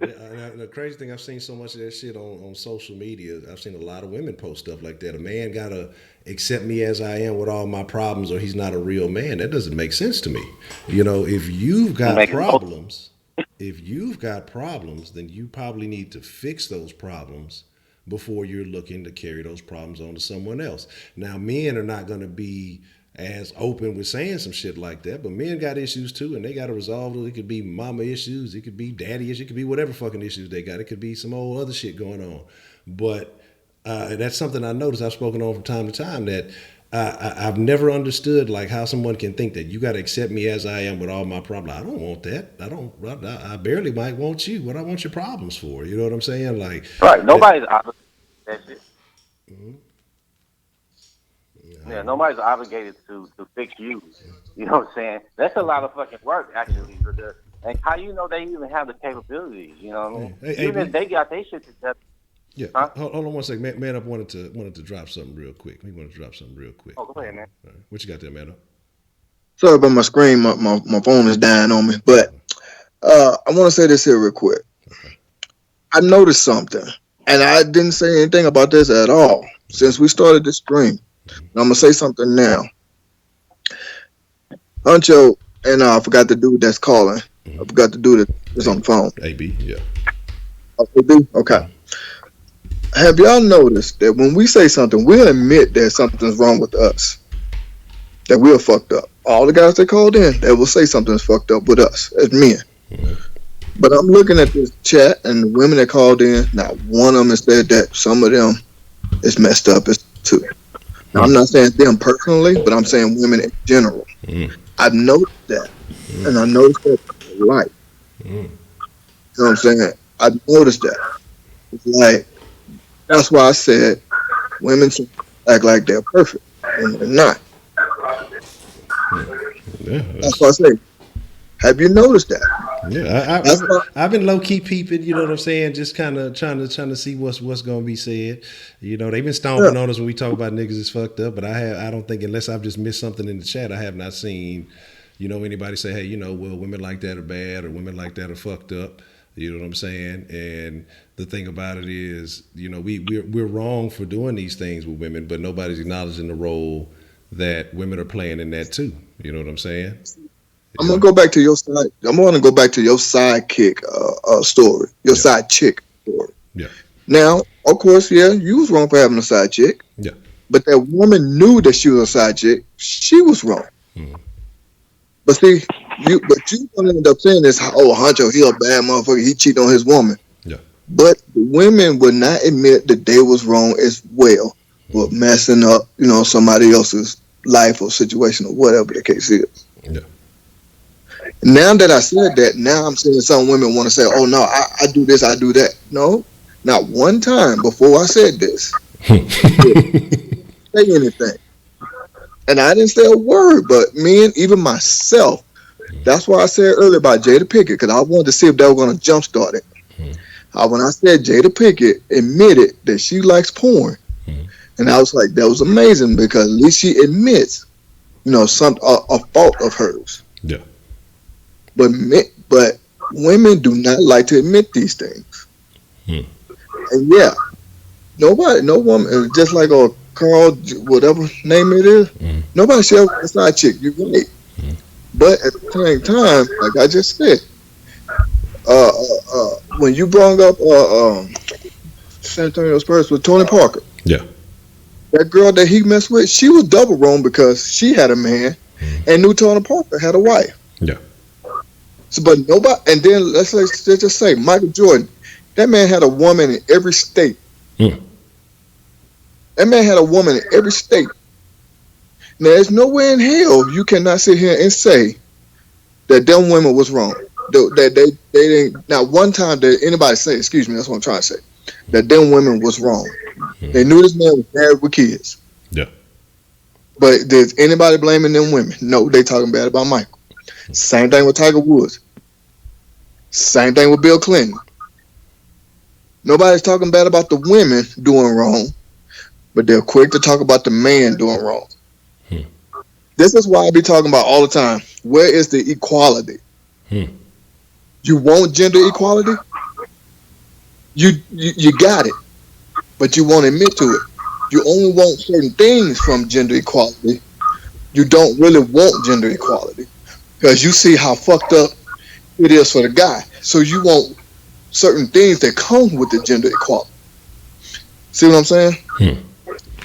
Yeah. The crazy thing, I've seen so much of that shit on social media. I've seen a lot of women post stuff like that. A man gotta accept me as I am with all my problems, or he's not a real man. That doesn't make sense to me. You know, if you've got problems, then you probably need to fix those problems before you're looking to carry those problems on to someone else. Now, men are not going to be as open with saying some shit like that, but men got issues too, and they got to resolve those. It could be mama issues, it could be daddy issues, it could be whatever fucking issues they got. It could be some old other shit going on. But that's something I noticed, I've spoken on from time to time, that I've never understood, like, how someone can think that you got to accept me as I am with all my problems. I don't want that. I barely might want you. What I want your problems for? You know what I'm saying? Like, right. Nobody's obligated to that shit. Mm-hmm. Yeah, nobody's obligated to fix you. You know what I'm saying? That's a lot of fucking work, actually. And how you know they even have the capabilities? You know what I mean? Even if they got their shit together. Yeah, huh? Hold on one second. Man up wanted to drop something real quick. He wanted to drop something real quick. Oh, go ahead, man. All right. What you got there, man up? Sorry about my screen. My phone is dying on me. But I want to say this here real quick. Okay. I noticed something, and I didn't say anything about this at all since we started this stream. And I'm going to say something now. Honcho, and I forgot the dude that's calling. I forgot the dude that's on the phone. AB, yeah. AB? Okay. Have y'all noticed that when we say something, we'll admit that something's wrong with us, that we're fucked up. All the guys that called in, they will say something's fucked up with us as men. But I'm looking at this chat and the women that called in. Not one of them has said that some of them is messed up as too. Now, I'm not saying them personally, but I'm saying women in general. I've noticed that, and I noticed that in my life. You know what I'm saying? I've noticed that. It's like that's why I said women should act like they're perfect when they're not. Yeah, That's why I say, have you noticed that? yeah. That's why. I've been low key peeping. You know what I'm saying? Just kind of trying to see what's going to be said. You know, they've been Yeah. stomping on us when we talk about niggas is fucked up. But I don't think unless I've just missed something in the chat, I have not seen, anybody say, hey, well, women like that are bad or women like that are fucked up. You know what I'm saying? And the thing about it is, we're wrong for doing these things with women, but nobody's acknowledging the role that women are playing in that too. You know what I'm saying? I'm gonna go back to your side. I'm gonna go back to your sidekick story, your Yeah. side chick story. Yeah. Now, of course, yeah, you was wrong for having a side chick, Yeah. but that woman knew that she was a side chick. She was wrong. But see, you gonna end up saying this. Oh, Honcho, he a bad motherfucker. He cheated on his woman. Yeah. But the women would not admit that they was wrong as well for messing up, somebody else's life or situation or whatever the case is. Yeah. Now that I said that, now I'm seeing some women want to say, "Oh no, I do this, I do that." No, not one time before I said this say anything, and I didn't say a word. But me and even myself, that's why I said earlier about Jada Pickett, because I wanted to see if they were going to jumpstart it. When I said Jada Pickett admitted that she likes porn, and I was like, that was amazing because at least she admits, a fault of hers. Yeah. But women do not like to admit these things. And yeah, no woman, just like a Carl, whatever name it is, nobody should have a side chick. You're right. But at the same time, like I just said, when you brought up San Antonio Spurs with Tony Parker, Yeah. that girl that he messed with, she was double wrong because she had a man and knew Tony Parker had a wife. Yeah. So, but nobody, and then let's just say Michael Jordan, that man had a woman in every state. That man had a woman in every state. Now, there's nowhere in hell you cannot sit here and say that them women was wrong. That they didn't. Not one time did anybody say, excuse me, that's what I'm trying to say, that them women was wrong. They knew this man was married with kids. Yeah. But did anybody blaming them women? No, they talking bad about Michael. Same thing with Tiger Woods. Same thing with Bill Clinton. Nobody's talking bad about the women doing wrong, but they're quick to talk about the man doing wrong. This is why I be talking about all the time. Where is the equality? You want gender equality? You got it, but you won't admit to it. You only want certain things from gender equality. You don't really want gender equality because you see how fucked up it is for the guy. So you want certain things that come with the gender equality. See what I'm saying?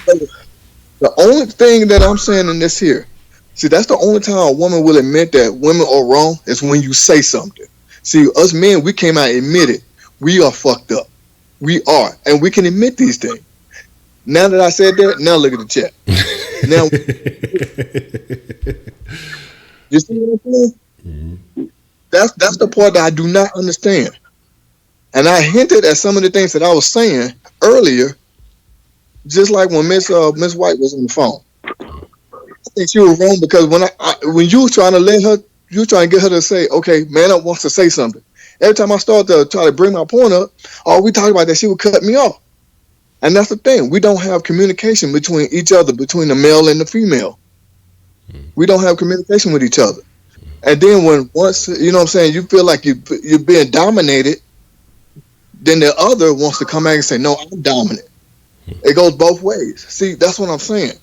The only thing that I'm saying in this here, see, that's the only time a woman will admit that women are wrong is when you say something. See, us men, we came out and admitted we are fucked up. We are, and we can admit these things. Now that I said that, now look at the chat. Now, you see what I'm saying? That's the part that I do not understand. And I hinted at some of the things that I was saying earlier, just like when Miss White was on the phone. I think she was wrong because when you were trying to get her to say, okay, man up wants to say something. Every time I start to try to bring my point up, we talk about that, she would cut me off. And that's the thing. We don't have communication between each other, between the male and the female. We don't have communication with each other. And then once, you know what I'm saying, you feel like you're being dominated, then the other wants to come back and say, no, I'm dominant. It goes both ways. See, that's what I'm saying.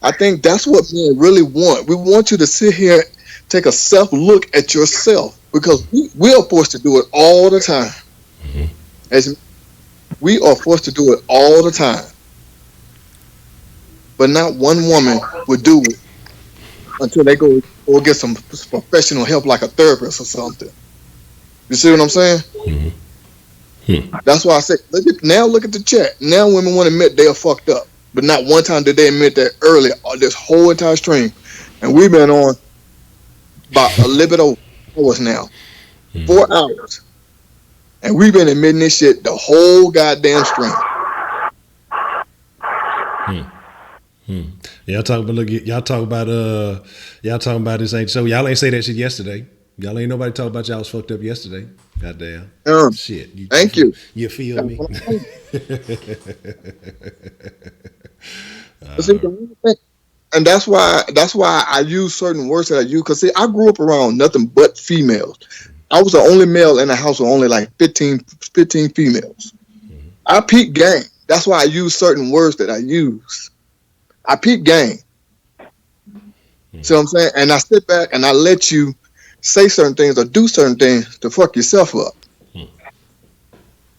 I think that's what men really want. We want you to sit here, take a self-look at yourself, because we are forced to do it all the time. As we are forced to do it all the time. But not one woman would do it until they go or get some professional help like a therapist or something. You see what I'm saying? Hmm. That's why I say look at the chat. Now women want to admit they are fucked up, but not one time did they admit that earlier or this whole entire stream. And we've been on about a little bit over hours now, 4 hours, and we've been admitting this shit the whole goddamn stream. Y'all talk about y'all talking about this ain't so y'all ain't say that shit yesterday. Y'all ain't nobody talk about y'all was fucked up yesterday. Goddamn. Shit. Thank you. You feel That's me? what I'm But see, and that's why I use certain words that I use. Cause see, I grew up around nothing but females. I was the only male in the house with only like 15 females. I peep game. That's why I use certain words that I use. I peep game. See what I'm saying? And I sit back and I let you say certain things or do certain things to fuck yourself up.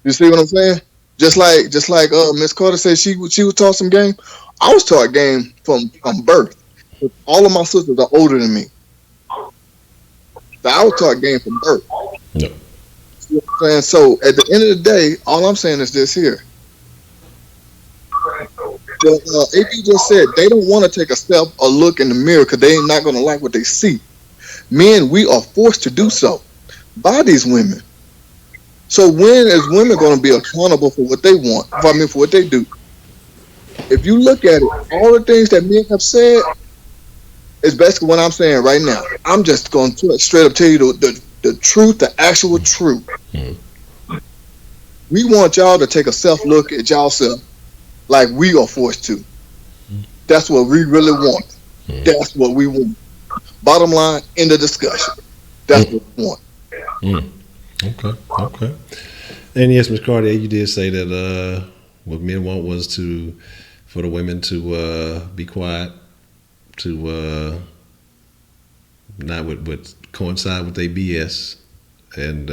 You see what I'm saying? Just like Miss Carter said she was taught some game. I was taught game from birth. All of my sisters are older than me. So I was taught game from birth. No. See what I'm saying? So at the end of the day, all I'm saying is this here. AP just said they don't want to take a step or look in the mirror because they ain't not going to like what they see. Men, we are forced to do so by these women. So when is women going to be accountable for what they want? For what they do? If you look at it, all the things that men have said is basically what I'm saying right now. I'm just going to straight up tell you the truth, the actual truth. We want y'all to take a self look at y'allself like we are forced to. That's what we really want. That's what we want. Bottom line, end of discussion. That's what we want. Okay. And yes, Miss Carter, you did say that what men want was for the women to be quiet, to not with coincide with their BS, and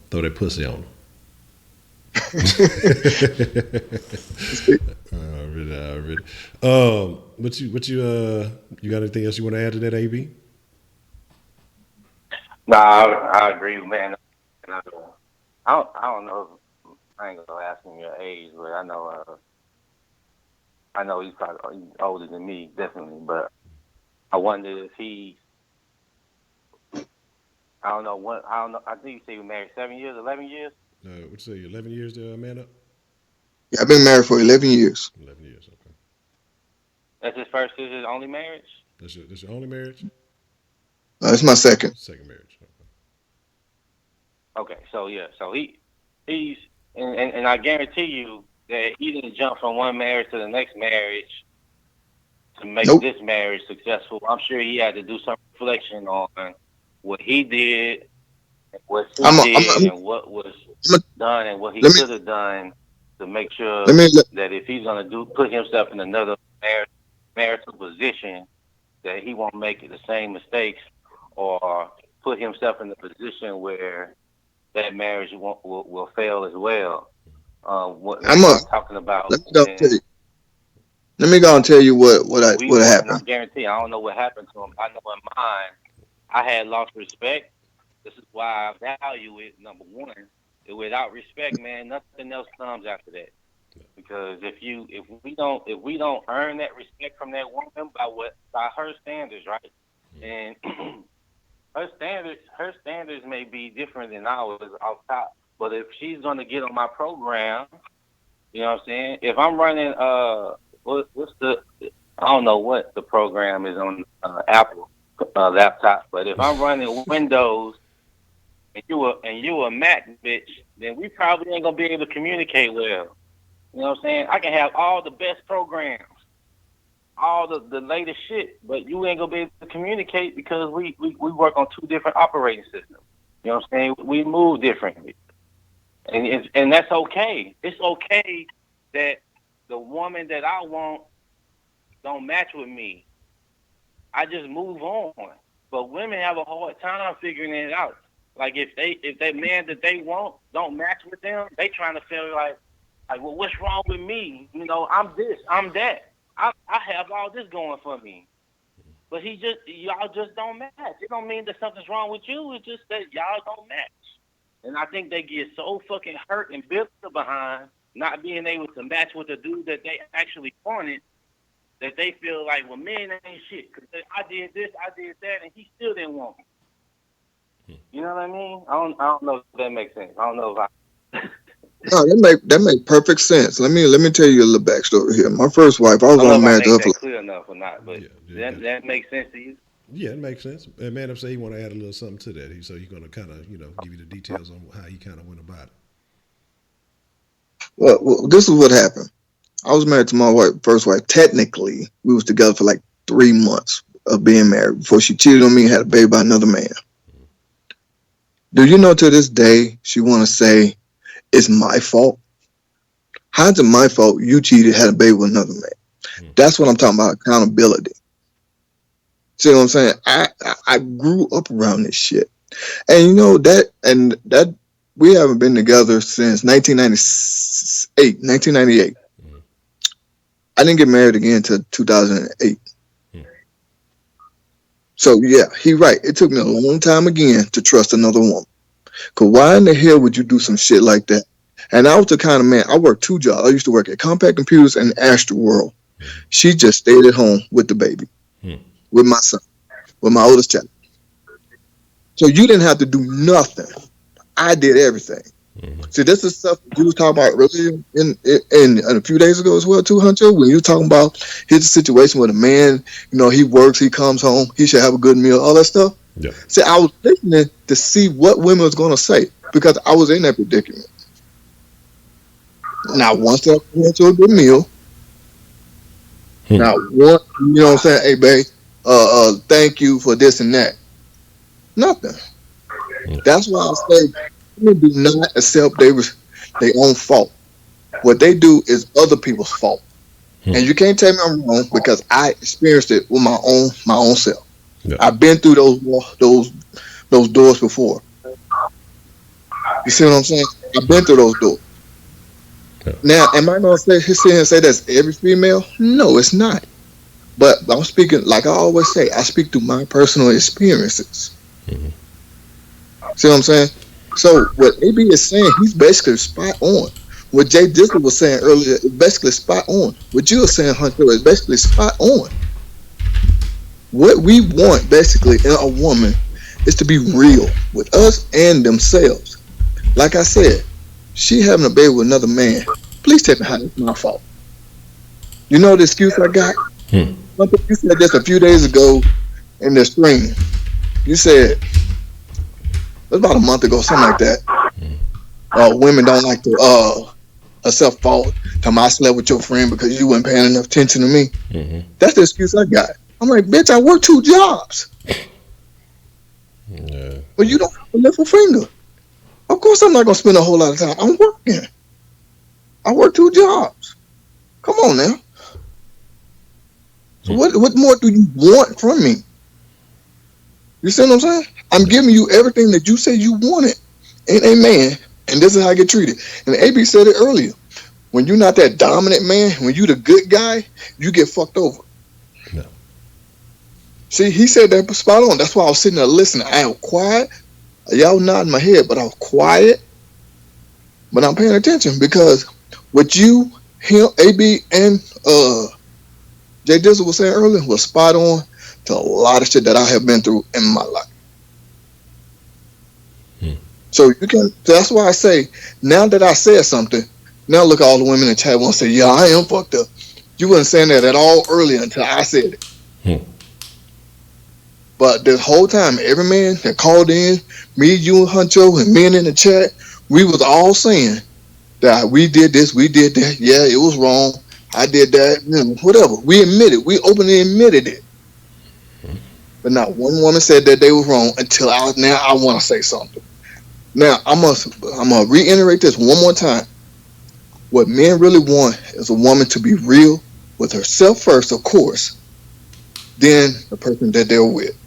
throw their pussy on them. Really. You got anything else you want to add to that, AB? Nah, I agree, man. And I don't know. I ain't gonna ask him your age, but I know he's probably older than me, definitely. But I wonder if I don't know what, I don't know. I think you say you married 7 years, 11 years. What you say? 11 years to man up. Yeah, I've been married for 11 years. 11 years. Okay. This is his only marriage. That's your only marriage. It's my second. Second marriage. Okay. Okay, so yeah, so he's and I guarantee you that he didn't jump from one marriage to the next marriage to make Nope. this marriage successful. I'm sure he had to do some reflection on what he did, what she did, and what was done, and what he let me could have done to make let sure me that if he's gonna put himself in another marital position, that he won't make the same mistakes or put himself in a position where that marriage will fail as well. I'm What a I'm talking about let me go tell when you. Let me go and tell you we what want, and I happened. guarantee I don't know what happened to him. I know in mine, I had lost respect. This is why I value it. Number one, without respect, man, nothing else comes after that. Because if we don't earn that respect from that woman by her standards, right? And her standards may be different than ours off top. But if she's gonna get on my program, you know what I'm saying? If I'm running what's the I don't know what the program is on Apple laptop, but if I'm running Windows and you a Mac bitch, then we probably ain't gonna be able to communicate well. You know what I'm saying? I can have all the best programs, all the latest shit, but you ain't gonna be able to communicate because we work on two different operating systems. You know what I'm saying? We move differently, and that's okay. It's okay that the woman that I want don't match with me. I just move on. But women have a hard time figuring it out. Like if that man that they want don't match with them, they trying to feel like well, what's wrong with me? You know, I'm this, I'm that. I have all this going for me. but y'all just don't match. It don't mean that something's wrong with you. It's just that y'all don't match. And I think they get so fucking hurt and bitter behind not being able to match with the dude that they actually wanted, that they feel like, well, men ain't shit. Cause I did this, I did that, and he still didn't want me. You know what I mean? I don't know if that makes sense. I don't know if I. No, that make perfect sense. Let me tell you a little backstory here. My first wife, I was I don't know on if I married to make her for that clear enough or not, but that makes sense to you. Yeah, it makes sense. And man, say he want to add a little something to that. So he's going to kind of, give you the details on how he kind of went about it. well, this is what happened. I was married to my first wife. Technically, we was together for like 3 months of being married before she cheated on me and had a baby by another man. Do you know to this day she want to say it's my fault? How's it my fault you cheated, had a baby with another man? That's what I'm talking about, accountability. See what I'm saying? I grew up around this shit. And you know that we haven't been together since 1998. I didn't get married again until 2008. So yeah, he right. It took me a long time again to trust another woman. Cause why in the hell would you do some shit like that? And I was the kind of man. I worked 2 jobs. I used to work at Compact Computers and Astro World. She just stayed at home with the baby, with my son, with my oldest child. So you didn't have to do nothing. I did everything. See, this is stuff you was talking about earlier in a few days ago as well, too, Honcho. When you were talking about here's a situation where the man, he works, he comes home, he should have a good meal, all that stuff. Yeah. See, I was listening to see what women was going to say because I was in that predicament. Now, once I went to a good meal, now one, you know what I'm saying? Hey, babe, thank you for this and that. Nothing. That's why I say women do not accept their own fault. What they do is other people's fault, and you can't tell me I'm wrong because I experienced it with my own self. Yeah. I've been through those doors before. You see what I'm saying? I've been through those doors. Yeah. Now, am I going to sit here and say that's every female? No, it's not. But I'm speaking, like I always say, I speak through my personal experiences. See what I'm saying? So what AB is saying, he's basically spot on. What Jay Dizzle was saying earlier is basically spot on. What you were saying, Hunter, is basically spot on. What we want, basically, in a woman is to be real with us and themselves. Like I said, she having a baby with another man. Please tell me how it's my fault. You know the excuse I got? Hunter, you said this a few days ago in the stream. You said, it was about a month ago, something like that. Women don't like to accept fault. Tell me I slept with your friend because you weren't paying enough attention to me. That's the excuse I got. I'm like, bitch, I work 2 jobs. Yeah. But you don't have a little finger. Of course I'm not going to spend a whole lot of time. I'm working. I work 2 jobs. Come on now. So what more do you want from me? You see what I'm saying? I'm giving you everything that you said you wanted in a man, and this is how I get treated. And AB said it earlier. When you're not that dominant man, when you the good guy, you get fucked over. No. See, he said that spot on. That's why I was sitting there listening. I was quiet. Y'all nodding my head, but I was quiet. But I'm paying attention because what you, him, AB, and Jay Dizzle was saying earlier was spot on to a lot of shit that I have been through in my life. So you can. That's why I say now that I said something, now look at all the women in the chat want to say, "Yeah, I am fucked up." You wasn't saying that at all earlier until I said it. But this whole time, every man that called in, me, you, and Honcho, and men in the chat, we was all saying that we did this, we did that. Yeah, it was wrong. I did that. Whatever. We admitted. We openly admitted it. But not one woman said that they was wrong until now I want to say something. Now, I'm gonna reiterate this one more time. What men really want is a woman to be real with herself first, of course, then the person that they're with.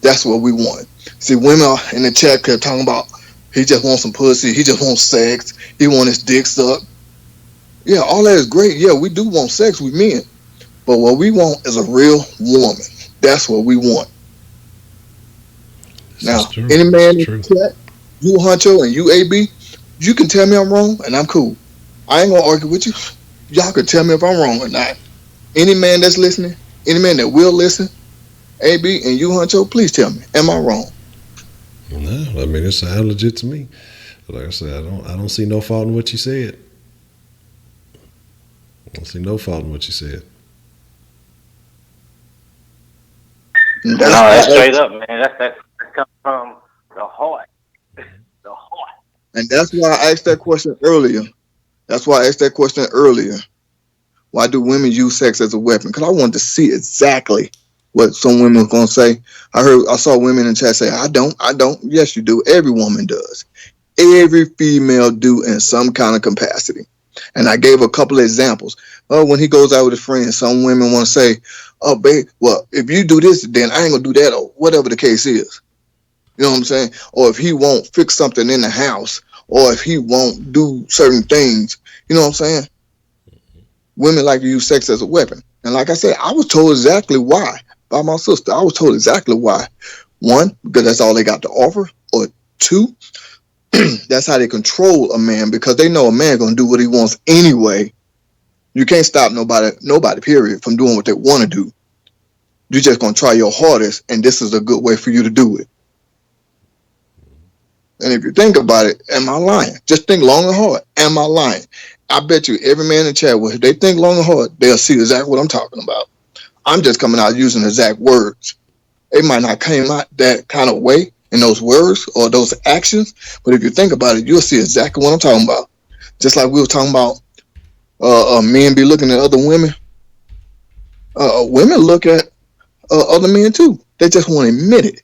That's what we want. See, women in the chat kept talking about he just wants some pussy, he just wants sex, he wants his dick sucked. Yeah, all that is great. Yeah, we do want sex with men. But what we want is a real woman. That's what we want. This Now, is true. any This man is in true. the chat, you Honcho and you AB, you can tell me I'm wrong and I'm cool. I ain't gonna argue with you. Y'all can tell me if I'm wrong or not. Any man that's listening, any man that will listen, AB and you Honcho, please tell me, am I wrong? No, I mean it sounds legit to me. But like I said, I don't see no fault in what you said. I don't see no fault in what you said. And No, that's why that's I straight asked, up, man. That comes from the heart. The heart. and that's why I asked that question earlier. That's why I asked that question earlier. Why do women use sex as a weapon? Because I wanted to see exactly what some women were gonna say. I saw women in chat say, I don't. Yes, you do. Every woman does. Every female do in some kind of capacity. And I gave a couple of examples. Oh, when he goes out with his friends, some women want to say, oh, babe, well, if you do this, then I ain't gonna do that, or whatever the case is. You know what I'm saying? Or if he won't fix something in the house, or if he won't do certain things, you know what I'm saying? Women like to use sex as a weapon. And like I said, I was told exactly why by my sister. I was told exactly why. One, because that's all they got to offer. Or two, that's how they control a man, because they know a man gonna do what he wants anyway. You can't stop nobody, period, from doing what they want to do. You're just gonna try your hardest, and this is a good way for you to do it. And if you think about it, am I lying? Just think long and hard. Am I lying? I bet you every man in the chat, if they think long and hard, they'll see exactly what I'm talking about. I'm just coming out using exact words. It might not come out that kind of way in those words or those actions, but if you think about it, you'll see exactly what I'm talking about. Just like we were talking about men be looking at other women. Women look at other men too. They just won't admit it.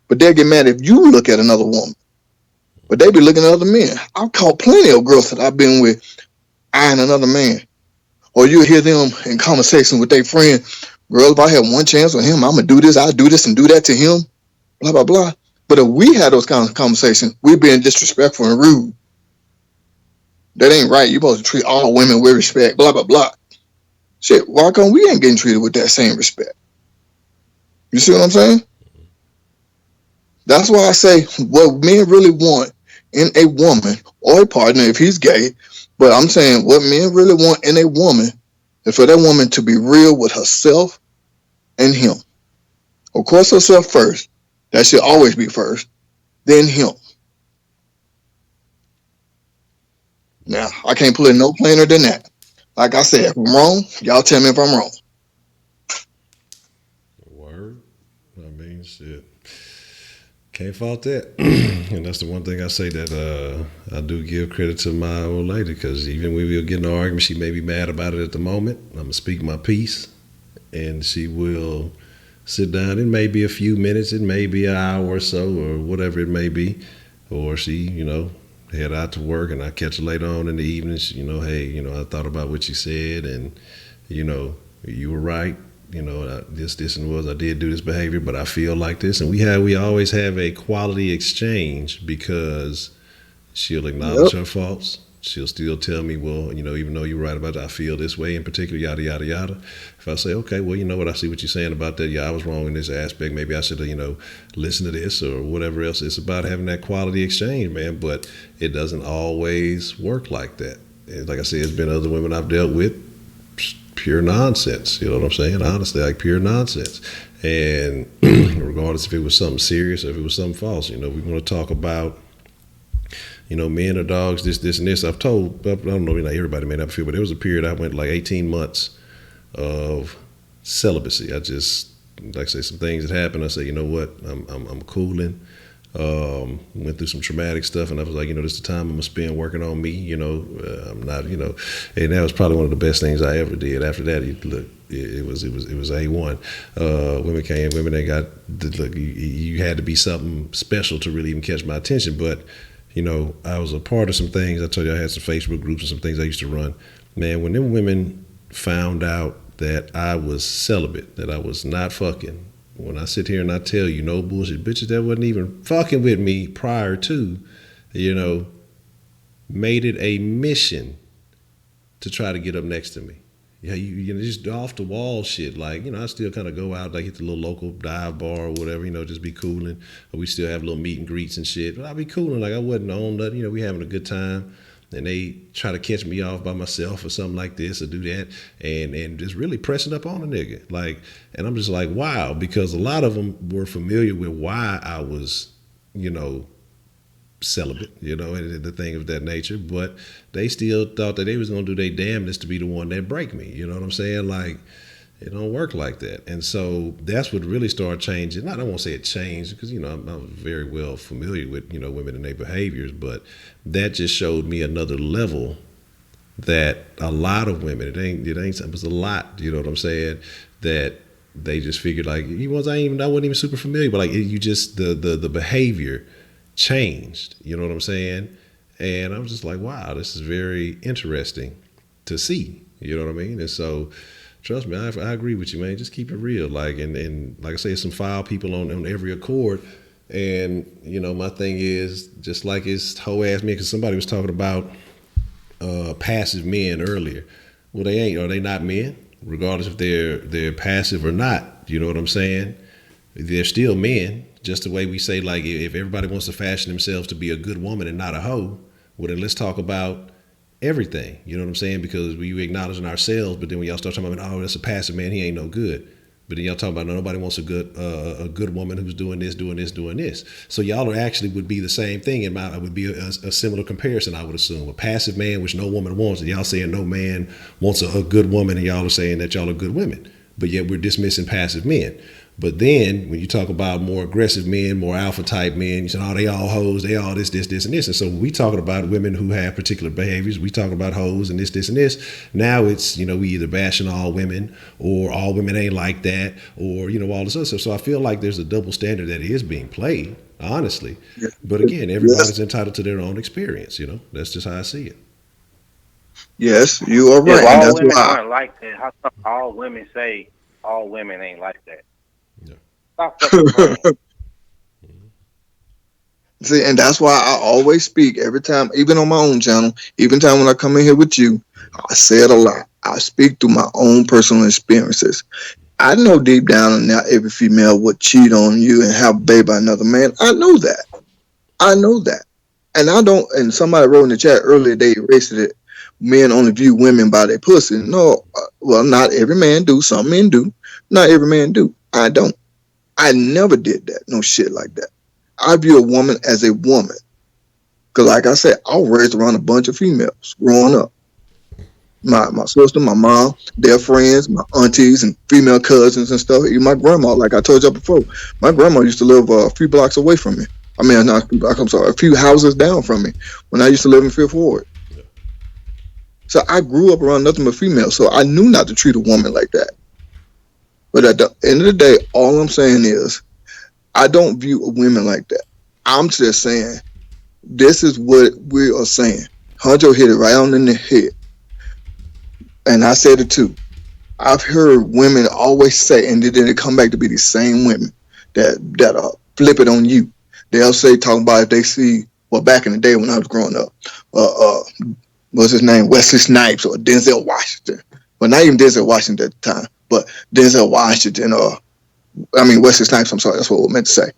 But they'll get mad if you look at another woman. But they be looking at other men. I've caught plenty of girls that I've been with eyeing another man. Or you hear them in conversation with their friend, girl, if I had one chance with him, I'm going to do this, I'll do this and do that to him, blah, blah, blah. But if we had those kind of conversations, we're being disrespectful and rude. That ain't right. You're supposed to treat all women with respect, blah, blah, blah. Shit, why come we ain't getting treated with that same respect? You see what I'm saying? That's why I say what men really want in a woman or a partner, if he's gay, but I'm saying what men really want in a woman is for that woman to be real with herself and him. Of course, herself first. That should always be first. Then him. Now, I can't put it no plainer than that. Like I said, if I'm wrong, y'all tell me if I'm wrong. Word. I mean, shit. Can't fault that. And that's the one thing I say that I do give credit to my old lady, because even when we'll get in an argument, she may be mad about it at the moment. I'm going to speak my piece, and she will sit down. It may be a few minutes, it may be an hour or so, or whatever it may be. Or she, head out to work, and I catch her later on in the evening. She, hey, I thought about what you said, and, you were right. This and was I did do this behavior, but I feel like this, and we always have a quality exchange, because she'll acknowledge Yep. her faults. She'll still tell me, well, even though you're right about that, I feel this way in particular, yada yada yada. If I say, okay, well, you know what, I see what you're saying about that. Yeah, I was wrong in this aspect. Maybe I should have, listen to this or whatever else. It's about having that quality exchange, man. But it doesn't always work like that. And like I said, there's been other women I've dealt with, pure nonsense. You know what I'm saying? Honestly, like pure nonsense. And regardless if it was something serious or if it was something false, we want to talk about, men or dogs, this, and this. I've told, I don't know, not everybody may not feel, but there was a period I went like 18 months of celibacy. I just, like I say, some things that happened. I say, you know what, I'm cooling. Went through some traumatic stuff, and I was like, this is the time I'm gonna spend working on me. I'm not, and that was probably one of the best things I ever did. After that, it was A1. Women that got, look, you had to be something special to really even catch my attention. But I was a part of some things. I told you I had some Facebook groups and some things I used to run. Man, when them women found out that I was celibate, that I was not fucking, when I sit here and I tell you, no bullshit, bitches that wasn't even fucking with me prior to, made it a mission to try to get up next to me. Yeah, you know, just off the wall shit. Like, you know, I still kind of go out, like hit the little local dive bar or whatever, you know, just be cooling. We still have little meet and greets and shit. But I be cooling, like I wasn't on nothing. You know, we having a good time. And they try to catch me off by myself or something like this or do that, and just really pressing up on a nigga. Like, and I'm just like, wow, because a lot of them were familiar with why I was, you know, celibate, you know, and the thing of that nature, but they still thought that they was gonna do their damnedest to be the one that break me. You know what I'm saying? Like, it don't work like that. And so that's what really started changing. I don't want to say it changed because, you know, I'm very well familiar with, you know, women and their behaviors, but that just showed me another level that a lot of women, it was a lot, you know what I'm saying, that they just figured like, I wasn't even super familiar, but like you just, the behavior changed, you know what I'm saying? And I was just like, wow, this is very interesting to see, you know what I mean? And so, trust me, I agree with you, man. Just keep it real. Like, and like I say, some foul people on every accord. And, you know, my thing is just like his whole ass man, because somebody was talking about passive men earlier. Well, they ain't. Are they not men? Regardless if they're passive or not. You know what I'm saying? They're still men. Just the way we say, like, if everybody wants to fashion themselves to be a good woman and not a hoe, well, then let's talk about everything. You know what I'm saying? Because we acknowledging ourselves, but then when y'all start talking about, oh, that's a passive man, he ain't no good. But then y'all talking about, no, nobody wants a good woman who's doing this, doing this, doing this. So y'all actually would be the same thing. It would be a similar comparison, I would assume. A passive man, which no woman wants, and y'all saying no man wants a good woman, and y'all are saying that y'all are good women. But yet we're dismissing passive men. But then when you talk about more aggressive men, more alpha type men, you say, oh, they all hoes, they all this, and this. And so when we talking about women who have particular behaviors, we talk about hoes and this, and this. Now it's, you know, we either bashing all women or all women ain't like that or, you know, all this other stuff. So I feel like there's a double standard that is being played, honestly. Yeah. But again, everybody's entitled to their own experience, you know. That's just how I see it. Yes, you are If right. And all that's women why. aren't like that, how come all women say all women ain't like that? Yeah. Stop fucking playing. See, and that's why I always speak every time, even on my own channel, even time when I come in here with you, I say it a lot. I speak through my own personal experiences. I know deep down and now every female would cheat on you and have a baby by another man. I know that. I know that. And I don't, and somebody wrote in the chat earlier, they erased it. Men only view women by their pussy. No, well, not every man do. Some men do. Not every man do. I don't. I never did that. No shit like that. I view a woman as a woman. Because like I said, I was raised around a bunch of females growing up. My sister, my mom, their friends, my aunties and female cousins and stuff. Even my grandma, like I told you before, my grandma used to live a few blocks away from me. I mean, not a few blocks, I'm sorry, a few houses down from me when I used to live in Fifth Ward. So I grew up around nothing but females. So I knew not to treat a woman like that. But at the end of the day, all I'm saying is I don't view women like that. I'm just saying this is what we are saying. Honcho hit it right on in the head. And I said it too. I've heard women always say, and then they come back to be the same women that flip it on you. They'll say, talking about if they see, well, back in the day when I was growing up, what's his name, Wesley Snipes or Denzel Washington. Well, not even Denzel Washington at the time, but Denzel Washington, Wesley Snipes, I'm sorry, that's what I meant to say.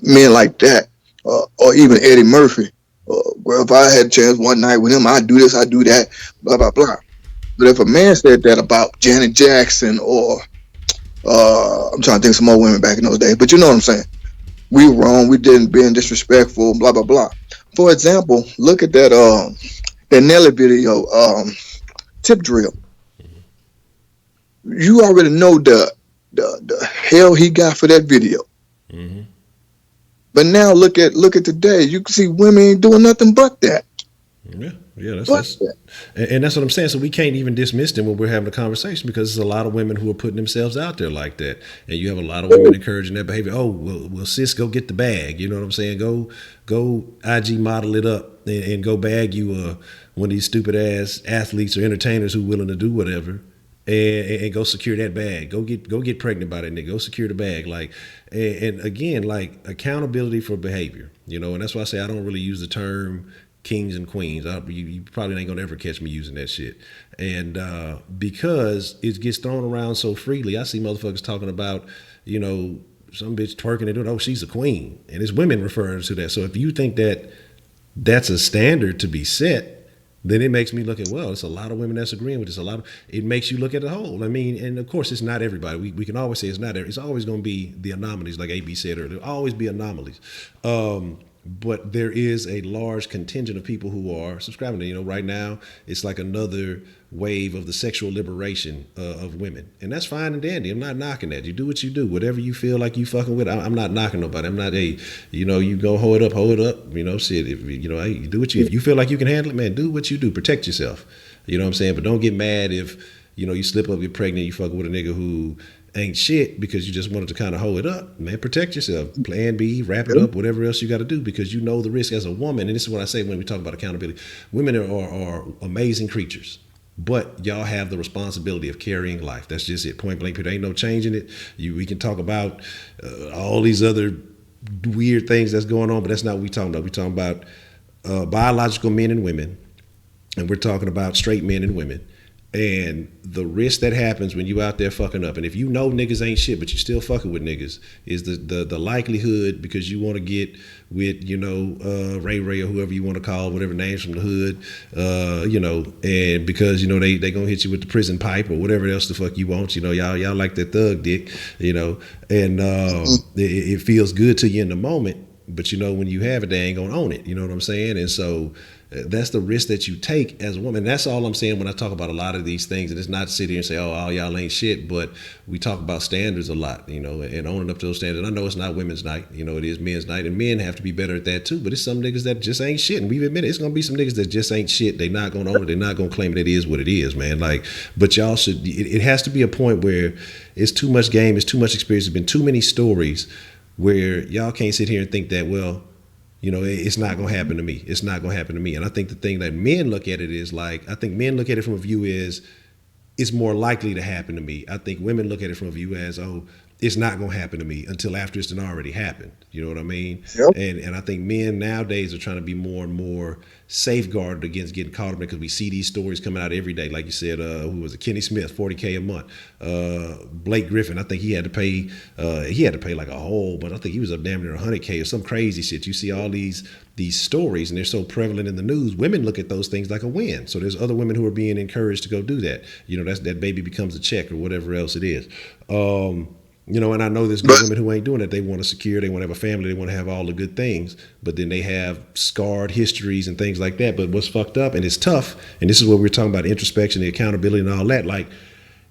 Men like that, or even Eddie Murphy. Well, if I had a chance one night with him, I'd do this, I'd do that, blah, blah, blah. But if a man said that about Janet Jackson or I'm trying to think of some more women back in those days, but you know what I'm saying? We were wrong, we didn't being disrespectful, blah blah blah. For example, look at that Nelly video, Tip Drill. You already know the hell he got for that video. Mm-hmm. But now look at today. You can see women ain't doing nothing but that. Yeah, that's and that's what I'm saying. So we can't even dismiss them when we're having a conversation because there's a lot of women who are putting themselves out there like that, and you have a lot of women encouraging that behavior. Oh, well, sis, go get the bag. You know what I'm saying? Go IG model it up and go bag you one of these stupid ass athletes or entertainers who willing to do whatever. And go secure that bag. Go get pregnant by that nigga. Go secure the bag. Like, and again, like accountability for behavior. You know, and that's why I say I don't really use the term kings and queens. You probably ain't gonna ever catch me using that shit. And because it gets thrown around so freely, I see motherfuckers talking about, some bitch twerking and doing, oh, she's a queen. And it's women referring to that. So if you think that that's a standard to be set, then it makes me look at, well, it's a lot of women that's agreeing with this. It makes you look at the whole. I mean, and of course, it's not everybody. We can always say it's not. It's always going to be the anomalies, like AB said earlier. There'll always be anomalies. But there is a large contingent of people who are subscribing to, right now, it's like another wave of the sexual liberation of women. And that's fine and dandy. I'm not knocking that. You do what you do. Whatever you feel like you fucking with. I'm not knocking nobody. I'm not you go hold it up. Shit. If you do if you feel like you can handle it, man, do what you do. Protect yourself. You know what I'm saying? But don't get mad if, you slip up, get pregnant, you fucking with a nigga who ain't shit because you just wanted to kind of hold it up. Man, protect yourself. Plan B, wrap it up, whatever else you got to do, because you know the risk as a woman. And this is what I say when we talk about accountability. Women are amazing creatures, but y'all have the responsibility of carrying life. That's just it. Point blank. There ain't no changing it. We can talk about all these other weird things that's going on, but that's not what we're talking about. We're talking about biological men and women, and we're talking about straight men and women. And the risk that happens when you out there fucking up, and if you know niggas ain't shit, but you still fucking with niggas, is the likelihood, because you want to get with, Ray Ray or whoever you want to call, whatever names from the hood, and because, they gonna hit you with the prison pipe or whatever else the fuck you want, y'all like that thug dick, and it feels good to you in the moment, but when you have it, they ain't gonna own it, you know what I'm saying? And so that's the risk that you take as a woman. That's all I'm saying when I talk about a lot of these things. And it's not to sit here and say, oh, all y'all ain't shit, but we talk about standards a lot, and owning up to those standards. I know it's not women's night, it is men's night, and men have to be better at that too. But it's some niggas that just ain't shit, and we've admitted it's gonna be some niggas that just ain't shit. They're not gonna own it. They're not gonna claim it is what it is, man. But y'all should. It has to be a point where it's too much game, it's too much experience. There's been too many stories where y'all can't sit here and think that, well, it's not going to happen to me. It's not going to happen to me. And I think the thing that men look at it is I think men look at it from a view is it's more likely to happen to me. I think women look at it from a view as, oh, it's not going to happen to me until after it's already happened. You know what I mean? Yep. And I think men nowadays are trying to be more and more safeguarded against getting caught up, because we see these stories coming out every day. Like you said, who was it? Kenny Smith, $40K a month. Blake Griffin, I think he had to pay like a whole, but I think he was up damn near $100K or some crazy shit. You see all these stories, and they're so prevalent in the news. Women look at those things like a win. So there's other women who are being encouraged to go do that. That baby becomes a check or whatever else it is. And I know there's good women who ain't doing it. They want to secure, they want to have a family, they want to have all the good things, but then they have scarred histories and things like that. But what's fucked up, and it's tough, and this is what we're talking about, introspection, the accountability and all that,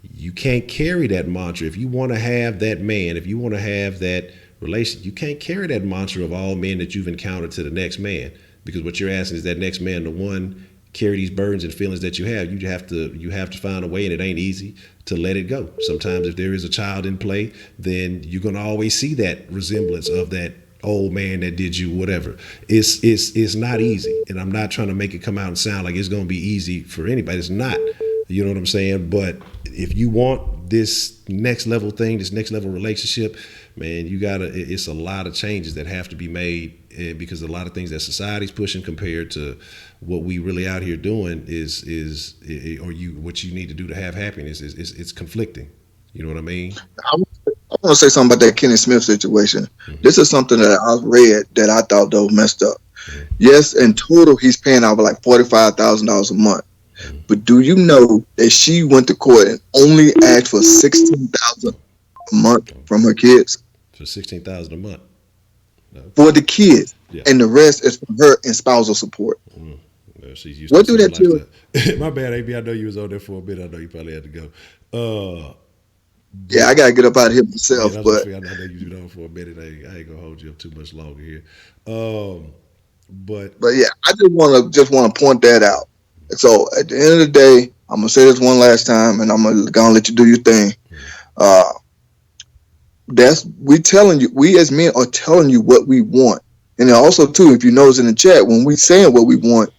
you can't carry that mantra. If you want to have that man, if you want to have that relation, you can't carry that mantra of all men that you've encountered to the next man, because what you're asking is that next man, the one, carry these burdens and feelings that you have. You have to find a way, and it ain't easy, to let it go. Sometimes if there is a child in play, then you're gonna always see that resemblance of that old man that did you whatever. It's not easy, and I'm not trying to make it come out and sound like it's gonna be easy for anybody. It's not. You know what I'm saying? But if you want this next level thing, this next level relationship, man, it's a lot of changes that have to be made, because a lot of things that society's pushing compared to what we really out here doing what you need to do to have happiness it's conflicting. You know what I mean? I want to say something about that Kenny Smith situation. Mm-hmm. This is something that I read that I thought though messed up. Mm-hmm. Yes, in total he's paying out like $45,000 a month. Mm-hmm. But do you know that she went to court and only asked for $16,000 a month from her kids? For $16,000 a month. No. For the kids, yeah. And the rest is for her and spousal support. Mm. She's used what to do that to? My bad, AB. I know you was on there for a bit. I know you probably had to go. Yeah, I gotta get up out of here myself. Yeah, but I know you've been on for a minute. I ain't gonna hold you up too much longer here. But yeah, I just want to point that out. So at the end of the day, I'm gonna say this one last time, and I'm gonna let you do your thing. We as men are telling you what we want. And then also too, if you notice in the chat, when we saying what we want,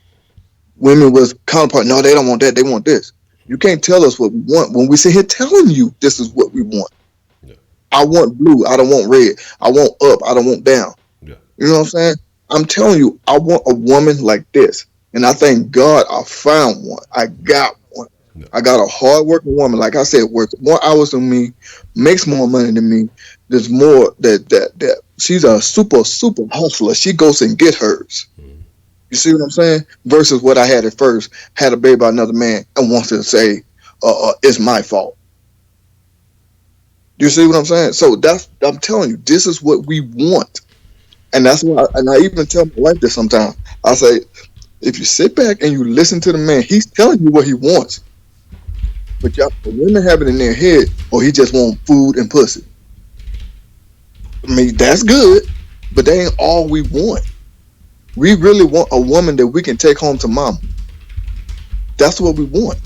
women with counterpart, no, they don't want that, they want this. You can't tell us what we want when we sit here telling you this is what we want. Yeah. I want blue, I don't want red. I want up, I don't want down. Yeah. You know what I'm saying? I'm telling you, I want a woman like this. And I thank God I found one. I got one. I got a hardworking woman. Like I said, works more hours than me, makes more money than me. There's more that she's a super hustler. She goes and get hers. You see what I'm saying? Versus what I had at first, had a baby by another man and wants to say, it's my fault. You see what I'm saying? So I'm telling you, this is what we want. And that's why, and I even tell my wife this sometimes. I say, if you sit back and you listen to the man, he's telling you what he wants. But y'all, the women have it in their head, or he just want food and pussy. I mean, that's good, but that ain't all we want. We really want a woman that we can take home to mama. That's what we want.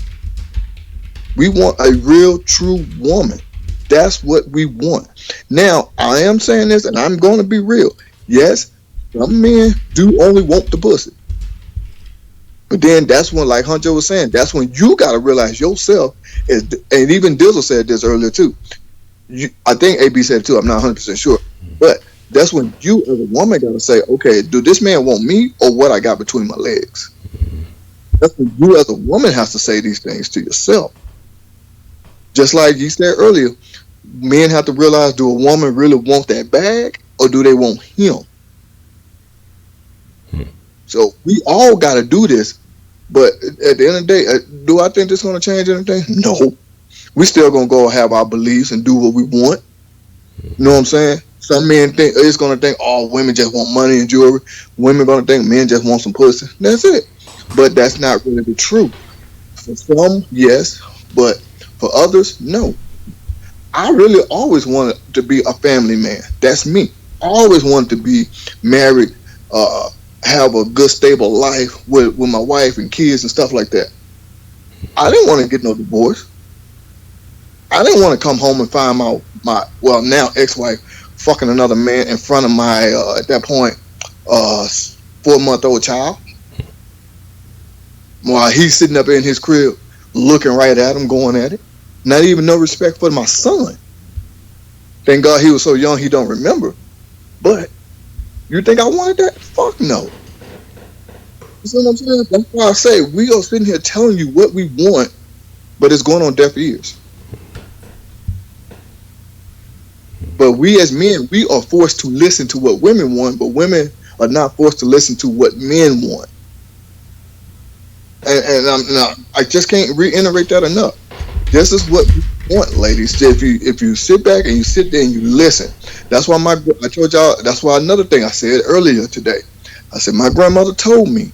We want a real, true woman. That's what we want. Now, I am saying this, and I'm going to be real. Yes, some men do only want the pussy. But then that's when, like Honcho was saying, that's when you got to realize yourself, and even Dizzle said this earlier too. I think AB said it too, I'm not 100% sure. But that's when you as a woman got to say, okay, do this man want me or what I got between my legs? That's when you as a woman has to say these things to yourself. Just like you said earlier, men have to realize, do a woman really want that bag or do they want him? So we all got to do this. But at the end of the day, do I think this is going to change anything? No. We still going to go have our beliefs and do what we want. You know what I'm saying? Some men think it's going to think, oh, women just want money and jewelry. Women going to think men just want some pussy. That's it. But that's not really the truth. For some, yes. But for others, no. I really always wanted to be a family man. That's me. I always wanted to be married, have a good stable life with my wife and kids and stuff like that. I didn't want to get no divorce. I didn't want to come home and find my now ex-wife fucking another man in front of my at that point 4-month-old child while he's sitting up in his crib looking right at him, going at it. Not even no respect for my son. Thank God he was so young he don't remember. But you think I wanted that? Fuck no. You see what I'm saying? That's why I say we are sitting here telling you what we want, but it's going on deaf ears. But we as men, we are forced to listen to what women want, but women are not forced to listen to what men want. And I just can't reiterate that enough. This is what we want, ladies. If you sit back and you sit there and you listen, that's why I told y'all. That's why another thing I said earlier today. I said my grandmother told me,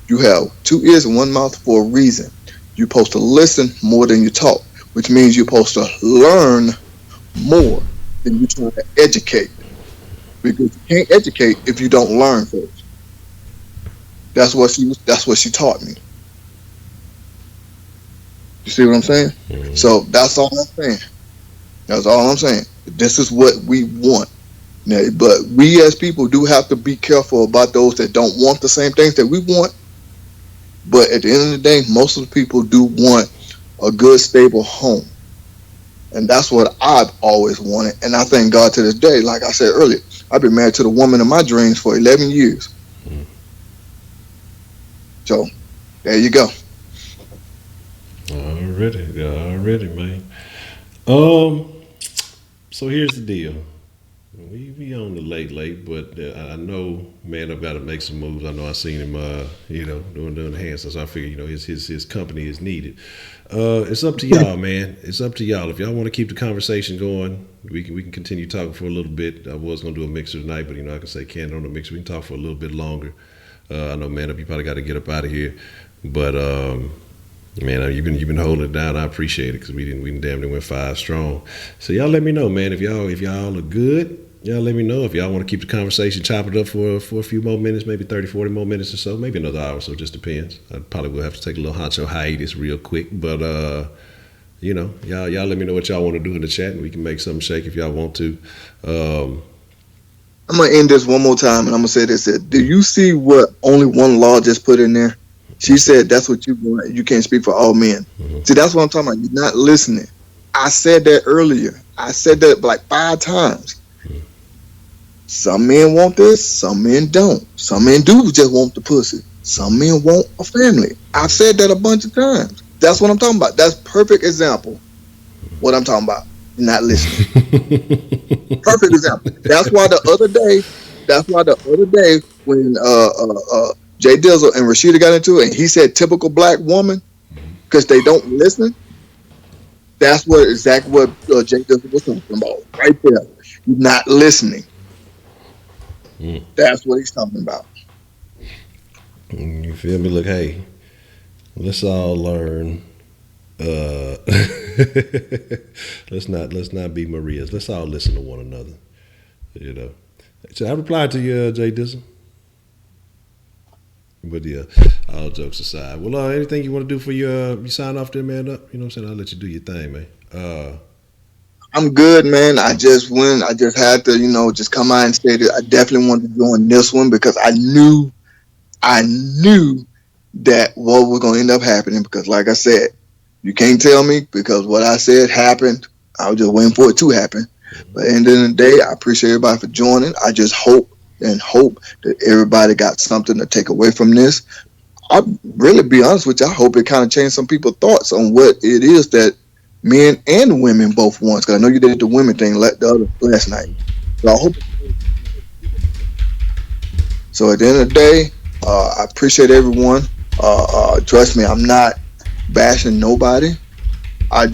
you have 2 ears and 1 mouth for a reason. You're supposed to listen more than you talk, which means you're supposed to learn more than you try to educate. Because you can't educate if you don't learn first. That's what she taught me. You see what I'm saying? Mm-hmm. So that's all I'm saying. That's all I'm saying. This is what we want. Now, but we as people do have to be careful about those that don't want the same things that we want. But at the end of the day, most of the people do want a good, stable home. And that's what I've always wanted. And I thank God to this day, like I said earlier, I've been married to the woman of my dreams for 11 years. Mm-hmm. So, there you go. Already, man. So here's the deal. We on the late, but I know, man, I've got to make some moves. I know I seen him, doing the hands. So I figure, his company is needed. It's up to y'all, man. It's up to y'all. If y'all want to keep the conversation going, we can continue talking for a little bit. I was gonna do a mixer tonight, but I can say Ken on the mixer. We can talk for a little bit longer. I know, man, you probably got to get up out of here, but man, you've been holding it down. I appreciate it because we damn near went 5 strong. So y'all let me know, man. If y'all are good, y'all let me know. If y'all want to keep the conversation, chop it up for a few more minutes, maybe 30, 40 more minutes or so, maybe another hour or so, just depends. I probably will have to take a little Honcho hiatus real quick, but y'all let me know what y'all want to do in the chat, and we can make something shake if y'all want to. I'm gonna end this one more time, and I'm gonna say this: do you see what only one law just put in there? She said that's what you want. You can't speak for all men. Mm-hmm. See, that's what I'm talking about. You're not listening. I said that earlier. I said that like 5 times. Mm-hmm. Some men want this, some men don't. Some men do just want the pussy. Some men want a family. I've said that a bunch of times. That's what I'm talking about. That's perfect example. What I'm talking about. Not listening. Perfect example. That's why the other day. That's why the other day when Jay Dizzle and Rashida got into it, and he said typical black woman because they don't listen. That's what exactly what Jay Dizzle was talking about right there. Not listening. That's what he's talking about. You feel me? Look, hey, let's all learn. Let's not be Marias. Let's all listen to one another. You know. So I replied to you, Jay Dizzle. But yeah, all jokes aside. Well, anything you want to do for you sign off there, man? Up. You know what I'm saying? I'll let you do your thing, man. I'm good, man. I just had to, just come out and say that I definitely wanted to join this one because I knew that what was going to end up happening because, like I said, you can't tell me because what I said happened. I was just waiting for it to happen. But at the end of the day, I appreciate everybody for joining. I just hope that everybody got something to take away from this. I really, be honest with you, I hope it kind of changed some people's thoughts on what it is that men and women both want. Because I know you did the women thing last night. So I hope. So at the end of the day, I appreciate everyone. Trust me, I'm not bashing nobody. I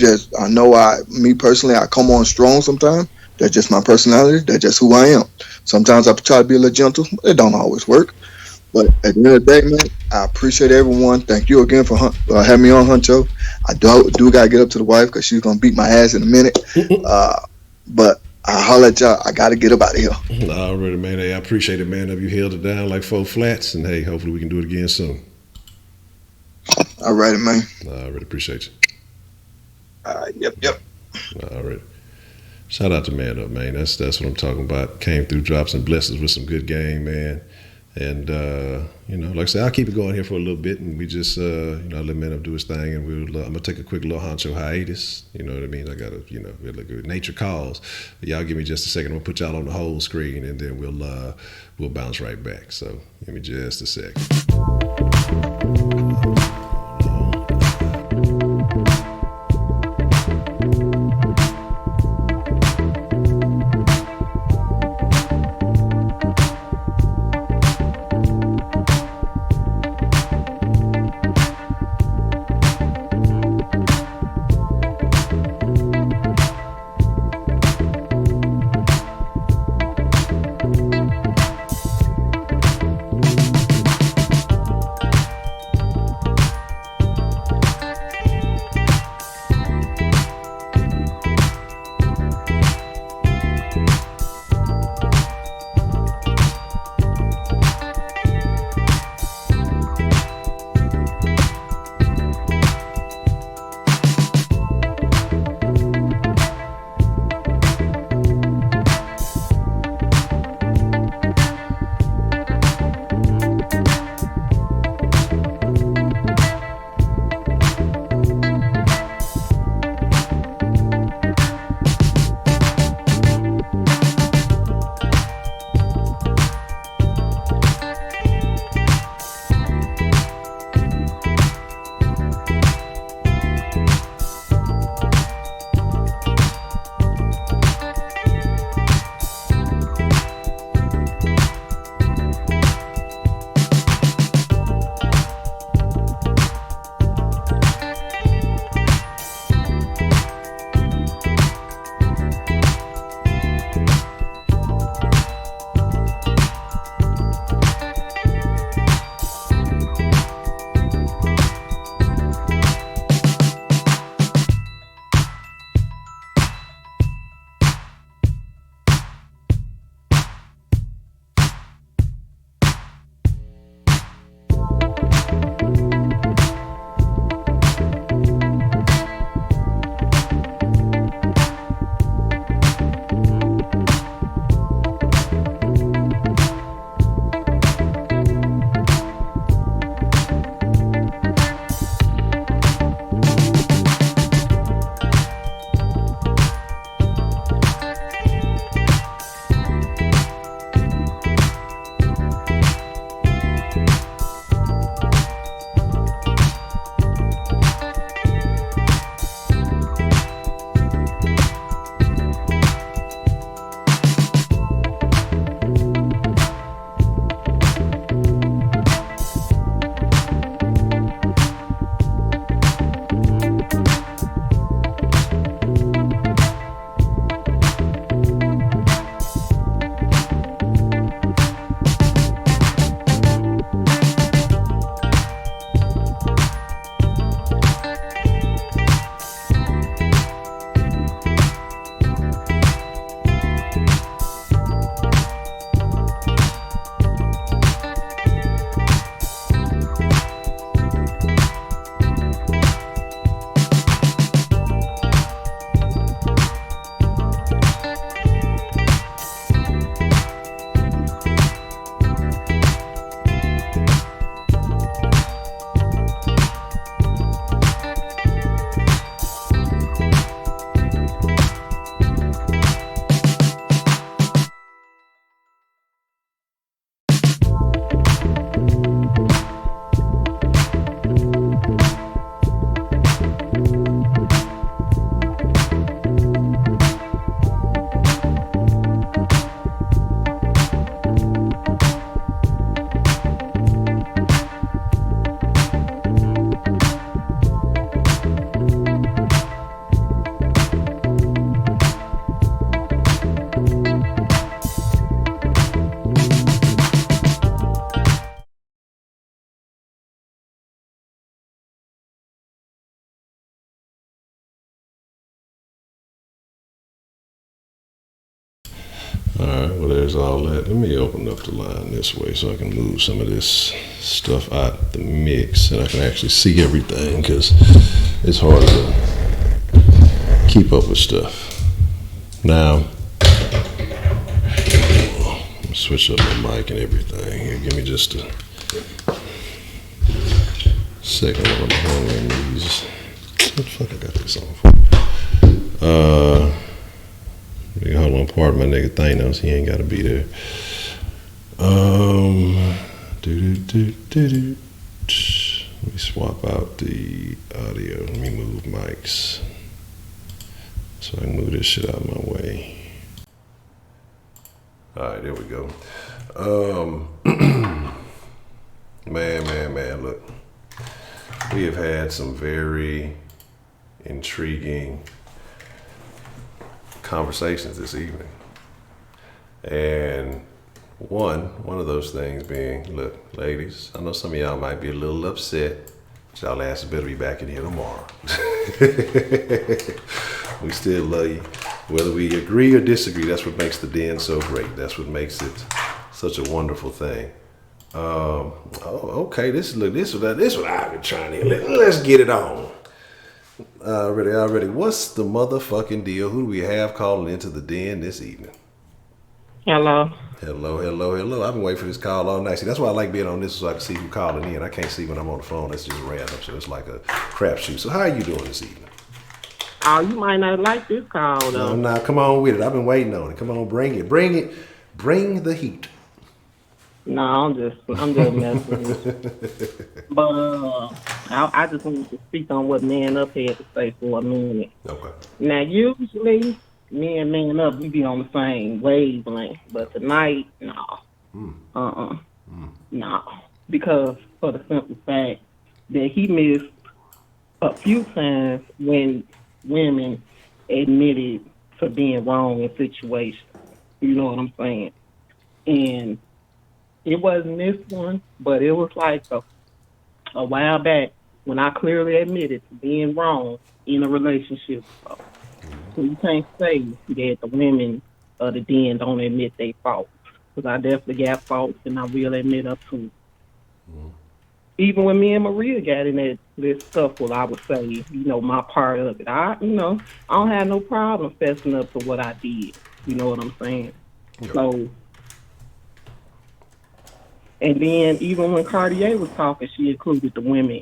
know me personally, I come on strong sometimes. That's just my personality. That's just who I am. Sometimes I try to be a little gentle. It don't always work. But at the end of the day, man, I appreciate everyone. Thank you again for having me on, Honcho. I do got to get up to the wife because she's going to beat my ass in a minute. But I'll holler at y'all. I got to get up out of here. Already, man. Hey, I appreciate it, man. You held it down like 4 flats. And, hey, hopefully we can do it again soon. All righty, man. I really appreciate you. Yep. All right. Shout out to Man Up, man. That's what I'm talking about. Came through, dropped some blessings with some good game, man. And, like I said, I'll keep it going here for a little bit. And we just, I'll let Man Up do his thing. And I'm going to take a quick little Honcho hiatus. You know what I mean? I got to, nature calls. But y'all give me just a second. I'm going to put y'all on the whole screen. And then we'll bounce right back. So give me just a second. All right, well, there's all that. Let me open up the line this way so I can move some of this stuff out the mix and I can actually see everything because it's hard to keep up with stuff. Now, switch up my mic and everything. Here, give me just a second while I'm handling these. What the fuck I got this on for? Hold on, pardon my nigga Thanos. He ain't got to be there. Let me swap out the audio. Let me move mics so I can move this shit out of my way. All right, there we go. Man, look. We have had some very intriguing conversations this evening. And one of those things being, look, ladies, I know some of y'all might be a little upset, but y'all asses better be back in here tomorrow. We still love you. Whether we agree or disagree, that's what makes the den so great. That's what makes it such a wonderful thing. Okay, this is what I've been trying to hear. Let's get it on. Already. What's the motherfucking deal? Who do we have calling into the den this evening? Hello. Hello. I've been waiting for this call all night. See, that's why I like being on this so I can see who's calling in. I can't see when I'm on the phone. It's just random, so it's like a crapshoot. So how are you doing this evening? Oh, you might not like this call though. No, come on with it. I've been waiting on it. Come on, bring it. Bring the heat. No, I'm just messing with you. But I just wanted to speak on what Man Up had to say for a minute. Okay. Now, usually, me and Man Up, we be on the same wavelength. But tonight, no. No. Because for the simple fact that he missed a few times when women admitted to being wrong in situations. You know what I'm saying? And it wasn't this one, but it was like a while back when I clearly admitted to being wrong in a relationship. So you can't say that the women of the den don't admit their faults. Because I definitely got faults and I will admit up to. Even when me and Maria got in this scuffle, I would say, my part of it. I don't have no problem fessing up to what I did. You know what I'm saying? Yep. So, and then even when Cartier was talking, she included the women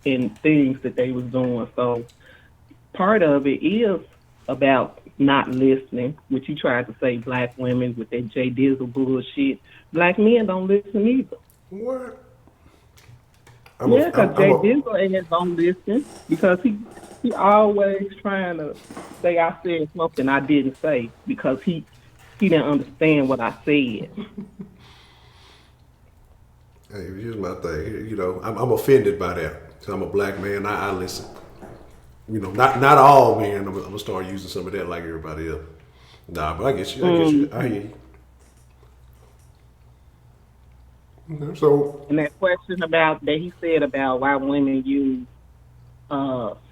in things that they was doing. So part of it is about not listening, which you tried to say black women with that J Dizzle bullshit. Black men don't listen either. What? Because Jay Dizzle ass don't listen because he always trying to say I said something I didn't say because he didn't understand what I said. Hey, here's my thing. I'm offended by that. Cause I'm a black man. I listen. Not all men. I'm gonna start using some of that like everybody else. Nah, but I get you. I hear you. Okay, so. And that question about that he said about why women use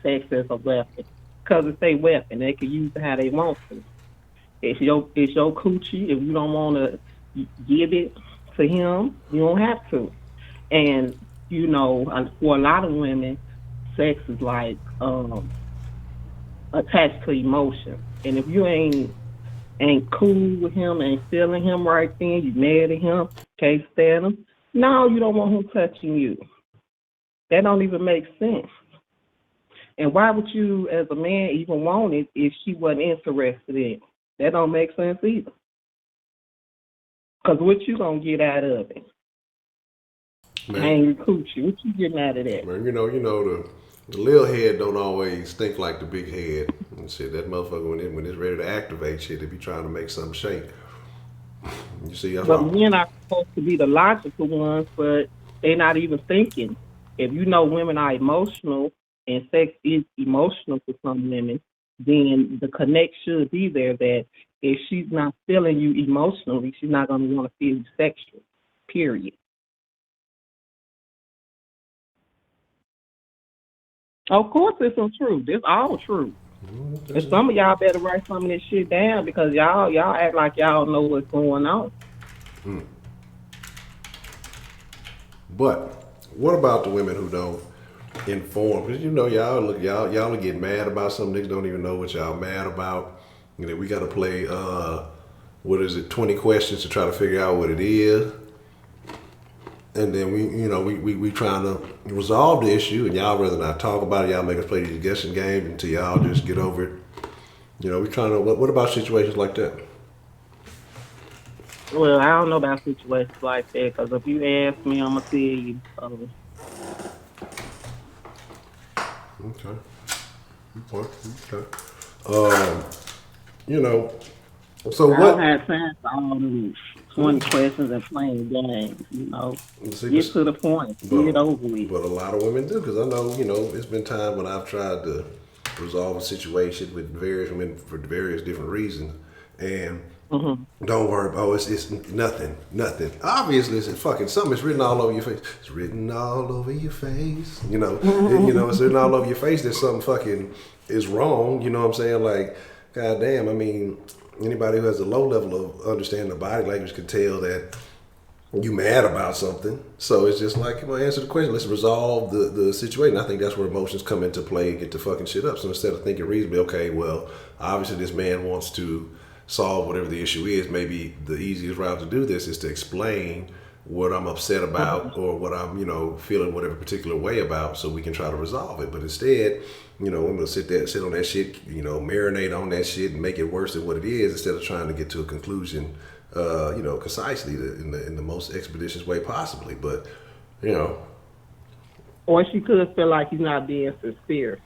sex as a weapon, because it's a weapon. They can use it how they want to. It's your coochie. If you don't want to give it to him, you don't have to. And for a lot of women, sex is like attached to emotion. And if you ain't cool with him, ain't feeling him right then, you mad at him, can't stand him. No, you don't want him touching you. That don't even make sense. And why would you, as a man, even want it if she wasn't interested in it? That don't make sense either. Because what you gonna get out of it? Man, angry coochie. What you getting out of that? Man, the little head don't always think like the big head. And shit, that motherfucker when it's ready to activate shit, they be trying to make something shake. You see, that's But men are supposed to be the logical ones, but they're not even thinking. If you know women are emotional and sex is emotional for some women, then the connect should be there that if she's not feeling you emotionally, she's not going to want to feel you sexually, period. Of course, it's some truth. It's all true. And some of y'all better write some of this shit down because y'all act like y'all know what's going on. But what about the women who don't inform? Because you know y'all will get mad about some niggas don't even know what y'all mad about. You know, we got to play what is it, 20 questions to try to figure out what it is. And then we trying to resolve the issue, and y'all rather not talk about it. Y'all make us play these guessing games until y'all just get over it. You know, we trying to. What about situations like that? Well, I don't know about situations like that because if you ask me, I'm gonna tell you. Okay. Okay. You know. So I what? don't have time for all these 20 questions and playing games. You know, get to the point, get it over with. But a lot of women do, because I know, it's been time when I've tried to resolve a situation with various women for various different reasons, and don't worry about it's nothing. Obviously, it's fucking something. It's written all over your face. It's written all over your face. It's written all over your face that something fucking is wrong. You know what I'm saying? Like, goddamn. I mean, anybody who has a low level of understanding of body language can tell that you mad about something. So it's just like, come on, answer the question. Let's resolve the situation. I think that's where emotions come into play and get the fucking shit up. So instead of thinking reasonably, okay, well, obviously this man wants to solve whatever the issue is. Maybe the easiest route to do this is to explain what I'm upset about or what I'm, feeling whatever particular way about, so we can try to resolve it. But instead, I'm gonna sit on that shit, marinate on that shit and make it worse than what it is, instead of trying to get to a conclusion, concisely in the most expeditious way possibly. But, Or she could feel like you're not being sincere.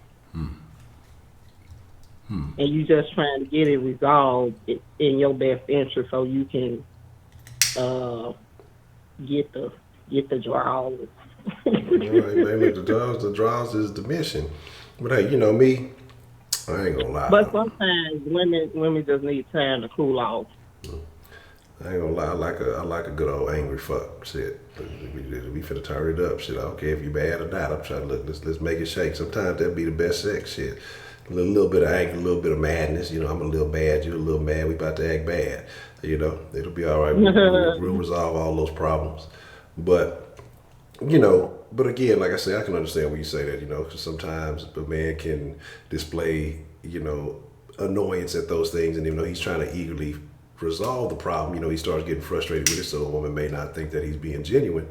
And you just trying to get it resolved in your best interest so you can get the draws. All right, man, look, the draws is the mission. But hey, me, I ain't gonna lie. But sometimes women just need time to cool off. I ain't gonna lie, I like a good old angry fuck. Shit, we finna turn it up. Shit, I don't care if you bad or not. I'm trying to let's make it shake. Sometimes that'd be the best sex. Shit, a little bit of anger, a little bit of madness. I'm a little bad, you're a little mad. We about to act bad. It'll be all right. We'll resolve all those problems. But but again, like I say, I can understand when you say that. Because sometimes a man can display annoyance at those things, and even though he's trying to eagerly resolve the problem, he starts getting frustrated with it, so a woman may not think that he's being genuine.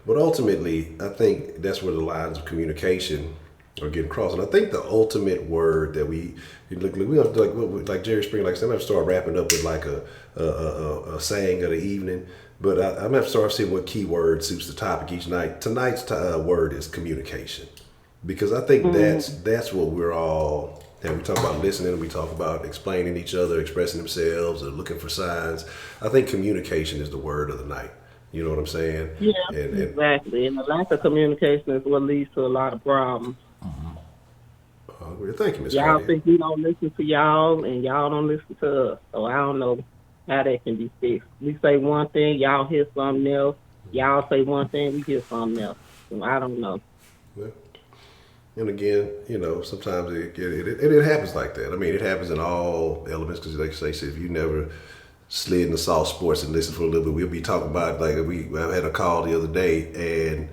But ultimately, I think that's where the lines of communication are getting crossed. And I think the ultimate word that we have to, like Jerry Springer, like I said, I'm gonna have to start wrapping up with like a saying of the evening. But I'm gonna have to start seeing what key word suits the topic each night. Tonight's word is communication, because I think that's what we're all. And we talk about listening, we talk about explaining each other, expressing themselves, or looking for signs. I think communication is the word of the night. You know what I'm saying? Yeah, exactly. And the lack of communication is what leads to a lot of problems. Thank you, Ms. Y'all Cartier. think we don't listen to y'all, and y'all don't listen to us. So I don't know how that can be fixed. We say one thing, y'all hear something else. Y'all say one thing, we hear something else. So I don't know. Yeah. And again, sometimes it happens like that. I mean, it happens in all elements, because like I say, if you never slid into soft sports and listened for a little bit, we'll be talking about, like, I had a call the other day, and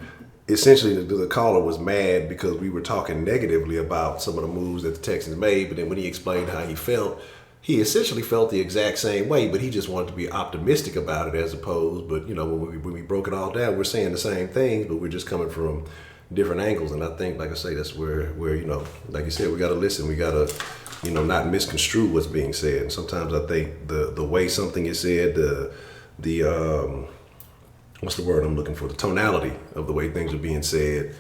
essentially the caller was mad because we were talking negatively about some of the moves that the Texans made, but then when he explained how he felt, he essentially felt the exact same way, but he just wanted to be optimistic about it as opposed, but when we broke it all down, we're saying the same things, but we're just coming from different angles. And I think, like I say, that's where like you said, we got to listen. We got to, not misconstrue what's being said. And sometimes I think the way something is said, the what's the word I'm looking for? The tonality of the way things are being said,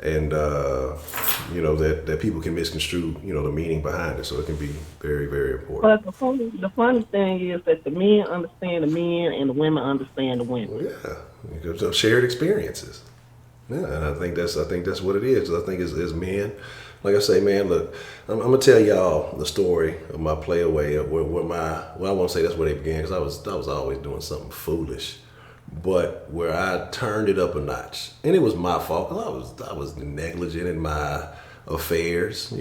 and that people can misconstrue, the meaning behind it. So it can be very, very important. But the funny thing is that the men understand the men and the women understand the women. Well, yeah, because shared experiences. Yeah, and I think that's what it is. I think as men, like I say, man, look, I'm gonna tell y'all the story of my playaway, I won't say that's where they began, because I was always doing something foolish, but where I turned it up a notch, and it was my fault, because I was negligent in my affairs,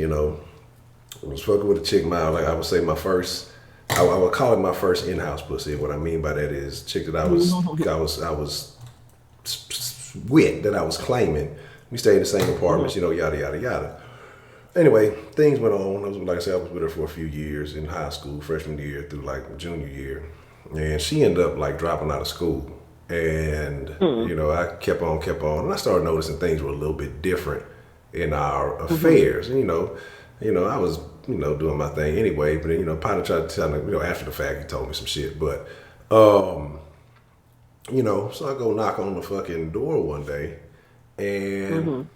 I was fucking with a chick, like I would say my first. I would call it my first in-house pussy. What I mean by that is chick that I was with, that I was claiming. We stayed in the same apartments, yada yada yada. Anyway, things went on. Like I said, I was with her for a few years in high school, freshman year through like junior year, and she ended up like dropping out of school. And I kept on, and I started noticing things were a little bit different in our affairs. And I was doing my thing anyway. But then Potter tried to tell me, after the fact, he told me some shit. But so I go knock on the fucking door one day, and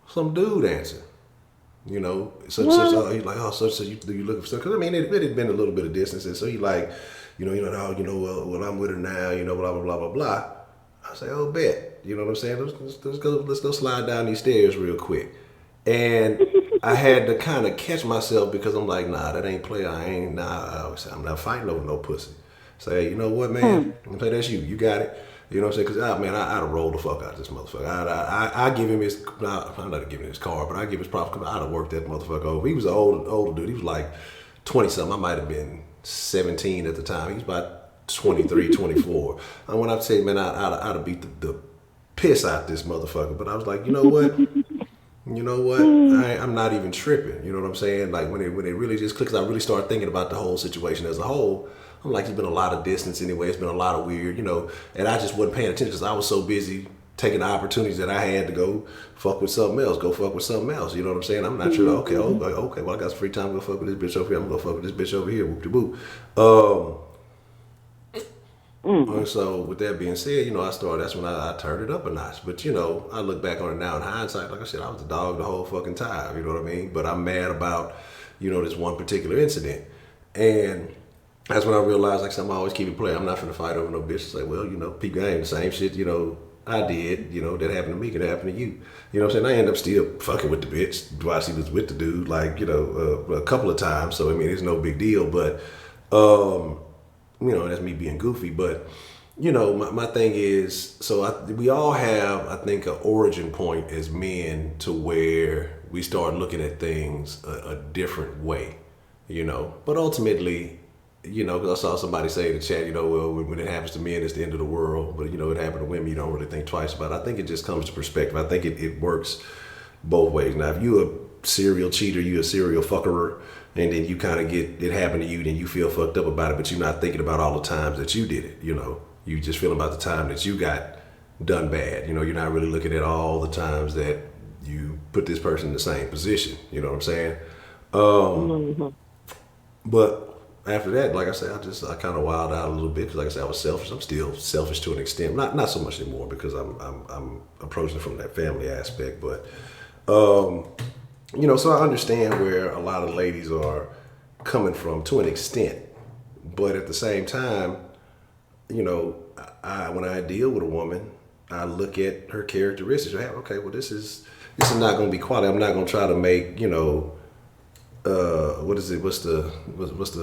some dude answered. Such. He's like, such. You looking for stuff? Because I mean, it had been a little bit of distance, and so he like, well, I'm with her now, blah blah blah blah blah. I say, oh, bet. You know what I'm saying? Let's go slide down these stairs real quick. And I had to kind of catch myself because I'm like, nah, that ain't play. I'm not fighting over no pussy. Say, you know what, man? Play that's you. You got it. You know what I'm saying? Because, man, I'd have rolled the fuck out of this motherfucker. I give him his, I'm not giving him his car, but I give his props. I'd have worked that motherfucker over. He was an older dude. He was like 20-something. I might have been 17 at the time. He was about 23, 24. And when I tell you, man, I'd have beat the piss out this motherfucker. But I was like, you know what? I'm not even tripping. You know what I'm saying? Like when it really just clicks, I really start thinking about the whole situation as a whole. I'm like, there's been a lot of distance anyway. It's been a lot of weird, and I just wasn't paying attention because I was so busy taking the opportunities that I had to go fuck with something else, You know what I'm saying? I'm not sure. Okay, well, I got some free time to go fuck with this bitch over here. I'm going to go fuck with this bitch over here. Whoop-de-boop. And so with that being said, that's when I turned it up a notch. But, I look back on it now in hindsight, like I said, I was the dog the whole fucking time. You know what I mean? But I'm mad about, this one particular incident. And that's when I realized, like I'm always keep it playing. I'm not finna fight over no bitch. It's like, well, people game, the same shit, I did, that happened to me, could happen to you. You know what I'm saying? I end up still fucking with the bitch while she was with the dude, like, a couple of times. So, I mean, it's no big deal. But, that's me being goofy. But, my thing is, so we all have, I think, an origin point as men to where we start looking at things a different way, But ultimately, because I saw somebody say in the chat, well, when it happens to men, it's the end of the world. But, it happened to women, you don't really think twice about it. I think it just comes to perspective. I think it works both ways. Now, if you're a serial cheater, you're a serial fuckerer, and then you kind of get it happen to you, then you feel fucked up about it, but you're not thinking about all the times that you did it, You just feeling about the time that you got done bad. You're not really looking at all the times that you put this person in the same position. You know what I'm saying? But after that, like I said, I kind of wilded out a little bit because, like I said, I was selfish. I'm still selfish to an extent, not so much anymore because I'm approaching it from that family aspect. But so I understand where a lot of ladies are coming from to an extent, but at the same time, when I deal with a woman, I look at her characteristics. Okay, well, this is not going to be quality. I'm not going to try to make what is it? What's the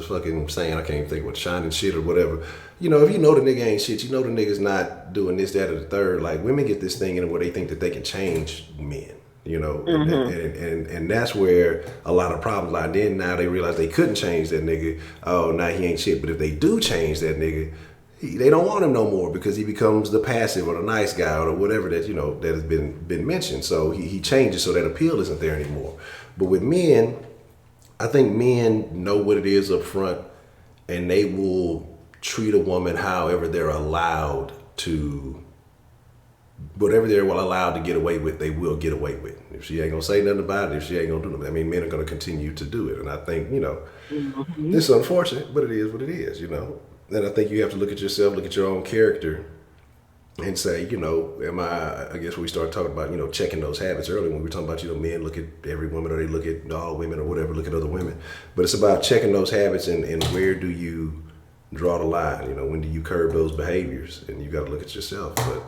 fucking saying? I can't even think what shining shit or whatever. If you know the nigga ain't shit, the nigga's not doing this, that, or the third. Like women get this thing in where they think that they can change men, and that's where a lot of problems lie. Then now they realize they couldn't change that nigga. Oh, now he ain't shit. But if they do change that nigga, they don't want him no more because he becomes the passive or the nice guy or whatever that that has been mentioned. So he changes so that appeal isn't there anymore. But with men, I think men know what it is up front, and they will treat a woman however they're allowed to, whatever they're allowed to get away with, they will get away with. If she ain't gonna say nothing about it, if she ain't gonna do nothing, I mean, men are gonna continue to do it. And I think, it's unfortunate, but it is what it is, And I think you have to look at yourself, look at your own character, and say, I guess we started talking about, checking those habits earlier when we were talking about, men look at every woman or they look at all women or whatever, look at other women. But it's about checking those habits and where do you draw the line? When do you curb those behaviors? And you got to look at yourself. But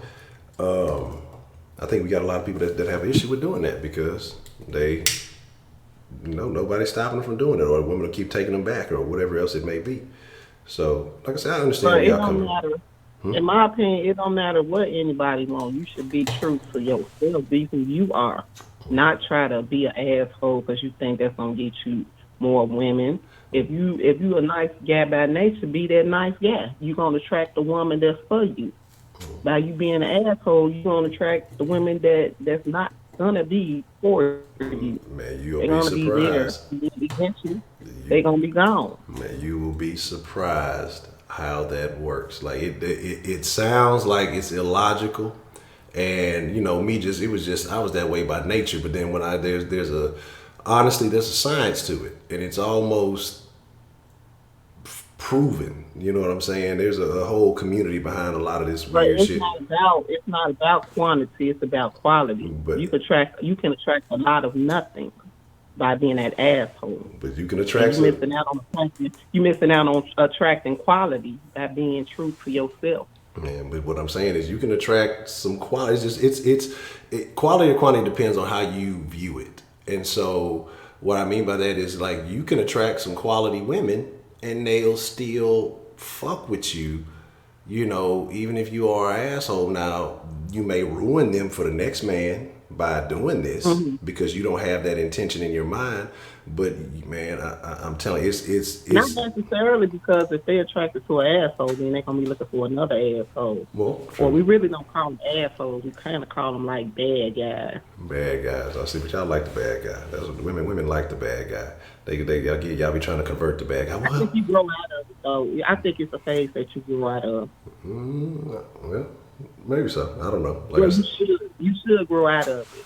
I think we got a lot of people that have an issue with doing that because they, nobody's stopping them from doing it, or women will keep taking them back or whatever else it may be. So, like I said, I understand where y'all coming from. In my opinion, it don't matter what anybody wants. You should be true to yourself. Be who you are. not try to be an asshole because you think that's gonna get you more women. If you a nice guy by nature, be that nice guy. You're gonna attract the woman that's for you. By you being an asshole, you're gonna attract the women that's not gonna be for you. Man, They're you'll gonna be be there. surprised. Eventually, they're You, gonna be gone. man, you will be surprised how that works. Like it sounds like it's illogical, and me just it was just I was that way by nature. But then when there's a honestly there's a science to it, and it's almost proven. You know what I'm saying? There's a whole community behind a lot of this But weird shit. it's not about quantity. It's about quality. But You can attract a lot of nothing by being that asshole. but you can And attract some. you missing out on attracting quality by being true to yourself. Man, but what I'm saying is you can attract some quality. It's just quality or quantity depends on how you view it. And so what I mean by that is like you can attract some quality women and they'll still fuck with you. Even if you are an asshole now, you may ruin them for the next man by doing this because you don't have that intention in your mind. But man, I'm telling you, Not it's necessarily because if they're attracted to an asshole, then they're gonna be looking for another asshole. well, Or we really don't call them assholes. We kind of call them like bad guys. bad guys. I see, but y'all like the bad guy. That's what women like the bad guy. Y'all be trying to convert the bad guy. I think you grow out of it, though. I think it's a phase that you grow out of. Well, maybe so. I don't know. Well, you should grow out of it.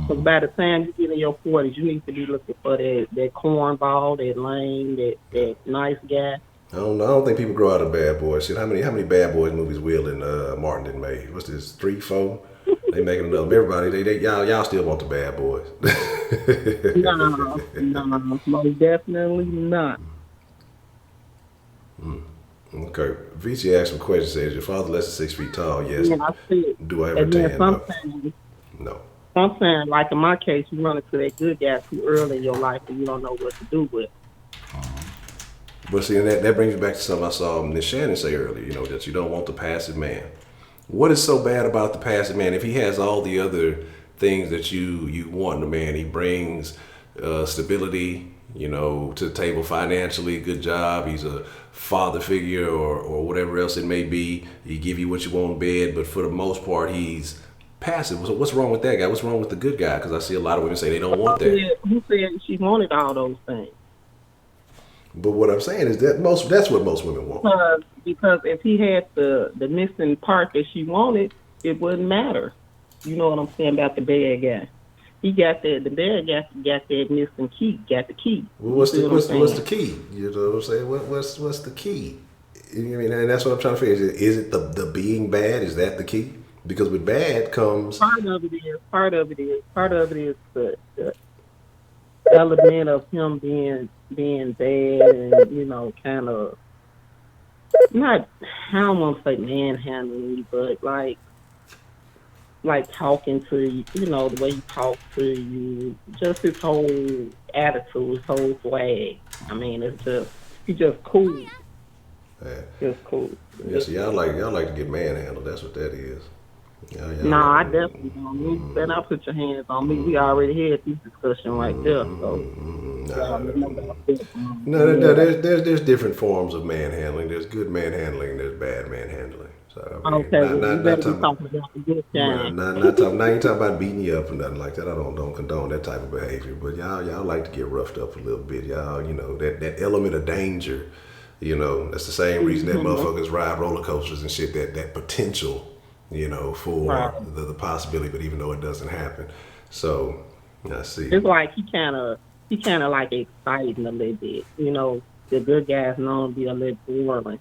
Because by the time you get in your 40s, you need to be looking for that cornball, that lame, that nice guy. I don't think people grow out of bad boys. Shit, how many bad boys movies Will and Martin did made? What's this? 3, 4? They making another. Everybody, y'all still want the bad boys. No, most definitely not. Okay. VC asked some questions. Says your father less than 6 feet tall? Yes. Yeah, I see it. Do I ever And then tan? No. sometimes, like in my case, you run into that good guy too early in your life and you don't know what to do with. But see, and that brings me back to something I saw Miss Shannon say earlier, that you don't want the passive man. What is so bad about the passive man? If he has all the other things that you want in a man, he brings stability, to the table financially, good job, he's a father figure or whatever else it may be, he give you what you want in bed, but for the most part, he's passive. So what's wrong with that guy? What's wrong with the good guy? Because I see a lot of women say they don't want that. Who said she wanted all those things? But what I'm saying is that's what most women want. Because if he had the missing part that she wanted, it wouldn't matter. You know what I'm saying about the bad guy? He got that. The bad guy got that missing key. Got the key. Well, what's the key? You know what I'm saying? What's the key? And that's what I'm trying to figure. Is it the being bad? Is that the key? Because with bad comes Part of it is the element of him being bad and kind of not. I don't want to say manhandling, but like talking to you, the way he talks to you, just his whole attitude, his whole swag. I mean, he's just cool. Yeah. Just cool. Yes, y'all like to get manhandled. That's what that is. No, I definitely don't. You better not put your hands on me. We already had this discussion right there. So. No, there's different forms of manhandling. There's good manhandling. There's bad manhandling. So I mean, not talking about the good kind. Not talking about beating you up or nothing like that. I don't condone that type of behavior. But y'all like to get roughed up a little bit. Y'all, that element of danger. That's the same reason that motherfuckers ride roller coasters and shit. That potential. For the possibility, but even though it doesn't happen. So, I see. It's like he kind of like exciting a little bit. The good guys known to be a little boring,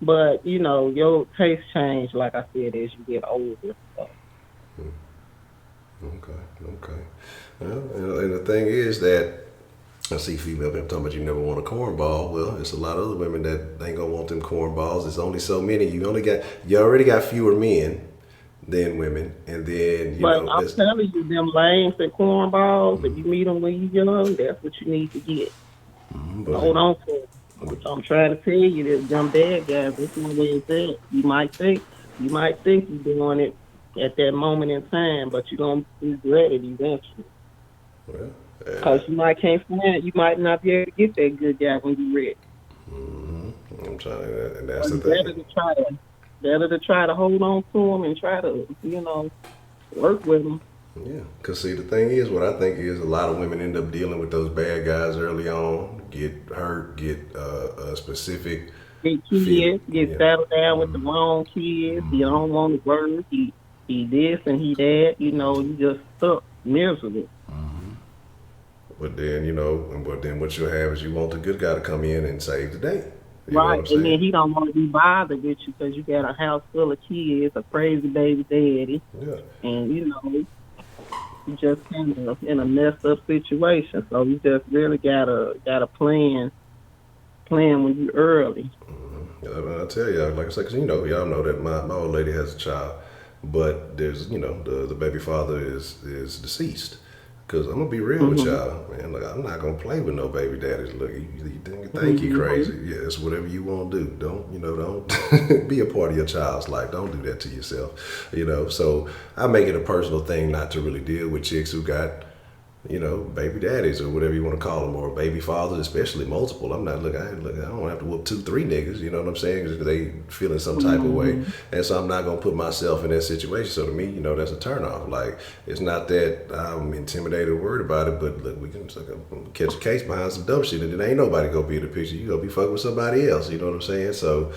But, your taste change, like I said, as you get older. So. Okay. Well, and the thing is that I see female people talking about you never want a cornball. Well, it's a lot of other women that ain't gonna want them cornballs. There's only so many. You already got fewer men than women, and then I'm telling you, them lames and cornballs. If you meet them when you're young, that's what you need to get. Hold on to it. I'm trying to tell you that them bad guys. This is where it's at. You might think you're doing it at that moment in time, but you're gonna regret it eventually. Well, Cause you might can't find, you might not be able to get that good guy when you're ready. I'm trying to, and that's So the you thing. better to try to hold on to him and try to, work with him. Yeah, because see, the thing is, what I think is a lot of women end up dealing with those bad guys early on, get hurt, get a specific Get feel. kids, get Yeah. settled down with the wrong kids. You don't want to work. He this and he that. You just stuck miserable. But then, but then what you'll have is you want the good guy to come in and save the day. You know what Right, I'm and then saying? he don't want to be bothered with you because you got a house full of kids, a crazy baby daddy, Yeah. and you just kind of in a messed up situation. So you just really gotta plan when you early. I tell y'all, like I said, 'cause y'all know that my old lady has a child, but there's, the baby father is deceased. Cause I'm gonna be real with Mhm. y'all, man. Like I'm not gonna play with no baby daddies. Look, you think you Mhm. crazy? Yeah, it's whatever you want to do. Don't be a part of your child's life. Don't do that to yourself. So I make it a personal thing not to really deal with chicks who got baby daddies or whatever you want to call them, or baby fathers, especially multiple. I'm not I don't have to whoop 2, 3 niggas. You know what I'm saying? Because they feeling some type of way, Mhm. and so I'm not gonna put myself in that situation. So to me, that's a turnoff. Like it's not that I'm intimidated or worried about it, but look, we can catch a case behind some dumb shit, and then ain't nobody gonna be in the picture. You gonna be fucking with somebody else. You know what I'm saying? So.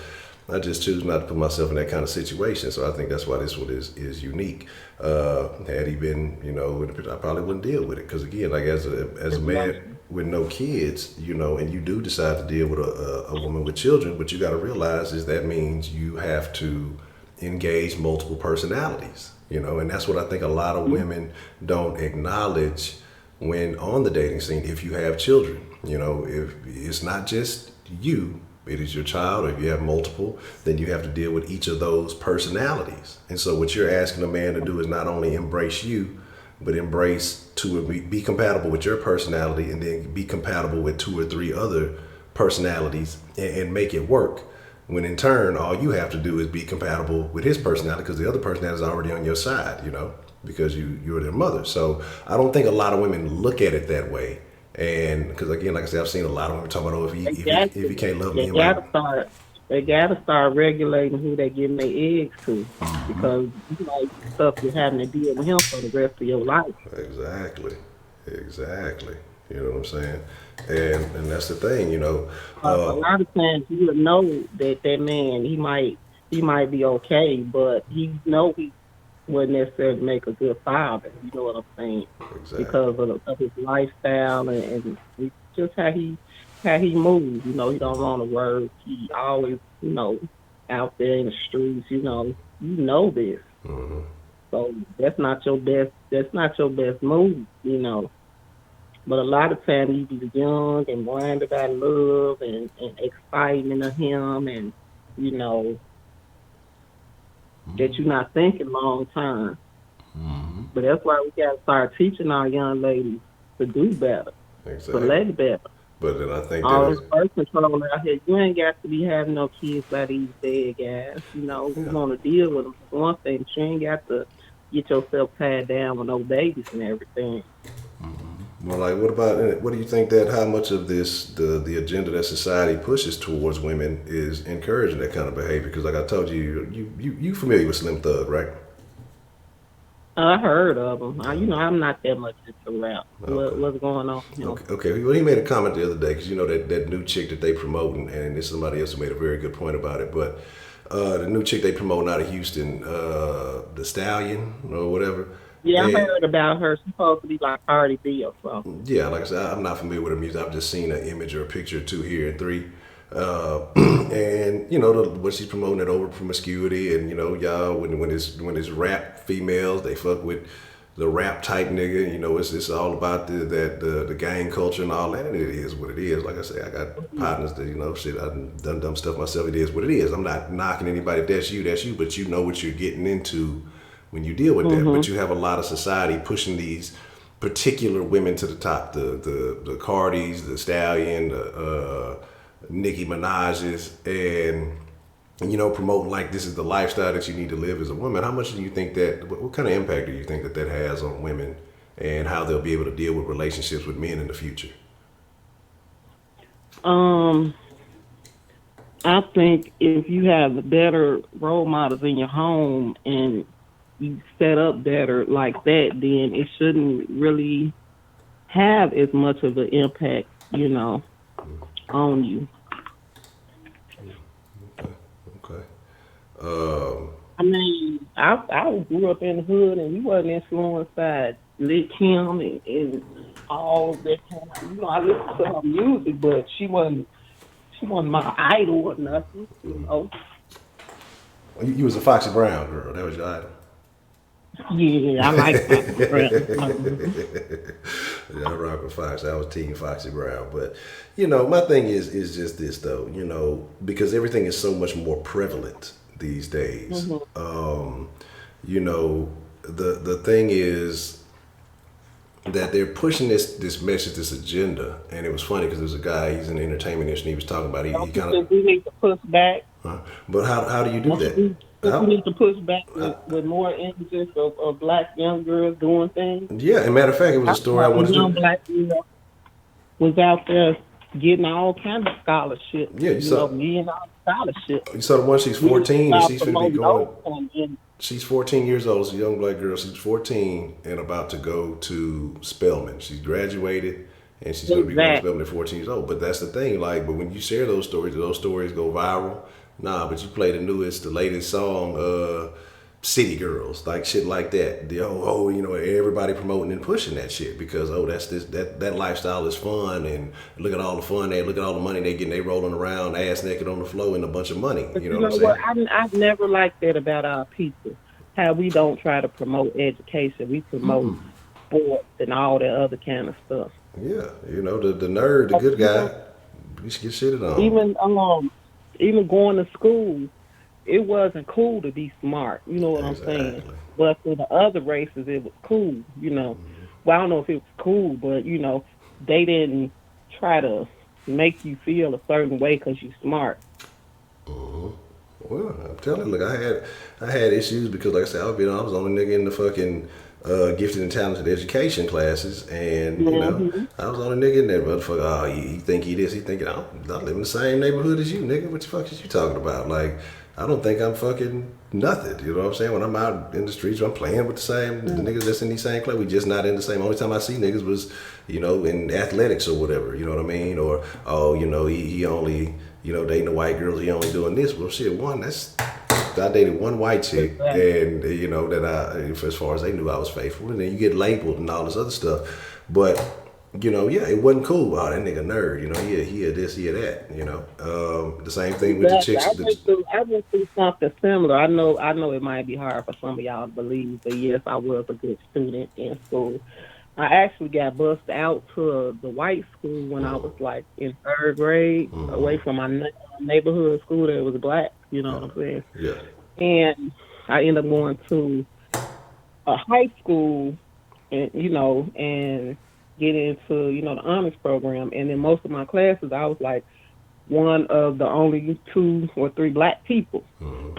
I just choose not to put myself in that kind of situation. So I think that's why this one is unique. Had he been, I probably wouldn't deal with it. Because again, like as a man with no kids, and you do decide to deal with a woman with children, what you got to realize is that means you have to engage multiple personalities, and that's what I think a lot of women don't acknowledge when on the dating scene. If you have children, if it's not just you, it is your child, or if you have multiple, then you have to deal with each of those personalities. And so what you're asking a man to do is not only embrace you, but embrace be compatible with your personality, and then be compatible with 2 or 3 other personalities, and make it work. When in turn, all you have to do is be compatible with his personality, because the other personality is already on your side, because you're their mother. So I don't think a lot of women look at it that way. And because again, like I said, I've seen a lot of women talking about, They got if he can't love me, they he might. gotta start they gotta start regulating who they giving their eggs to, because you might be stuck with having to deal with him for the rest of your life. Exactly, exactly. You know what I'm saying? And that's the thing, A lot of times you would know that man he might be okay, but he wouldn't necessarily make a good father. You know what I'm saying? Exactly. Because of his lifestyle and it's just how he moves. He don't want to work. He always out there in the streets. You know this. Hmm. So that's not your best. That's not your best move. But a lot of times you be young and blinded by love and excitement of him, and you know that you're not thinking long term. But that's why we got to start teaching our young ladies to do better, to Exactly. lay better. But then I think that All is, this birth control out here, you ain't got to be having no kids by these bad guys. You yeah. want to deal with them for one thing, but you ain't got to get yourself tied down with no babies and everything. Well, like, what do you think that how much of the agenda that society pushes towards women is encouraging that kind of behavior? Because like I told you, you familiar with Slim Thug, right? I heard of them. I'm not that much into rap. Okay. What's going on? Okay. Well, he made a comment the other day because that new chick that they promoting, and there's somebody else who made a very good point about it. But the new chick they promoting out of Houston, the Stallion or whatever. Yeah, I And heard about her. She's supposed to be like Cardi B or something. yeah, like I said, I'm not familiar with her music. I've just seen an image or a picture or two here and three. And what she's promoting, that over promiscuity, and y'all when it's rap females, they fuck with the rap type nigga. It's all about the gang culture and all that, and it is what it is. Like I say, I got partners that shit. I done dumb stuff myself. It is what it is. I'm not knocking anybody. If that's you, but you know what you're getting into when you deal with that. Mm-hmm. But you have a lot of society pushing these particular women to the top. The Cardis, the Stallion, the Nicki Minaj's, and promoting like this is the lifestyle that you need to live as a woman. How much do you think that? What kind of impact do you think that has on women, and how they'll be able to deal with relationships with men in the future? I think if you have better role models in your home and you set up better like that, then it shouldn't really have as much of an impact, on you. Okay. I mean, I grew up in the hood and we wasn't influenced by Lit Kim and all that kind of, I listened to her music, but she wasn't my idol or nothing. You was a Foxy Brown girl. That was your idol. Yeah, I like Foxy Brown. Yeah, I rock with Fox. I was Team Foxy Brown. But, my thing is just this, though, because everything is so much more prevalent these days. Mm-hmm. The thing is that they're pushing this message, this agenda. And it was funny because there's a guy, he's in the entertainment industry, he was talking about, he kind of... We need to push back. But how do you do that? We need to push back with more emphasis of black young girls doing things. Yeah, as a matter of fact, it was a story I wanted to... Young black girl was out there getting all kinds of scholarships. Yeah, you saw... getting all scholarships. You saw the one, she's 14, and she's going to be going... She's 14 years old. She's a young black girl. She's 14 and about to go to Spelman. She's graduated and she's going to be going to Spelman at 14 years old. But that's the thing. Like, but when you share those stories go viral. Nah, but you play the latest song, City Girls, like shit like that. Everybody promoting and pushing that shit because that lifestyle is fun and look at all the fun look at all the money they getting. They rolling around ass naked on the floor and a bunch of money. You know what I'm saying? I've never liked that about our people. How we don't try to promote education, we promote sports and all that other kind of stuff. Yeah, the nerd, the good guy, we should get shitted on. Even going to school, it wasn't cool to be smart. You know what I'm saying? But for the other races, it was cool. Well, I don't know if it was cool, but they didn't try to make you feel a certain way because you're smart. Well, I'm telling you, look, I had issues because, like I said, I was the only nigga in the fucking gifted and talented education classes, and I was the only nigga in there. Motherfucker, oh, he think he this, he think I live in the same neighborhood as you, nigga. What the fuck is you talking about? Like, I don't think I'm fucking nothing. You know what I'm saying? When I'm out in the streets, I'm playing with the niggas that's in these same classes. We just not in the same. Only time I see niggas was, in athletics or whatever. You know what I mean? Or he only dating the white girls. He only doing this. Well, shit, I dated one white chick, and that as far as they knew, I was faithful. And then you get labeled and all this other stuff, but it wasn't cool. Oh, that nigga nerd. He had this, he had that. The same thing with the chicks. I went through something similar. I know it might be hard for some of y'all to believe, but yes, I was a good student in school. I actually got bused out to the white school when I was like in third grade, away from my neighborhood school that was black. You know what I'm saying? Yeah. And I ended up going to a high school, and and getting into the honors program. And in most of my classes, I was like one of the only 2 or 3 black people.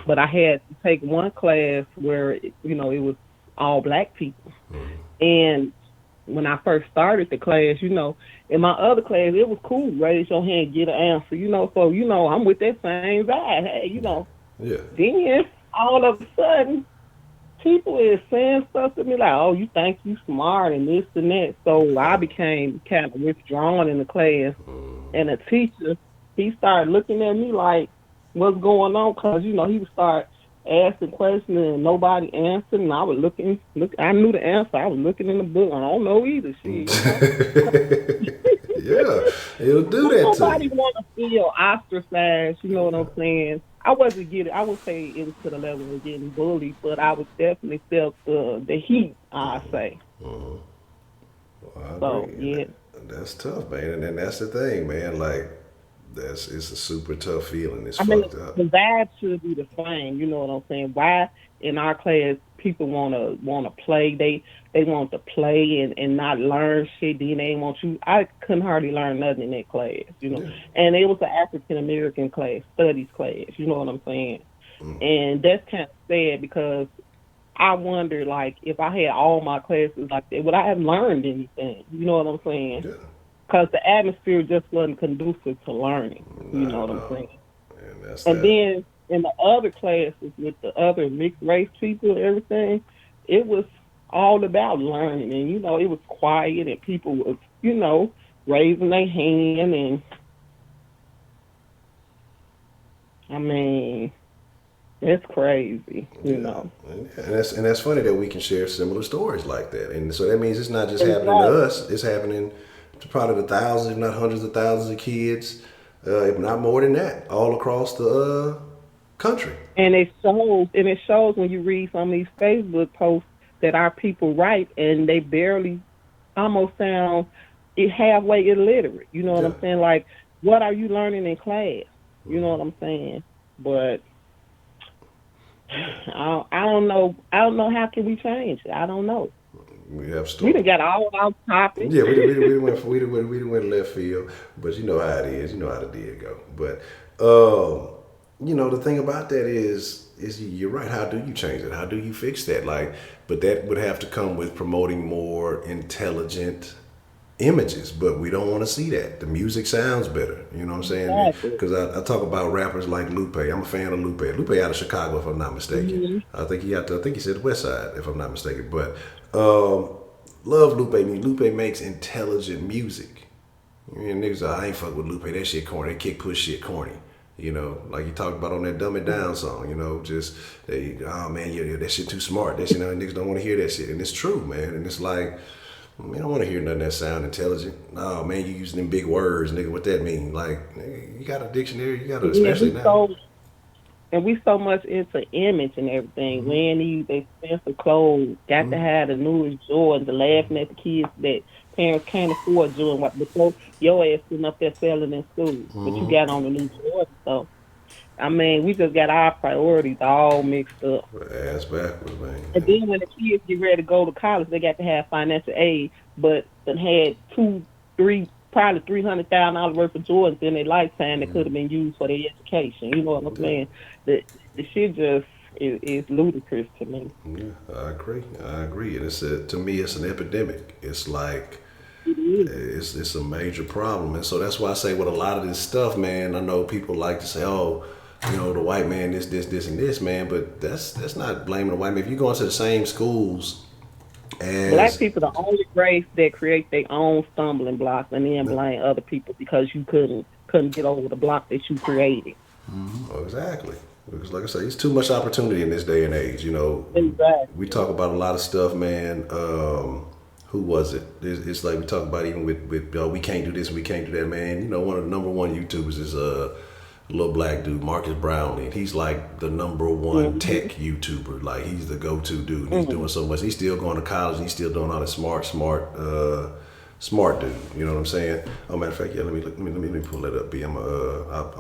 But I had to take one class where it was all black people. And when I first started the class, in my other class, it was cool. Raise your hand, get an answer, So, I'm with that same vibe. Hey, Yeah. Then, all of a sudden, people is saying stuff to me like, oh, you think you smart and this and that. So I became kind of withdrawn in the class. And the teacher, he started looking at me like, what's going on? Because, he would start asking questions and nobody answered, and I was I knew the answer. I was looking in the book. I don't know either. Shit. Yeah, it'll do that too. Nobody want to feel ostracized. You know what I'm saying? I wasn't I would say it was to the level of getting bullied, but I was definitely felt the heat. I say. Well, I so agree. yeah, that's tough, man. And that's the thing, man. Like, it's a super tough feeling. It's I mean, fucked up. the vibe should be the same. You know what I'm saying? Why in our class people wanna play? They want to play and not learn shit. Then they want you. I couldn't hardly learn nothing in that class. You know, Yeah. and it was an African American class, studies class. You know what I'm saying? And that's kind of sad because I wonder, like, if I had all my classes like that, would I have learned anything? You know what I'm saying? Yeah. Because the atmosphere just wasn't conducive to learning. You Not know what at I'm all. saying? And that's And that. then in the other classes with the other mixed race people and everything, it was all about learning. And, you know, it was quiet and people was, you know, raising their hand. And, I mean, it's crazy, you Yeah. know. And that's funny that we can share similar stories like that. And so that means it's not just happening to Exactly. us. It's happening to probably the thousands, if not hundreds of thousands of kids, if not more than that, all across the country. And it shows when you read some of these Facebook posts that our people write and they barely almost sound halfway illiterate. You know what Yeah. I'm saying? Like, what are you learning in class? You know what I'm saying? But I don't know. I don't know how can we change it. I don't know. We have We stories. done got all our topics. Yeah, we done went left field, but you know how it is. You know how the deal go. But you know the thing about that is you're right. How do you change it? How do you fix that? Like, but that would have to come with promoting more intelligent images. But we don't want to see that. The music sounds better. You know what I'm saying? Exactly. Because I talk about rappers like Lupe. I'm a fan of Lupe. Lupe out of Chicago, if I'm not mistaken. Hmm. I think he said West Side, if I'm not mistaken. But love Lupe. I mean, Lupe makes intelligent music. You know, niggas, I ain't fuck with Lupe. That shit corny. That kick push shit corny. You know, like you talked about on that Dumb It Down song. You know, just oh man, yeah, that shit too smart. That shit, niggas don't want to hear that shit, and it's true, man. And it's like, man, I don't want to hear nothing that sound intelligent. No, man, you using them big words, nigga. What that mean? Like, nigga, you got a dictionary. You got to, Yeah, especially now. we so much into image and everything. Wearing these expensive clothes, got to have the newest Jordans, laughing at the kids that parents can't afford Jordan before your ass sitting up there selling in school, but you got on the new Jordan. So I mean, we just got our priorities all mixed up. Ass backwards, And man. then when the kids get ready to go to college, they got to have financial aid, but then had two, three, probably $300,000 worth of Jordans in their lifetime that could have been used for their education. You know what I'm Yeah, saying? The shit just is ludicrous to me. yeah, I agree. I agree. And to me, it's an epidemic. It's like It is. it's a major problem, and so that's why I say with a lot of this stuff, man. I know people like to say, oh, you know, the white man, this, and this, man. But that's not blaming the white man. If you go into the same schools Black as people the only race that create their own stumbling blocks and then blame other people because you couldn't get over the block that you created. oh, exactly. Because like I say, it's too much opportunity in this day and age. You know, we Exactly. talk about a lot of stuff, man. Who was it? It's like we talk about even with we can't do this, we can't do that, man. You know, one of the number one YouTubers is a little black dude, Marcus Brownlee, and he's like the number one Hmm. tech YouTuber. Like he's the go-to dude. And he's Hmm. doing so much. He's still going to college. And he's still doing all this smart dude. You know what I'm saying? Oh, matter of fact, yeah. Let me pull that up. I'm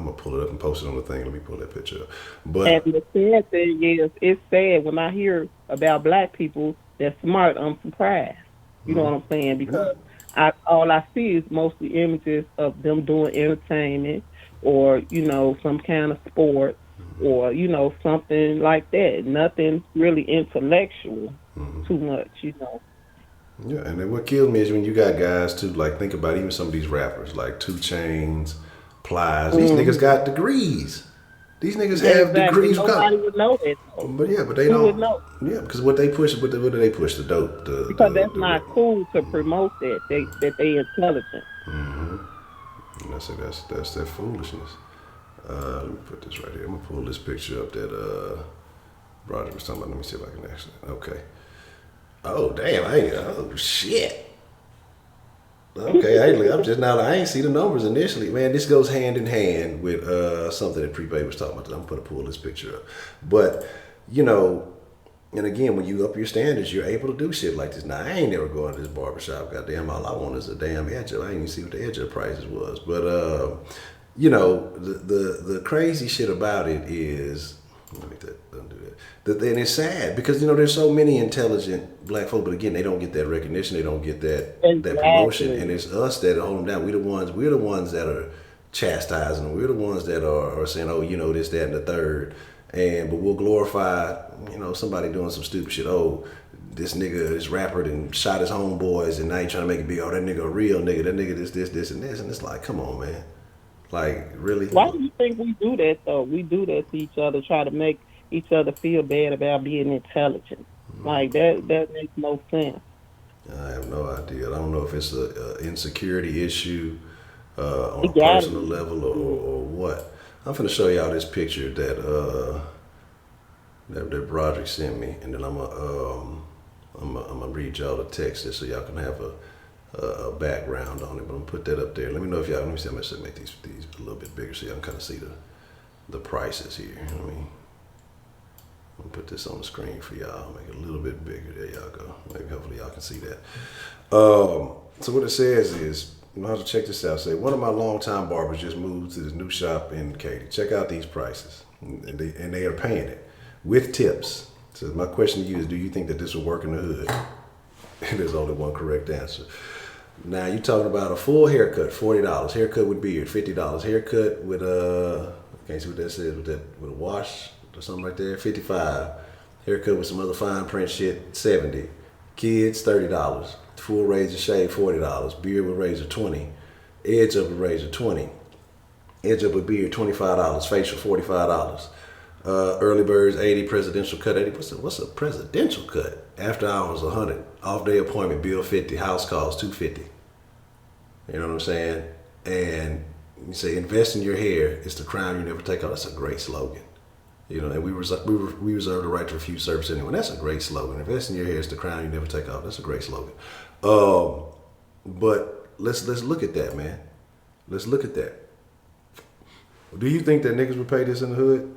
gonna pull it up and post it on the thing. Let me pull that picture up. And But the sad thing is, it's sad when I hear about black people that's smart. I'm surprised. You know what I'm saying? yeah, Because all I see is mostly images of them doing entertainment or some kind of sport or something like that. Nothing really intellectual too much. yeah. And then what kills me is when you got guys too. Like think about even some of these rappers, like Two Chains, Plies. These Hmm. niggas got degrees. These niggas Yeah, have exactly. degrees. Nobody would know that though. But yeah, but they Who would don't. know? Yeah, because what they push, what do they push? The dope, Because that's the not cool to promote that they intelligent. and that's that foolishness. Let me put this right here. I'm gonna pull this picture up that Roger was talking about. Let me see if I can actually. Okay. Oh damn! Oh shit. Okay, I ain't see the numbers initially. Man, this goes hand in hand with something that Prepay was talking about. I'm gonna pull this picture up. But, you know, and again, when you up your standards, you're able to do shit like this. Now, I ain't never going to this barbershop. Goddamn, all I want is a damn edge. I ain't even see what the edge of the prices was. But, you know, the crazy shit about it is, let me don't do that. And it's sad because you know there's so many intelligent black folk, but again they don't get that recognition, they don't get that promotion, and it's us that hold them down. We're the ones that are chastising them. We're the ones that are saying, oh, you know, this, that, and the third, but we'll glorify, you know, somebody doing some stupid shit. Oh, this nigga, this rapper, and shot his homeboys, and now you trying to make it big. Oh, that nigga a real nigga. That nigga this, and this, and it's like, come on, man. Like, really? Why do you think we do that, though? We do that to each other, try to make each other feel bad about being intelligent. Like, that makes no sense. I have no idea. I don't know if it's a insecurity issue on a personal level or what. I'm finna show y'all this picture that Broderick sent me, and then I'm gonna read y'all the text just so y'all can have a background on it. But I'm gonna put that up there. Let me know if y'all. Let me see how much I make these a little bit bigger so y'all can kind of see the prices here. I mean, I'm gonna put this on the screen for y'all. Make it a little bit bigger. There y'all go. Maybe hopefully y'all can see that. So what it says is, you know how to check this out. Say one of my longtime barbers just moved to this new shop in Katy. Check out these prices, and they are paying it with tips. So my question to you is, do you think that this will work in the hood? There's only one correct answer. Now you're talking about a full haircut, $40. Haircut with beard, $50. Haircut with can't see what that says, with a wash or something like that, $55. Haircut with some other fine print shit, $70. Kids, $30. Full razor shave, $40. Beard with razor, $20. Edge up with razor, $20. Edge up with beard, $25. Facial, $45. Early birds, $80. Presidential cut, $80. What's a presidential cut? After hours, $100. Off day appointment, bill $50. House calls, $250. You know what I'm saying? And you say invest in your hair. It's the crime you never take off. That's a great slogan. You know, and we reserve the right to refuse service anyway. That's a great slogan. Invest in your hair. It's the crime you never take off. That's a great slogan. But let's look at that, man. Let's look at that. Do you think that niggas would pay this in the hood?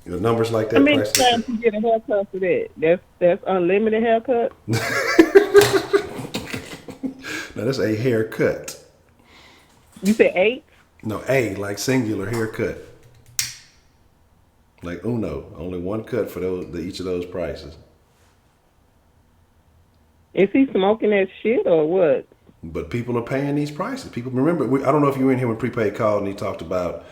You know, numbers like that. I mean, trying to get a haircut for that. That's unlimited haircut. Now that's a haircut. You said 8? No, A, like singular haircut. Like uno, only one cut for each of those prices. Is he smoking that shit or what? But people are paying these prices. People remember. I don't know if you were in here when Prepaid called and he talked about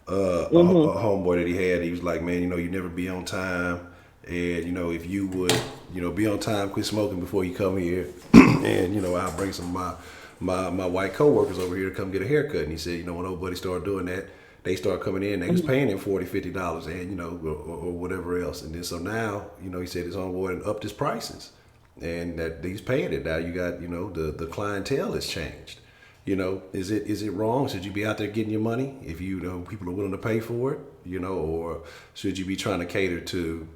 a homeboy that he had. He was like, man, you know, you never be on time, and you know, if you would, you know, be on time, quit smoking before you come here, and you know, I'll bring some of my white coworkers over here to come get a haircut. And he said, you know, when old buddy started doing that, they start coming in, they was paying him $40, $50, and you know, or whatever else. And then so now, you know, he said his homeboy and upped his prices, and that he's paying it now. You got, you know, the clientele has changed. You know, is it wrong? Should you be out there getting your money if you know people are willing to pay for it? You know, or should you be trying to cater to,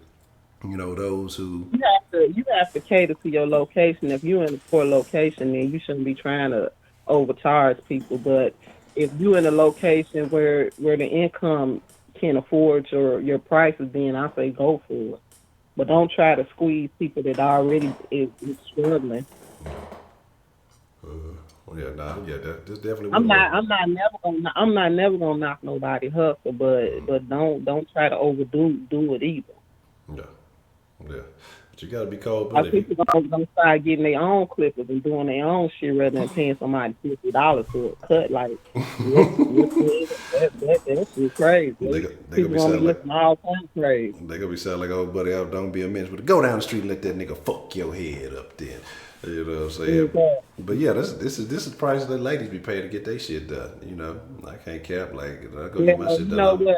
you know, those who you have to cater to your location. If you're in a poor location, then you shouldn't be trying to overcharge people. But if you're in a location where the income can afford your prices, then I say go for it. But don't try to squeeze people that already is struggling. That's definitely. I'm not never gonna knock nobody hustle, but don't try to overdo it either. Yeah. But you gotta be cold blooded. People gonna start getting their own clippers and doing their own shit rather than paying somebody $50 for a cut. Like that's shit crazy. They gonna be sounding all kind of crazy. They gonna be sounding like old buddy. Don't be a mince, but go down the street and let that nigga fuck your head up then. You know what I'm saying? Mm-hmm. But yeah, this is the price that ladies be paying to get their shit done. You know, I can't cap like I go get my shit done. You know what?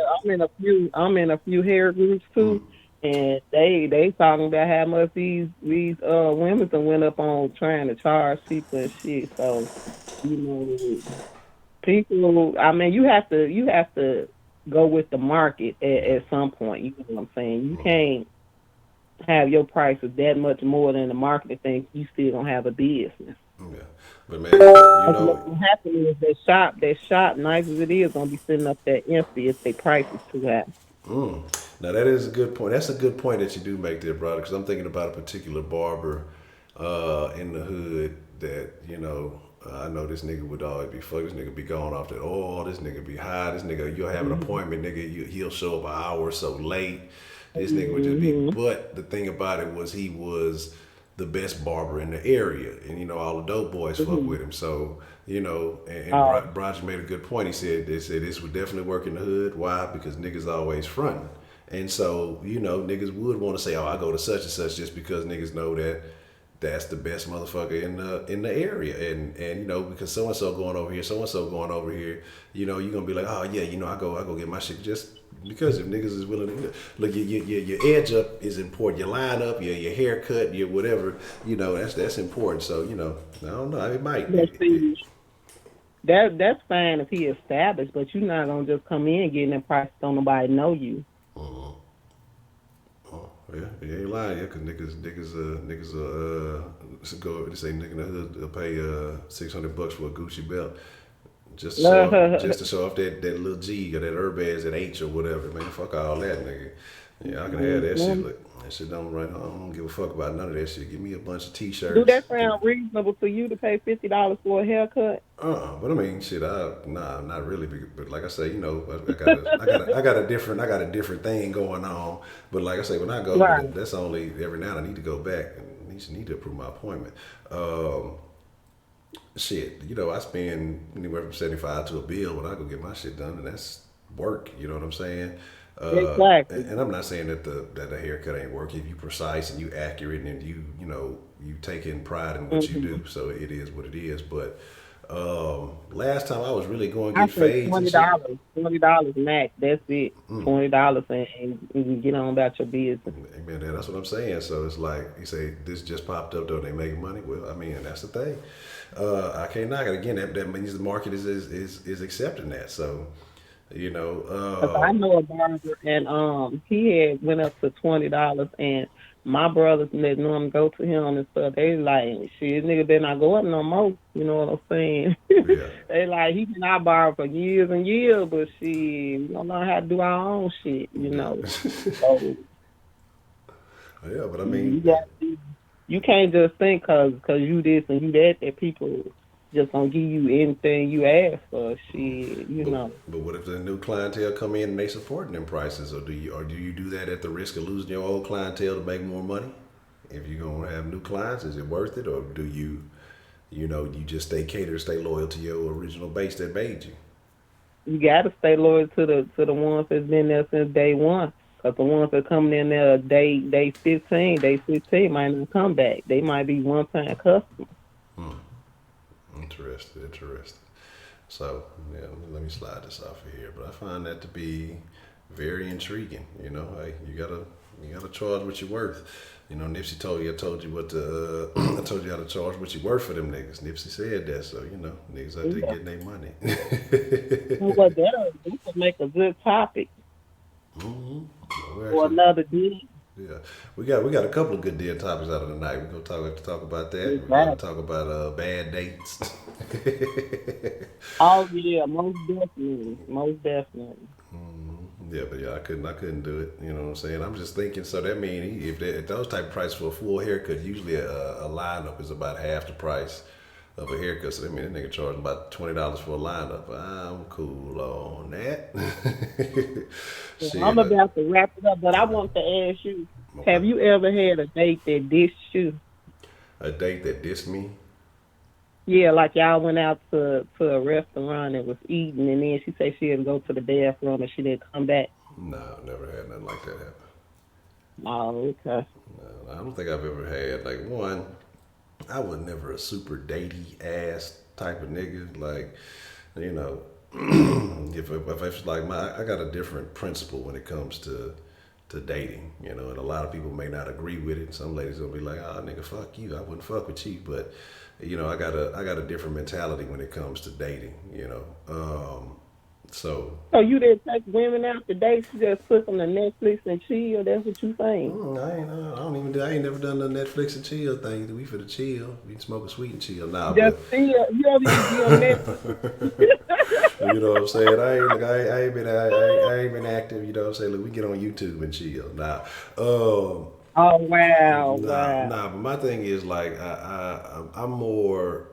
I'm in a few hair groups too, and they talking about how much these women went up on trying to charge people and shit. So you know, people. I mean, you have to go with the market at some point. You know what I'm saying? You can't have your prices that much more than the market thinks you still gonna have a business. Yeah, but man, you know what happening is that shop, nice as it is, gonna be sitting up there empty if they prices too high. Now that is a good point. That's a good point that you do make there, brother. Because I'm thinking about a particular barber in the hood that, you know, I know this nigga would always be fuck. This nigga be going off that. Oh, this nigga be high. This nigga, you'll have an appointment, nigga. He'll show up an hour or so late. This nigga would just be. But the thing about it was he was the best barber in the area, and all the dope boys fuck with him. So and Roger made a good point. He said this would definitely work in the hood. Why? Because niggas always fronting, and so niggas would want to say, oh, I go to such and such just because niggas know that. That's the best motherfucker in the area, and because so and so going over here, so and so going over here, you're gonna be like, oh yeah, I go get my shit just because if niggas is willing to look, your edge up is important, your line up, your haircut, your whatever, that's important. So I don't know, it might. That's fine if he established, but you're not gonna just come in getting that price. Don't nobody know you. Yeah, you ain't lying, yeah, cause niggas go. They say nigga in the hood will pay $600 for a Gucci belt just to show off that little G or that Urbaz, that H or whatever. Man, fuck all that, nigga. Yeah, I can have that shit. Look, that shit don't right. I don't give a fuck about none of that shit. Give me a bunch of T-shirts. Do that sound reasonable for you to pay $50 for a haircut? But I mean, shit. Nah, not really. But like I say, I got a different thing going on. But like I say, when I go, that's only every now and I need to go back and need to approve my appointment. Shit, I spend anywhere from $75 to $1 when I go get my shit done, and that's work. You know what I'm saying? Exactly. And I'm not saying that the haircut ain't work if you precise and you accurate and you taking pride in what you do. So it is what it is. But last time I was really going to get fades. $20 max. That's it. $20 and you can get on about your business. Man, that's what I'm saying. So it's like you say this just popped up though. They making money. Well, I mean that's the thing. I can't knock it again. That means the market is accepting that. So. I know a barber and he had went up to $20 and my brothers that knew him go to him and stuff, they like, shit, nigga better not go up no more. You know what I'm saying? Yeah. They like, he been our barber for years and years, but shit, we don't know how to do our own shit, So, yeah, but I mean, you can't just think cause you this and you that people just gonna give you anything you ask for, shit, But what if the new clientele come in and they supporting them prices, or do you do that at the risk of losing your old clientele to make more money? If you're gonna have new clients, is it worth it, or do you just stay loyal to your original base that made you? You gotta stay loyal to the ones that's been there since day one. Cause the ones that coming in there day 15 might not come back. They might be one time customers. Interesting. So, yeah, let me slide this off of here. But I find that to be very intriguing. Hey, you gotta charge what you're worth. Nipsey told you, I told you how to charge what you're worth for them niggas. Nipsey said that, so niggas out there getting their money. Well, that would make a good topic for another day. Yeah, we got a couple of good deal topics out of the night. We're gonna talk about that. We're gonna talk about bad dates. Oh yeah, most definitely. Yeah, but I couldn't do it. You know what I'm saying? I'm just thinking. So that means if those type of prices for a full haircut, usually a lineup is about half the price of a haircut. So that means that nigga charging about $20 for a lineup. I'm cool on that. I'm about to wrap it up, but I want to ask you: have you ever had a date that dissed you? A date that dissed me? Yeah, like y'all went out to a restaurant and was eating, and then she said she had to go to the bathroom and she didn't come back. No, never had nothing like that happen. Oh, okay. No, I don't think I've ever had one. I was never a super datey ass type of nigga. Like, if it's like I got a different principle when it comes to dating, and a lot of people may not agree with it. Some ladies will be like, "Oh, nigga, fuck you. I wouldn't fuck with you." But I got a different mentality when it comes to dating. So you didn't take women out to date? You just put them to Netflix and chill? That's what you saying? I ain't never done the Netflix and chill thing. We for the chill. We can smoke a sweet and chill. Nah, just chill. You don't even be on Netflix. You know what I'm saying? I ain't been active. You know what I'm saying? Look, we get on YouTube and chill. Nah. Oh wow! Nah. But my thing is like I'm more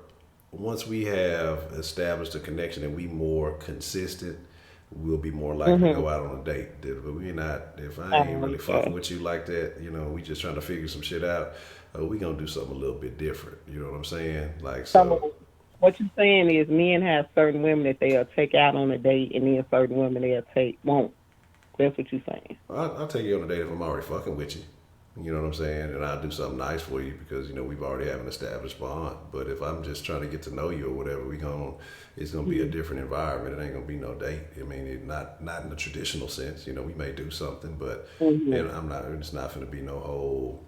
once we have established a connection and we more consistent, we'll be more likely to go out on a date. But we're not. If I ain't really fucking with you like that, we just trying to figure some shit out. We gonna do something a little bit different. You know what I'm saying? Like so. So what you're saying is men have certain women that they'll take out on a date, and then certain women they'll won't. That's what you're saying. I'll take you on a date if I'm already fucking with you. You know what I'm saying? And I'll do something nice for you because we've already have an established bond. But if I'm just trying to get to know you or whatever, it's gonna be a different environment. It ain't gonna be no date. I mean, not in the traditional sense. We may do something, but and I'm not. It's not gonna be no whole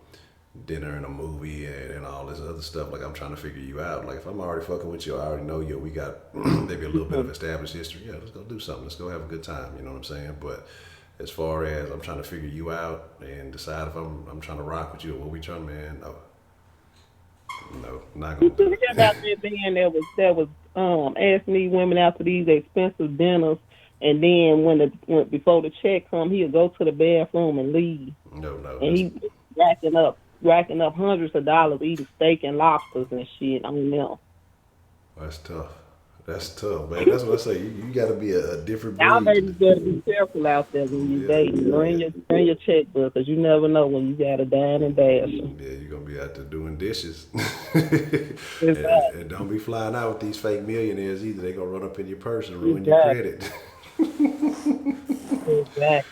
dinner and a movie and all this other stuff. Like I'm trying to figure you out. Like if I'm already fucking with you, I already know you. We got maybe a little bit of established history. Yeah, let's go do something. Let's go have a good time. You know what I'm saying? But as far as I'm trying to figure you out and decide if I'm trying to rock with you or what we trying, man, no, not gonna do it. About that man that was asking these women out for these expensive dinners, and then when before the check come, he'll go to the bathroom and leave. No. And he racking up hundreds of dollars eating steak and lobsters and shit on them. That's tough. That's tough, man. That's what I say. You got to be a different breed. Y'all ladies better be careful out there when you dating. Bring your checkbook, because you never know when you got a dime and dash. Yeah, you're going to be out there doing dishes. Exactly. And don't be flying out with these fake millionaires either. They're going to run up in your purse and ruin your credit. Exactly.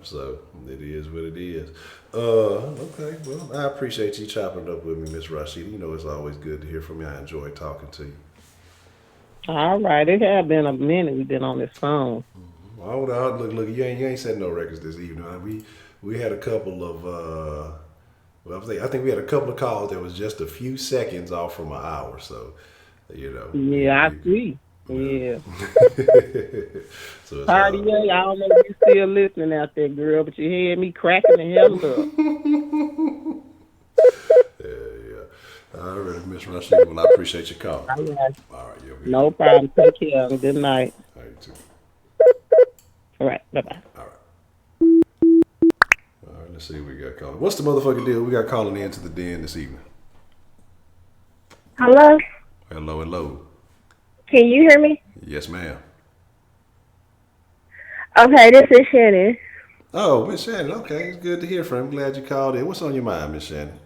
So it is what it is. Okay, well, I appreciate you chopping it up with me, Miss Rashida. It's always good to hear from you. I enjoy talking to you. All right, it has been a minute we've been on this phone. Well, look, you ain't set no records this evening. We had a couple of, I think we had a couple of calls that was just a few seconds off from an hour, so, Yeah, I see. Yeah. So Party, I don't know if you still listening out there, girl, but you had me cracking the hell up. Yeah. All right, Miss Rashida. Well, I appreciate your call. All right. All right, no problem. Take care. Good night. All right, you too. All right. Bye-bye. All right, let's see what we got calling. What's the motherfucking deal? We got calling into the den this evening. Hello? Hello. Can you hear me? Yes, ma'am. Okay, this is Shannon. Oh, Miss Shannon. Okay, it's good to hear from you. I'm glad you called in. What's on your mind, Miss Shannon?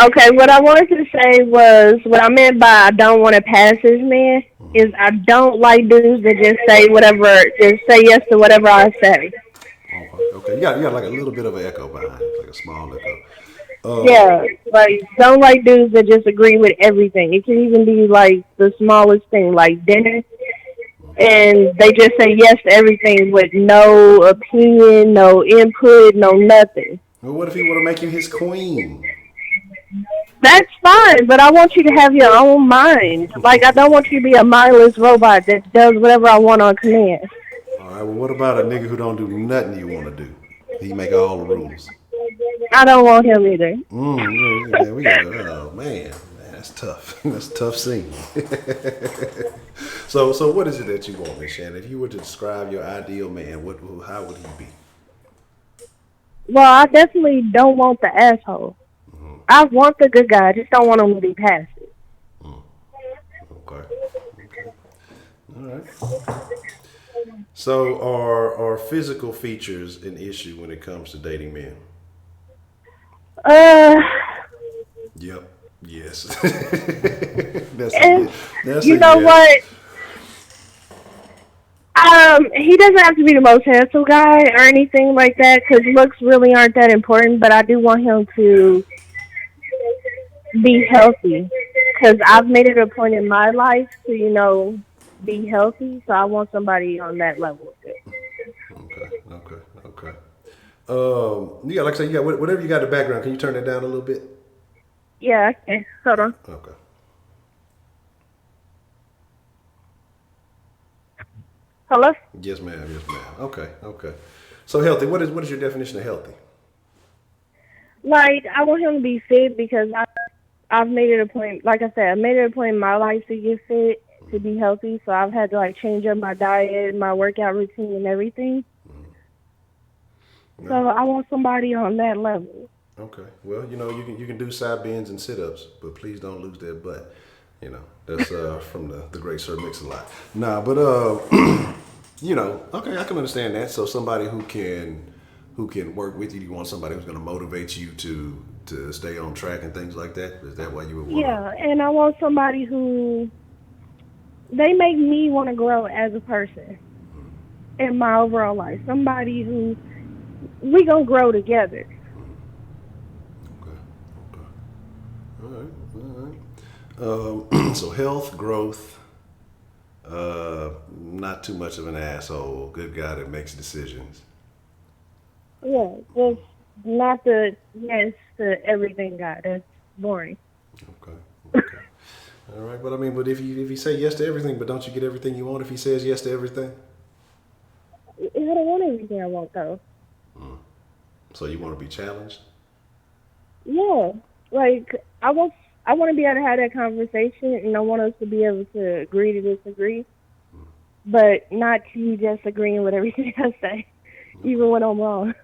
Okay, what I wanted to say was, what I meant by I don't want to pass this man is I don't like dudes that just say yes to whatever I say. Okay. You got like a little bit of an echo behind it, like a small echo. Yeah, like don't like dudes that just agree with everything. It can even be like the smallest thing, like dinner, and they just say yes to everything with no opinion, no input, no nothing. Well, what if he want to make you his queen? That's fine, but I want you to have your own mind. Like, I don't want you to be a mindless robot that does whatever I want on command. All right, well, what about a nigga who don't do nothing you want to do? He make all the rules. I don't want him either. Yeah, we got oh, man, that's tough. That's a tough scene. So what is it that you want, Miss Shannon? If you were to describe your ideal man, how would he be? Well, I definitely don't want the asshole. I want the good guy. I just don't want him to be passive. Okay. All right. So are physical features an issue when it comes to dating men? Yep. Yes. That's you know what? He doesn't have to be the most handsome guy or anything like that, because looks really aren't that important. But I do want him to be healthy, because I've made it a point in my life to, be healthy. So I want somebody on that level. Okay. Yeah, like I said, whatever you got in the background, can you turn that down a little bit? Yeah, okay. Hold on. Okay. Hello? Yes, ma'am. Okay. So healthy, what is your definition of healthy? Like, I want him to be fit, because I've made it a point, like I said, I made it a point in my life to get fit, to be healthy. So I've had to change up my diet, my workout routine, and everything. No. So I want somebody on that level. Okay. Well, you can do side bends and sit-ups, but please don't lose that butt. You know, that's from the great Sir Mix-a-Lot. Nah, but you know, okay, I can understand that. So somebody who can work with you. You want somebody who's going to motivate you to stay on track and things like that. Is that why you would want to? Yeah, and I want somebody who they make me want to grow as a person in my overall life. Somebody who we gonna grow together. Okay. Okay. All right. All right. So health, growth, not too much of an asshole. Good guy that makes decisions. Yeah, just not the yes to everything guy. That's boring. Okay. Okay. All right. But I mean, but if you say yes to everything, but don't you get everything you want if he says yes to everything? I don't want everything I want though. So you want to be challenged? Yeah, like I want to be able to have that conversation, and I want us to be able to agree to disagree, but not you just agreeing with everything I say, even when I'm wrong.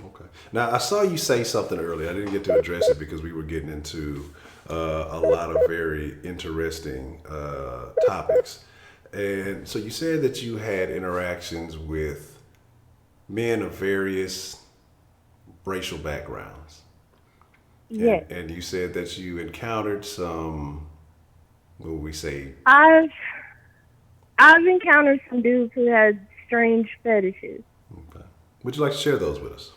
Okay. Now I saw you say something earlier. I didn't get to address it because we were getting into a lot of very interesting topics. And so you said that you had interactions with men of various racial backgrounds. Yes, And you said that you encountered some, what would we say? I've I've encountered some dudes who had strange fetishes. Okay. Would you like to share those with us?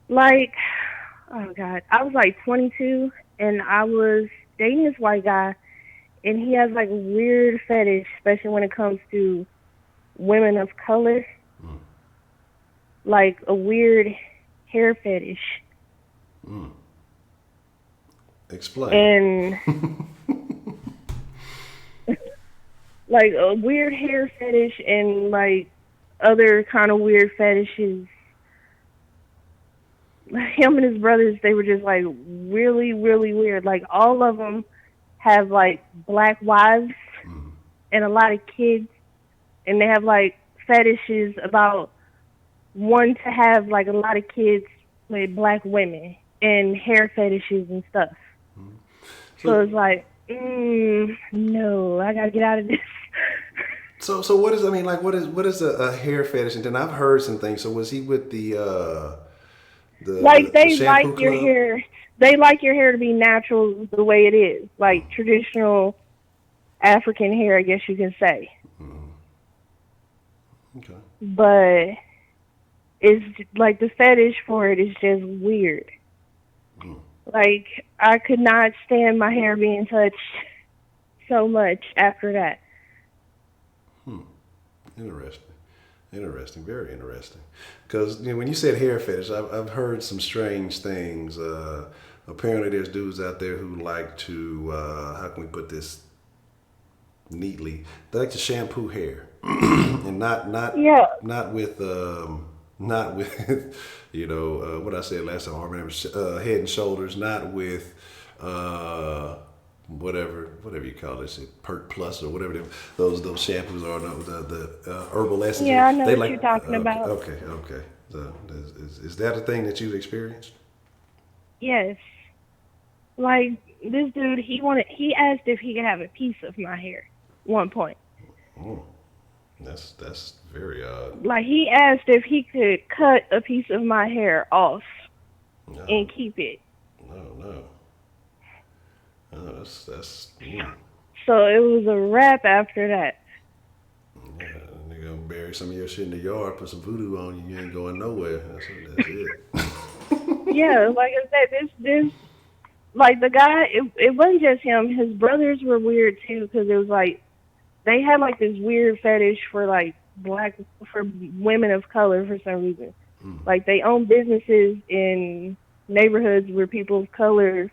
Like, oh god, I was like 22, and I was dating this white guy, and he has like a weird fetish, especially when it comes to women of color, like a weird hair fetish. Mm. Explain. And like a weird hair fetish and like other kind of weird fetishes. Him and his brothers, they were just like really, really weird. Like all of them have like black wives and a lot of kids, and they have like fetishes about wanting to have like a lot of kids with black women and hair fetishes and stuff. So it's like, no, I gotta get out of this. So what is, I mean, like what is a hair fetish? And then I've heard some things. So was he with Like the they shampoo like your club? hair. They like your hair to be natural the way it is, like traditional African hair, I guess you can say. Okay. But it's like the fetish for it is just weird. Like I could not stand my hair being touched so much after that. Interesting. Interesting. Very interesting. Because when you said hair fetish, I've heard some strange things. Apparently, there's dudes out there who like to, how can we put this neatly? They like to shampoo hair, and Yeah. not with not with what I said last time. I remember Head and Shoulders, not with whatever you call this, Perk Plus or whatever those shampoos are, the herbal essence. Yeah, I know They what you're talking about. okay. So, is that a thing that you've experienced? Yes. Like this dude, he asked if he could have a piece of my hair. One point. Oh, that's very odd. Like he asked if he could cut a piece of my hair off No, and keep it. no. That's So it was a wrap after that. yeah, nigga gonna bury some of your shit in the yard, put some voodoo on you, you ain't going nowhere. That's it. Yeah, like I said, this like the guy, it wasn't just him. His brothers were weird too, because it was like they had like this weird fetish for like for women of color for some reason. Like they own businesses in neighborhoods where people of color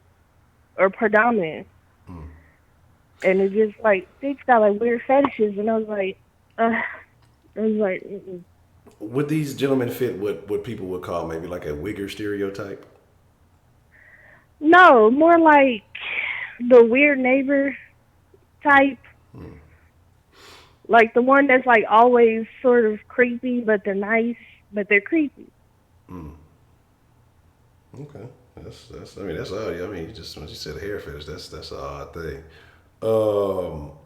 are predominant, and it's just like they just got like weird fetishes, and I was like, mm-mm. Would these gentlemen fit what people would call maybe like a wigger stereotype? No, more like the weird neighbor type. Like the one that's like always sort of creepy, but they're nice, but they're creepy. Okay. That's. I mean, that's odd. I mean, just when you said a hair fetish, that's an odd thing. So,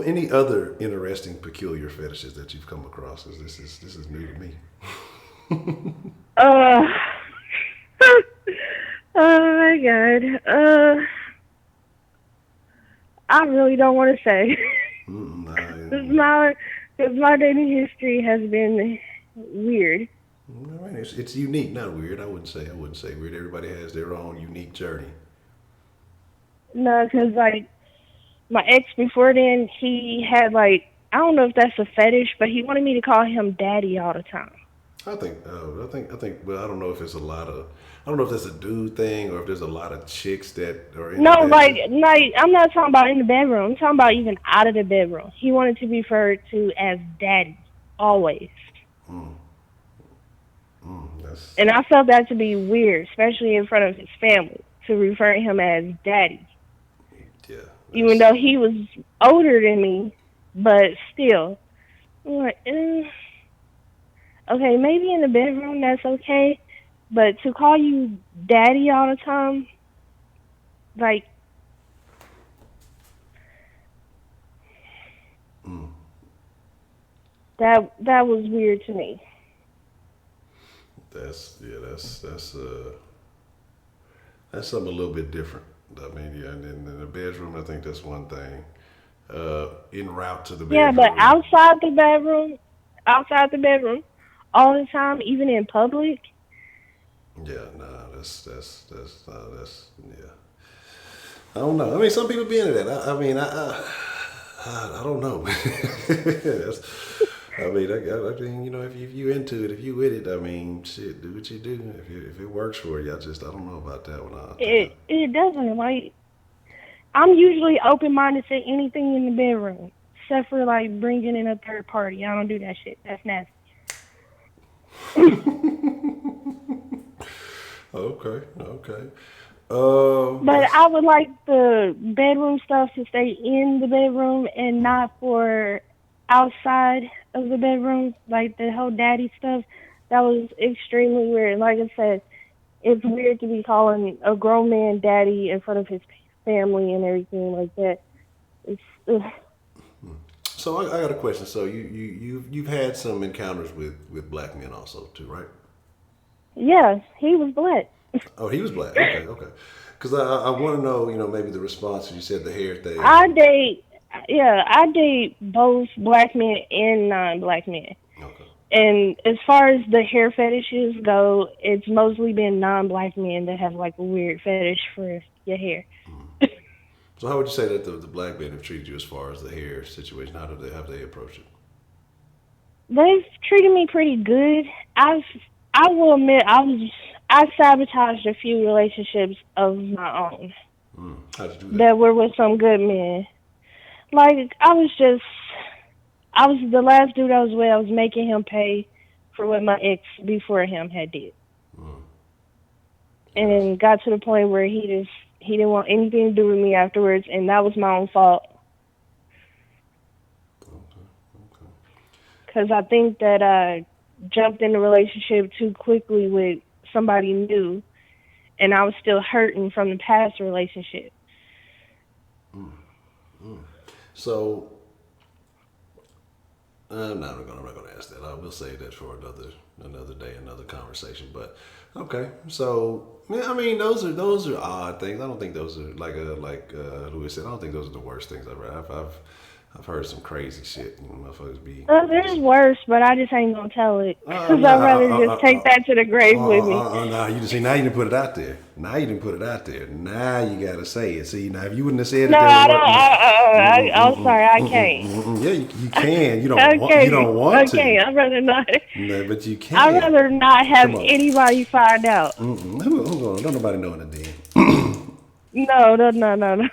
any other interesting, peculiar fetishes that you've come across? Because this is new to me. Uh, oh my god. I really don't want to say. Because my dating history has been weird. All right, it's unique, not weird. I wouldn't say weird. Everybody has their own unique journey. No, because like my ex before then, he had like, I don't know if that's a fetish, but he wanted me to call him daddy all the time. I think. Well, I don't know if it's a lot of. I don't know if that's a dude thing or if there's a lot of chicks that are into No, that. like I'm not talking about in the bedroom. I'm talking about even out of the bedroom. He wanted to be referred to as daddy always. And I felt that to be weird, especially in front of his family, to refer him as daddy. Yeah. Even though he was older than me, but still. I'm like, okay, maybe in the bedroom that's okay, but to call you daddy all the time, like, that was weird to me. That's something a little bit different. I mean, yeah, and in the bedroom, I think that's one thing. En route to the bedroom. Yeah, but outside the bedroom, all the time, even in public. Yeah, that's yeah. I don't know. I mean, some people be into that. I don't know. I mean, you know, if you into it, if you with it, I mean, shit, do what you do. If it works for you, I don't know about that one. It doesn't. Like, I'm usually open-minded to anything in the bedroom, except for like bringing in a third party. I don't do that shit. That's nasty. Okay. But I would like the bedroom stuff to stay in the bedroom and not for outside of the bedroom. Like the whole daddy stuff, that was extremely weird. Like I said, it's weird to be calling a grown man daddy in front of his family and everything like that. So I got a question. So you've had some encounters with black men also too, right? Yeah, he was black. Oh, he was black. Okay. Because I want to know, you know, maybe the response. You said the hair thing. I date both black men and non-black men. Okay. And as far as the hair fetishes go, it's mostly been non-black men that have like a weird fetish for your hair. So how would you say that the black men have treated you as far as the hair situation? How have they approached it? They've treated me pretty good. I will admit I sabotaged a few relationships of my own. How did you do that? That were with some good men. Like I was the last dude I was with. I was making him pay for what my ex before him had did. And then got to the point where he didn't want anything to do with me afterwards, and that was my own fault. Okay. Because I think that I jumped in a relationship too quickly with somebody new, and I was still hurting from the past relationship. So I'm not gonna ask that. I will save that for another day, another conversation. But okay, so I mean, those are odd things. I don't think those are like Louis said. I don't think those are the worst things I've read. I've heard some crazy shit. Motherfuckers be. There's worse, but I just ain't gonna tell it because I'd rather just take that to the grave with me. No, you just see now you didn't put it out there. Now you you gotta say it. See now if you wouldn't have said it, no, I don't. I'm sorry, I can't. Yeah, you can. You don't want to. Okay, I'd rather not. No, but you can. I'd rather not have anybody find out. Don't nobody know in the den. No.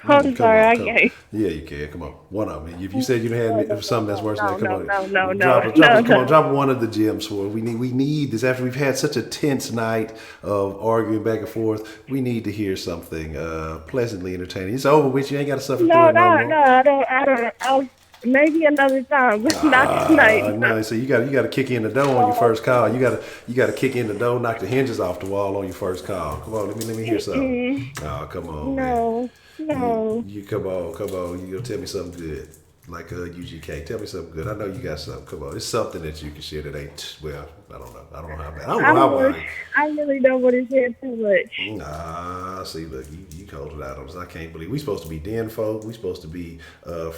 I'm sorry, I can't. Yeah, you can. Come on, one of them. If you said you had something that's worse than that, come on. No. Drop one of the gems for it. We need this. After we've had such a tense night of arguing back and forth, we need to hear something pleasantly entertaining. It's over with. You ain't got to suffer through it no more. No. I don't. Maybe another time, but not tonight. No. So you got to kick in the door on your first call. You got to kick in the door, knock the hinges off the wall on your first call. Come on, let me hear something. Mm-mm. Oh, come on, man. No, no. You come on. You gonna tell me something good, like UGK. Tell me something good. I know you got something. Come on, it's something that you can share that ain't. Well, I don't know. I don't know how bad. I don't know how bad. I really don't want to share too much. Nah, see, look, you called it out on us. I can't believe we supposed to be den folk. We supposed to be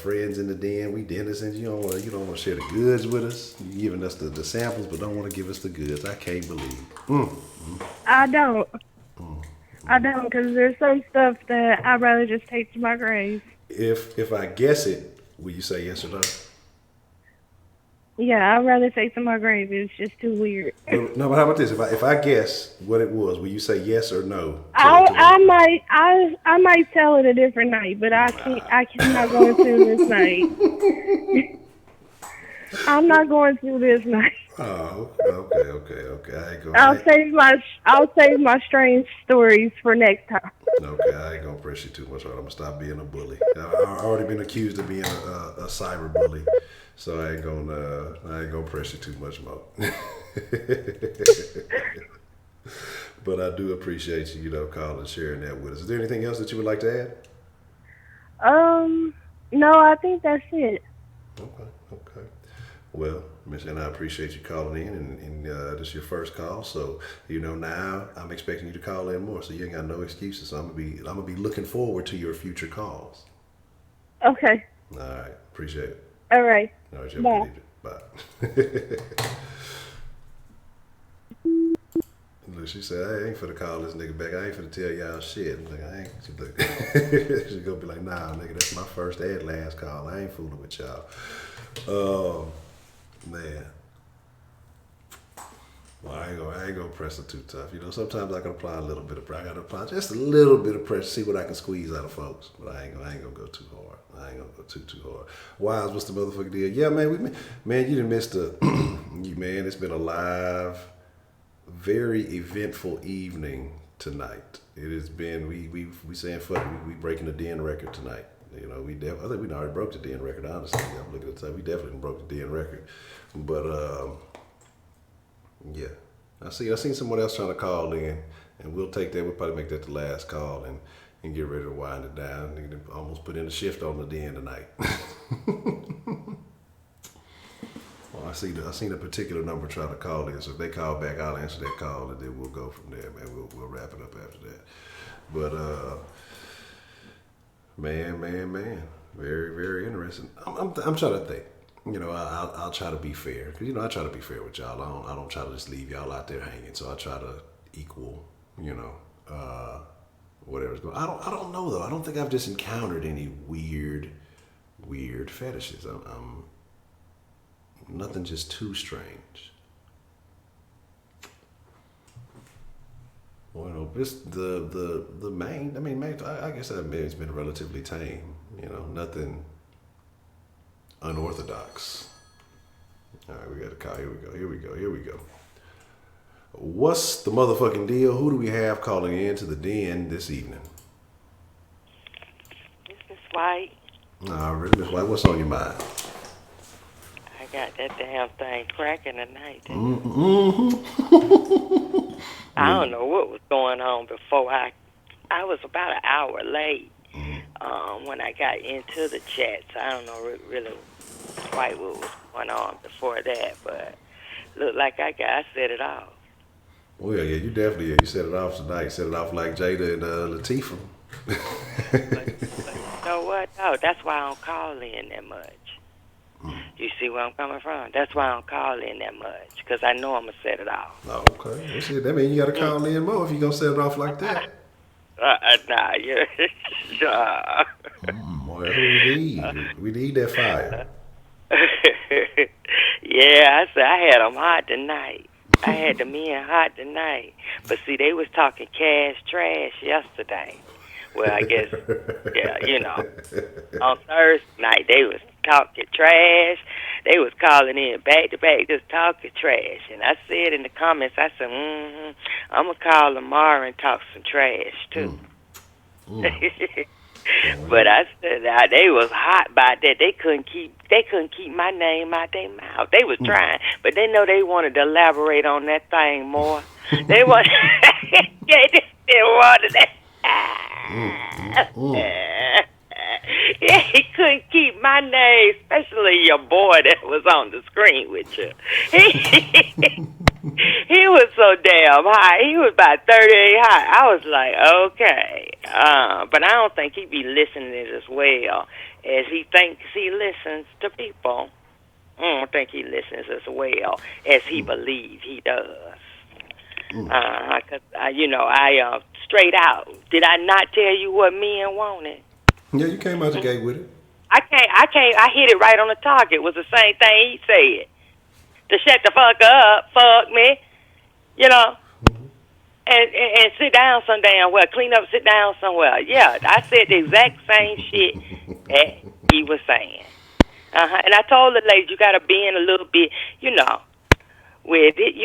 friends in the den. We dentists, and you don't want to share the goods with us. You giving us the samples, but don't want to give us the goods. I can't believe. I don't. I don't, because there's some stuff that I'd rather just take to my grave. If I guess it, will you say yes or no? Yeah, I'd rather take to my grave. It's just too weird. No, but how about this? If I guess what it was, will you say yes or no? I might tell it a different night, but I cannot go through this night. I'm not going through this night. Oh, okay. I'll save my strange stories for next time. Okay, I ain't gonna press you too much. I'm gonna stop being a bully. I've already been accused of being a cyber bully, so I ain't gonna press you too much more. But I do appreciate you, calling and sharing that with us. Is there anything else that you would like to add? No, I think that's it. Okay. Well, Miss Anna, I appreciate you calling in, and this is your first call, so now I'm expecting you to call in more. So you ain't got no excuses. So I'm gonna be looking forward to your future calls. Okay. All right, appreciate it. All right. All right, you have a good evening. Bye. Look, she said, I ain't finna call this nigga back. I ain't finna tell y'all shit. I'm like, I ain't. She's gonna be like, nah, nigga, that's my first and last call. I ain't fooling with y'all. Man. Well, I ain't gonna press it too tough. Sometimes I can apply a little bit of pressure. I gotta apply just a little bit of pressure, see what I can squeeze out of folks. But I ain't gonna go too hard. I ain't gonna go too hard. Wise, what's the motherfucking deal? Yeah, man, you done missed man, it's been a live, very eventful evening tonight. It has been, we saying fuck, we breaking the den record tonight. I think we already broke the den record, honestly. I'm looking at the time. We definitely broke the den record. But, yeah. I seen someone else trying to call in, and we'll take that. We'll probably make that the last call and get ready to wind it down. And almost put in a shift on the den tonight. Well, I seen a particular number trying to call in, so if they call back, I'll answer that call, and then we'll go from there, man. We'll wrap it up after that. But, man, very, very interesting. I'm trying to think. I'll try to be fair, because I try to be fair with y'all. I don't try to just leave y'all out there hanging. So I try to equal, whatever's going. I don't know though. I don't think I've just encountered any weird fetishes. I'm nothing just too strange. Well, just the main. I mean, I guess it's been relatively tame. Nothing unorthodox. All right, we got a call. Here we go. What's the motherfucking deal? Who do we have calling in to the den this evening? This is White. Nah, really, Miss White, what's on your mind? I got that damn thing cracking tonight. I don't know what was going on before. I was about an hour late when I got into the chat, so I don't know really quite what was going on before that, but looked like I set it off. Well, yeah, you definitely, you set it off tonight. Set it off like Jada and Latifah. But you know what? No, that's why I don't call in that much. You see where I'm coming from? That's why I don't call in that much, because I know I'm going to set it off. Oh, okay. Well, shit, that means you got to call in more if you're going to set it off like that. Nah, yeah. Well, that's what we need. We need that fire. Yeah, I said I had them hot tonight. I had the men hot tonight. But see, they was talking cash trash yesterday. Well, I guess, yeah, on Thursday night, they was talking trash. They was calling in back to back, just talking trash. And I said in the comments, I said, I'm going to call tomorrow and talk some trash, too. But I said they was hot by that. They couldn't keep they couldn't keep my name out their mouth. They was trying, but they know they wanted to elaborate on that thing more. They want, they wanted that. Yeah, he couldn't keep my name, especially your boy that was on the screen with you. He was so damn high. He was about 38 high. I was like, okay. But I don't think he be listening as well as he thinks he listens to people. I don't think he listens as well as he believes he does. Cause I straight out. Did I not tell you what men wanted? Yeah, you came out the gate with it. I hit it right on the target. It was the same thing he said. To shut the fuck up, fuck me, and sit down some damn well, clean up, sit down somewhere. Yeah, I said the exact same shit that he was saying. And I told the lady, you got to be in a little bit, with it,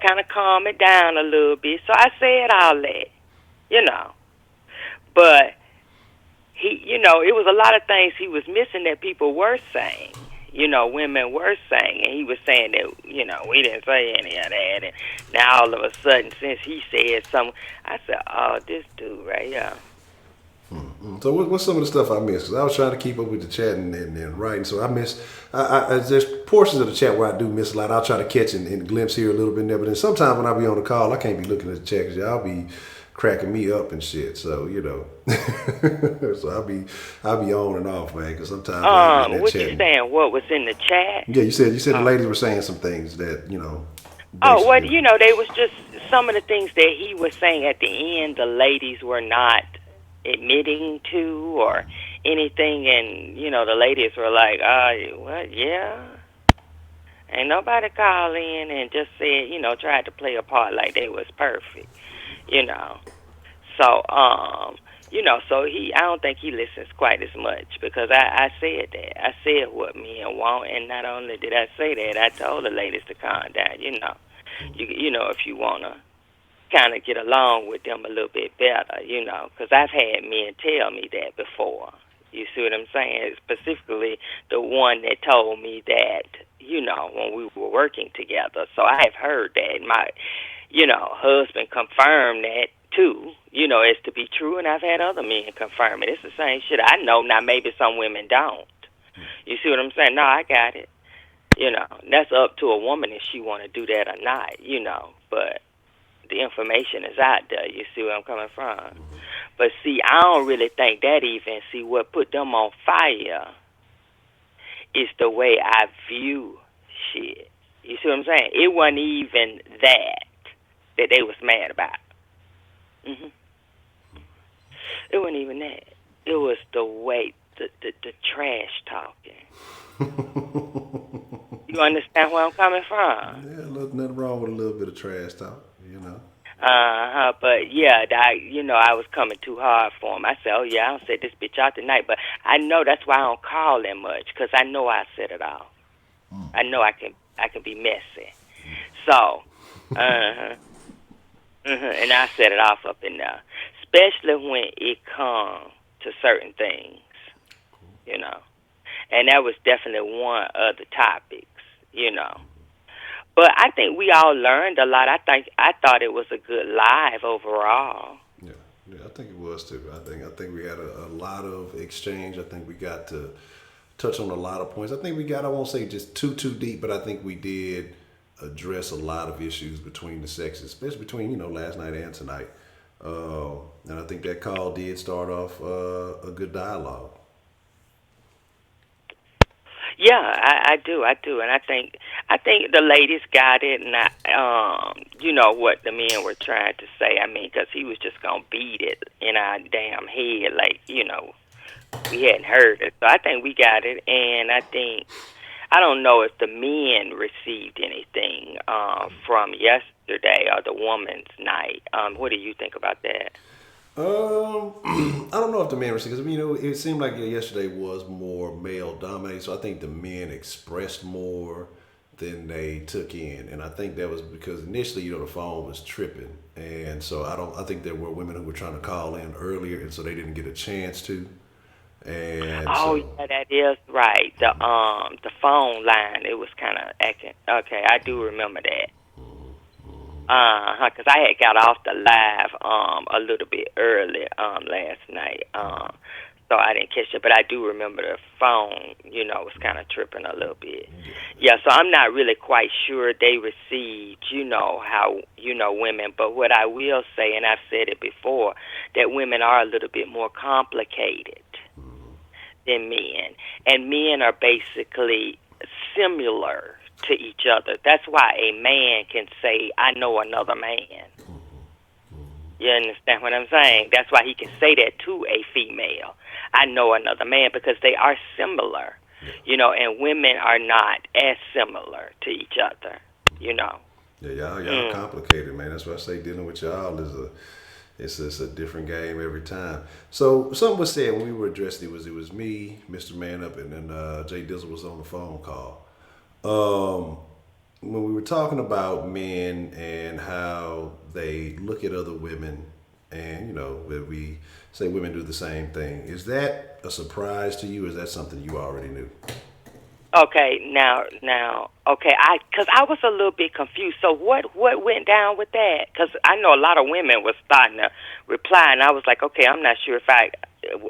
kind of calm it down a little bit. So I said all that, but he, it was a lot of things he was missing that people were saying. Women were saying, and he was saying that, we didn't say any of that. And now all of a sudden, since he said something, I said, oh, this dude right here. So what's some of the stuff I missed? Because I was trying to keep up with the chat and writing, so I missed. There's portions of the chat where I do miss a lot. I'll try to catch and glimpse here a little bit there, but then sometimes when I be on the call, I can't be looking at the chat because y'all be cracking me up and shit. So so I'll be on and off, man. Because sometimes what you saying? What was in the chat? Yeah, you said the ladies were saying some things that Oh, well, they was just some of the things that he was saying at the end. The ladies were not admitting to or anything, and the ladies were like, well, yeah. Ain't nobody call in and just said, tried to play a part like they was perfect, So, so I don't think he listens quite as much because I said that. I said what men want, and not only did I say that, I told the ladies to calm down, if you want to kind of get along with them a little bit better, because I've had men tell me that before. You see what I'm saying? Specifically, the one that told me that, when we were working together. So I have heard that. My, husband confirmed that too, as to be true, and I've had other men confirm it. It's the same shit. I know now. Maybe some women don't. You see what I'm saying? No, I got it. That's up to a woman if she want to do that or not. But the information is out there. You see where I'm coming from? But see, I don't really think that even. See, what put them on fire is the way I view shit. You see what I'm saying? It wasn't even that they was mad about. It wasn't even that. It was the way, the trash talking. You understand where I'm coming from? Yeah, nothing wrong with a little bit of trash talk, But yeah, I was coming too hard for him. I said, oh yeah, I don't set this bitch out tonight, but I know that's why I don't call that much because I know I set it off. I know I can be messy. So, and I set it off up in there, especially when it comes to certain things, And that was definitely one of the topics, But I think we all learned a lot. I thought it was a good live overall. Yeah, I think it was too. I think we had a lot of exchange. I think we got to touch on a lot of points. I think we got, I won't say just too deep, but I think we did address a lot of issues between the sexes, especially between, last night and tonight. And I think that call did start off a good dialogue. Yeah, I do, and I think the ladies got it, and what the men were trying to say. I mean, because he was just gonna beat it in our damn head, like we hadn't heard it. So I think we got it, and I don't know if the men received anything from yesterday or the woman's night. What do you think about that? I don't know if the men received, because it seemed like yesterday was more male dominated, so I think the men expressed more than they took in, and I think that was because initially, the phone was tripping, and so I think there were women who were trying to call in earlier, and so they didn't get a chance to. And Oh so, yeah, that is right. The phone line, it was kind of acting. Okay, I do remember that. 'Cause I had got off the live a little bit early last night. So I didn't catch it, but I do remember the phone, was kind of tripping a little bit. Yeah, so I'm not really quite sure they received, how, women. But what I will say, and I've said it before, that women are a little bit more complicated than men. And men are basically similar to each other. That's why a man can say, I know another man. You understand what I'm saying? That's why he can say that to a female. I know another man, because they are similar, and women are not as similar to each other, Yeah, y'all complicated, man. That's why I say dealing with y'all it's a different game every time. So something was said when we were addressing it was me, Mr. Man Up, and then Jay Dizzle was on the phone call. When we were talking about men and how they look at other women, and when we say women do the same thing, is that a surprise to you? Or is that something you already knew? Okay, now, okay, because I was a little bit confused. So what went down with that? Because I know a lot of women were starting to reply, and I was like, okay, I'm not sure if I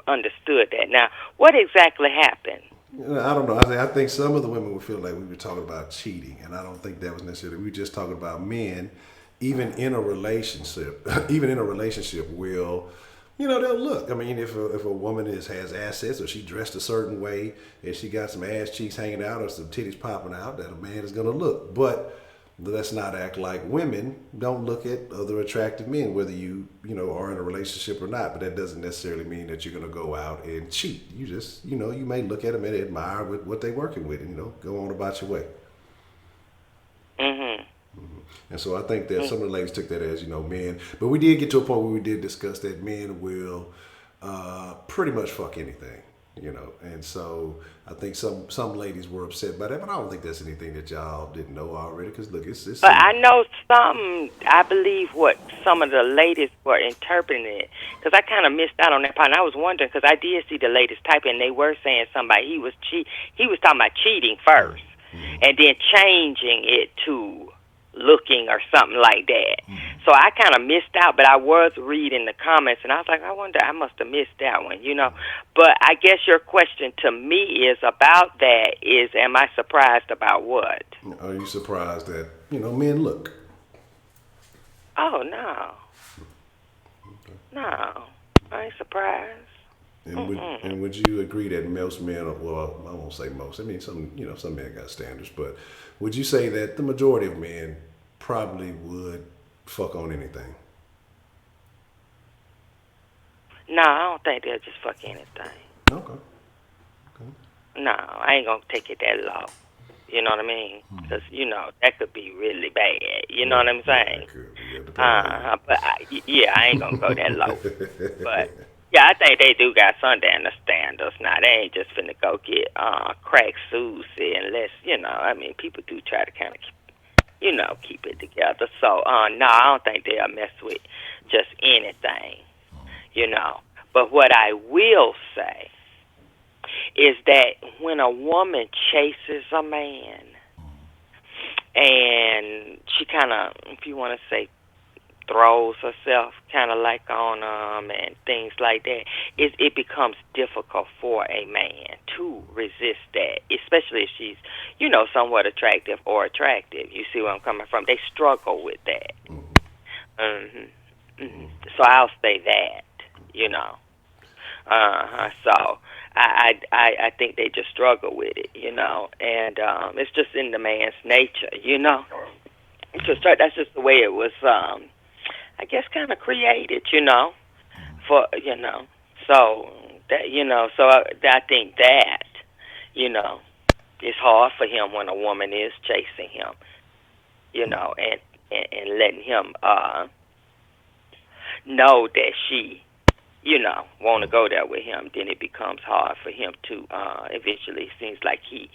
understood that. Now, what exactly happened? I don't know. I think some of the women would feel like we were talking about cheating, and I don't think that was necessarily. We were just talking about men, even in a relationship, will, they'll look. I mean, if a woman has assets, or she dressed a certain way, and she got some ass cheeks hanging out or some titties popping out, that a man is gonna look. But let's not act like women don't look at other attractive men, whether you are in a relationship or not. But that doesn't necessarily mean that you're gonna go out and cheat. You just you may look at them and admire what they're working with, and go on about your way. Mhm. And so I think that some of the ladies took that as men. But we did get to a point where we did discuss that men will pretty much fuck anything. And so I think some ladies were upset by that, but I don't think that's anything that y'all didn't know already. Because look, it's But I know I believe what some of the ladies were interpreting it, because I kind of missed out on that part. And I was wondering, because I did see the ladies type, and they were saying somebody he was talking about cheating first, and then changing it to looking or something like that. So I kind of missed out, but I was reading the comments, and I was like, I wonder, I must have missed that one, But I guess your question to me is about that is, am I surprised about what? Are you surprised that men look? Oh no, no, I ain't surprised. And would you agree that most men, well, I won't say most. I mean, some men got standards, but would you say that the majority of men probably would fuck on anything? No, I don't think they'll just fuck anything. Okay. No, I ain't gonna take it that low. You know what I mean? Because that could be really bad. You know what I'm saying? But I ain't gonna go that low. But yeah, I think they do got some damn standards. Now they ain't just finna go get crack Susie unless I mean, people do try to kind of keep it together. So no, I don't think they'll mess with just anything. But what I will say is that when a woman chases a man and she kind of, if you want to say, throws herself kind of like on and things like that, it becomes difficult for a man to resist that, especially if she's, somewhat attractive or attractive. You see where I'm coming from? They struggle with that. So I'll say that, So I think they just struggle with it, and it's just in the man's nature, It's just that's just the way it was, I guess, kind of created, for So that so I think that, it's hard for him when a woman is chasing him, and letting him know that she want to go there with him. Then it becomes hard for him to eventually. It seems like he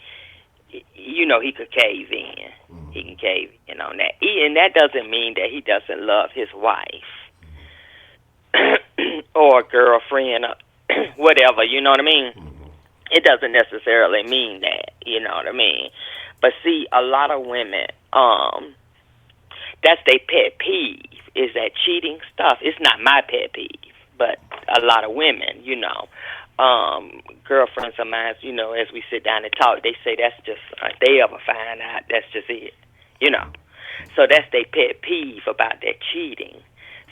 could cave in. He can cave in on that. And that doesn't mean that he doesn't love his wife or girlfriend whatever, you know what I mean? It doesn't necessarily mean that, you know what I mean? But see, a lot of women, that's their pet peeve, is that cheating stuff. It's not my pet peeve, but a lot of women, girlfriends of mine, as we sit down and talk, they say that's just, if they ever find out, that's just it, you know. So that's their pet peeve about that cheating.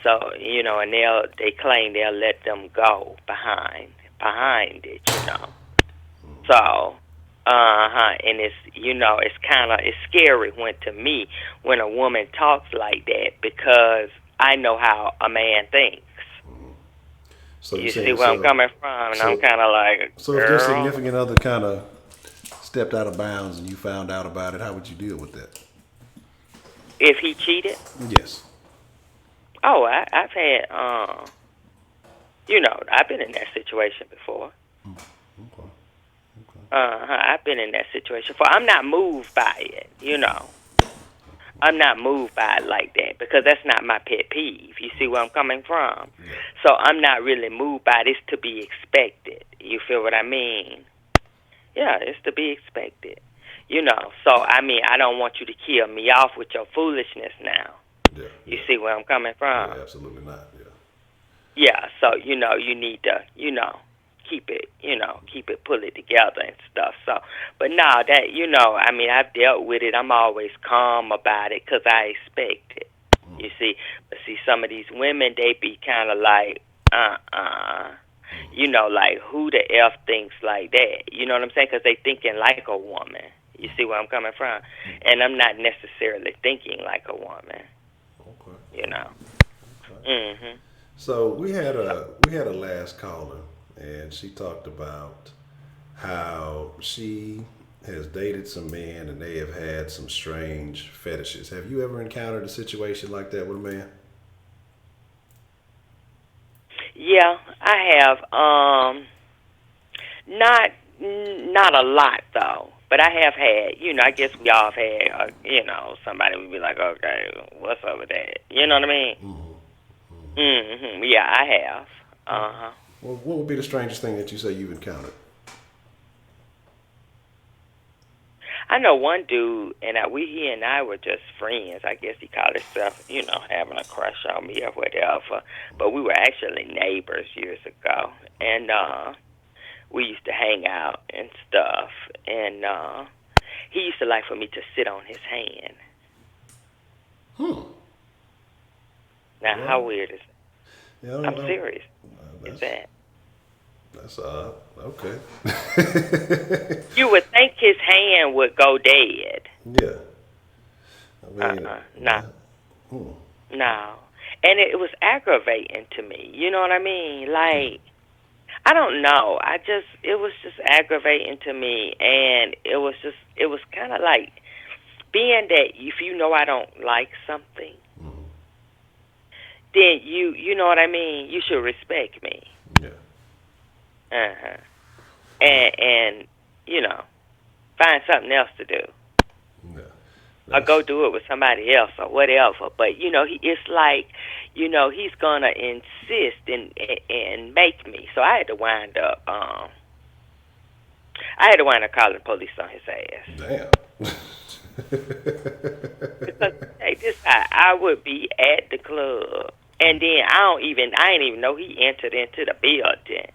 So, and they claim they'll let them go behind it, So, and it's scary to me when a woman talks like that, because I know how a man thinks. So you see where I'm coming from, and I'm kind of like, so if your significant other kind of stepped out of bounds and you found out about it, how would you deal with that? If he cheated? Yes. Oh, I've had, I've been in that situation before. Okay. I've been in that situation before. I'm not moved by it, I'm not moved by it like that, because that's not my pet peeve. You see where I'm coming from? Yeah. So I'm not really moved by it. It's to be expected. You feel what I mean? Yeah, it's to be expected. So I don't want you to kill me off with your foolishness now. Yeah. You see where I'm coming from? Yeah, absolutely not. Yeah. Yeah, so you need to, keep it, pull it together and stuff. So, but no, that I've dealt with it. I'm always calm about it because I expect it. You see, but see, some of these women, they be kind of like, like who the f thinks like that? You know what I'm saying? Because they thinking like a woman. You see where I'm coming from? And I'm not necessarily thinking like a woman. Okay. Okay. Mhm. So we had a last caller, and she talked about how she has dated some men and they have had some strange fetishes. Have you ever encountered a situation like that with a man? Yeah, I have. Not a lot though, but I have had. I guess we all have had. Somebody would be like, "Okay, what's up with that?" You know what I mean? Yeah, I have. Well, what would be the strangest thing that you say you've encountered? I know one dude, and he and I were just friends. I guess he called himself, having a crush on me or whatever. But we were actually neighbors years ago, and we used to hang out and stuff. And he used to like for me to sit on his hand. Now, how weird is it? Yeah, I'm serious. Is that? That's okay. You would think his hand would go dead. Yeah. I mean, No. And it was aggravating to me. You know what I mean? Like, I don't know. It was just aggravating to me. And it was kind of like, being that if I don't like something, then you know what I mean? You should respect me. Yeah. And find something else to do. Yeah. Or go do it with somebody else or whatever. But it's like, he's gonna insist and make me. So I had to wind up calling the police on his ass. Damn. Because hey, this guy, I would be at the club, and then I didn't even know he entered into the building.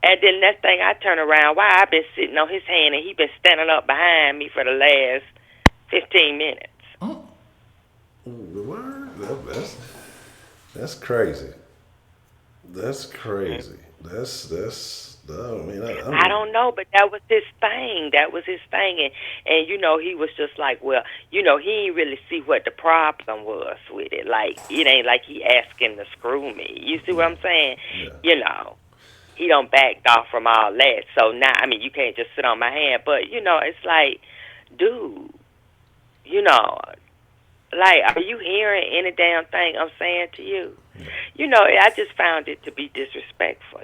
And then next thing I turn around, why I've been sitting on his hand and he been standing up behind me for the last 15 minutes. Word? That's crazy. That's crazy. I don't know, but that was his thing. And he was just like, well, he didn't really see what the problem was with it. Like, it ain't like he asking to screw me. You see what I'm saying? Yeah. He don't backed off from all that. So now, you can't just sit on my hand. But, it's like, dude, like, are you hearing any damn thing I'm saying to you? I just found it to be disrespectful,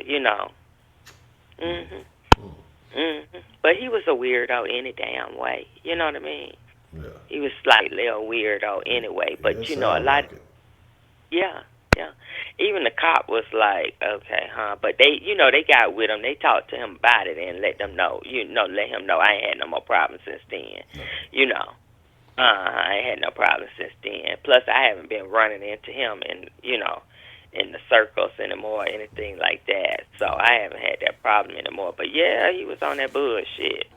But he was a weirdo any damn way. You know what I mean? Yeah. He was slightly a weirdo anyway. But, a lot... Like Yeah. even the cop was like, okay, huh? But they, they got with him. They talked to him about it and let them know, let him know I ain't had no more problems since then. You know, I ain't had no problems since then. Plus, I haven't been running into him in the circles anymore, or anything like that. So I haven't had that problem anymore. But yeah, he was on that bullshit.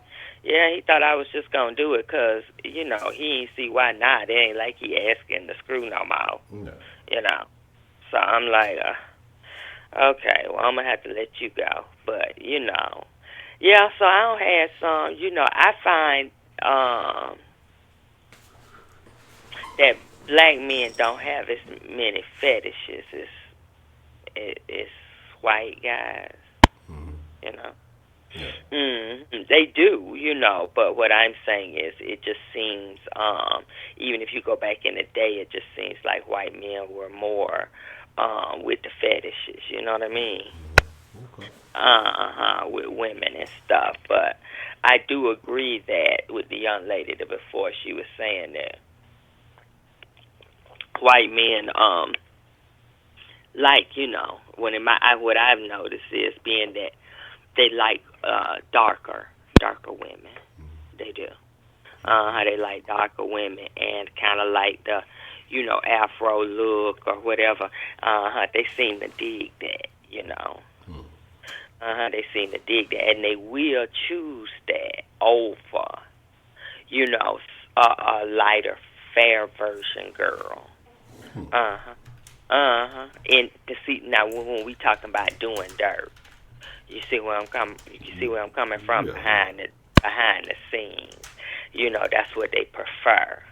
Yeah, he thought I was just gonna do it 'cause he ain't see why not. It ain't like he asking to screw no more. No. So I'm like, okay, well I'm gonna have to let you go. But yeah. So I don't have some. I find that black men don't have as many fetishes as white guys. You know. They do, but what I'm saying is it just seems, even if you go back in the day, it just seems like white men were more with the fetishes, you know what I mean? With women and stuff. But I do agree that with the young lady that before she was saying that white men, what I've noticed is being that they like darker women. They do. They like darker women and kind of like the, Afro look or whatever. They seem to dig that, They seem to dig that, and they will choose that over, a lighter, fair version girl. And to see now when we talking about doing dirt. You see where I'm coming. You see where I'm coming from behind the scenes. That's what they prefer.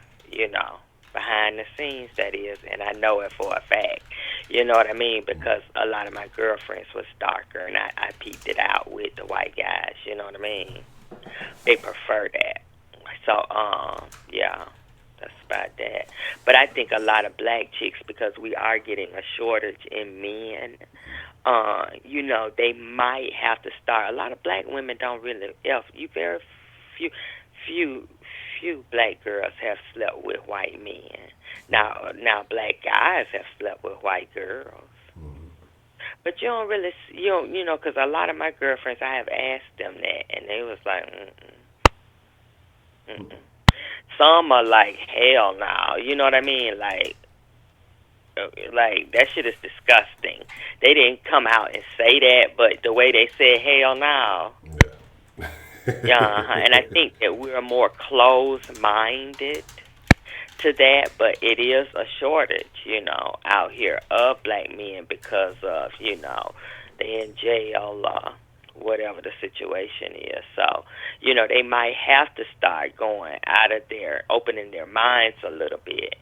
Behind the scenes, that is, and I know it for a fact. You know what I mean? Because a lot of my girlfriends was darker, and I peeped it out with the white guys. You know what I mean? They prefer that. So, yeah. That's about that. But I think a lot of black chicks, because we are getting a shortage in men, they might have to start. A lot of black women don't really. Very few black girls have slept with white men. Now black guys have slept with white girls. But you don't really, because a lot of my girlfriends, I have asked them that, and they was like, mm-mm. Some are like, hell no. You know what I mean? Like that shit is disgusting. They didn't come out and say that, but the way they said hell no. Yeah, and I think that we're more closed-minded to that, but it is a shortage, out here of black men because of, they in jail or whatever the situation is. So, they might have to start going out of opening their minds a little bit.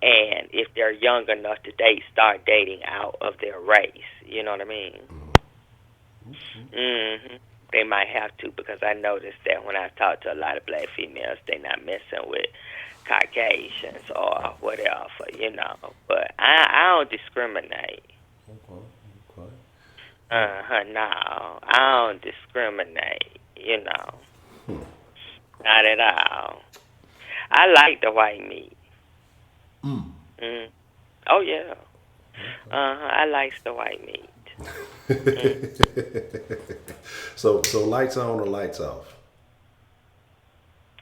And if they're young enough to date, start dating out of their race. You know what I mean? They might have to, because I noticed that when I talk to a lot of black females, they're not messing with Caucasians or whatever, But I don't discriminate. No, I don't discriminate, Not at all. I like the white meat. Oh, yeah. I like the white meat. So lights on or lights off?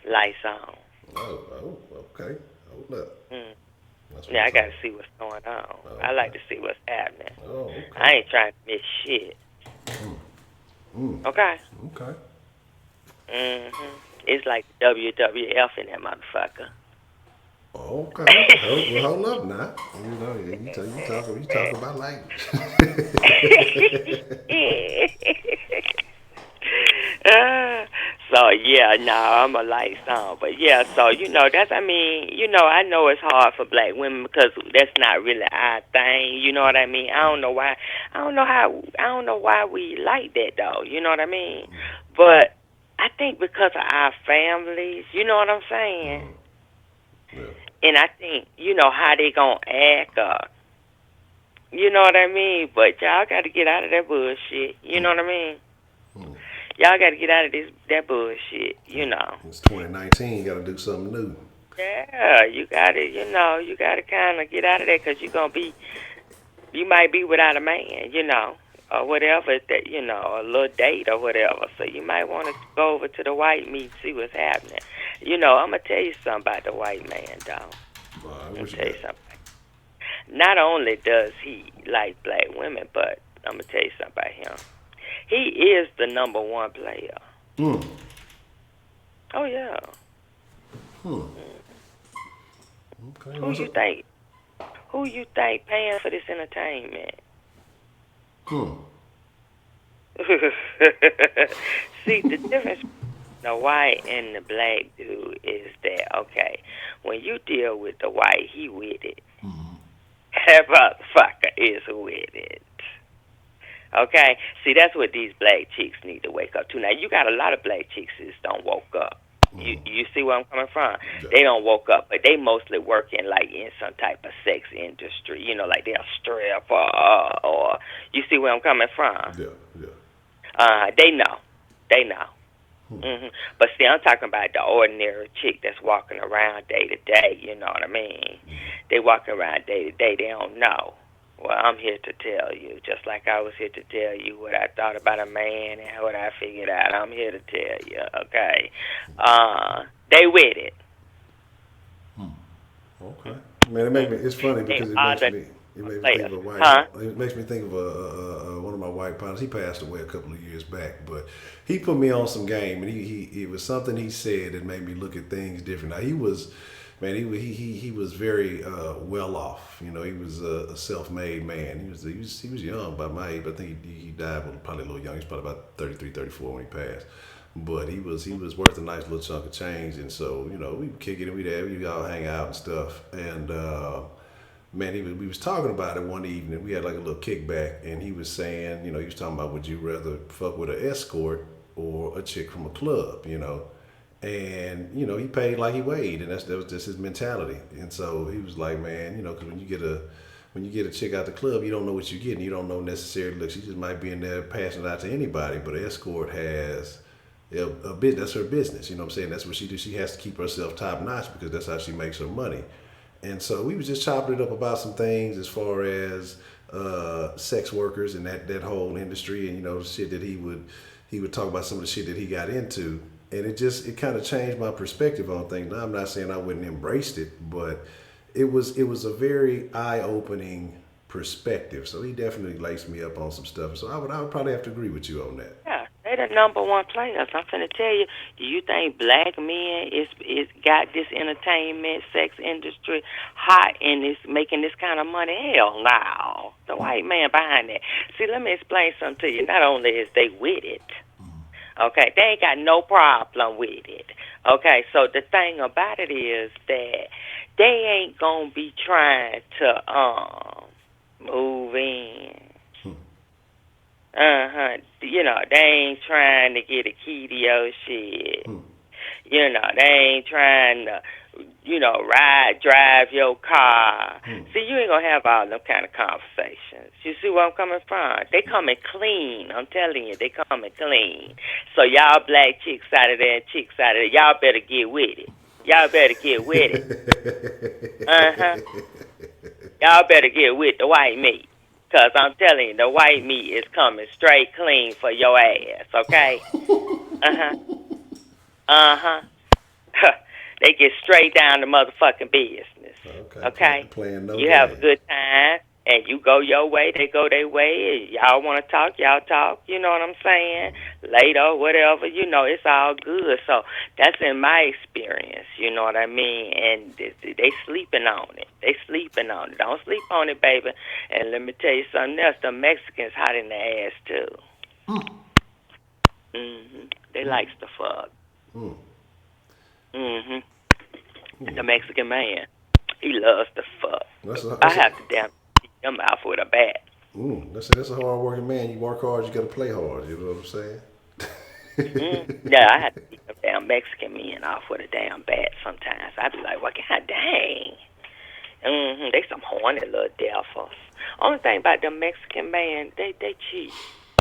Lights on. Oh, okay. Hold up. Yeah, I got to see what's going on. Okay. I like to see what's happening. Oh, okay. I ain't trying to miss shit. Okay? Okay. It's like WWF in that motherfucker. Okay. Hold up now. You talk about language. So yeah, no, I'm a light song, but yeah, so I know it's hard for black women because that's not really our thing. You know what I mean? I don't know why. I don't know why we like that though. You know what I mean? But I think because of our families. You know what I'm saying? Yeah. And I think how they gonna act up. You know what I mean? But y'all got to get out of that bullshit. You know what I mean? Y'all got to get out of that bullshit. It's 2019. You got to do something new. Yeah, you got to, you got to kind of get out of that because you're gonna be You might be without a man, you know, or whatever, that, you know, a little date or whatever. So you might want to go over to the white meat and see what's happening. You know, I'm going to tell you something about the white man, dog. I'm going to tell you something. Not only does he like black women, but I'm going to tell you something about him. He is the number one player. Oh, yeah. Okay. Who you think paying for this entertainment? See, the difference between the white and the black dude is that, okay, when you deal with the white, he with it. That motherfucker is with it. Okay? See, that's what these black chicks need to wake up to. Now, you got a lot of black chicks that don't woke up. You see where I'm coming from? Yeah. They don't woke up, but they mostly working like in some type of sex industry. You know, like they're a stripper or you see where I'm coming from? Yeah. They know. But see, I'm talking about the ordinary chick that's walking around day to day. You know what I mean? They walking around day to day. They don't know. Well, I'm here to tell you, just like I was here to tell you what I thought about a man and what I figured out. I'm here to tell you, okay? They with it. Okay. Man, it's funny because it makes me think of a white. It makes me think of one of my white partners. He passed away a couple of years back, but he put me on some game, and it was something he said that made me look at things different. Now he was very well off. You know, he was a self-made man. He was young by my age, but I think he died probably a little young. He's probably about 33, 34 when he passed. But he was worth a nice little chunk of change, and so, you know, we'd kick it and we'd all hang out and stuff. And man, we was talking about it one evening. We had like a little kickback, and he was saying, you know, he was talking about, would you rather fuck with an escort or a chick from a club, you know? And, you know, he paid like he weighed, and that was just his mentality. And so he was like, man, you know, because when you get a chick out the club, you don't know what you're getting. You don't know necessarily, look, she just might be in there passing it out to anybody, but an escort has a bit, that's her business. You know what I'm saying? That's what she do. She has to keep herself top notch because that's how she makes her money. And so we was just chopping it up about some things as far as sex workers and that whole industry, and, you know, shit that he would talk about some of the shit that he got into. And it kind of changed my perspective on things. Now, I'm not saying I wouldn't embraced it, but it was a very eye-opening perspective. So he definitely laced me up on some stuff. So I would probably have to agree with you on that. Yeah, they the number one players. I'm finna tell you. Do you think black men is got this entertainment sex industry hot and is making this kind of money? Hell no. The white man behind that. See, let me explain something to you. Not only is they with it. Okay, they ain't got no problem with it. Okay, so the thing about it is that they ain't gonna be trying to move in. You know, they ain't trying to get a key to your shit. You know, they ain't trying to, you know, drive your car. See, you ain't gonna have all them kind of conversations. You see where I'm coming from? They coming clean. I'm telling you, they coming clean. So y'all black chicks out of there and chicks out of there, y'all better get with it. Y'all better get with it. Y'all better get with the white meat. Because I'm telling you, the white meat is coming straight clean for your ass, okay? They get straight down to motherfucking business. Okay? You have a good time, and you go your way, they go their way. Y'all want to talk, y'all talk. You know what I'm saying? Later, whatever. You know, it's all good. So that's in my experience. You know what I mean? And they sleeping on it. They sleeping on it. Don't sleep on it, baby. And let me tell you something else. The Mexicans hot in the ass, too. They likes to fuck. The Mexican man, he loves to fuck. I have to damn beat him out with a bat. That's a hard working man. You work hard, you gotta play hard. You know what I'm saying? Yeah, I have to beat them damn Mexican men off with a damn bat sometimes. I be like, well, god dang. They some horny little devils. Only thing about them Mexican man, they cheat.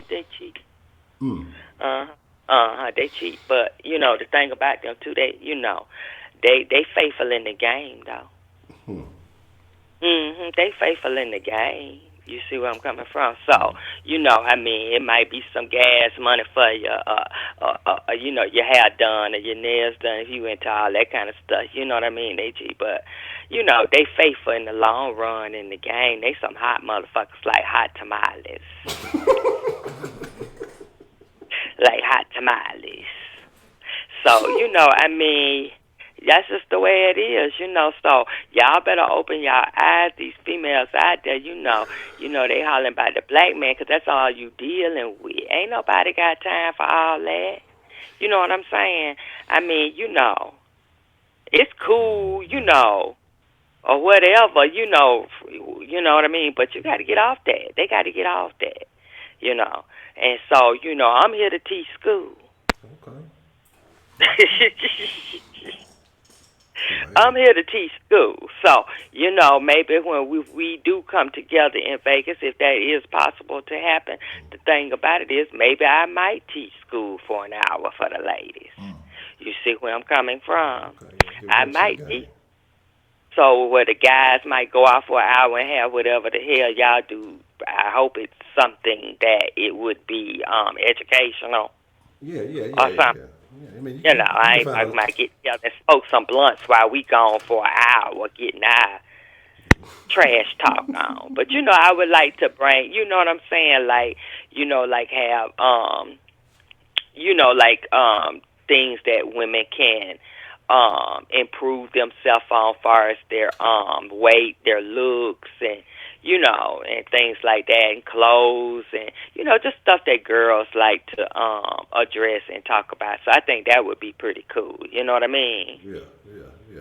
They cheat. They cheat. But, you know, the thing about them, too, they, you know, they faithful in the game, though. They faithful in the game. You see where I'm coming from? So, I mean, it might be some gas money for your, your hair done or your nails done if you into all that kind of stuff. You know what I mean, AG? But, they faithful in the long run in the game. They some hot motherfuckers like hot tamales. Like hot tamales. So, I mean, that's just the way it is, So y'all better open y'all eyes. These females out there, they hollering about the black man because that's all you dealing with. Ain't nobody got time for all that. You know what I'm saying? I mean, it's cool, or whatever, what I mean? But you got to get off that. They got to get off that, And so, I'm here to teach school. I'm here to teach school. So, maybe when we do come together in Vegas, if that is possible to happen, the thing about it is maybe I might teach school for an hour for the ladies. You see where I'm coming from? I might teach. So where the guys might go out for an hour and have whatever the hell y'all do. I hope it's something that it would be educational. Yeah. Or something. Yeah, I mean, I ain't talking about get together and smoke some blunts while we gone for an hour getting our trash talk on. But I would like to bring, you know what I'm saying, like, like have things that women can improve themselves on far as their weight, their looks, and and things like that, and clothes, and just stuff that girls like to address and talk about. So I think that would be pretty cool. You know what I mean? Yeah,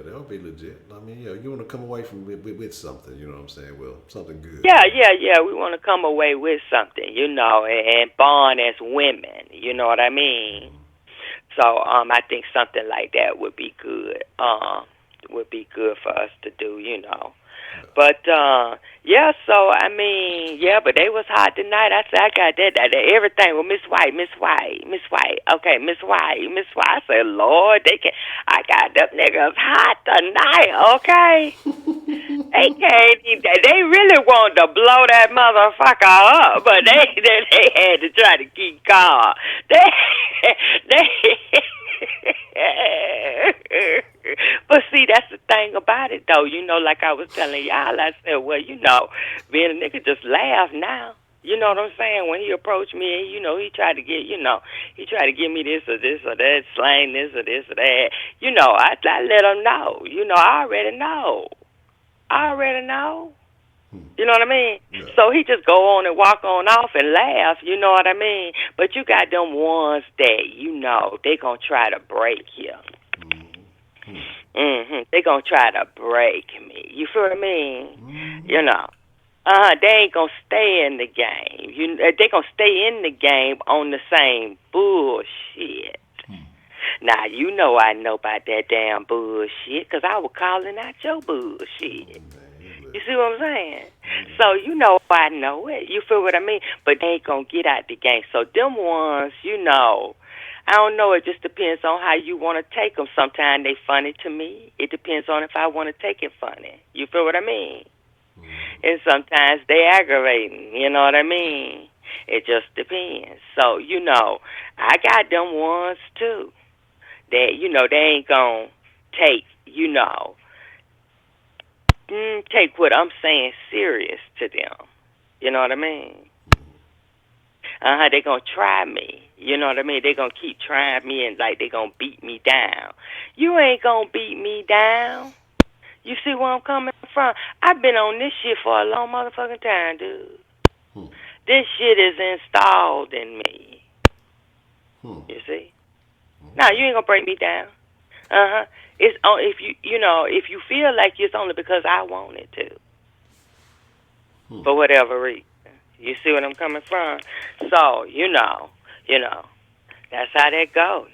that would be legit. I mean, you want to come away from with something, you know what I'm saying? Well, something good. Yeah. We want to come away with something, and bond as women. You know what I mean? So I think something like that would be good. Would be good for us to do, But so I mean, but they was hot tonight. I said I got that everything with Miss White. Okay, Miss White. I said, Lord, I got them niggas hot tonight. Okay. They really wanted to blow that motherfucker up, but they had to try to keep calm. But see, that's the thing about it, though. Like I was telling y'all, I said, well, being a nigga just laugh now. You know what I'm saying? When he approached me, he tried to get, he tried to give me this or that, slang this or that. I let him know. I already know. You know what I mean? Yeah. So he just go on and walk on off and laugh, you know what I mean? But you got them ones that, they gonna try to break you. They gonna try to break me. You feel what I mean? They ain't gonna stay in the game. They gonna stay in the game on the same bullshit. Now, I know about that damn bullshit because I was calling out your bullshit. You see what I'm saying? So, I know it. You feel what I mean? But they ain't going to get out the game. So, them ones, I don't know. It just depends on how you want to take them. Sometimes they funny to me. It depends on if I want to take it funny. You feel what I mean? And sometimes they aggravating. You know what I mean? It just depends. So, I got them ones, too. That, they ain't going to take, take what I'm saying serious to them. You know what I mean? They gonna try me. You know what I mean? They gonna keep trying me and like they gonna beat me down. You ain't gonna beat me down. You see where I'm coming from? I've been on this shit for a long motherfucking time, dude. This shit is installed in me. You see? Now you ain't gonna break me down. It's if if you feel like it's only because I want it to. For whatever reason. You see what I'm coming from? So, that's how that go,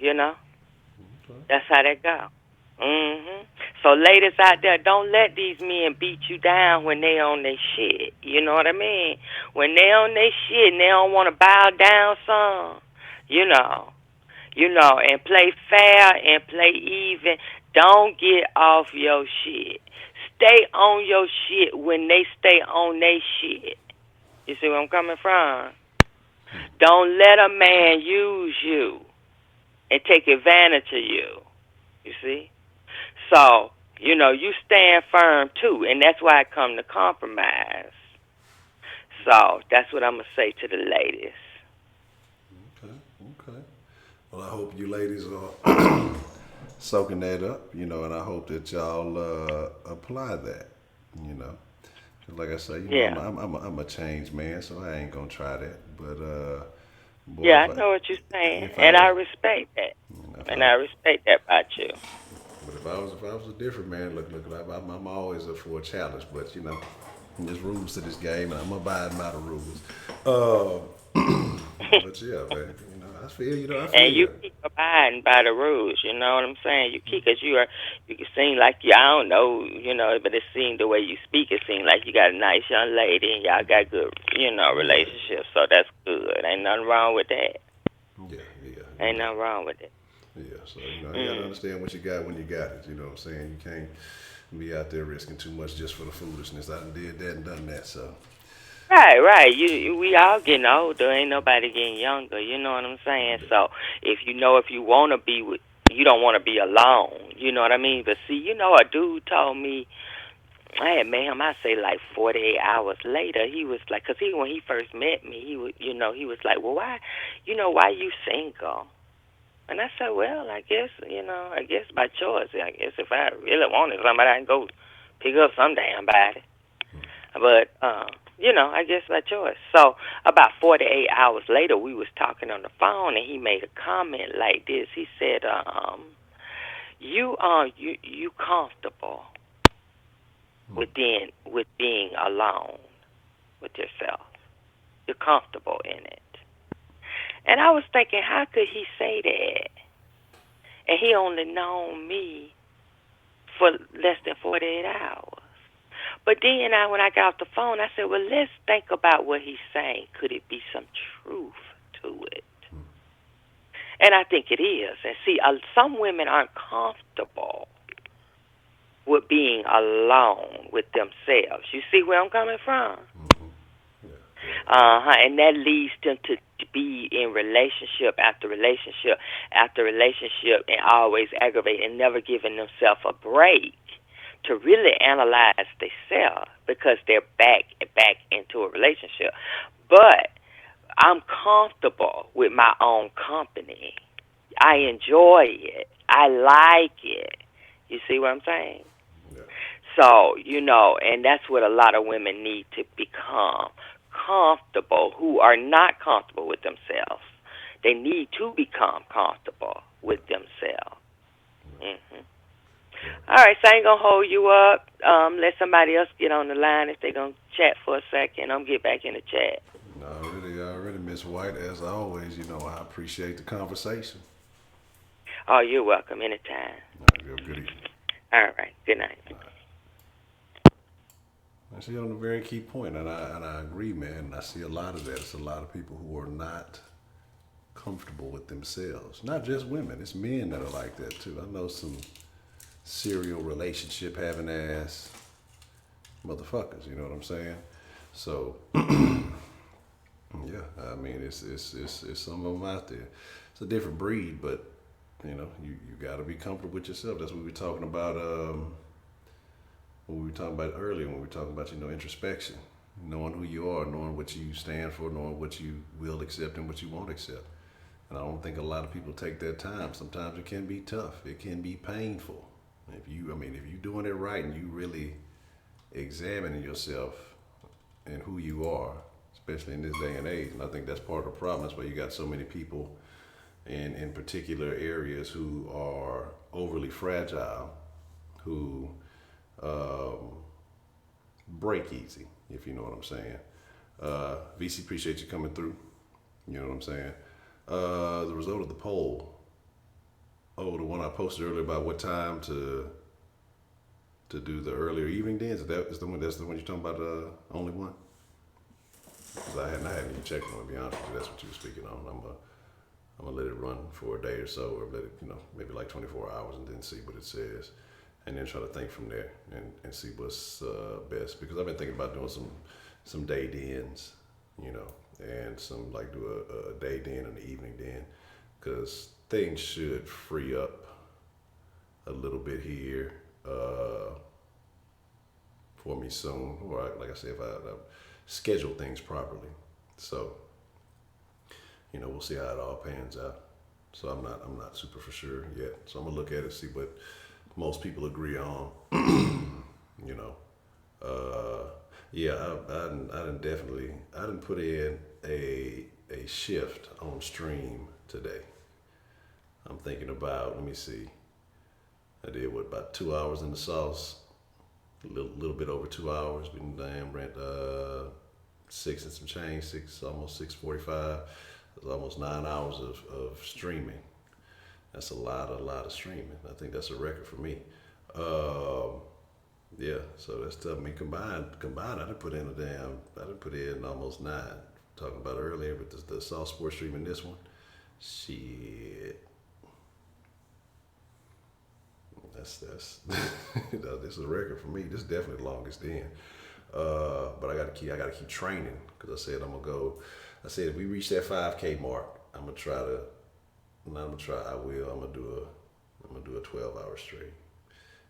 That's how that go. So ladies out there, don't let these men beat you down when they on their shit. You know what I mean? When they on their shit and they don't want to bow down some, and play fair and play even. Don't get off your shit. Stay on your shit when they stay on their shit. You see where I'm coming from? Don't let a man use you and take advantage of you. You see? So, you stand firm too, and that's why I come to compromise. So that's what I'm gonna say to the ladies. Okay. Well, I hope you ladies are soaking that up, and I hope that y'all apply that, you know. 'Cause like I say, Yeah. I'm a changed man, so I ain't gonna try that. But boy, Yeah, I know what you're saying, if I and I was, respect that, if and I, I respect that about you. but if I was a different man, look, I'm always up for a challenge. But there's rules to this game, and I'm abiding by the rules. Uh, but yeah, man, I feel, I And you feel. keep abiding by the rules. You know what I'm saying? You keep, cause you can seem like I don't know, but it seems the way you speak, it seems like you got a nice young lady, and y'all got good, relationships. So that's good. Ain't nothing wrong with that. Yeah. Ain't nothing wrong with it. Yeah, so you gotta Mm. understand what you got when you got it. You know what I'm saying? You can't be out there risking too much just for the foolishness. I done did that and done that. So Right. We all getting older. Ain't nobody getting younger. You know what I'm saying? So if you want to be with, you don't want to be alone. You know what I mean? But see, a dude told me, I had met him. I say like 48 hours later, he was like, cause when he first met me, he was, he was like, well, why you single? And I said, well, I guess by choice. I guess if I really wanted somebody, I can go pick up some damn body. But, I guess by choice. So about 48 hours later, we was talking on the phone, and he made a comment like this. He said, you comfortable with being alone with yourself. You're comfortable in it. And I was thinking, how could he say that? And he only known me for less than 48 hours. But then when I got off the phone, I said, well, let's think about what he's saying. Could it be some truth to it? And I think it is. And see, some women aren't comfortable with being alone with themselves. You see where I'm coming from? And that leads them to be in relationship after relationship after relationship and always aggravate and never giving themselves a break to really analyze themselves because they're back into a relationship. But I'm comfortable with my own company. I enjoy it. I like it. You see what I'm saying? So, and that's what a lot of women need to become comfortable who are not comfortable with themselves. They need to become comfortable with themselves. Mm-hmm. All right, so I ain't going to hold you up. Let somebody else get on the line if they're going to chat for a second. I'm going to get back in the chat. already, Miss White, as always, I appreciate the conversation. Oh, you're welcome anytime. Good evening. All right, good night. I see on a very key point, and I agree, man. I see a lot of that. It's a lot of people who are not comfortable with themselves. Not just women. It's men that are like that too. I know some serial relationship having ass motherfuckers. You know what I'm saying? So yeah, I mean it's some of them out there. It's a different breed, but you got to be comfortable with yourself. That's what we were talking about. What we were talking about earlier when we were talking about introspection, knowing who you are, knowing what you stand for, knowing what you will accept and what you won't accept. And I don't think a lot of people take that time. Sometimes it can be tough. It can be painful. If you're doing it right and you really examining yourself and who you are, especially in this day and age. And I think that's part of the problem. That's why you got so many people in particular areas who are overly fragile, who break easy, if you know what I'm saying. VC, appreciate you coming through. You know what I'm saying? The result of the poll. Oh, the one I posted earlier about what time to do the earlier evening dance. That's the one you're talking about. Only one. Because I hadn't even checked on. To be honest with you, that's what you were speaking on. I'm gonna let it run for a day or so, or let it, maybe like 24 hours, and then see what it says, and then try to think from there and see what's best. Because I've been thinking about doing some day dens you know, and some like do a day den and an evening den, because things should free up a little bit here for me soon. Or like I said, if I schedule things properly. So, you know, we'll see how it all pans out. So I'm not super for sure yet. So I'm gonna look at it, see what most people agree on. You know, yeah, I didn't put in a shift on stream today. I'm thinking about, let me see, I did what, about 2 hours in the sauce, a little bit over 2 hours. Been damn rent 6 and some change, almost 6:45. It's almost 9 hours of streaming. That's a lot of streaming. I think that's a record for me. Yeah, so that's tough. Me combined, I didn't put in almost 9. Talking about earlier with the South Sports streaming this one. Shit. That's this is a record for me. This is definitely the longest in. But I gotta keep training, because I said I'm gonna go. I said if we reach that 5K mark, I'm gonna do a 12-hour stream.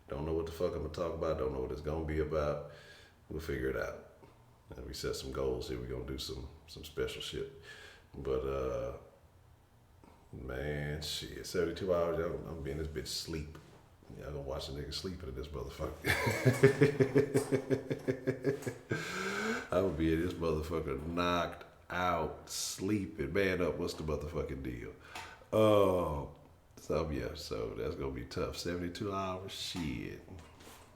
Don't know what the fuck I'm gonna talk about. Don't know what it's gonna be about. We'll figure it out. And we set some goals here. We're gonna do some special shit. But man, shit, 72 hours. I'm gonna be in this bitch sleep. Y'all gonna watch a nigga sleeping in this motherfucker. I would be in this motherfucker knocked out, sleeping. Man up, what's the motherfucking deal? So yeah, so that's gonna be tough. 72 hours, shit.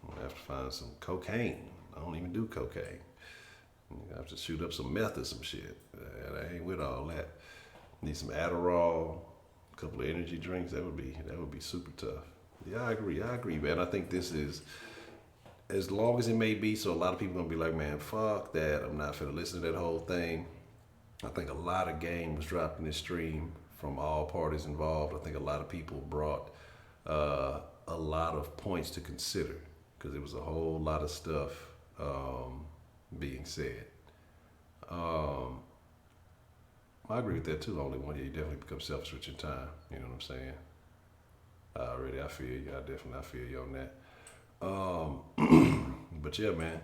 I'm gonna have to find some cocaine. I don't even do cocaine. I have to shoot up some meth or some shit. I ain't with all that. Need some Adderall, a couple of energy drinks. That would be super tough. Yeah, I agree, man. I think this is, as long as it may be, so a lot of people gonna be like, man, fuck that. I'm not finna listen to that whole thing. I think a lot of game was dropped in this stream from all parties involved. I think a lot of people brought a lot of points to consider, because there was a whole lot of stuff being said. I agree with that too. Only one, you definitely become selfish with your time. You know what I'm saying? I feel you. I feel you on that. But yeah, man.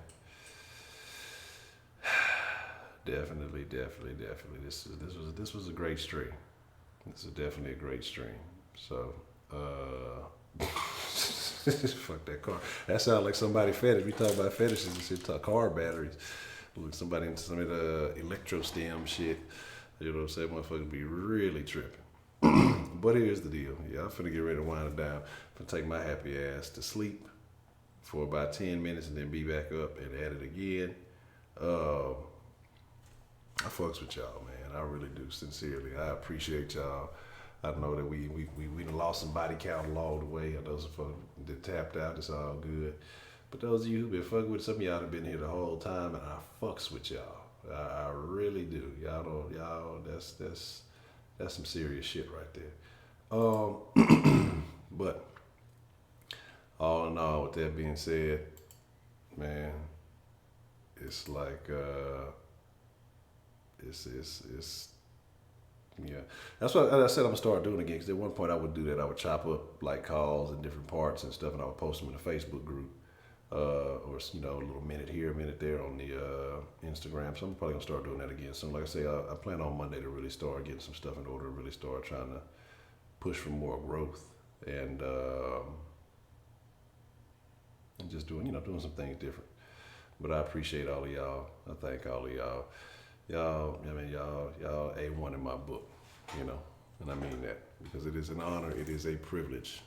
Definitely. This was a great stream. This is definitely a great stream. So, fuck that car. That sounds like somebody fetish. We talk about fetishes and shit. Talk car batteries. Look, somebody into some of the electro stem shit. You know what I'm saying? Motherfuckers be really tripping. But here's the deal. Yeah, I'm finna get ready to wind it down. I'm finna take my happy ass to sleep for about 10 minutes and then be back up and at it again. I fucks with y'all, man. I really do, sincerely. I appreciate y'all. I know that we done lost some body count along the way. I know some folks that tapped out. It's all good. But those of you who been fucking with, some of y'all have been here the whole time, and I fucks with y'all. I really do. That's some serious shit right there. But all in all, with that being said, man, it's like it's yeah. That's what I said I'm gonna start doing again. Because at one point I would do that. I would chop up like calls and different parts and stuff, and I would post them in the Facebook group, or a little minute here, a minute there on the Instagram. So I'm probably gonna start doing that again. So like I say, I plan on Monday to really start getting some stuff in order, to really start trying to push for more growth and just doing some things different. But I appreciate all of y'all. I thank all of y'all. Y'all A1 in my book, and I mean that, because it is an honor, it is a privilege,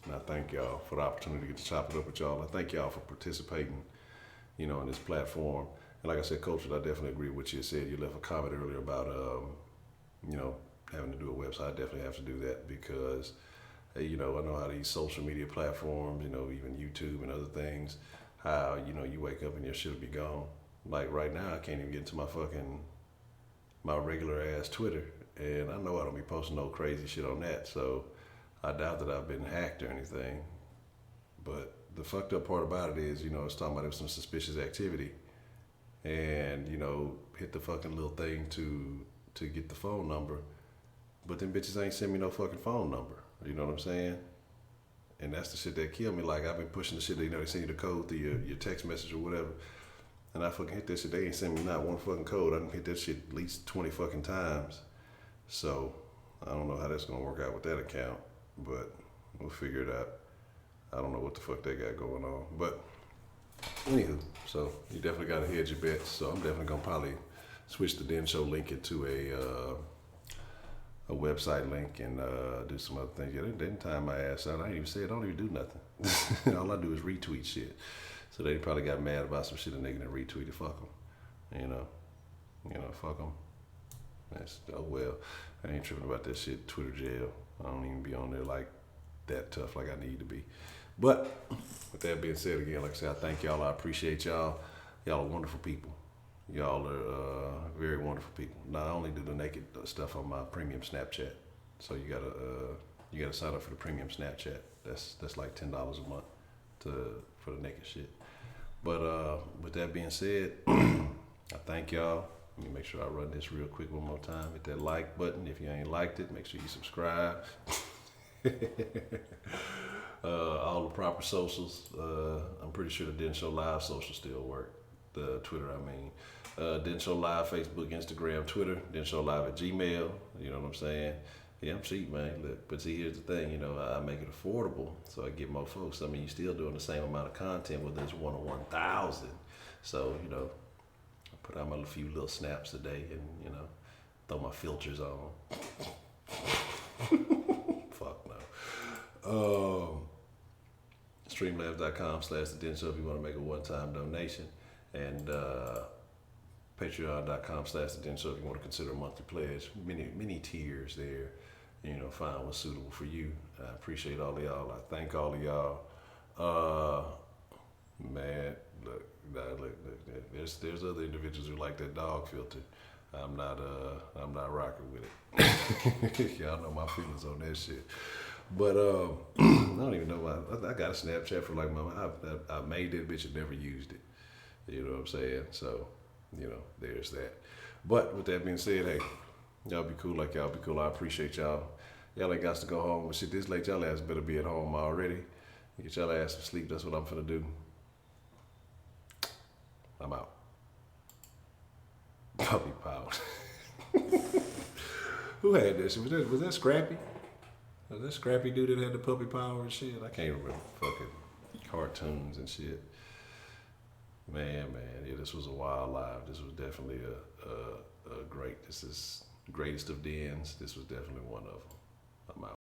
and I thank y'all for the opportunity to get to chop it up with y'all. I thank y'all for participating, in this platform. And like I said, Coach, I definitely agree with what you said. You left a comment earlier about, having to do a website. I definitely have to do that, because, I know how these social media platforms, even YouTube and other things, how, you wake up and your shit will be gone. Like right now, I can't even get into my regular ass Twitter, and I know I don't be posting no crazy shit on that, so I doubt that I've been hacked or anything. But the fucked up part about it is, it's talking about there was some suspicious activity, and hit the fucking little thing to get the phone number, but them bitches ain't send me no fucking phone number. You know what I'm saying? And that's the shit that killed me. Like, I've been pushing the shit that, they send you the code through your text message or whatever. And I fucking hit that shit. They ain't send me not one fucking code. I done hit that shit at least 20 fucking times. So, I don't know how that's gonna work out with that account, but we'll figure it out. I don't know what the fuck they got going on. But, anywho, so you definitely gotta hedge your bets. So, I'm definitely gonna probably switch the Den Show link into a website link and do some other things. Yeah, they didn't time my ass out. I ain't even say it. I don't even do nothing. All I do is retweet shit. So they probably got mad about some shit and they gonna retweet it. Fuck them. Fuck them. Oh well. I ain't tripping about that shit. Twitter jail. I don't even be on there like that tough like I need to be. But with that being said, again, like I said, I thank y'all. I appreciate y'all. Y'all are wonderful people. Y'all are very wonderful people. Not only do the naked stuff on my premium Snapchat, so you gotta sign up for the premium Snapchat. That's like $10 a month for the naked shit. But with that being said, I thank y'all. Let me make sure I run this real quick one more time. Hit that like button. If you ain't liked it, make sure you subscribe. All the proper socials. I'm pretty sure the Den Show Live social still work. The Twitter, I mean. Den Show Live, Facebook, Instagram, Twitter. Den Show Live at Gmail. You know what I'm saying? Yeah, I'm cheap, man. Look, but see, here's the thing. I make it affordable so I get more folks. I mean, you're still doing the same amount of content, whether it's 1 or 1,000. So, I put out my few little snaps a day and, throw my filters on. Fuck no. Streamlabs.com/The Den Show if you want to make a one-time donation. And patreon.com/The Den Show if you want to consider a monthly pledge. Many tiers there. Find what's suitable for you. I appreciate all of y'all. I thank all of y'all. Man, look. There's other individuals who like that dog filter. I'm not rocking with it. Y'all know my feelings on that shit. But I don't even know. I got a Snapchat for like I made that bitch and never used it. You know what I'm saying? So, there's that. But with that being said, hey, y'all be cool like y'all be cool. I appreciate y'all. Y'all ain't got to go home. But shit, this late, y'all ass better be at home already. Get y'all ass some sleep. That's what I'm finna do. I'm out. Puppy power. Who had that shit? Was that Scrappy? Was that Scrappy dude that had the puppy power and shit? I can't remember fucking cartoons and shit. Man, yeah, this was a wild live. This was definitely a great. This is greatest of dens. This was definitely one of them. I'm out.